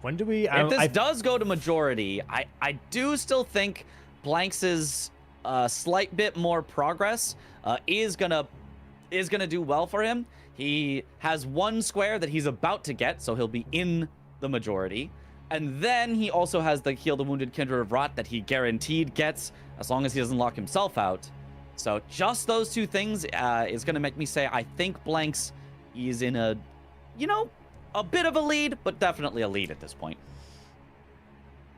When do we... If this does go to majority, I do still think Blanks' slight bit more progress is gonna do well for him. He has 1 square that he's about to get, so he'll be in the majority. And then he also has the Heal the Wounded, Kindred of Rot that he guaranteed gets as long as he doesn't lock himself out. So just those 2 things is going to make me say I think Blanks is in a, you know, a bit of a lead, but definitely a lead at this point.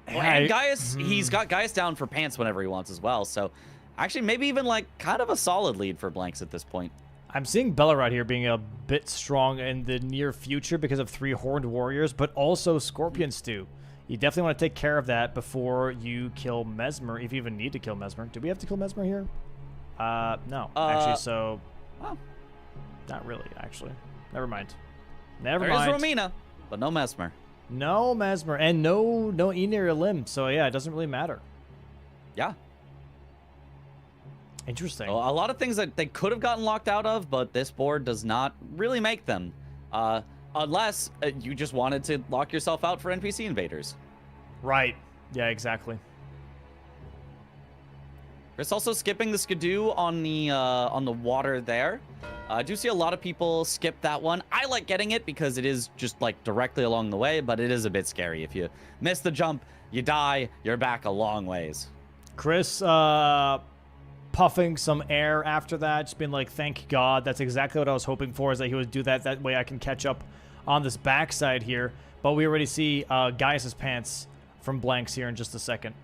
And Gaius, he's got Gaius down for pants whenever he wants as well. So actually maybe even like kind of a solid lead for Blanks at this point. I'm seeing Bellerod here being a bit strong in the near future because of 3 Horned Warriors, but also Scorpion Stew. You definitely want to take care of that before you kill Mesmer, if you even need to kill Mesmer. Do we have to kill Mesmer here? No. Actually, so... Well, not really, actually. Never mind. There is Romina, but no Mesmer. No Mesmer, and no Enir Limb, so yeah, it doesn't really matter. Yeah. Interesting. So a lot of things that they could have gotten locked out of, but this board does not really make them. Unless you just wanted to lock yourself out for NPC invaders. Right. Yeah, exactly. Chris also skipping the Skidoo on the water there. I do see a lot of people skip that one. I like getting it because it is just like directly along the way, but it is a bit scary. If you miss the jump, you die, you're back a long ways. Chris, puffing some air after that, just being like, thank God. That's exactly what I was hoping for, is that he would do that. That way I can catch up on this backside here. But we already see Gaius' pants from Blanks here in just a second.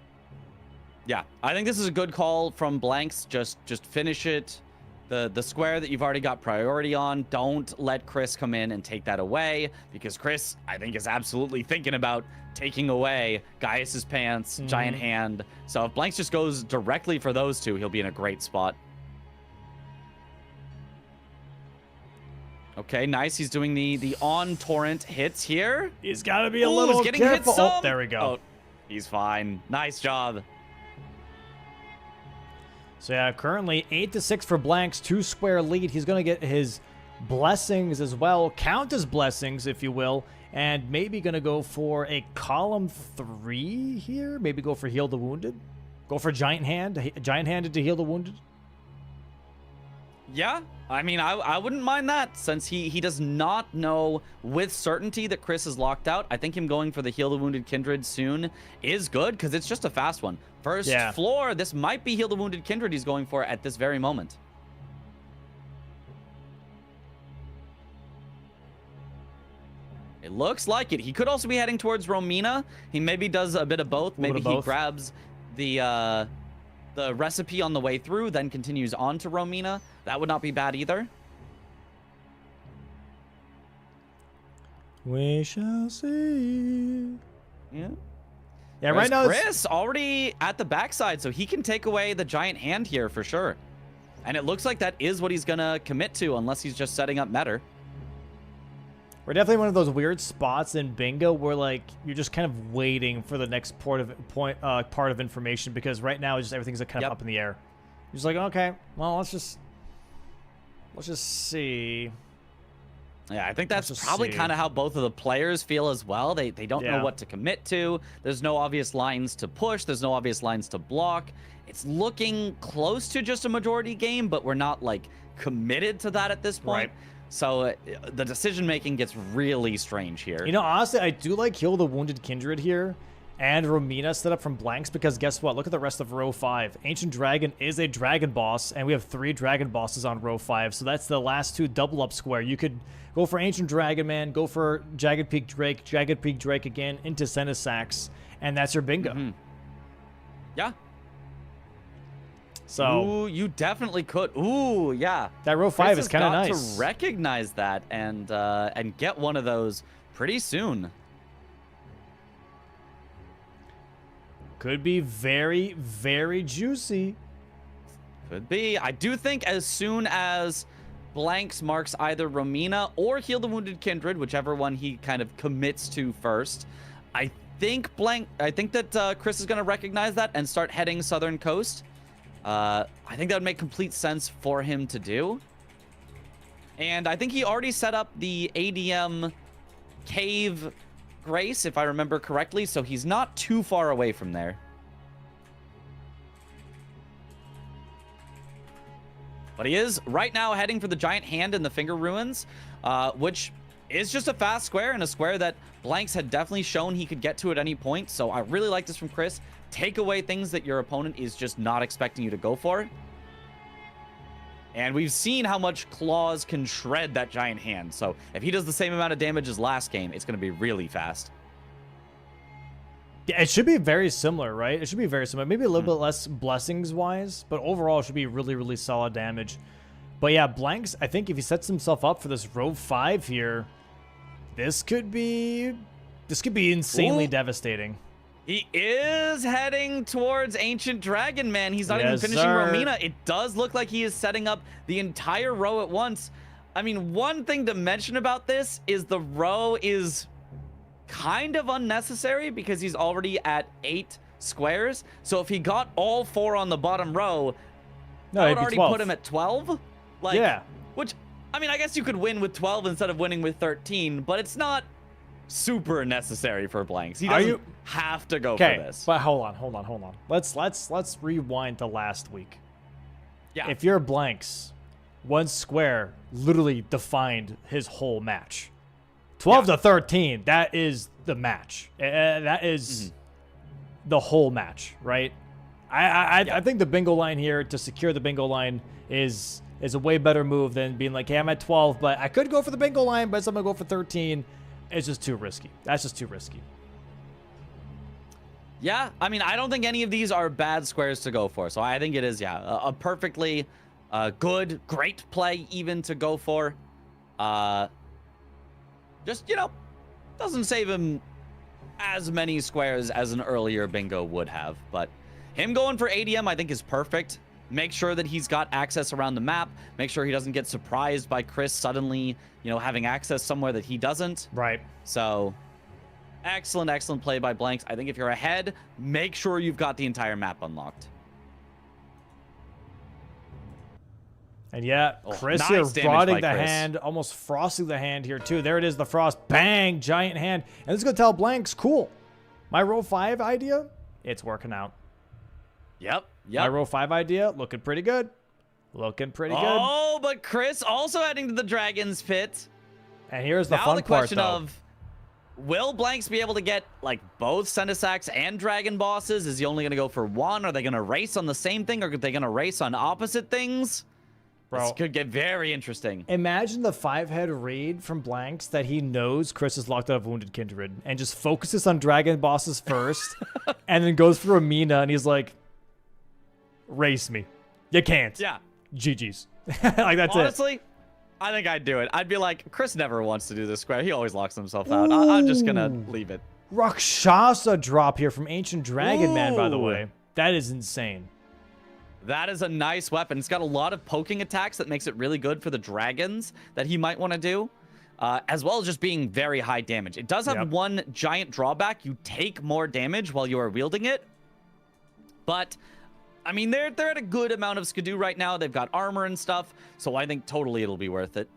Yeah, I think this is a good call from Blanks. Just finish it. The square that you've already got priority on, don't let Chris come in and take that away, because Chris, I think, is absolutely thinking about taking away Gaius' pants, giant hand. So if Blanks just goes directly for those 2, he'll be in a great spot. Okay, nice. He's doing the on torrent hits here. He's got to be a little getting careful. Hit some. Oh, there we go. Oh, he's fine. Nice job. So yeah, currently 8-6 for Blanks, 2 square lead. He's going to get his blessings as well. Count as blessings, if you will. And maybe going to go for a column 3 here. Maybe go for Heal the Wounded. Go for Giant Hand. Giant Handed to Heal the Wounded. Yeah, I mean, I wouldn't mind that, since he does not know with certainty that Chris is locked out. I think him going for the Heal the Wounded Kindred soon is good, because it's just a fast one. First floor, this might be Heal the Wounded Kindred he's going for at this very moment. It looks like it. He could also be heading towards Romina. He maybe does a bit of both. Maybe he grabs the recipe on the way through, then continues on to Romina. That would not be bad either. We shall see. Yeah. Yeah, right now Chris already at the backside, so he can take away the giant hand here for sure. And it looks like that is what he's going to commit to, unless he's just setting up Metter. we're definitely one of those weird spots in bingo where like you're just kind of waiting for the next part of information, because right now it's just everything's kind of up in the air. You're just like, okay, well, let's just see. Yeah, I think that's probably kind of how both of the players feel as well. They don't know what to commit to. There's no obvious lines to push. There's no obvious lines to block. It's looking close to just a majority game, but we're not like committed to that at this point. Right. So the decision making gets really strange here. You know, honestly, I do like Heal the Wounded Kindred here and Romina set up from blanks, because guess what? Look at the rest of row 5. Ancient Dragon is a dragon boss, and we have 3 dragon bosses on row 5. So that's the last 2 double up square. You could go for Ancient Dragon Man, go for Jagged Peak Drake again into Senisax, and that's your bingo. Yeah. So ooh, you definitely could. Ooh, yeah. That row 5 is kind of nice. To recognize that and get one of those pretty soon. Could be very, very juicy. Could be. I do think as soon as blanks marks either Romina or Heal the Wounded Kindred, whichever one he kind of commits to first, I think that Chris is going to recognize that and start heading Southern Coast. I think that would make complete sense for him to do. And I think he already set up the ADM cave Grace, if I remember correctly, so he's not too far away from there. But he is right now heading for the giant hand in the Finger Ruins, which is just a fast square, and a square that blanks had definitely shown he could get to at any point. So I really like this from Chris. Take away things that your opponent is just not expecting you to go for. And we've seen how much claws can shred that giant hand. So if he does the same amount of damage as last game, it's going to be really fast. Yeah, it should be very similar, right? It should be very similar. Maybe a little bit less blessings-wise, but overall it should be really, really solid damage. But yeah, blanks, I think if he sets himself up for this row 5 here, this could be insanely devastating. He is heading towards Ancient Dragon Man. He's not even finishing Romina. It does look like he is setting up the entire row at once. I mean, one thing to mention about this is the row is kind of unnecessary because he's already at 8 squares. So if he got all 4 on the bottom row, that would already put him at 12. Like, yeah. Which, I mean, I guess you could win with 12 instead of winning with 13, but it's not super necessary for blanks. He doesn't have to go for this. But hold on. Let's rewind to last week. Yeah. If you're blanks, 1 square literally defined his whole match. 12 to 13, that is the match. That is the whole match, right? I think the bingo line here, to secure the bingo line, is a way better move than being like, hey, I'm at 12, but I could go for the bingo line, but I'm going to go for 13. It's just too risky. That's just too risky. Yeah, I mean, I don't think any of these are bad squares to go for. So I think it is, a perfectly good, great play even to go for. Just, doesn't save him as many squares as an earlier bingo would have. But him going for ADM, I think, is perfect. Make sure that he's got access around the map. Make sure he doesn't get surprised by Chris suddenly, having access somewhere that he doesn't. Right. So, excellent play by blanks. I think if you're ahead, make sure you've got the entire map unlocked. And yeah, Chris here rotting the hand, almost frosting the hand here too. There it is, the frost. Bang! Giant hand. And this is going to tell blanks, cool. My row 5 idea, it's working out. Yep. My row 5 idea, looking pretty good. Oh, but Chris also heading to the Dragon's Pit. And here's the fun part, Now the question of, will blanks be able to get, like, both Senisax and Dragon bosses? Is he only going to go for one? Are they going to race on the same thing? Or are they going to race on opposite things? Bro, this could get very interesting. Imagine the 5-head raid from blanks that he knows Chris is locked out of Wounded Kindred and just focuses on Dragon bosses first and then goes for Amina and he's like, race me. You can't. Yeah. GG's. Like, that's Honestly, I think I'd do it. I'd be like, Chris never wants to do this square. He always locks himself out. I'm just going to leave it. Rakshasa drop here from Ancient Dragon Man, by the Ooh. way. That is insane. That is a nice weapon. It's got a lot of poking attacks that makes it really good for the dragons that he might want to do, as well as just being very high damage. It does have one giant drawback. You take more damage while you are wielding it. But, I mean, they're at a good amount of skidoo right now. They've got armor and stuff, so I think totally it'll be worth it.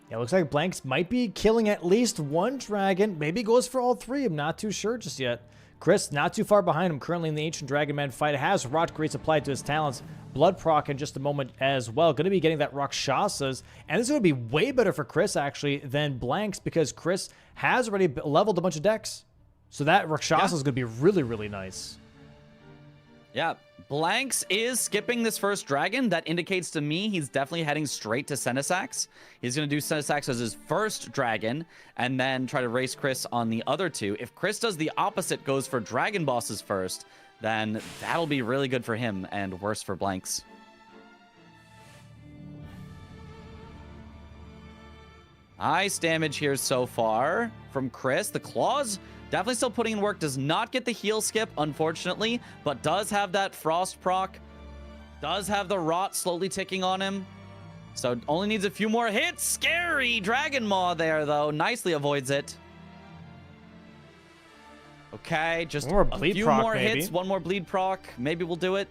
Yeah, looks like Blanks might be killing at least one dragon. Maybe goes for all three. I'm not too sure just yet. Chris, not too far behind him, currently in the Ancient Dragon Man fight, has Rot Grease applied to his talents. Blood proc in just a moment as well. Going to be getting that Rakshasas. And this is going to be way better for Chris, actually, than Blanks, because Chris has already leveled a bunch of decks. So that Rakshasa is going to be really, really nice. Yeah, Blanks is skipping this first dragon. That indicates to me he's definitely heading straight to Senesax. He's going to do Senesax as his first dragon and then try to race Chris on the other two. If Chris does the opposite, goes for dragon bosses first, then that'll be really good for him and worse for Blanks. Nice damage here so far from Chris. The claws definitely still putting in work. Does not get the heal skip, unfortunately, but does have that frost proc. Does have the rot slowly ticking on him. So only needs a few more hits. Scary Dragon Maw there, though. Nicely avoids it. Okay, just a few more hits. One more bleed proc. Maybe we'll do it.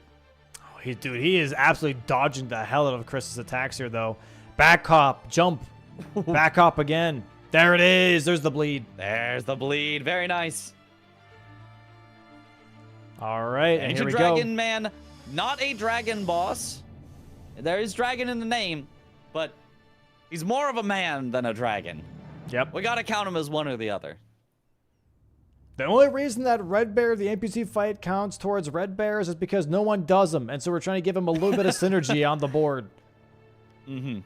Oh, dude, he is absolutely dodging the hell out of Chris's attacks here, though. Back hop, jump, back hop again. There it is. There's the bleed. There's the bleed. Very nice. All right, and here we go. Dragon Man, not a dragon boss. There is dragon in the name, but he's more of a man than a dragon. Yep. We got to count him as one or the other. The only reason that Red Bear, the NPC fight, counts towards Red Bears is because no one does them, and so we're trying to give him a little bit of synergy on the board. Mm-hmm.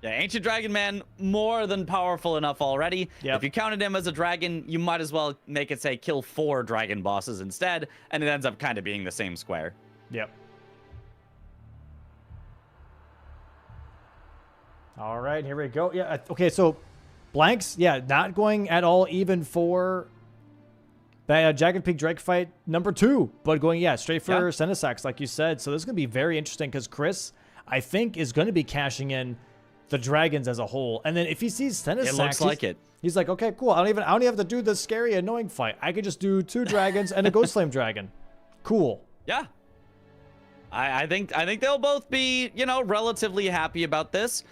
Yeah, Ancient Dragon Man, more than powerful enough already. Yep. If you counted him as a dragon, you might as well make it say kill 4 dragon bosses instead, and it ends up kind of being the same square. Yep. All right, here we go. Yeah, okay, so Blanks, yeah, not going at all even for Jagged Peak Drake fight number 2, but going, straight for Senesax, like you said. So this is going to be very interesting because Chris, I think, is going to be cashing in the dragons as a whole. And then if he sees Senesax, it looks like it. He's like, okay, cool. I don't even have to do the scary, annoying fight. I could just do 2 dragons and a Ghost Flame dragon. Cool. Yeah. I think they'll both be, relatively happy about this.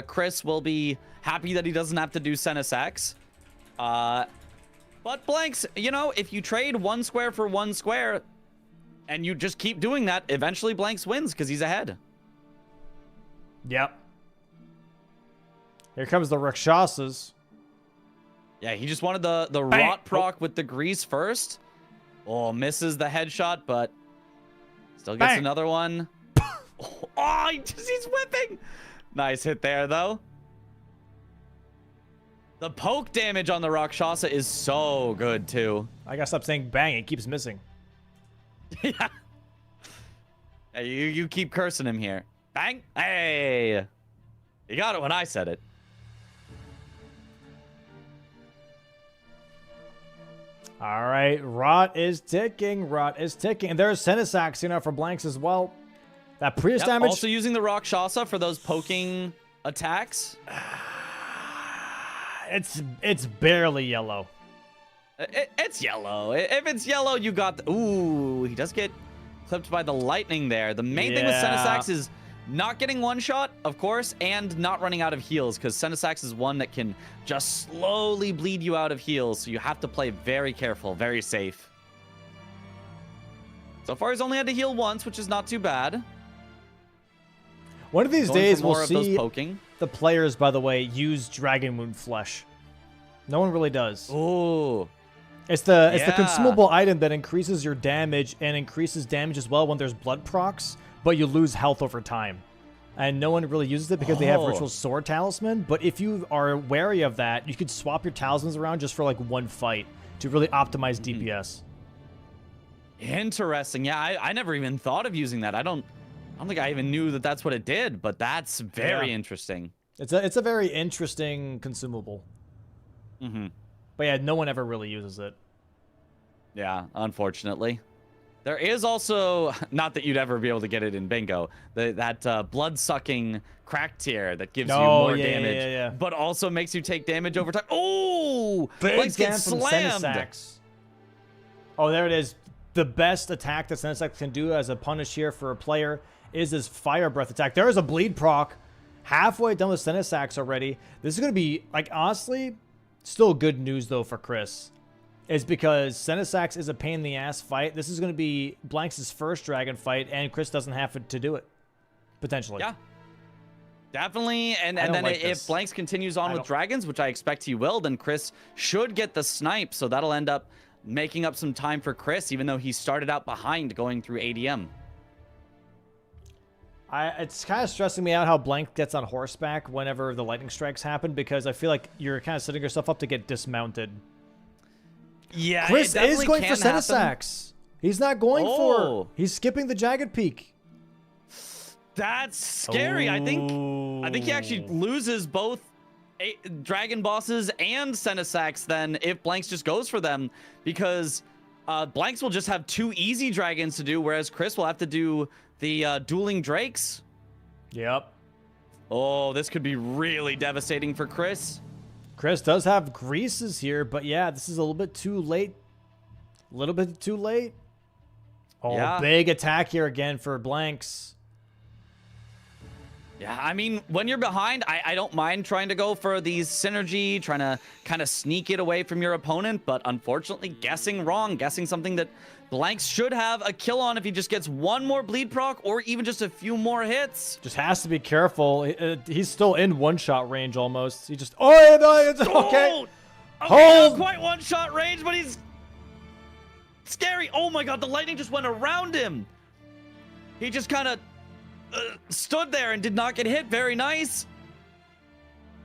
Chris will be happy that he doesn't have to do Senesax. But Blanks, if you trade 1 square for 1 square and you just keep doing that, eventually Blanks wins because he's ahead. Yep. Here comes the Rakshasas. Yeah, he just wanted the rot proc with the grease first. Oh, misses the headshot, but still gets another one. Oh, he's whipping. Nice hit there, though. The poke damage on the Rakshasa is so good, too. I gotta stop saying bang. It keeps missing. Yeah. You keep cursing him here. Bang. Hey. You got it when I said it. All right, Rot is ticking. Rot is ticking. And there's Senesax, for Blanks as well. That Prius damage. Also using the Rakshasa for those poking attacks. It's barely yellow. It's yellow. If it's yellow, you got the... Ooh, he does get clipped by the lightning there. The main thing with Senesax is not getting one shot, of course, and not running out of heals, because Senesax is one that can just slowly bleed you out of heals, so you have to play very careful, very safe. So far, he's only had to heal once, which is not too bad. One of these days, we'll see poking. The players, by the way, use Dragon Moon Flesh. No one really does. Ooh. It's the consumable item that increases your damage and increases damage as well when there's blood procs, but you lose health over time. And no one really uses it because they have Ritual Sword Talisman. But if you are wary of that, you could swap your talismans around just for like 1 fight to really optimize DPS. Interesting. Yeah, I never even thought of using that. I don't think I even knew that that's what it did, but that's very interesting. It's a very interesting consumable. Mm-hmm. But yeah, no one ever really uses it. Yeah, unfortunately. There is also, not that you'd ever be able to get it in bingo, that blood-sucking crack tier that gives you more damage, but also makes you take damage over time. Oh! Big Get damage from slammed. Senesax. Oh, there it is. The best attack that Senesax can do as a punish here for a player is his Fire Breath attack. There is a bleed proc. Halfway done with Senesax already. This is going to be, like, honestly, still good news, though, for Chris. Is because Senesax is a pain in the ass fight. This is going to be Blanks' first dragon fight, and Chris doesn't have to do it. Potentially. Yeah. Definitely. And then like if Blanks continues on with dragons, which I expect he will, then Chris should get the snipe. So that'll end up making up some time for Chris, even though he started out behind going through ADM. It's kind of stressing me out how Blank gets on horseback whenever the lightning strikes happen, because I feel like you're kind of setting yourself up to get dismounted. Yeah, Chris is going for Senesax. He's not going for. He's skipping the Jagged Peak. That's scary. I think he actually loses both dragon bosses and Senesax then if Blanks just goes for them, because Blanks will just have 2 easy dragons to do, whereas Chris will have to do the dueling drakes. Yep. Oh, this could be really devastating for Chris. Chris does have greases here, but yeah, this is a little bit too late. A little bit too late. Oh, yeah. Big attack here again for Blanks. Yeah, I mean, when you're behind, I don't mind trying to go for these synergy, trying to kind of sneak it away from your opponent, but unfortunately, guessing wrong, guessing something that Blanks should have a kill on if he just gets 1 more bleed proc or even just a few more hits. Just has to be careful. He's still in one-shot range almost. He just... Oh, no, it's okay. Hold! Not quite one-shot range, but he's scary. Oh my god, the lightning just went around him. He just kind of stood there and did not get hit. Very nice.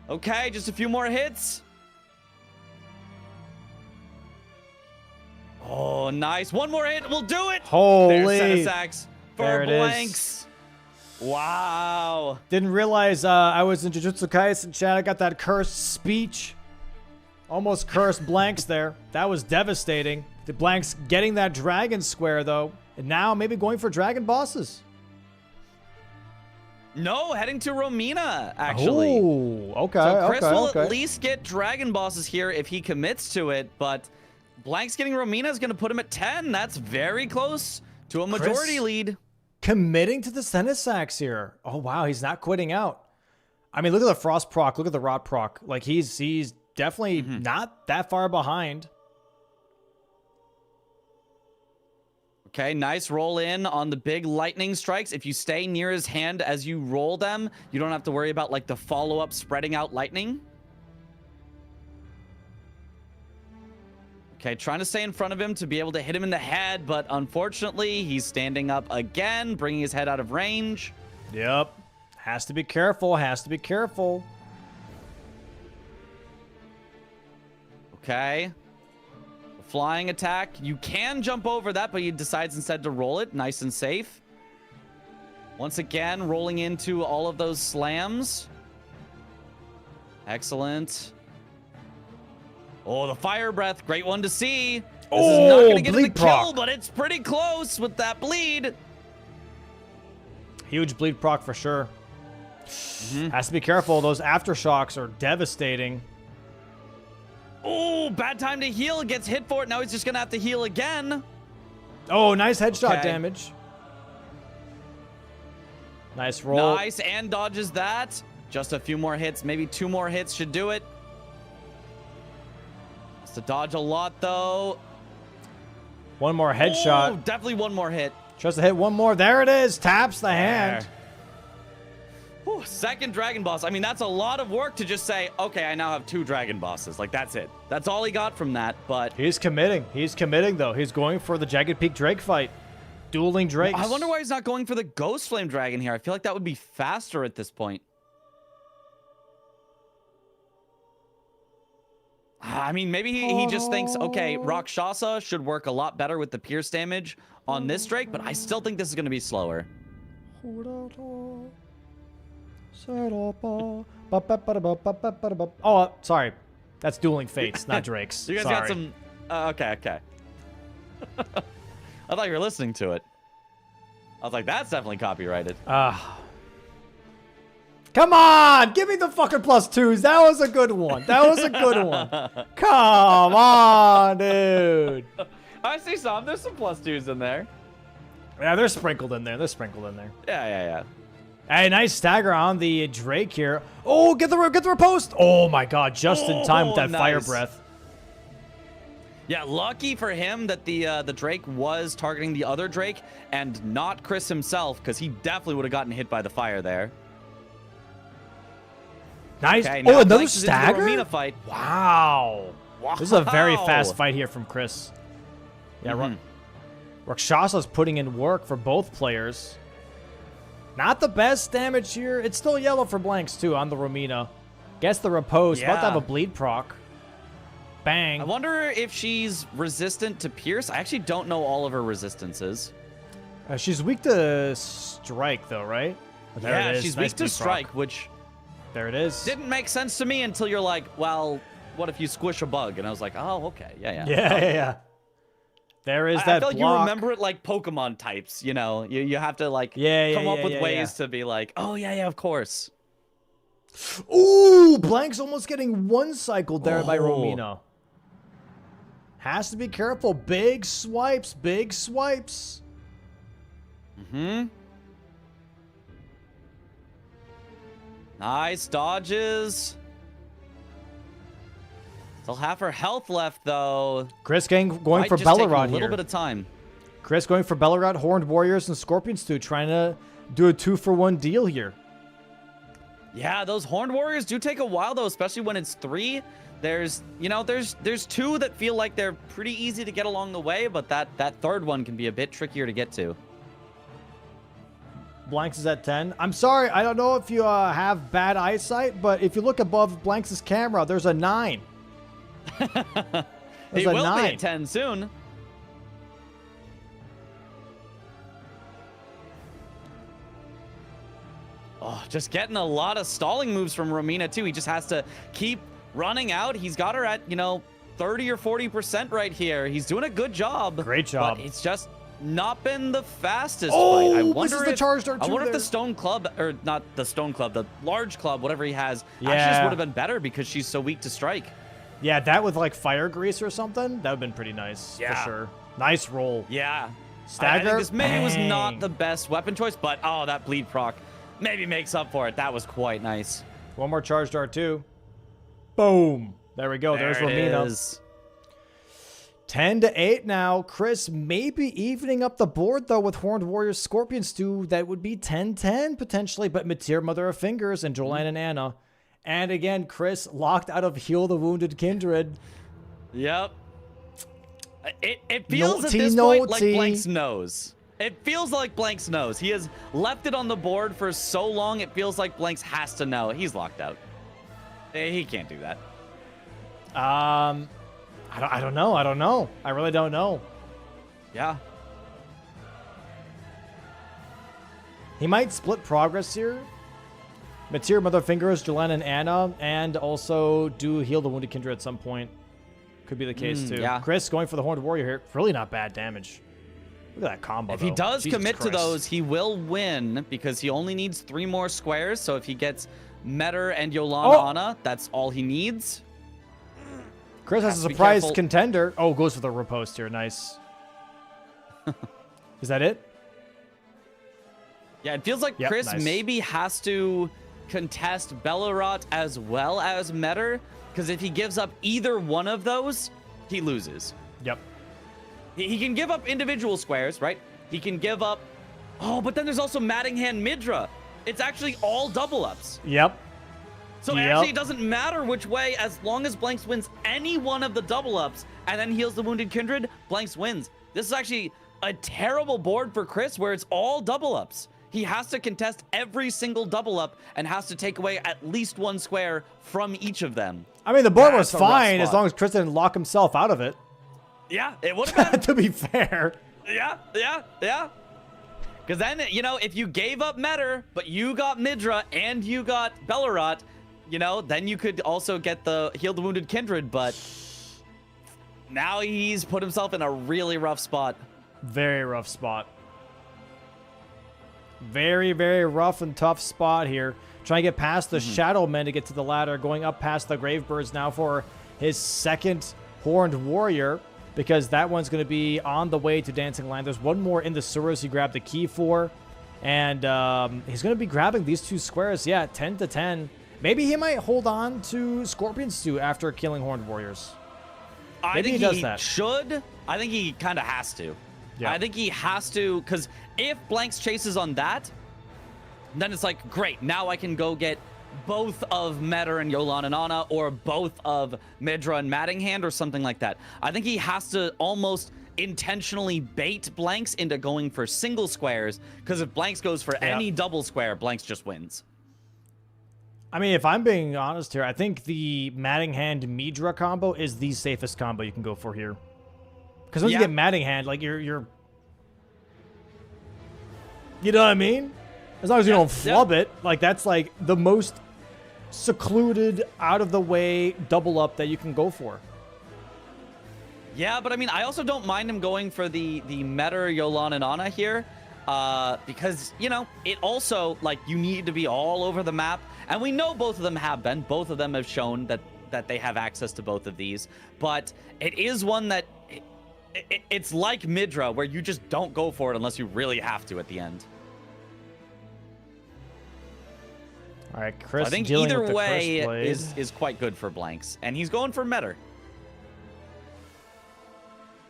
Okay, just a few more hits. Oh, nice. 1 more hit. We'll do it. Holy. There's Senesax for Blanks. Wow. Didn't realize I was in Jujutsu Kaisen chat. I got that cursed speech. Almost cursed Blanks there. That was devastating. The Blanks getting that dragon square, though. And now maybe going for dragon bosses. No, heading to Romina, actually. Oh, okay. So Chris will at least get dragon bosses here if he commits to it, but Blanks getting Romina is going to put him at 10. That's very close to a majority lead. Committing to the Senesax here. Oh, wow. He's not quitting out. I mean, look at the Frost proc. Look at the Rot proc. Like, he's definitely not that far behind. Okay, nice roll in on the big lightning strikes. If you stay near his hand as you roll them, you don't have to worry about, like, the follow-up spreading out lightning. Okay, trying to stay in front of him to be able to hit him in the head, but unfortunately, he's standing up again, bringing his head out of range. Yep. Has to be careful. Has to be careful. Okay. Flying attack. You can jump over that, but he decides instead to roll it. Nice and safe. Once again, rolling into all of those slams. Excellent. Oh, the fire breath. Great one to see. This is not going to get him the kill, but it's pretty close with that bleed. Huge bleed proc for sure. Has to be careful. Those aftershocks are devastating. Oh, bad time to heal. Gets hit for it. Now he's just going to have to heal again. Oh, nice headshot damage. Nice roll. Nice, and dodges that. Just a few more hits. Maybe 2 more hits should do it. Has to dodge a lot, though. 1 more headshot. Oh, definitely 1 more hit. Just to hit 1 more. There it is. Taps the hand. Whew, second dragon boss. I mean, that's a lot of work to just say, okay, I now have 2 dragon bosses. Like, that's it. That's all he got from that, but... He's committing. He's committing, though. He's going for the Jagged Peak Drake fight. Dueling Drakes. I wonder why he's not going for the Ghost Flame Dragon here. I feel like that would be faster at this point. I mean, maybe he just thinks, okay, Rakshasa should work a lot better with the pierce damage on this Drake, but I still think this is going to be slower. Oh, sorry. That's Dueling Fates, not Drake's. You guys Sorry. got some... okay. I thought you were listening to it. I was like, that's definitely copyrighted. Come on! Give me the fucking +2s. That was a good one. That was a good one. Come on, dude. I see some. There's some +2s in there. Yeah, they're sprinkled in there. Yeah. Hey, nice stagger on the Drake here. Oh, get the riposte. Oh my god, just in time with that fire breath. Yeah, lucky for him that the Drake was targeting the other Drake and not Chris himself, because he definitely would have gotten hit by the fire there. Nice. Okay, oh, now another Blanks is into the stagger? Romina fight. Wow. This is a very fast fight here from Chris. Yeah, Rakshasa's putting in work for both players. Not the best damage here. It's still yellow for Blanks, too, on the Romina. Gets the riposte. About to have a bleed proc. Bang. I wonder if she's resistant to Pierce. I actually don't know all of her resistances. She's weak to strike, though, right? There Yeah, it is. she's Nice weak to bleed proc. strike, which There it is. didn't make sense to me until you're like, well, what if you squish a bug? And I was like, oh, okay. Yeah. Yeah. There is I that feel like block. you remember it like Pokemon types, you know? You have to like come up with ways to be like, oh, yeah, of course. Ooh, Blank's almost getting one cycled there by Romina. Has to be careful. Big swipes. Nice dodges. Still half her health left, though. Chris going for Might just take Bellerod a little here. bit of time. Chris going for Bellerod, Horned Warriors, and Scorpion Stew, trying to do a 2-for-1 deal here. Yeah, those Horned Warriors do take a while, though, especially when it's 3. There's 2 that feel like they're pretty easy to get along the way, but that third one can be a bit trickier to get to. Blanks is at 10. I'm sorry, I don't know if you have bad eyesight, but if you look above Blanks' camera, there's a 9. He will be at 10 soon. Oh, just getting a lot of stalling moves from Romina, too. He just has to keep running out. He's got her at, 30 or 40% right here. He's doing a good job. Great job. But it's just not been the fastest Oh, fight. I this wonder is the if, charge dart I too wonder if there. the Stone Club, or not the Stone Club, the large club, whatever he has, actually Yeah. just would have been better because she's so weak to strike. Yeah, that with like fire grease or something, that would have been pretty nice for sure. Nice roll. Yeah. Stagger. I think this maybe was Bang. not the best weapon choice, but oh, that bleed proc maybe makes up for it. That was quite nice. One more charge dart too. Boom. There we go. There's There it Romina. is. 10-8 now. Chris maybe evening up the board though with Horned Warriors, Scorpion Stew. That would be 10-10 potentially, but Matir, Mother of Fingers, and Jolan and Anna. And again, Chris locked out of Heal the Wounded Kindred. Yep. It feels at Naughty, this point like naughty. Blanks knows. It feels like Blanks knows. He has left it on the board for so long, it feels like Blanks has to know. He's locked out. He can't do that. I don't know. I really don't know. Yeah. He might split progress here. Matir, Mother of Fingers, Jolan and Anna, and also do Heal the Wounded Kindred at some point. Could be the case too. Yeah. Chris going for the Horned Warrior here. Really not bad damage. Look at that combo. If he does Jesus commit to Christ. those, he will win because he only needs 3 more squares. So if he gets Metter and Yolanda Anna, that's all he needs. Chris has a to be surprise careful. contender. Oh, goes for the riposte here. Nice. Is that it? Yeah, it feels like Yep, Chris nice. maybe has to contest Bellerot as well as Metter, because if he gives up either one of those, he loses. Yep. He can give up individual squares, right? He can give up... Oh, but then there's also Mattingham Midra. It's actually all double ups. Yep. So actually, it doesn't matter which way, as long as Blanks wins any one of the double ups and then heals the Wounded Kindred, Blanks wins. This is actually a terrible board for Chris where it's all double ups. He has to contest every single double up and has to take away at least 1 square from each of them. I mean, the board was That's a rough fine as spot. long as Chris didn't lock himself out of it. Yeah, it would have been. To be fair. Yeah. Because then, if you gave up Metter, but you got Midra and you got Bellerot, you know, then you could also get the Heal the Wounded Kindred, but now he's put himself in a really rough spot. Very rough spot. Very, very rough and tough spot here. Trying to get past the Shadow Men to get to the ladder. Going up past the Gravebirds now for his second Horned Warrior, because that one's going to be on the way to Dancing Lion. There's one more in the sewers he grabbed the key for. And he's going to be grabbing these 2 squares. Yeah, 10 to 10. Maybe he might hold on to Scorpion Stew after killing Horned Warriors. Maybe he does that. Should. I think he kind of has to. Yeah. I think he has to, because if Blanks chases on that, then it's like, great, now I can go get both of Meta and Yolan and Ana, or both of Midra and Mattinghand, or something like that. I think he has to almost intentionally bait Blanks into going for single squares, because if Blanks goes for any double square, Blanks just wins. I mean, if I'm being honest here, I think the Mattinghand Midra combo is the safest combo you can go for here. Because once you get Mattinghand, like you're, you know what I mean? As long as you don't flub it, like that's like the most secluded, out of the way double up that you can go for. Yeah, but I mean, I also don't mind him going for the Meta, Yolan, and Ana here, because, you know, it also, like, you need to be all over the map, and we know both of them have been. Both of them have shown that they have access to both of these, but it is one that it's like Midra, where you just don't go for it unless you really have to at the end. All right, Chris. So I think either way is quite good for Blanks, and he's going for Meta.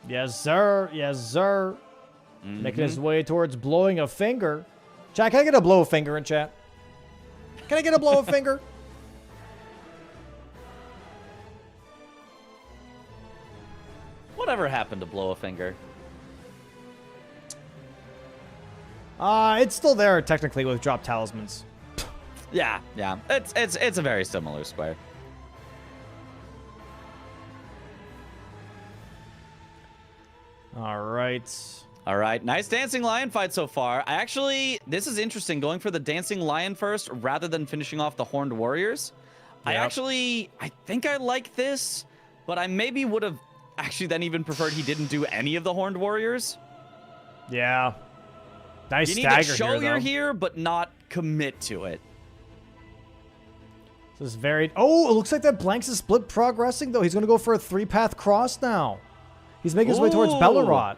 Yes, sir. Yes, sir. Making his way towards blowing a finger. Chat, can I get a blow a finger in chat? Can I get a blow a finger? Whatever happened to blow a finger? It's still there technically with drop talismans. Yeah. It's a very similar square. All right. All right, nice Dancing Lion fight so far. This is interesting, going for the Dancing Lion first rather than finishing off the Horned Warriors. Yep. I think I like this, but I maybe would have actually then even preferred he didn't do any of the Horned Warriors. Yeah. Nice stagger here, You need to show you're here, but not commit to it. This is very... Oh, it looks like that Blanks is split progressing, though. He's going to go for a 3-path cross now. He's making his way towards Bellerot.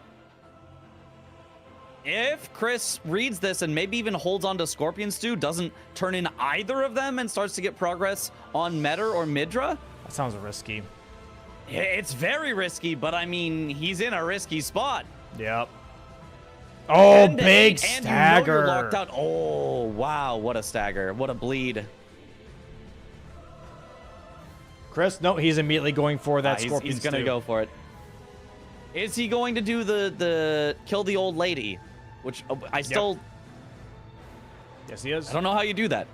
If Chris reads this and maybe even holds on to Scorpion Stew, doesn't turn in either of them and starts to get progress on Meta or Midra. That sounds risky. It's very risky, but I mean, he's in a risky spot. Yep. Oh, big stagger. And you know you're locked out. Oh, wow. What a stagger. What a bleed. Chris, no, he's immediately going for that Scorpion He's going to go for it. Is he going to do the kill the old lady? Which I still... Yes, he is. I don't know how you do that.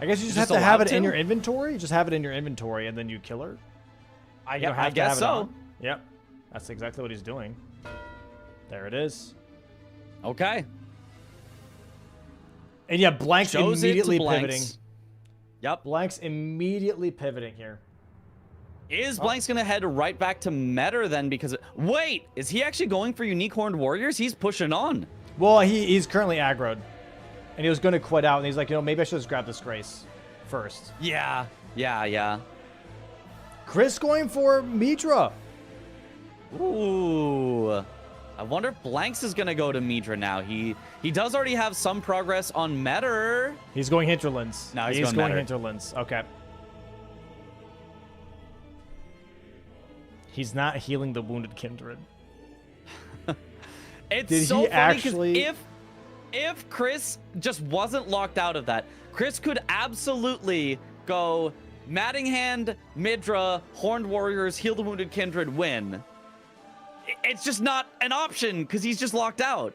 I guess you just have to have it in your inventory. Just have it in your inventory and then you kill her. I guess so. Yep. That's exactly what he's doing. There it is. Okay. And yeah, Blanks immediately pivoting. Yep. Blanks immediately pivoting here. Is Blanks going to head right back to Meta then? Because, wait, is he actually going for Unique Horned Warriors? He's pushing on. Well, he's currently aggroed. And he was going to quit out. And he's like, you know, maybe I should just grab this Grace first. Yeah. Chris going for Midra. Ooh. I wonder if Blanks is going to go to Midra now. He does already have some progress on Meta. He's going Hinterlands. No, he's going Hinterlands. Okay. He's not healing the Wounded Kindred. It's so funny because if Chris just wasn't locked out of that, Chris could absolutely go Mattinghand, Midra, Horned Warriors, Heal the Wounded Kindred, win. It's just not an option because he's just locked out.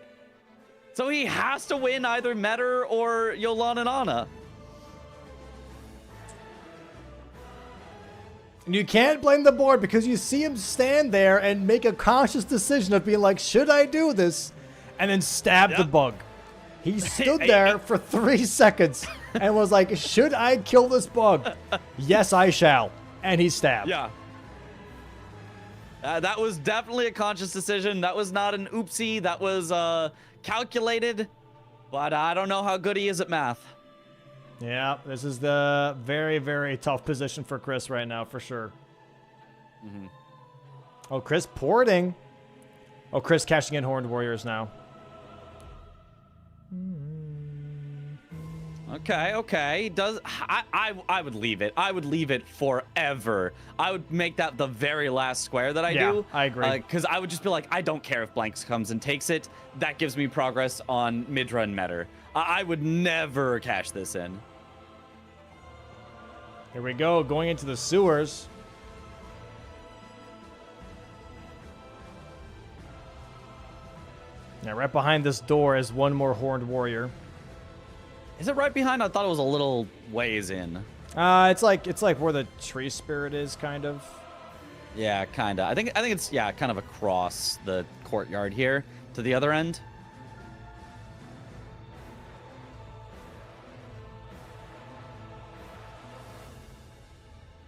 So he has to win either Meta or Yolan and Ana. And you can't blame the board because you see him stand there and make a conscious decision of being like, should I do this? And then stab the bug. He stood there for 3 seconds and was like, should I kill this bug? Yes, I shall. And he stabbed. Yeah. That was definitely a conscious decision. That was not an oopsie. That was calculated. But I don't know how good he is at math. Yeah, this is the very, very tough position for Chris right now, for sure. Oh, Chris porting. Oh, Chris cashing in Horned Warriors now. Okay. I would leave it. I would leave it forever. I would make that the very last square that I do. I agree. Because I would just be like, I don't care if Blanks comes and takes it. That gives me progress on mid-run meta. I would never cash this in. Here we go, going into the sewers. Now, right behind this door is one more Horned Warrior. Is it right behind? I thought it was a little ways in. It's like where the tree spirit is, kind of. Yeah, kinda. I think it's kind of across the courtyard here to the other end.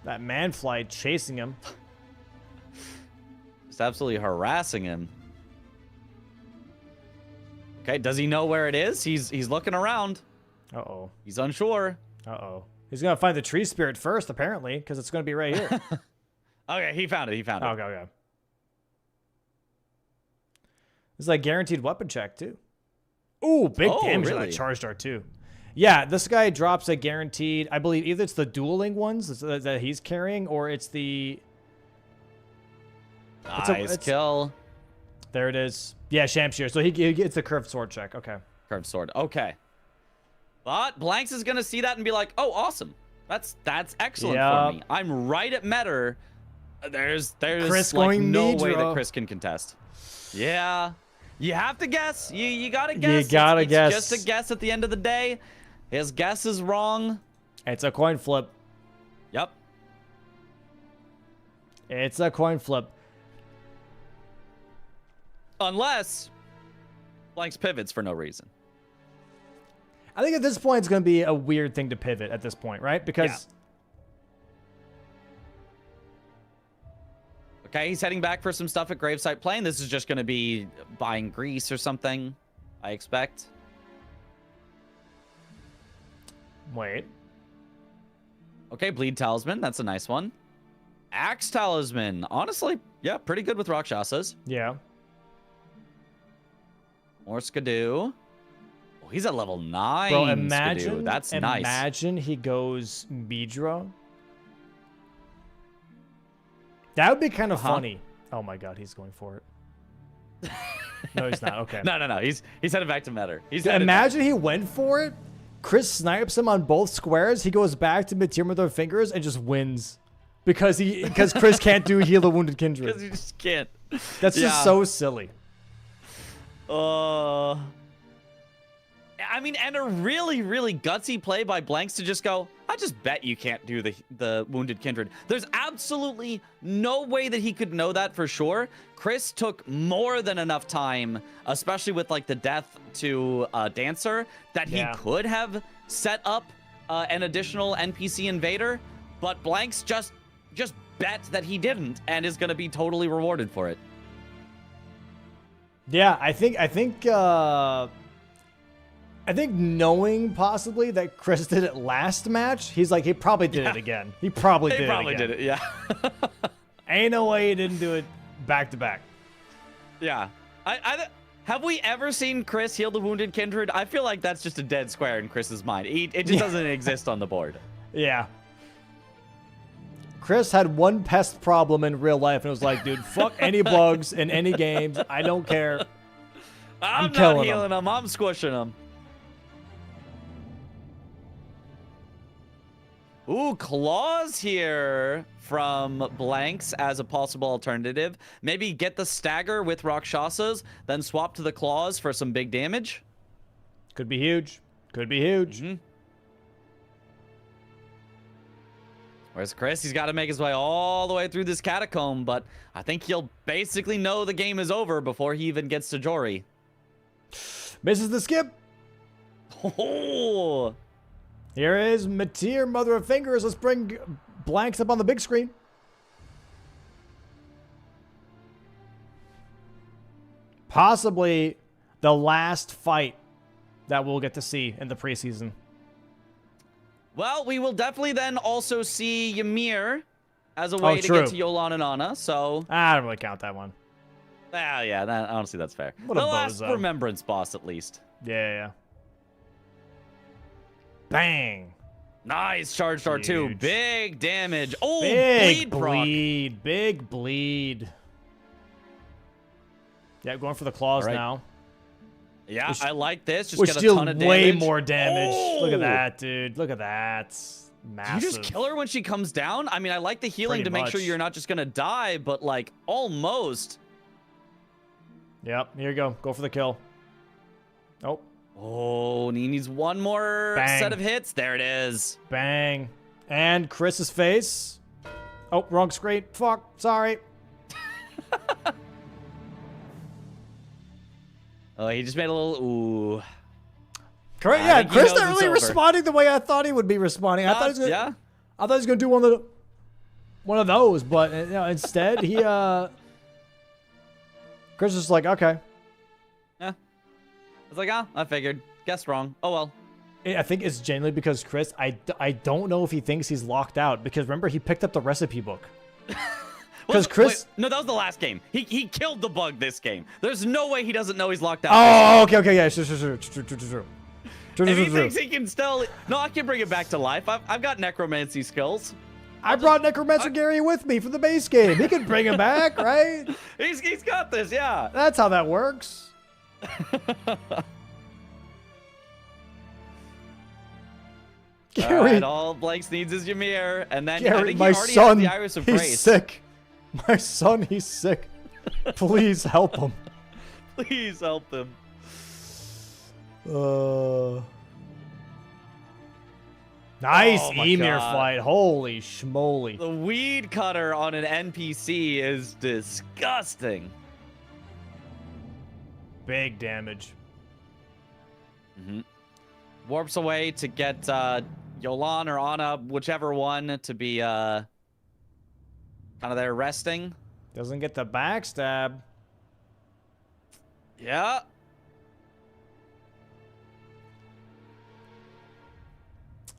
That manfly chasing him. Just absolutely harassing him. Okay, does he know where it is? He's looking around. Uh-oh. He's unsure. Uh-oh. He's gonna find the tree spirit first, apparently, because it's gonna be right here. Okay, he found it. Okay. It's like guaranteed weapon check, too. Ooh, big damage on that charge dart, too. Yeah, this guy drops a guaranteed, I believe either it's the dueling ones that he's carrying, or it's the... Nice kill. There it is. Yeah, Shamshir. So he gets a curved sword check. Okay. Curved sword. Okay. But Blanks is going to see that and be like, oh, awesome. That's excellent for me. I'm right at meta. There's Chris like going no Nidra. way that Chris can contest. Yeah. You have to guess. You got to guess. You got to guess. It's just a guess at the end of the day. His guess is wrong. It's a coin flip. Yep. It's a coin flip. Unless Blanks pivots for no reason. I think at this point it's going to be a weird thing to pivot at this point, right? Because... Okay, he's heading back for some stuff at Gravesite Plain. This is just going to be buying grease or something, I expect. Wait. Okay, Bleed Talisman. That's a nice one. Axe Talisman. Honestly, yeah, pretty good with Rakshasas. Yeah. More Skidoo. Oh, he's at level 9. Bro, Skidoo. That's nice. Imagine he goes Midra. That would be kind of funny. Oh my god, he's going for it. No, he's not. Okay. No. He's headed back to meta. Imagine he went for it. Chris snipes him on both squares. He goes back to mid-tier with their fingers and just wins. Because Chris can't do Heal the Wounded Kindred. Because he just can't. That's just so silly. I mean, and a really, really gutsy play by Blanks to just go, I just bet you can't do the Wounded Kindred. There's absolutely no way that he could know that for sure. Chris took more than enough time, especially with like the death to Dancer, that he could have set up an additional NPC invader, but Blanks just bet that he didn't and is going to be totally rewarded for it. Yeah, I think knowing possibly that Chris did it last match, he's like, he probably did it again. He probably did it, yeah. Ain't no way he didn't do it back to back. Yeah. Have we ever seen Chris heal the Wounded Kindred? I feel like that's just a dead square in Chris's mind. It just doesn't exist on the board. Yeah. Chris had one pest problem in real life and it was like, dude, fuck any bugs in any games. I don't care. I'm not healing them. I'm squishing them. Ooh, claws here from Blanks as a possible alternative. Maybe get the stagger with Rakshasas, then swap to the claws for some big damage. Could be huge. Could be huge. Mm-hmm. Whereas Chris, he's got to make his way all the way through this catacomb, but I think he'll basically know the game is over before he even gets to Jory. Misses the skip. Oh. Here is Mateer, Mother of Fingers. Let's bring Blanks up on the big screen. Possibly the last fight that we'll get to see in the preseason. Well, we will definitely then also see Ymir as a way to get to Yolan and Anna, so... I don't really count that one. Yeah, honestly, that's fair. What the a last bozo. remembrance boss, at least. Yeah. Bang. Nice charge R2. Huge. Big damage. Oh, Big bleed. Big bleed. Yeah, going for the claws now. Yeah, I like this. Just Which get a ton of deal damage. way more damage. Oh! Look at that, dude. Look at that. Massive. Do you just kill her when she comes down? I mean, I like the healing Pretty to make sure much. you're not just going to die, but like almost. Yep, here you go. Go for the kill. Oh. Oh, and he needs one more Bang. set of hits. There it is. Bang. And Chris's face. Oh, wrong screen. Fuck. Sorry. Oh, he just made a little ooh. Correct. I Yeah, think he Chris knows not it's really over. responding the way I thought he would be responding. I thought he was gonna, Yeah. I thought he was gonna do one of those, but instead he Chris is like, okay. Yeah. I was like, I figured. Guessed wrong. Oh well. I think it's genuinely because Chris, I don't know if he thinks he's locked out, because remember he picked up the recipe book. Because Chris... Wait, no, that was the last game. He killed the bug this game. There's no way he doesn't know he's locked out. Oh, okay, yeah, true. If he thinks he can still... No, I can bring it back to life. I've got necromancy skills. I brought Necromancer Gary with me for the base game. He can bring him back, right? He's got this, yeah. That's how that works. Gary, All right, all Blanks needs is Ymir, and then I Gary, think my he already son, has the Iris of he's Grace. sick. My son, he's sick. Please help him. Please help him. Nice Oh my Ymir God. fight. Holy schmoly. The weed cutter on an NPC is disgusting. Big damage. Warps away to get Yolan or Anna, whichever one, to be kind of there resting. Doesn't get the backstab. Yeah.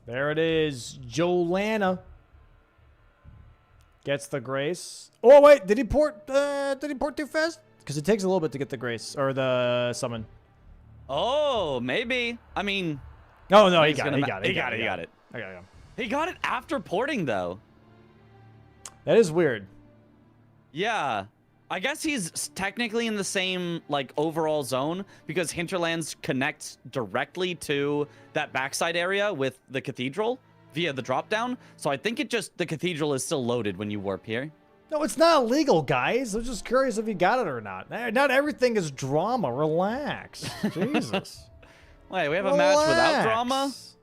There it is. Jolana gets the grace. Oh wait, did he port too fast? Because it takes a little bit to get the grace or the summon. Oh, maybe. I mean, Oh no, he he's got it. gonna He ma- got it. he got it, he got it. I got it. he got it after porting though. That is weird. Yeah. I guess he's technically in the same like overall zone because Hinterlands connects directly to that backside area with the cathedral via the drop down. So I think the cathedral is still loaded when you warp here. No, it's not illegal, guys. I was just curious if he got it or not. Not everything is drama. Relax. Jesus. Wait, we have a match without drama? Relax.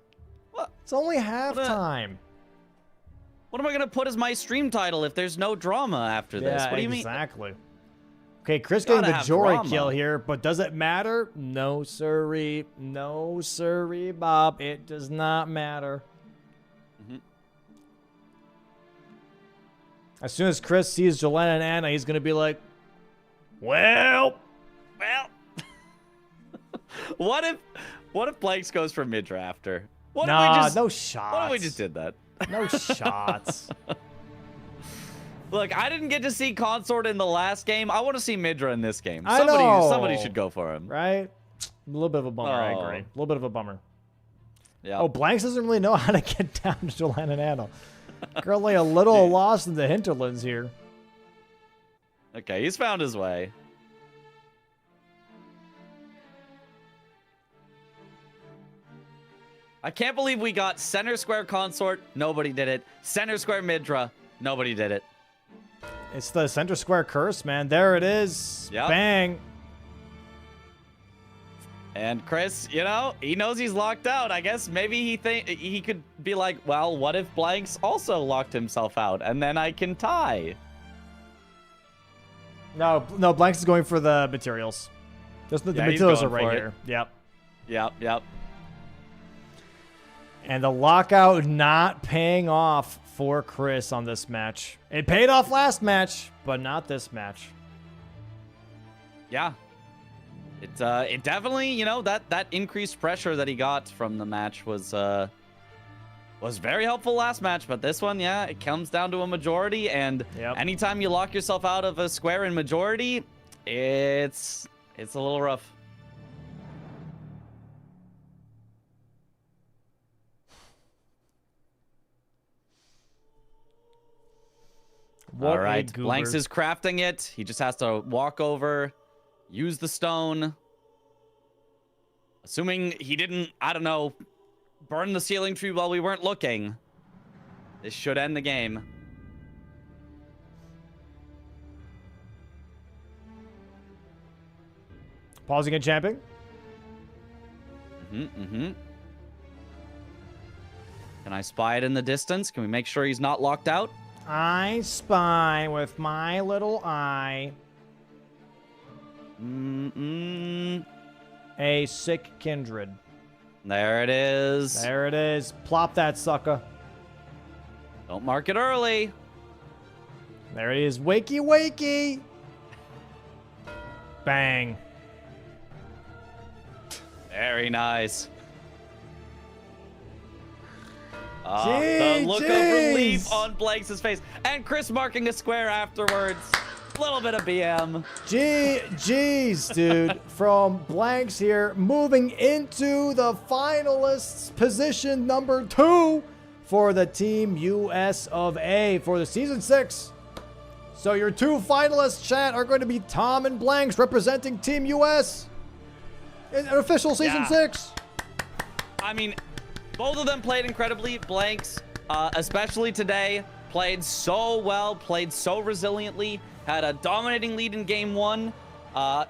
What? It's only halftime. What am I gonna put as my stream title if there's no drama after this? Yeah, What do you mean? exactly. Okay, Chris getting Gotta the have Jory drama. kill here, but does it matter? No, sirree. No, sirree, Bob. It does not matter. As soon as Chris sees Jolana and Anna, he's going to be like, well. What if Blanks goes for mid after? What Nah, if we just, no shots. What if we just did that? No shots. Look, I didn't get to see Consort in the last game. I want to see Midra in this game. I know. Somebody should go for him. Right? A little bit of a bummer, I Oh. agree. A little bit of a bummer. Yeah. Oh, Blanks doesn't really know how to get down to Jolana and Anna. Currently a little lost in the hinterlands here. Okay, he's found his way. I can't believe we got center square Consort. Nobody did it. Center square Midra. Nobody did it. It's the center square curse, man. There it is. Yep. Bang. And Chris, you know, he knows he's locked out. I guess maybe he could be like, well, what if Blanks also locked himself out, and then I can tie. No, Blanks is going for the materials. The Yeah, he's materials are going right for it. here. Yep. Yep. And the lockout not paying off for Chris on this match. It paid off last match, but not this match. Yeah. It definitely, you know, that increased pressure that he got from the match was very helpful last match, but this one, yeah, it comes down to a majority, and anytime you lock yourself out of a square in majority, it's a little rough. All right, Blanks is crafting it. He just has to walk over, use the stone. Assuming he didn't, I don't know, burn the ceiling tree while we weren't looking. This should end the game. Pausing and champing. Can I spy it in the distance? Can we make sure he's not locked out? I spy with my little eye. A sick kindred. There it is. There it is. Plop that sucker. Don't mark it early. There it is. Wakey, wakey. Bang. Very nice. The look of relief on Blanks' face. And Chris marking a square afterwards. A little bit of BM. Jeez, dude. From Blanks here, moving into the finalists position number 2 for the Team US of A for the Season 6. So your 2 finalists, chat, are going to be Tom and Blanks representing Team US in official Season 6. I mean, both of them played incredibly. Blanks, especially today, played so well, played so resiliently, had a dominating lead in Game 1,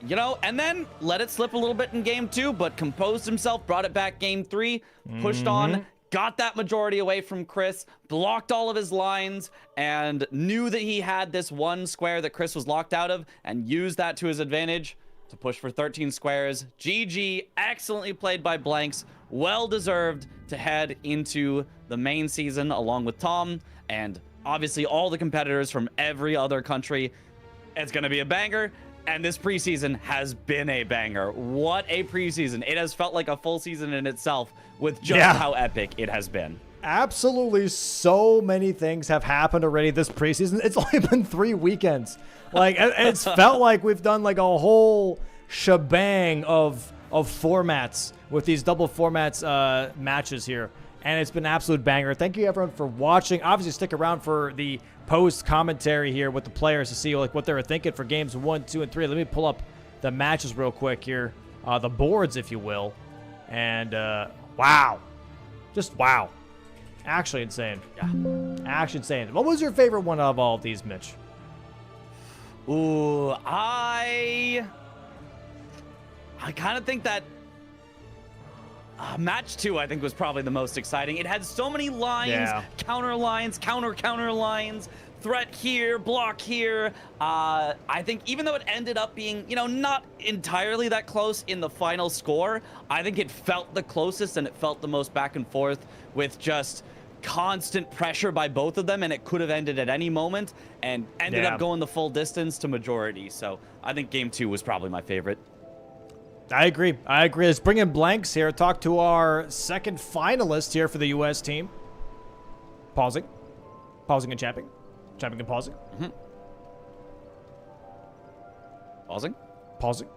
you know, and then let it slip a little bit in Game 2, but composed himself, brought it back Game 3, pushed on, got that majority away from Chris, blocked all of his lines, and knew that he had this one square that Chris was locked out of, and used that to his advantage to push for 13 squares. GG, excellently played by Blanks. Well deserved to head into the main season along with Tom and obviously all the competitors from every other country. It's going to be a banger, and this preseason has been a banger. What a preseason. It has felt like a full season in itself with just how epic it has been. Absolutely, so many things have happened already this preseason. It's only been 3 weekends. Like, it's felt like we've done like a whole shebang of formats with these double formats matches here, and it's been an absolute banger. Thank you everyone for watching. Obviously, stick around for the post commentary here with the players to see like what they were thinking for games 1, 2, and 3. Let me pull up the matches real quick here, the boards, if you will, and wow, just wow. Actually insane. Yeah. Actually insane. What was your favorite one of all of these, Mitch? Ooh, I kind of think that match 2, I think, was probably the most exciting. It had so many lines, counter lines, counter lines, threat here, block here. I think even though it ended up being, you know, not entirely that close in the final score, I think it felt the closest and it felt the most back and forth with just constant pressure by both of them, and it could have ended at any moment and ended up going the full distance to majority. So I think Game 2 was probably my favorite. I agree. Let's bring in Blanks here. Talk to our second finalist here for the U.S. team. Pausing and champing. Champing and pausing. Pausing.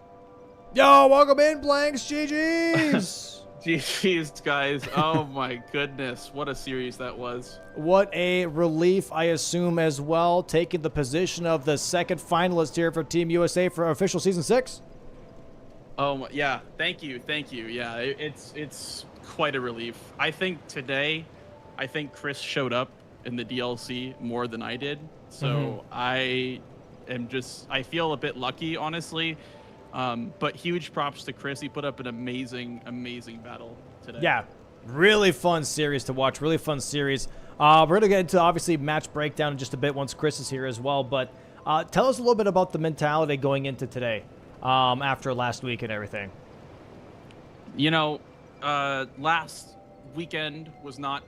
Yo, welcome in, Blanks. GG's. GG's, guys. Oh my goodness. What a series that was. What a relief, I assume, as well. Taking the position of the second finalist here for Team USA for official Season 6. Oh, yeah. Thank you. Yeah, it's quite a relief. I think today, Chris showed up in the DLC more than I did. So I feel a bit lucky, honestly. But huge props to Chris. He put up an amazing battle today. Yeah, really fun series to watch. Really fun series. We're going to get into, obviously, match breakdown in just a bit once Chris is here as well. But tell us a little bit about the mentality going into today after last week and everything. You know, weekend was not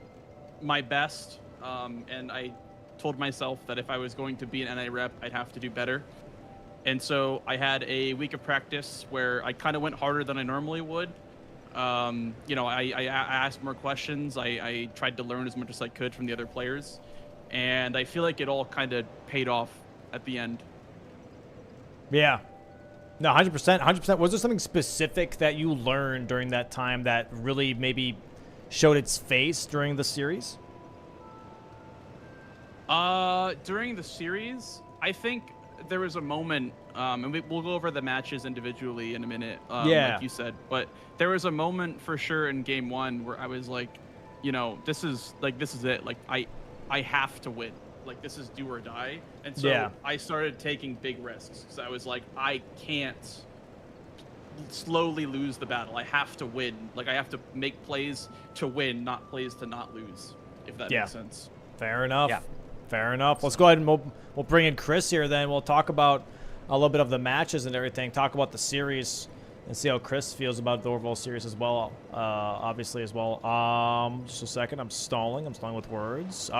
my best, and I told myself that if I was going to be an NA rep, I'd have to do better. And so I had a week of practice where I kind of went harder than I normally would. You know, I asked more questions. I tried to learn as much as I could from the other players, and I feel like it all kind of paid off at the end. Yeah. No, 100%. 100%. Was there something specific that you learned during that time that really maybe showed its face during the series? During the series, I think there was a moment, and we'll go over the matches individually in a minute, like you said, but there was a moment for sure in game 1 where I was like, you know, this is it. Like, I have to win. Like, this is do or die. And so I started taking big risks. So I was like, I can't slowly lose the battle. I have to win. Like, I have to make plays to win, not plays to not lose, if that makes sense. Fair enough. Yeah. Fair enough. Let's go ahead and we'll bring in Chris here then. We'll talk about a little bit of the matches and everything, talk about the series, and see how Chris feels about the overall series as well, obviously as well. Just a second. I'm stalling with words.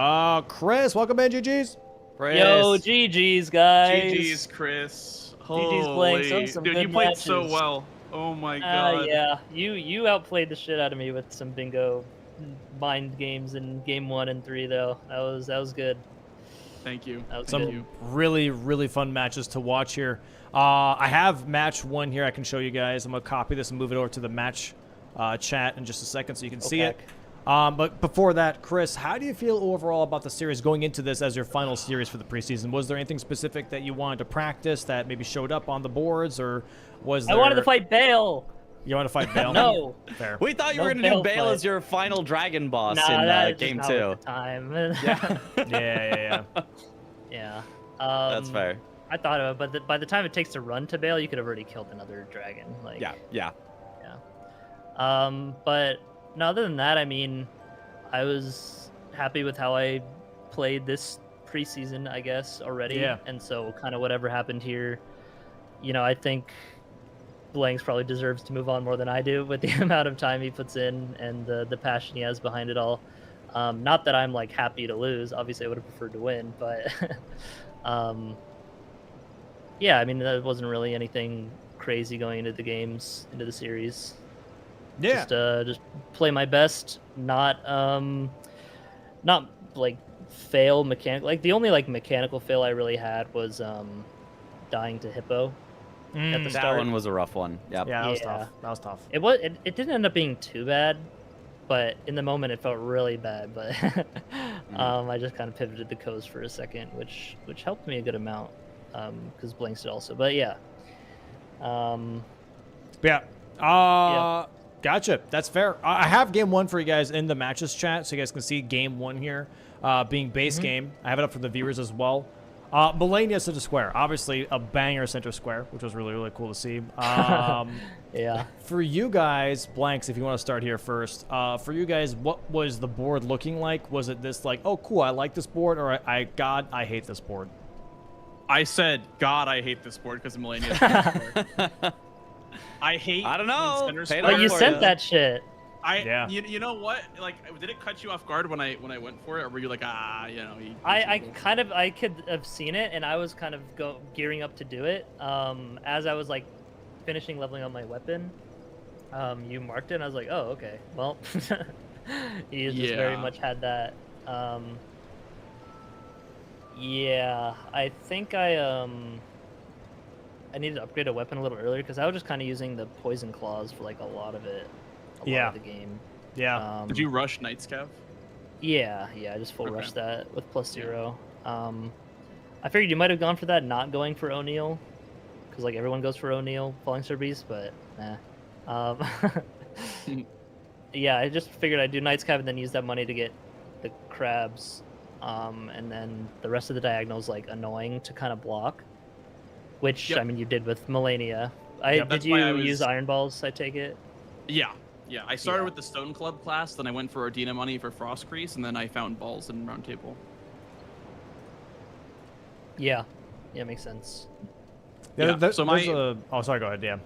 Chris, welcome in, GG's. Chris. Yo, GG's, guys. GG's, Chris. GG's playing some Dude, good you played matches. so well. Oh my god. Yeah, you outplayed the shit out of me with some bingo mind games in game 1 and 3, though. That was good. Thank you. That was Some good. really, really fun matches to watch here. I have match 1 here I can show you guys. I'm going to copy this and move it over to the match chat in just a second so you can see it. But before that, Chris, how do you feel overall about the series going into this as your final series for the preseason? Was there anything specific that you wanted to practice that maybe showed up on the boards, or was there... I wanted to fight Bale. You want to fight Bale? No. Fair. We thought you were No going to do Bale Bale fight. as your final dragon boss Nah, in that game just 2. not worth the time. Yeah. Yeah. That's fair. I thought of it, but by the time it takes to run to Bale, you could have already killed another dragon. Like. Yeah. But no, other than that, I mean, I was happy with how I played this preseason, I guess, already. Yeah. And so kind of whatever happened here, you know, I think Blanks probably deserves to move on more than I do with the amount of time he puts in and the passion he has behind it all. Not that I'm like happy to lose. Obviously, I would have preferred to win, but yeah, I mean, there wasn't really anything crazy going into the series. Yeah. Just play my best, not like fail mechanical. Like the only like mechanical fail I really had was dying to Hippo at the That start. one was a rough one. Yep. Yeah, that was Yeah. tough. That was tough. It didn't end up being too bad, but in the moment it felt really bad. But I just kind of pivoted the coast for a second, which helped me a good amount because Blanks did also. But yeah. Gotcha. That's fair. I have game 1 for you guys in the matches chat, so you guys can see game 1 here being base game. I have it up for the viewers as well. Melania center square, obviously a banger center square, which was really, really cool to see. Yeah. For you guys, Blanks, if you want to start here first, for you guys, what was the board looking like? Was it this like, oh, cool, I like this board, or God, I hate this board? I said, God, I hate this board because of Melania. I don't know. center Paid square. But you for sent ya. that shit. You know what? Like, did it cut you off guard when I went for it, or were you like, you know? I could have seen it, and I was kind of gearing up to do it. As I was like finishing leveling up my weapon, you marked it, and I was like, oh, okay. Well, you just very much had that. Yeah, I think I needed to upgrade a weapon a little earlier because I was just kind of using the poison claws for like a lot of it. A lot of the game. Yeah. Did you rush Night's Cav? Yeah, I just full rushed that with +0. I figured you might have gone for that, not going for O'Neal, because like everyone goes for O'Neal, Falling Star Beast, but nah. Yeah, I just figured I'd do Night's Cav and then use that money to get the crabs, and then the rest of the diagonals like annoying to kind of block, which I mean you did with Melania. Did you use Iron Balls? I take it. Yeah. I started with the Stone Club class, then I went for Ardina money for Frost Crease, and then I found balls in Round Table. Yeah, makes sense. So oh, sorry, go ahead. Yeah.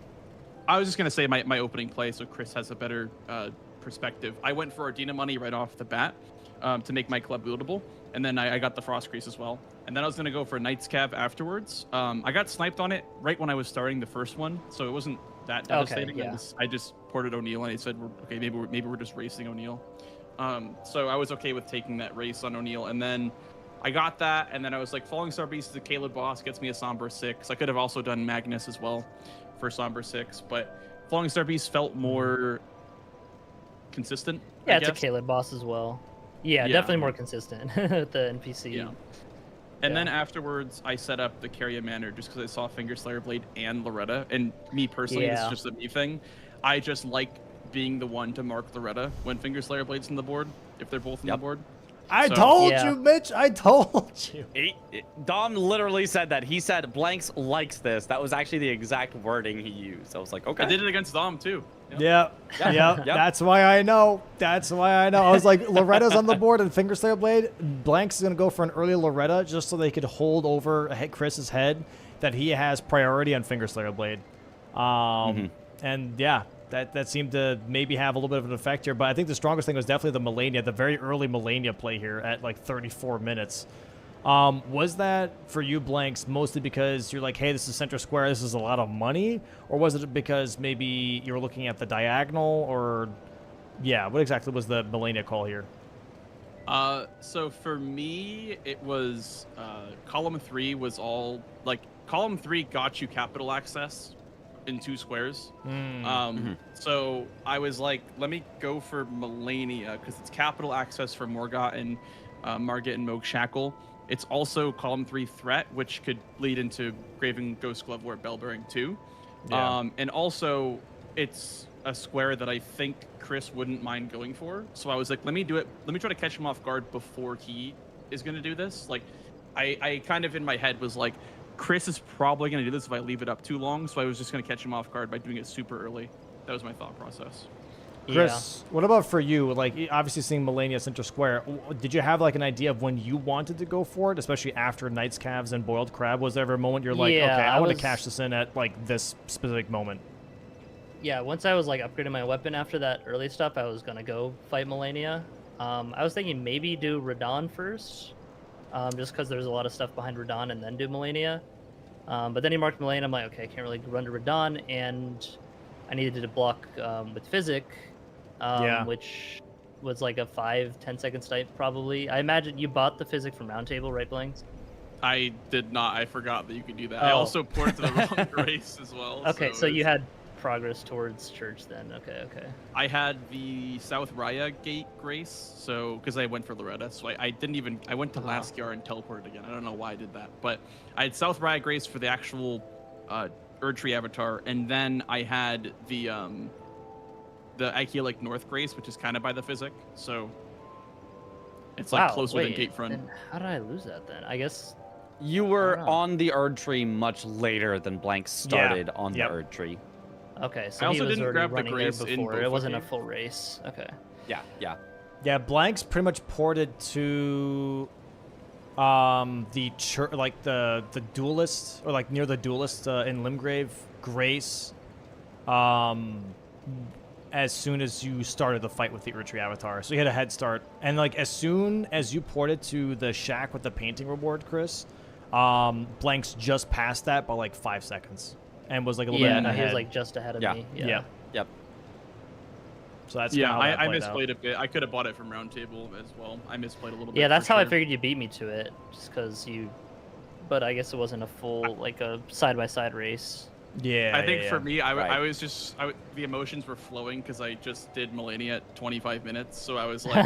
I was just gonna say my opening play, so Chris has a better perspective. I went for Ardina money right off the bat to make my club lootable, and then I got the Frost Crease as well. And then I was gonna go for Knight's Cav afterwards. I got sniped on it right when I was starting the first one, so it wasn't that devastating. yeah. I just ported O'Neal, and I said, okay, maybe we're just racing O'Neal. So I was okay with taking that race on O'Neal, and then I got that, and then I was like, Falling Star Beast is a Caleb boss, gets me a Somber 6. I could have also done Magnus as well for Somber 6, but Falling Star Beast felt more consistent. Yeah, I it's a guess. Caleb boss as well. Yeah, Yeah. definitely more consistent with the NPC. Yeah. And Yeah. then afterwards, I set up the Carrier Manor just because I saw Finger Slayer Blade and Loretta. And me personally, Yeah. it's just a me thing. I just like being the one to mark Loretta when Finger Slayer Blade's in the board, if they're both in the board. I So- told Yeah. you, Mitch. I told you. Dom literally said that. He said Blanks likes this. That was actually the exact wording he used. I was like, okay. I did it against Dom too. Yeah, yeah. Yep. That's why I know. That's why I know. I was like, Loretta's on the board and Finger Slayer Blade. Blanks is gonna go for an early Loretta just so they could hold over Chris's head that he has priority on Finger Slayer Blade. And yeah, that seemed to maybe have a little bit of an effect here. But I think the strongest thing was definitely the Melania, the very early Melania play here at like 34 minutes. Was that for you, Blanks, mostly because you're like, hey, this is center square, this is a lot of money? Or was it because maybe you were looking at the diagonal? Or, yeah, what exactly was the Melania call here? So for me, it was column 3 was all like column 3 got you capital access in 2 squares. So I was like, let me go for Melania because it's capital access for Morgott and Margit and Moog Shackle. It's also column 3 threat, which could lead into Graven Ghost Glove War Bellbearing too. Yeah. And also it's a square that I think Chris wouldn't mind going for. So I was like, let me do it. Let me try to catch him off guard before he is going to do this. Like I kind of in my head was like, Chris is probably going to do this if I leave it up too long. So I was just going to catch him off guard by doing it super early. That was my thought process. Chris, what about for you? Like, obviously seeing Melania center square, did you have like an idea of when you wanted to go for it, especially after Knight's Calves and Boiled Crab? Was there ever a moment you're like, Yeah, okay, I want to was- cash this in at like this specific moment? Yeah, once I was like upgrading my weapon after that early stuff, I was gonna go fight Melania. I was thinking maybe do Radon first, just because there's a lot of stuff behind Radon, and then do Melania. But then he marked Melania. I'm like, okay, I can't really run to Radon, and I needed to block with Physic, Yeah. which was like a 5-10 second snipe probably. I imagine you bought the Physic from Roundtable, right, Blanks? I did not. I forgot that you could do that. I Oh. also ported to the wrong race as well. Okay, so you it's- had progress towards church then. Okay. I had the South Raya Gate Grace, so because I went for Loretta, so I didn't even. I went to Laskyar and teleported again. I don't know why I did that, but I had South Raya Grace for the actual Erdtree avatar, and then I had the Ikea North Grace, which is kind of by the Physic, so it's like Wow, closer wait, than Gatefront. then how did I lose that then? I guess You were I don't know. on the Erdtree much later than Blanks started on Yep. the Erdtree. okay. So I also he was didn't already grab the running there Grace in before. It both wasn't a games. full race. Okay. Yeah. Yeah, Blanks pretty much ported to the church, like the duelist, or like near the duelist in Limgrave, Grace, as soon as you started the fight with the Erdtree avatar. So you had a head start. And like as soon as you ported to the shack with the painting reward, Chris, Blanks just passed that by like 5 seconds and was like a little Yeah, bit no, ahead. he was like just ahead of Yeah. me. Yeah. Yep. So that's Yeah, kinda how that I played out. misplayed a bit. I could have bought it from Roundtable as well. I misplayed a little bit. Yeah, that's for how I sure. figured you beat me to it, just because you. But I guess it wasn't a full like a side by side race. Yeah, I think yeah, for yeah. me, I Right. was just the emotions were flowing because I just did Melania at 25 minutes, so I was like,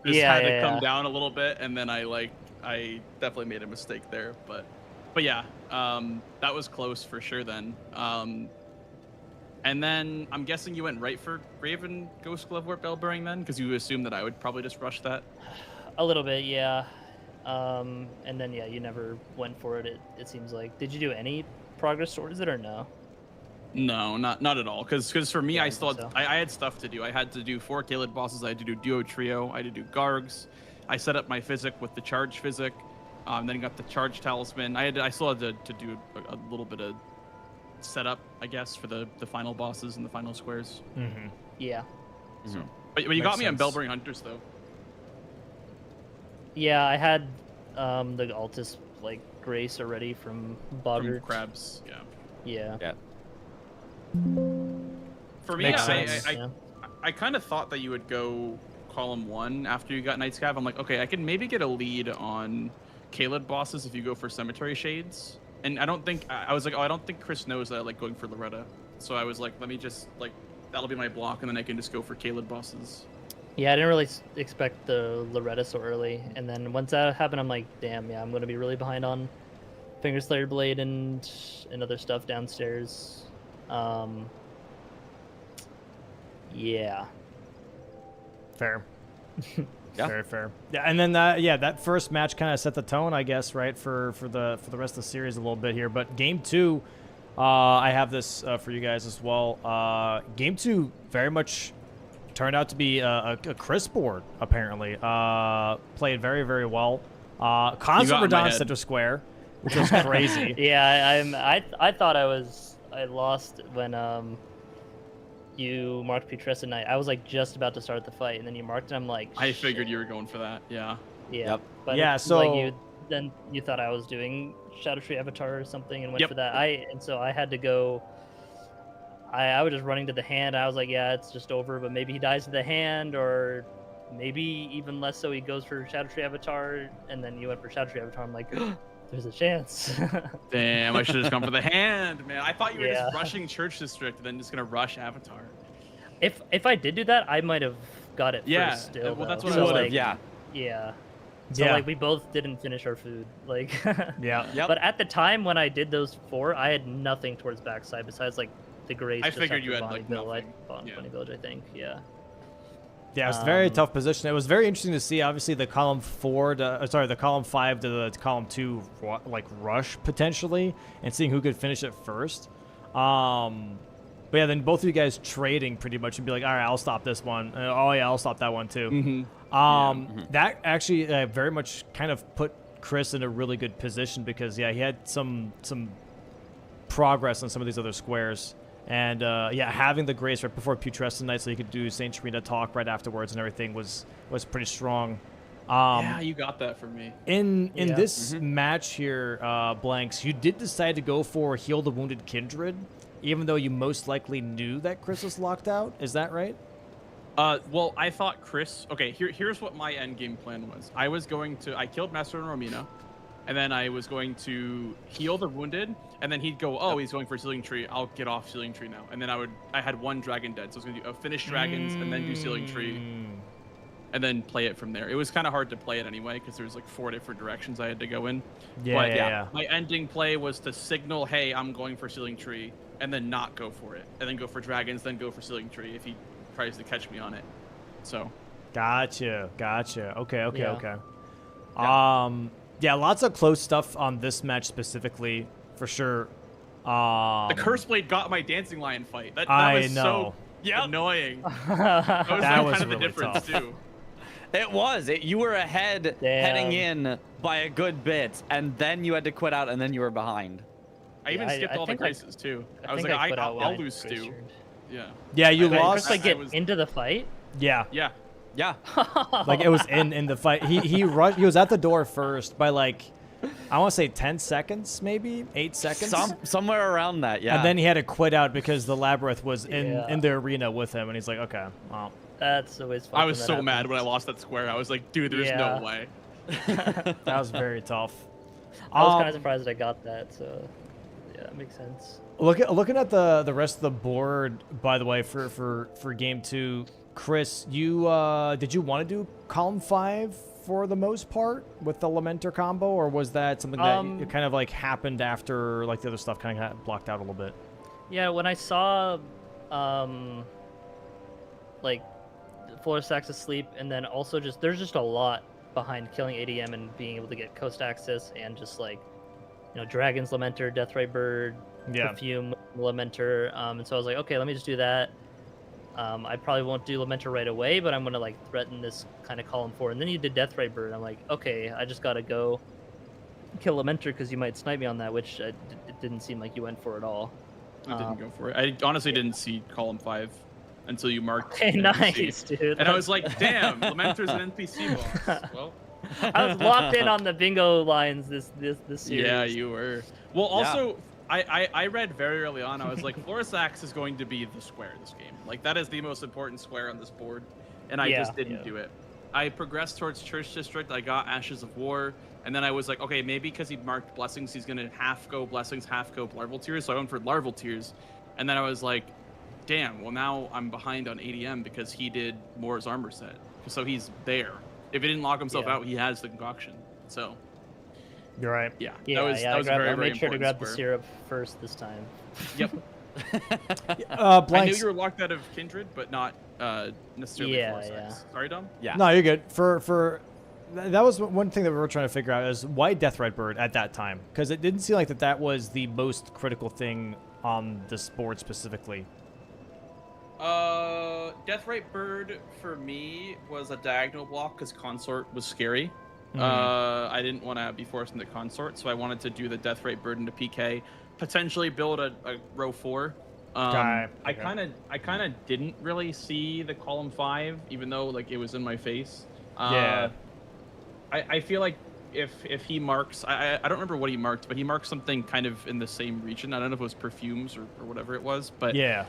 just Yeah, had to yeah, come yeah. down a little bit, and then I definitely made a mistake there, but yeah, that was close for sure then. And then I'm guessing you went right for Graven Ghost Glove Warp Bellbearing then, because you assumed that I would probably just rush that. A little bit, yeah. And then yeah, you never went for it. It seems like. Did you do any progress towards it or no? No, not at all. Because for me, Yeah, I I still think I had stuff to do. I had to do 4 Kaled bosses. I had to do Duo Trio. I had to do Gargs. I set up my Physic with the Charge Physic. Then got the Charge Talisman. I still had to do a little bit of setup, I guess, for the final bosses and the final squares. Mm-hmm. Yeah. So, But you Makes got me on sense. Bellbearing Hunters though. Yeah, I had the Altus like Grace already from From Boggart. crabs. Yeah. Yeah. Yeah. For me, Makes I, sense. I, Yeah. I kind of thought that you would go column 1 after you got Night Scav. I'm like, okay, I can maybe get a lead on Kaled bosses if you go for Cemetery Shades. And I don't think I was like, oh, I don't think Chris knows that I like going for Loretta. So I was like, let me just like that'll be my block, and then I can just go for Kaled bosses. Yeah, I didn't really expect the Loretta so early, and then once that happened, I'm like, damn, yeah, I'm gonna be really behind on Finger Slayer Blade and other stuff downstairs. Yeah. Fair. Yeah. Very fair. Yeah, and then that first match kind of set the tone, I guess, right, for the rest of the series a little bit here. But game 2, I have this for you guys as well. Game 2 very much turned out to be a Chris board, apparently. Played very, very well. got Constant in my Radon head. Center Square, which was crazy. Yeah, I thought I lost when you marked Putressa Knight. I was like just about to start the fight, and then you marked it. I'm like, I shit. figured you were going for that. Yeah. Yeah. Yep. But Yeah, it's like so- then you thought I was doing Shadow Tree Avatar or something and went Yep. for that. So I had to go. I was just running to the hand. I was like, yeah, it's just over. But maybe he dies to the hand, or maybe even less so he goes for Shadow Tree Avatar, and then you went for Shadow Tree Avatar. I'm like, there's a chance. Damn, I should have just gone for the hand, man. I thought you were Yeah. just rushing Church District and then just gonna rush Avatar. If I did do that, I might have got it Yeah, first still. well, that's though. what So, I would've, like, Yeah. Yeah. So Yeah. like we both didn't finish our food. Like Yeah. Yep. But at the time when I did those 4, I had nothing towards backside besides like the Grace. I just figured after you had, Bonnie like, Village, nothing. Yeah. Bonnie Village, I think. Yeah. Yeah, it was a very Um, tough position. It was very interesting to see, obviously, the column 4 to, the column 5 to the column 2, like, rush, potentially, and seeing who could finish it first. But yeah, then both of you guys trading pretty much and be like, all right, I'll stop this one. Oh, yeah, I'll stop that one, too. Mm-hmm. That actually very much kind of put Chris in a really good position because, yeah, he had some progress on some of these other squares. And, yeah, having the Grace right before Putressa Night so he could do St. Trina talk right afterwards and everything was pretty strong. Yeah, you got that for me. In Yeah. this match here, Blanks, you did decide to go for Heal the Wounded Kindred, even though you most likely knew that Chris was locked out. Is that right? Well, I thought Chris. Okay, here's what my end game plan was. I killed Master and Romina, and then I was going to heal the wounded, and then he'd go, oh, he's going for Sealing Tree. I'll get off Sealing Tree now. And then I had one dragon dead, so I was gonna do finish dragons and then do Sealing Tree, and then play it from there. It was kind of hard to play it anyway because there was like 4 different directions I had to go in. Yeah, But yeah. my ending play was to signal, hey, I'm going for Sealing Tree, and then not go for it, and then go for dragons, then go for Sealing Tree if he tries to catch me on it. So Gotcha. Okay. Yeah. Yeah, lots of close stuff on this match specifically, for sure. the Curse Blade got my Dancing Lion fight. That I was know. so annoying. That was, That like, was kind of the really difference tough. too. It was. You were ahead heading in by a good bit, and then you had to quit out, and then you were behind. I even Yeah, skipped I all the think I- graces too. I was think like, quit out when I'll I lose Grace Stu. turned. Yeah. Yeah, you Wait, lost. Chris like get was- into the fight? Yeah, Yeah. Yeah. like it was in the fight. He rushed. He was at the door first by like, I want to say 10 seconds, maybe 8 seconds. Somewhere around that, yeah. And then he had to quit out because the labyrinth was in Yeah. the arena with him, and he's like, okay, well, That's always fun. I when was that so mad happens. when I lost that square. I was like, dude, there's Yeah. no way. that was very tough. I was kind of surprised that I got that, so yeah, it makes sense. Looking at the rest of the board, by the way, for game 2, Chris, you did you want to do column 5 for the most part with the Lamenter combo, or was that something that it kind of like happened after like the other stuff kind of got blocked out a little bit? Yeah, when I saw, like, Fuller Stacks Asleep, and then also there's just a lot behind killing ADM and being able to get coast access and just like, Dragon's Lamenter, Deathray Bird, Yeah. Perfume Lamenter, and so I was like, okay, let me just do that. I probably won't do Lamenter right away, but I'm gonna like threaten this kind of column 4, and then you did Deathray Bird. I'm like, okay, I just gotta go kill Lamenter because you might snipe me on that, which it didn't seem like you went for at all. I didn't go for it. I honestly didn't see column 5. until you marked Hey, an NPC. nice, dude. And I was like, damn, Lamenter's an NPC boss. Well, I was locked in on the bingo lines this series. yeah, you were. Well, also, I read very early on, I was like, Florisax is going to be the square in this game. Like, that is the most important square on this board, and I just didn't do it. I progressed towards Church District, I got Ashes of War, and then I was like, okay, maybe because he marked Blessings, he's going to half go Blessings, half go Larval Tears, so I went for Larval Tears, and then I was like, damn, well now I'm behind on ADM because he did Moore's armor set, so he's there. If he didn't lock himself out, he has the concoction, so... You're right. Yeah, Yeah, that was very, I very made sure to grab the square. syrup first this time. Yep. I knew Blanks. you were locked out of Kindred, but not necessarily Yeah, Florisax. yeah. Sorry, Dom? Yeah. No, you're good. That was one thing that we were trying to figure out is why Deathrite Bird at that time? Because it didn't seem like that was the most critical thing on this board specifically. Deathrite Bird for me was a diagonal block because Consort was scary. Mhm. I didn't want to be forced into Consort, so I wanted to do the Deathrite Bird into PK, potentially build a row 4. Okay. I kind of didn't really see the column 5, even though like it was in my face. Yeah. I feel like if he marks, I don't remember what he marked, but he marked something kind of in the same region. I don't know if it was perfumes or whatever it was, but Yeah.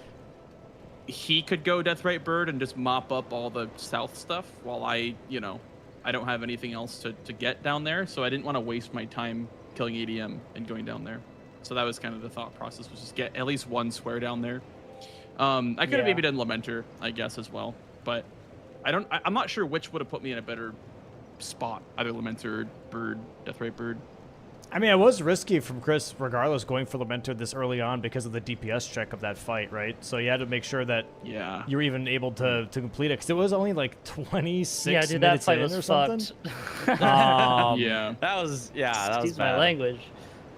he could go Deathrite Bird and just mop up all the south stuff while I don't have anything else to get down there, so I didn't want to waste my time killing ADM and going down there. So that was kind of the thought process, was just get at least one square down there. I could have maybe done Lamenter, I guess, as well, but I'm not sure which would have put me in a better spot, either Lamenter, Bird, Deathrite Bird. I mean, it was risky from Chris, regardless, going for Lamenter this early on because of the DPS check of that fight, right? So you had to make sure that you were even able to complete it, because it was only like 26 dude, minutes that fight in was or something. fucked. Yeah. That was that was Excuse my bad. language.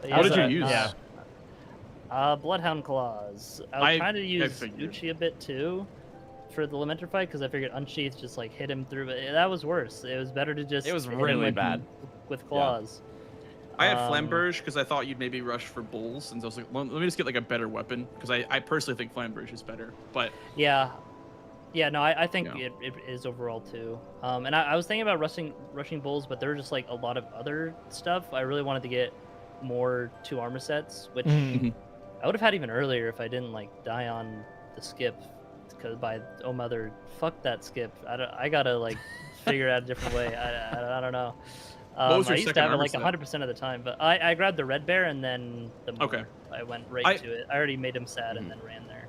But What did you use? Bloodhound Claws. I was trying to use figured. Uchi a bit too for the Lamenter fight because I figured Unsheath just like hit him through, but that was worse. It was better to just It was hit him really bad. with claws. I had Flamberge because I thought you'd maybe rush for bulls, and so I was like, well, let me just get like a better weapon, because I personally think Flamberge is better. But Yeah, no, I think it is overall too. And I was thinking about rushing bulls, but there were just like a lot of other stuff. I really wanted to get more 2 armor sets, which I would have had even earlier if I didn't like die on the skip. Because oh mother, fuck that skip. I gotta like figure out a different way. I don't know. What was your I used to second have it armor like set? 100% of the time, but I grabbed the red bear and then the moon. Okay. I went right to it. I already made him sad and then ran there.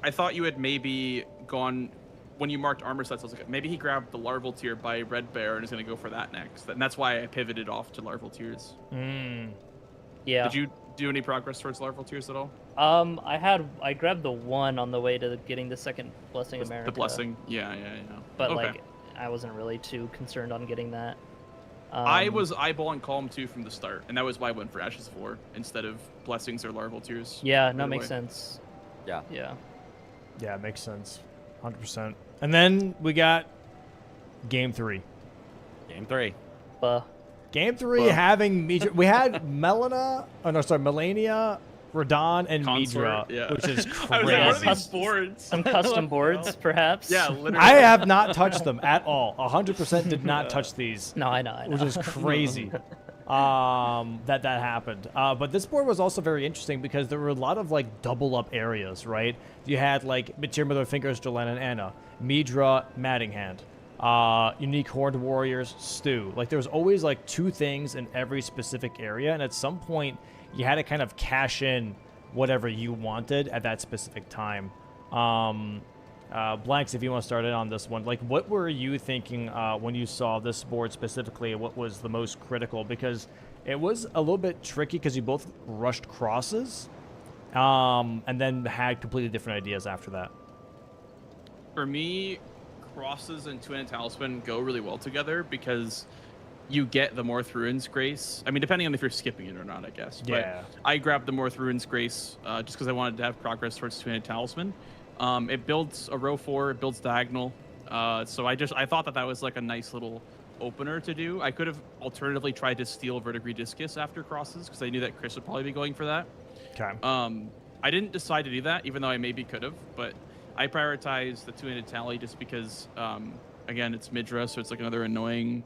I thought you had maybe gone, when you marked armor sets, I was like, maybe he grabbed the Larval Tier by Red Bear and is going to go for that next. And that's why I pivoted off to Larval Tiers. Yeah. Did you do any progress towards Larval Tiers at all? I grabbed the 1 on the way to getting the second Blessing America. The Blessing? Yeah. But okay. like, I wasn't really too concerned on getting that. I was eyeballing column 2 from the start, and that was why I went for Ashes of War instead of Blessings or Larval Tiers. Yeah, no, makes sense. Yeah. Yeah, it makes sense. 100%. And then we got Game 3. Game 3. Game 3 having Midra. We had Melania, Radon, and Consort, Midra, which is I was like, what are crazy. these boards? Some custom boards, perhaps. Yeah, literally. I have not touched them at all. 100% did not touch these. No, I know. Which is crazy. That happened. But this board was also very interesting because there were a lot of like double up areas, right? You had like Material with Her Fingers, Jolene and Anna, Midra, Maddinghand, Unique Horned Warriors, Stu. Like there was always like 2 things in every specific area, and at some point you had to kind of cash in whatever you wanted at that specific time. Blanks, if you want to start in on this one, like what were you thinking when you saw this board specifically? What was the most critical? Because it was a little bit tricky because you both rushed crosses and then had completely different ideas after that. For me, crosses and Twin Talisman go really well together because you get the Morth Ruins Grace. I mean, depending on if you're skipping it or not, I guess. Yeah. But I grabbed the Morth Ruins Grace just because I wanted to have progress towards Twin Talisman. It builds a row 4, it builds diagonal. So I thought that was like a nice little opener to do. I could have alternatively tried to steal Verdigris Discus after crosses because I knew that Chris would probably be going for that. Okay. I didn't decide to do that, even though I maybe could have, but I prioritize the two-handed tally just because, again, it's Midra, so it's like another annoying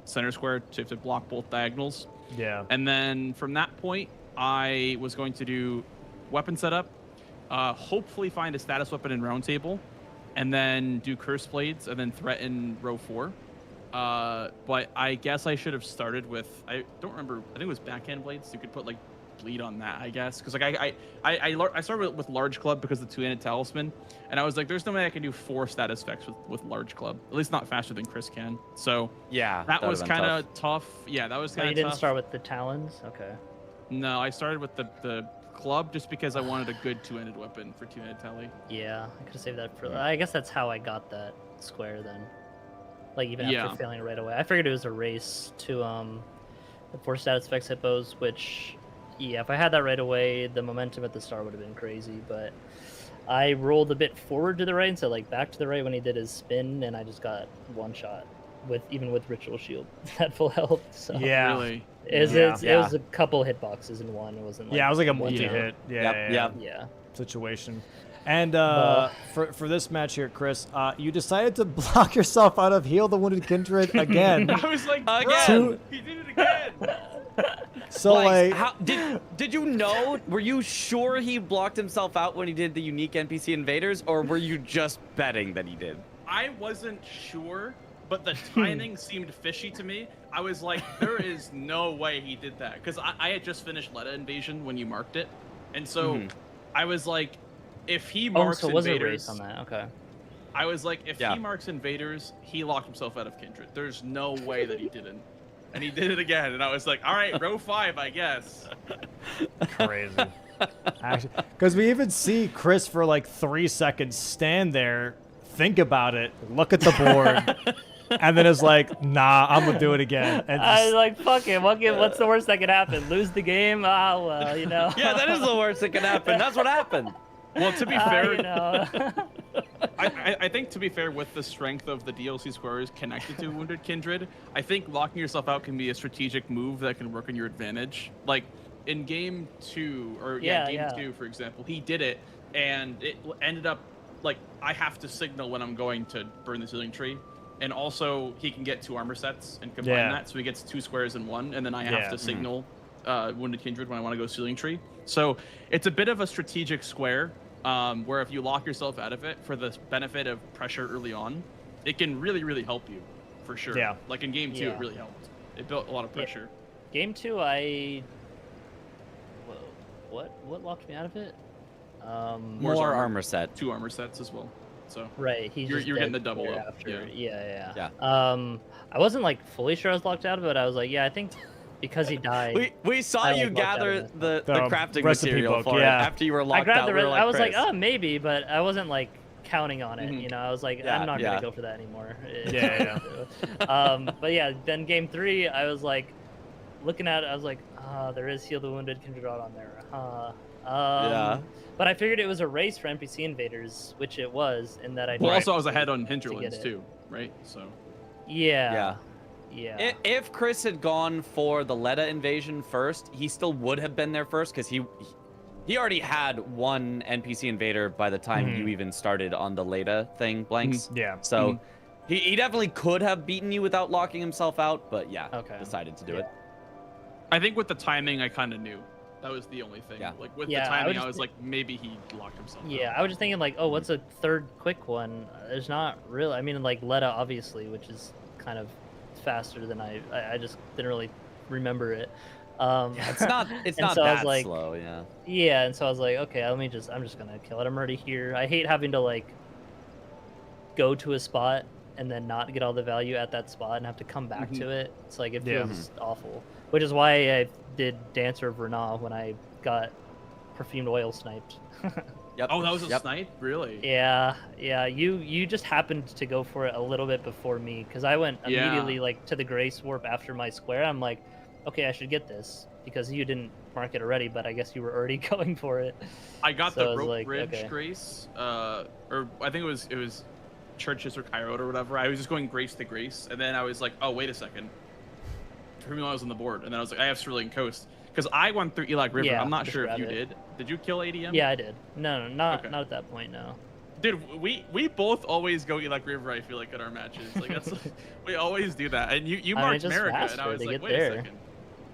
center square to block both diagonals. Yeah. And then from that point, I was going to do weapon setup, hopefully find a status weapon in round table, and then do curse blades, and then threaten row 4. But I guess I should have started with, I don't remember, I think it was backhand blades. You could put like bleed on that, I guess, because like I started with large club because of the two-handed talisman, and I was like, there's no way I can do 4 status effects with large club, at least not faster than Chris can. So Yeah, that was kind of tough. Yeah, that was kind of You tough. didn't start with the talons? Okay. No, I started with the club just because I wanted a good two-handed weapon for two-handed tally. Yeah, I could have saved that for. I guess that's how I got that square then. Like even Yeah. after failing it right away, I figured it was a race to the 4 status effects hippos, which yeah, if I had that right away, the momentum at the start would have been crazy. But I rolled a bit forward to the right instead, like back to the right when he did his spin, and I just got one shot even with ritual shield at full health. So Yeah. Really? it was a couple hitboxes in one. It wasn't. Like Yeah, it was like a one multi-hit. Yep, yep. Yeah. Situation. And for this match here, Chris, you decided to block yourself out of Heal the Wounded Kindred again. I was like, Again. he did it again. So Blanks, like, how, did you know? Were you sure he blocked himself out when he did the unique NPC invaders, or were you just betting that he did? I wasn't sure, but the timing seemed fishy to me. I was like, there is no way he did that, because I had just finished Leda Invasion when you marked it, and so I was like, if he marks so it was a invaders, race on that. Okay. I was like, if Yeah. he marks invaders, he locked himself out of Kindred. There's no way that he didn't. And he did it again, and I was like, all right, row 5, I guess. crazy. Actually, because we even see Chris for like 3 seconds stand there, think about it, look at the board, and then is like, nah, I'm gonna do it again. And I was like, fuck it. What's the worst that could happen? Lose the game? Ah, well, you know. Yeah, that is the worst that can happen. That's what happened. Well, to be fair, You know. I think to be fair, with the strength of the DLC squares connected to Wounded Kindred, I think locking yourself out can be a strategic move that can work in your advantage. Like in game 2, or game 2, for example, he did it, and it ended up like I have to signal when I'm going to burn the ceiling tree, and also he can get 2 armor sets and combine that, so he gets 2 squares in one, and then I have to signal Wounded Kindred when I want to go ceiling tree. So it's a bit of a strategic square. Where if you lock yourself out of it for the benefit of pressure early on, it can really, really help you, for sure. Yeah. Like in game 2, it really helped. It built a lot of pressure. Game 2, what locked me out of it? More armor set. 2 armor sets as well. So Right, you're getting the double up. after. Yeah. I wasn't like fully sure I was locked out of it, but I was like, yeah, I think because he died. We saw I, you like, locked out gather of the crafting recipe material book, for it after you were I locked grabbed out. the We were I was like, Chris. oh, maybe, but I wasn't like counting on it. You know, I was like, Yeah, I'm not yeah. gonna go for that anymore. Yeah. But yeah, then game 3, I was like, looking at it, I was like, there is Heal the Wounded Kindred on there. Yeah. But I figured it was a race for NPC invaders, which it was, in that I. Well, tried also I was ahead on to get Hinterlands it. too, right? So Yeah. If Chris had gone for the Leda invasion first, he still would have been there first because he already had 1 NPC invader by the time you even started on the Leda thing, Blanks. Yeah. So he definitely could have beaten you without locking himself out, but decided to do it. I think with the timing, I kind of knew. That was the only thing. Yeah. Like with Yeah, the I timing, was I was like, maybe he locked himself out. Yeah, I was just thinking like, oh, what's a third quick one? There's not really. I mean, like Leda, obviously, which is kind of faster than I just didn't really remember it. It's not And not so I was that like- slow, yeah. Yeah, and so I was like, okay, I'm just gonna kill it. I'm already here. I hate having to like go to a spot and then not get all the value at that spot and have to come back to it. It's like it Yeah. feels awful. Which is why I did Dancer of Renah when I got perfumed oil sniped. Yep. Oh, that was a Yep. snipe? Really? Yeah. You just happened to go for it a little bit before me because I went Yeah. immediately like to the Grace Warp after my square. I'm like, okay, I should get this because you didn't mark it already, but I guess you were already going for it. I got So I the was rope like, bridge okay. grace, or I think it was Churches or Coyote or whatever. I was just going grace to grace, and then I was like, oh wait a second. For me, I was on the board, and then I was like, I have Cerulean Coast because I went through Elag River. Yeah, I'm not just sure if grab you it. did. Did you kill ADM? Yeah, I did. No, not Okay. not at that point. No. Dude, we both always go Elec River. I feel like at our matches, like that's we always do that. And you I mean, marked it's just America, and I faster, was they like, get wait there. a second.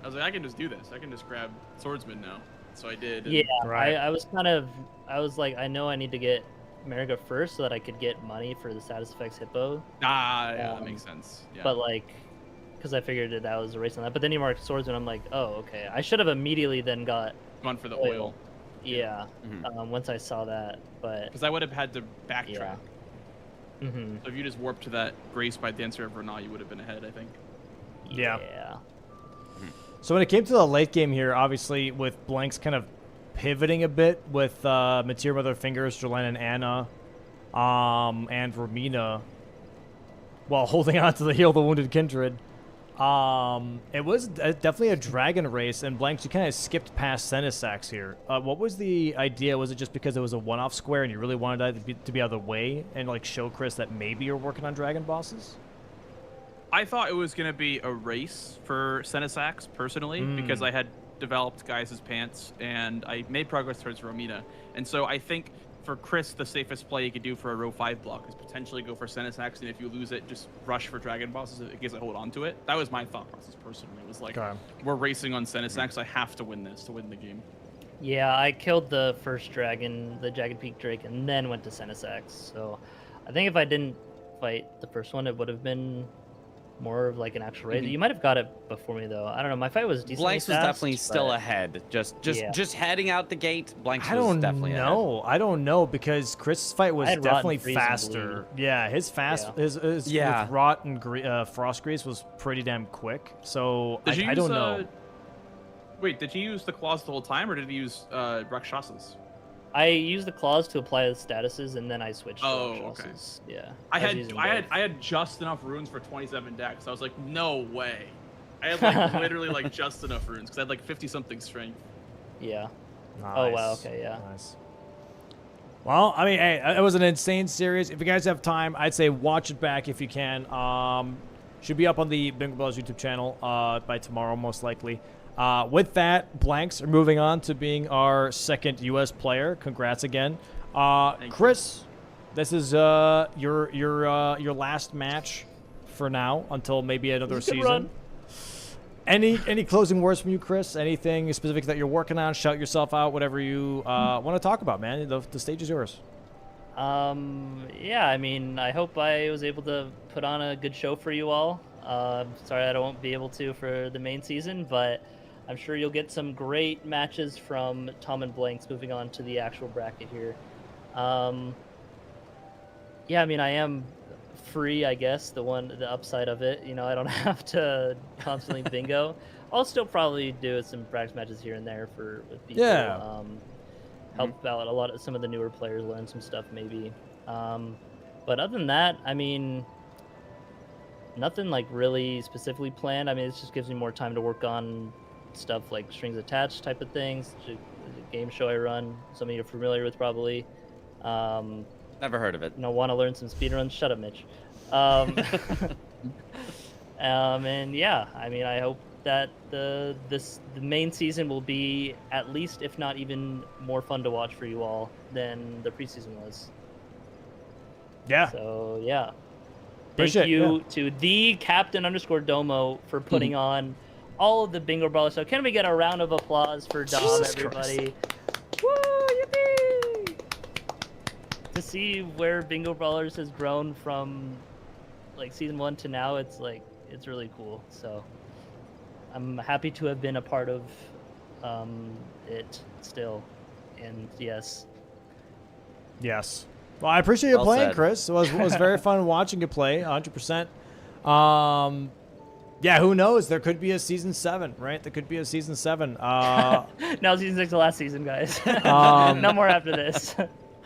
I was like, I can just do this. I can just grab swordsman now. So I did. And Yeah, Right. I was like, I know I need to get America first so that I could get money for the Status Effects Hippo. Ah, yeah, that Um, makes sense. Yeah. But like, because I figured that was a race on that. But then you marked swordsman. I'm like, oh, okay. I should have immediately then got gone for the oil. oil. Yeah. Mhm. Once I saw that, but Because I would have had to backtrack. yeah. Mm-hmm. So if you just warped to that Grace by Dancer of Renal, you would have been ahead, I think. Yeah. Yeah. So when it came to the late game here, obviously with Blanks kind of pivoting a bit with Materia Mother Fingers, Jolene and Anna, and Romina, while holding on to the Heal the Wounded Kindred, it was definitely a dragon race, and Blanks, you kind of skipped past Senisax here. What was the idea? Was it just because it was a one-off square and you really wanted that to be out of the way and like show Chris that maybe you're working on dragon bosses? I thought it was going to be a race for Senisax, personally, because I had developed Guys' pants, and I made progress towards Romina. And so I think for Chris, the safest play you could do for a row 5 block is potentially go for Senisax, and if you lose it, just rush for Dragon Bosses in case I hold on to it. That was my thought process, personally. It was like, Okay. we're racing on Senisax, I have to win this to win the game. Yeah, I killed the first dragon, the Jagged Peak Drake, and then went to Senisax. So I think if I didn't fight the first one, it would have been more of like an actual raid. You might have got it before me though. I don't know. My fight was decently Blanks was fast, definitely still but- ahead. Just Yeah. heading out the gate. Blanks I was don't definitely ahead. know. I don't know because Chris' fight was I had Rot definitely and Freeze and faster. Yeah, his his Yeah. with Rot and Frost Grease was pretty damn quick. So Did you I don't use, know. Wait, did you use the claws the whole time, or did you use Rakshasas? I used the claws to apply the statuses, and then I switched. Oh, to okay. Rakshasas. Yeah. I was had using I both. had just enough runes for 27 decks. I was like, no way. I had like literally like just enough runes because I had like 50 something strength. Yeah. Oh, wow, Nice. okay, yeah. Nice. Well, I mean, hey, it was an insane series. If you guys have time, I'd say watch it back if you can. Should be up on the Bingo Brothers YouTube channel by tomorrow, most likely. With that, Blanks are moving on to being our second U.S. player. Congrats again, Chris. This is your last match for now until maybe another This is a good season. run. Any closing words from you, Chris? Anything specific that you're working on? Shout yourself out. Whatever you want to talk about, man. The stage is yours. Yeah, I mean, I hope I was able to put on a good show for you all. Sorry I won't be able to for the main season, but I'm sure you'll get some great matches from Tom and Blanks moving on to the actual bracket here. Yeah, I mean, I am free, I guess, the upside of it. You know, I don't have to constantly bingo. I'll still probably do some practice matches here and there with people. Yeah. Help out a lot of some of the newer players learn some stuff maybe. But other than that, I mean, nothing like really specifically planned. I mean, it just gives me more time to work on stuff like strings attached type of things. The game show I run, some of you are familiar with probably. Never heard of it. You know, want to learn some speedruns? Shut up, Mitch. And yeah, I mean, I hope that the main season will be at least, if not even more fun to watch for you all than the preseason was. Yeah. So yeah, thank Appreciate it, you to the Captain_Domo for putting on all of the Bingo Brawlers. So can we get a round of applause for Dom, Jesus everybody? Woo! Yippee! To see where Bingo Brawlers has grown from like season 1 to now, it's really cool. So I'm happy to have been a part of it still. And yes. Yes. Well, I appreciate you Well playing, said. Chris. It was very fun watching you play, 100%. Yeah, who knows? There could be a season 7, right? There could be a season 7. Now season 6 the last season, guys. No more after this.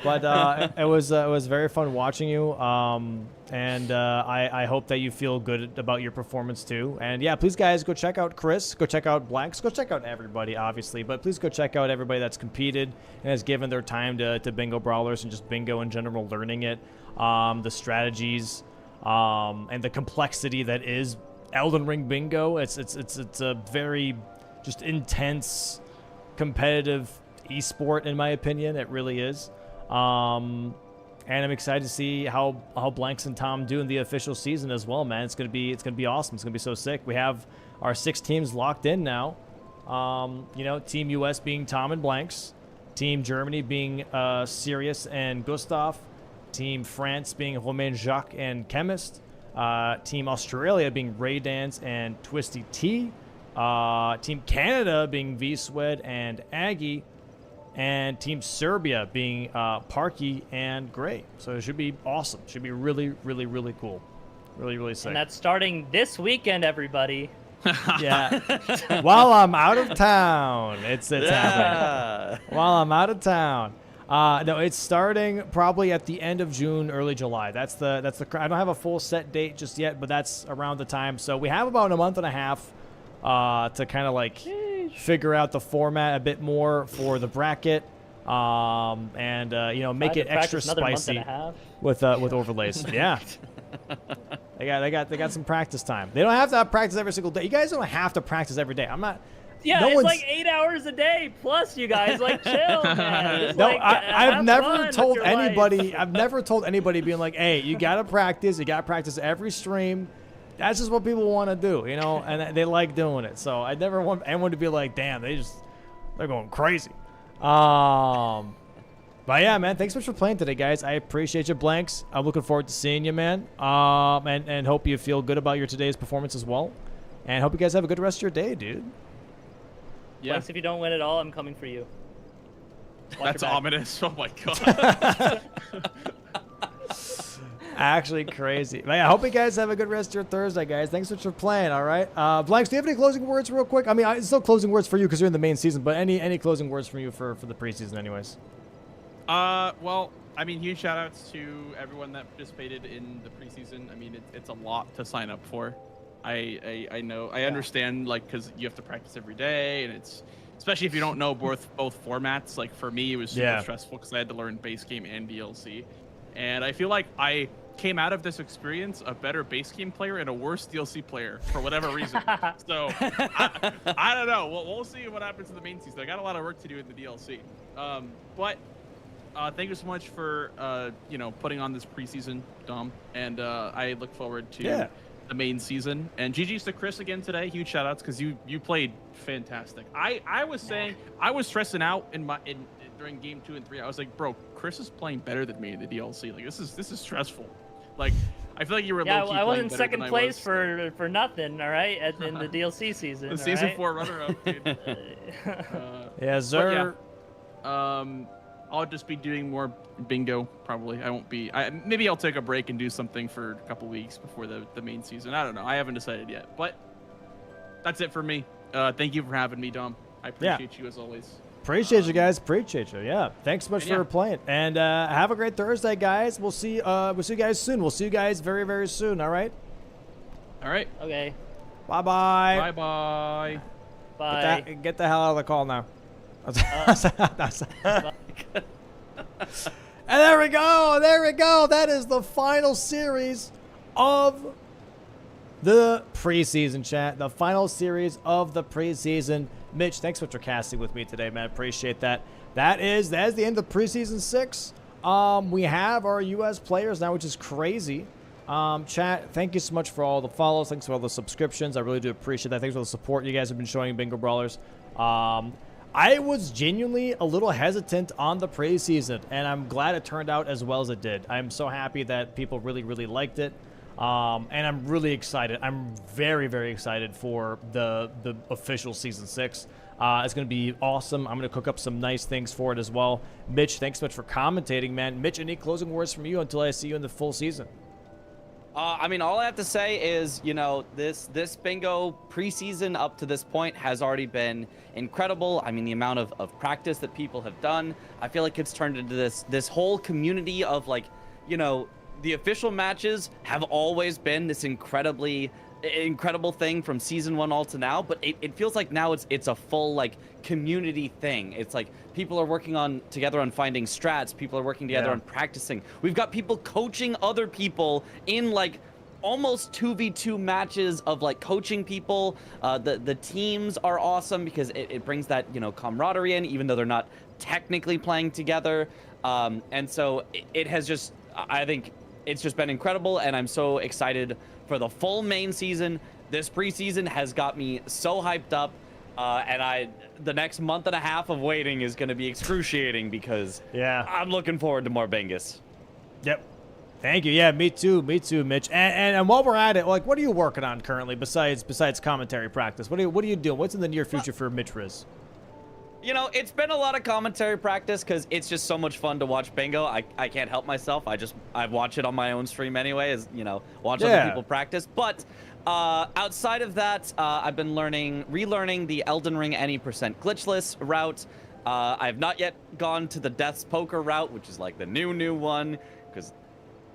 But it was very fun watching you, and I hope that you feel good about your performance too. And yeah, please guys go check out Chris, go check out Blanks, go check out everybody obviously, but please go check out everybody that's competed and has given their time to Bingo Brawlers and just Bingo in general, learning it, the strategies, and the complexity that is Elden Ring Bingo. It's a very just intense, competitive esport in my opinion. It really is. And I'm excited to see how Blanks and Tom do in the official season as well, man. It's gonna be awesome. It's gonna be so sick. We have our 6 teams locked in now. You know, Team US being Tom and Blanks, Team Germany being Sirius and Gustav, Team France being Romain Jacques and Chemist, Team Australia being Ray Dance and Twisty T, Team Canada being V Swed and Aggie, and Team Serbia being Parky and Gray. So it should be awesome. Should be really, really, really cool. Really, really sick. And that's starting this weekend, everybody. Yeah. While I'm out of town, it's happening. While I'm out of town. No, it's starting probably at the end of June, early July. That's the. I don't have a full set date just yet, but that's around the time. So we have about a month and a half to kind of like figure out the format a bit more for the bracket, and you know, make it extra spicy with overlays. Yeah. They got some practice time. They don't have to have practice every single day. You guys don't have to practice every day. I'm not. Yeah, no, it's like 8 hours a day plus. You guys like chill, man. No, like, I've never told anybody. I've never told anybody being like, "Hey, you gotta practice. You gotta practice every stream." That's just what people want to do, you know, and they like doing it. So I never want anyone to be like, "Damn, they're going crazy." But yeah, man, thanks so much for playing today, guys. I appreciate you, Blanks. I'm looking forward to seeing you, man. And hope you feel good about your today's performance as well. And hope you guys have a good rest of your day, dude. Yeah. Blanks, if you don't win it all, I'm coming for you. That's ominous. Oh my god. Actually crazy. But yeah, I hope you guys have a good rest of your Thursday, guys. Thanks so much for playing, all right? Blanks, do you have any closing words real quick? I mean, it's still closing words for you because you're in the main season, but any closing words from you for the preseason anyways? Well, I mean, huge shout outs to everyone that participated in the preseason. I mean, it's a lot to sign up for. I know, I understand, like, because you have to practice every day, and it's, especially if you don't know both formats. Like, for me, it was super stressful because I had to learn base game and DLC. And I feel like I came out of this experience a better base game player and a worse DLC player for whatever reason. So, I don't know. We'll see what happens in the main season. I got a lot of work to do in the DLC. But thank you so much for, you know, putting on this preseason, Dom. And I look forward to the main season. And GG's to Chris again today. Huge shout outs because you played fantastic. I was saying, I was stressing out during game 2 and 3. I was like, bro, Chris is playing better than me in the DLC. Like, this is stressful. Like, I feel like you were low-key I wasn't better second than place I was. for nothing, all right, in the DLC season. The season 4 runner-up, dude. Yeah, sir. Yeah, I'll just be doing more bingo, probably. I won't be... maybe I'll take a break and do something for a couple weeks before the main season. I don't know. I haven't decided yet. But that's it for me. Thank you for having me, Dom. I appreciate you as always. Appreciate you guys. Appreciate you. Yeah. Thanks so much for playing. And have a great Thursday, guys. We'll see you guys soon. We'll see you guys very, very soon. All right. All right. Okay. Bye-bye. Bye-bye. Bye. Get the hell out of the call now. And there we go. There we go. That is the final series of the preseason, chat. The final series of the preseason. Mitch, thanks so much for casting with me today, man. Appreciate that. That is the end of preseason 6. We have our U.S. players now, which is crazy. Chat, thank you so much for all the follows. Thanks for all the subscriptions. I really do appreciate that. Thanks for the support you guys have been showing Bingo Brawlers. I was genuinely a little hesitant on the preseason, and I'm glad it turned out as well as it did. I'm so happy that people really, really liked it. And I'm really excited. I'm very, very excited for the official season 6. It's going to be awesome. I'm going to cook up some nice things for it as well. Mitch, thanks so much for commentating, man. Mitch, any closing words from you until I see you in the full season? I mean, all I have to say is, you know, this bingo preseason up to this point has already been incredible. I mean, the amount of practice that people have done, I feel like it's turned into this whole community of, like, you know, the official matches have always been this incredible thing from season 1 all to now, but it feels like now it's a full, like, community thing. It's like people are working together on finding strats, people are working together on practicing. We've got people coaching other people in, like, almost 2v2 matches of like coaching people. The teams are awesome because it brings that, you know, camaraderie in, even though they're not technically playing together. And so it has just, I think it's just been incredible, and I'm so excited for the full main season. This preseason has got me so hyped up, and the next month and a half of waiting is going to be excruciating because I'm looking forward to more Bengus. Yep. Thank you. Yeah, me too, Mitch. And while we're at it, like, what are you working on currently besides commentary practice? What are you doing? What's in the near future for Mitch Riz? You know, it's been a lot of commentary practice because it's just so much fun to watch bingo. I can't help myself. I watch it on my own stream anyway, as you know, watch other people practice. But outside of that, I've been relearning the Elden Ring any percent glitchless route. I have not yet gone to the Death's Poker route, which is like the new one, because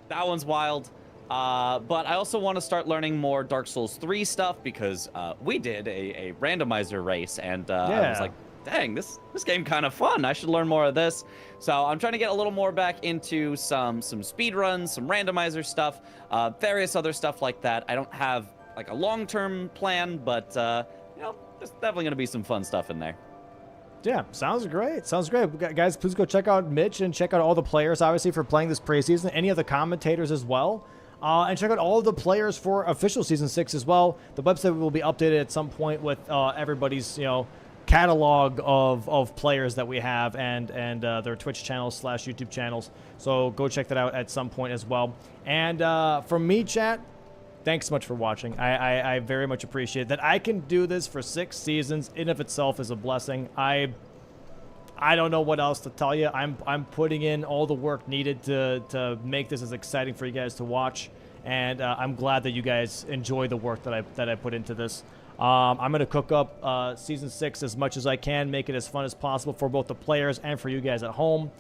that one's wild. But I also want to start learning more Dark Souls 3 stuff because we did a randomizer race, and I was like, dang, this game kind of fun. I should learn more of this. So I'm trying to get a little more back into some speed runs, some randomizer stuff, various other stuff like that. I don't have like a long-term plan, but you know, there's definitely going to be some fun stuff in there. Yeah, sounds great. Sounds great. Guys, please go check out Mitch and check out all the players, obviously, for playing this preseason. Any of the commentators as well. And check out all of the players for official Season 6 as well. The website will be updated at some point with everybody's, you know, catalog of players that we have and their Twitch channels / YouTube channels. So go check that out at some point as well. And from me, chat, thanks so much for watching. I very much appreciate that. I can do this for 6 seasons in of itself is a blessing. I don't know what else to tell you. I'm putting in all the work needed to make this as exciting for you guys to watch, and I'm glad that you guys enjoy the work that I put into this. I'm going to cook up Season 6 as much as I can, make it as fun as possible for both the players and for you guys at home.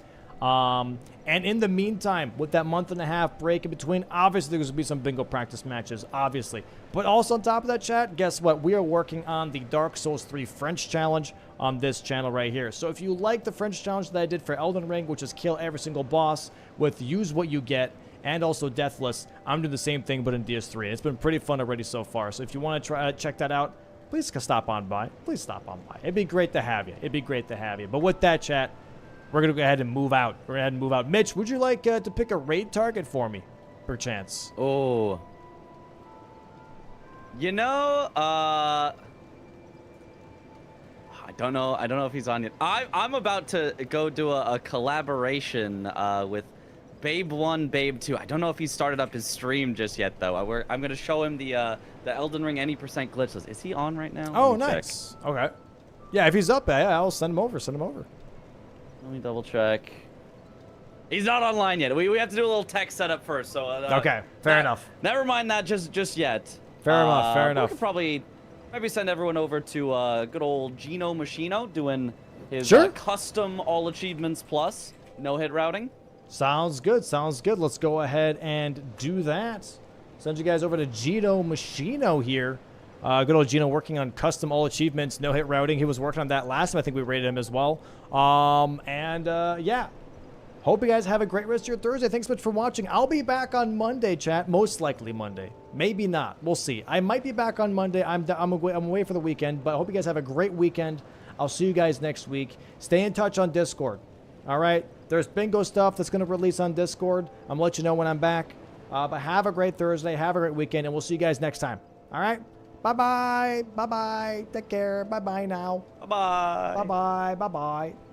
And in the meantime, with that month and a half break in between, obviously there's going to be some bingo practice matches, obviously. But also on top of that, chat, guess what? We are working on the Dark Souls 3 French Challenge on this channel right here. So if you like the French Challenge that I did for Elden Ring, which is kill every single boss with use what you get, and also Deathless, I'm doing the same thing but in DS3. It's been pretty fun already so far. So if you want to try check that out, please stop on by. Please stop on by. It'd be great to have you. It'd be great to have you. But with that, chat, we're going to go ahead and move out. We're going to head and move out. Mitch, would you like to pick a raid target for me, perchance? Oh. You know, I don't know. I don't know if he's on yet. I'm about to go do a collaboration with Babe 1, Babe 2. I don't know if he started up his stream just yet, though. I'm going to show him the Elden Ring any percent glitchless. Is he on right now? Oh, nice. Check. Okay. Yeah, if he's up, I'll send him over. Send him over. Let me double check. He's not online yet. We have to do a little tech setup first. So okay, fair enough. Never mind that just yet. Fair enough. Fair enough. We could probably maybe send everyone over to good old Gino Machino doing his custom all achievements plus no hit routing. Sounds good. Sounds good. Let's go ahead and do that. Send you guys over to Gino Machino here. Good old Gino working on custom all achievements, no hit routing. He was working on that last time. I think we rated him as well. Yeah. Hope you guys have a great rest of your Thursday. Thanks so much for watching. I'll be back on Monday, chat. Most likely Monday. Maybe not. We'll see. I might be back on Monday. I'm away for the weekend, but I hope you guys have a great weekend. I'll see you guys next week. Stay in touch on Discord. All right? There's bingo stuff that's going to release on Discord. I'm going to let you know when I'm back. But have a great Thursday. Have a great weekend, and we'll see you guys next time. All right? Bye-bye. Bye-bye. Take care. Bye-bye now. Bye-bye. Bye-bye. Bye-bye.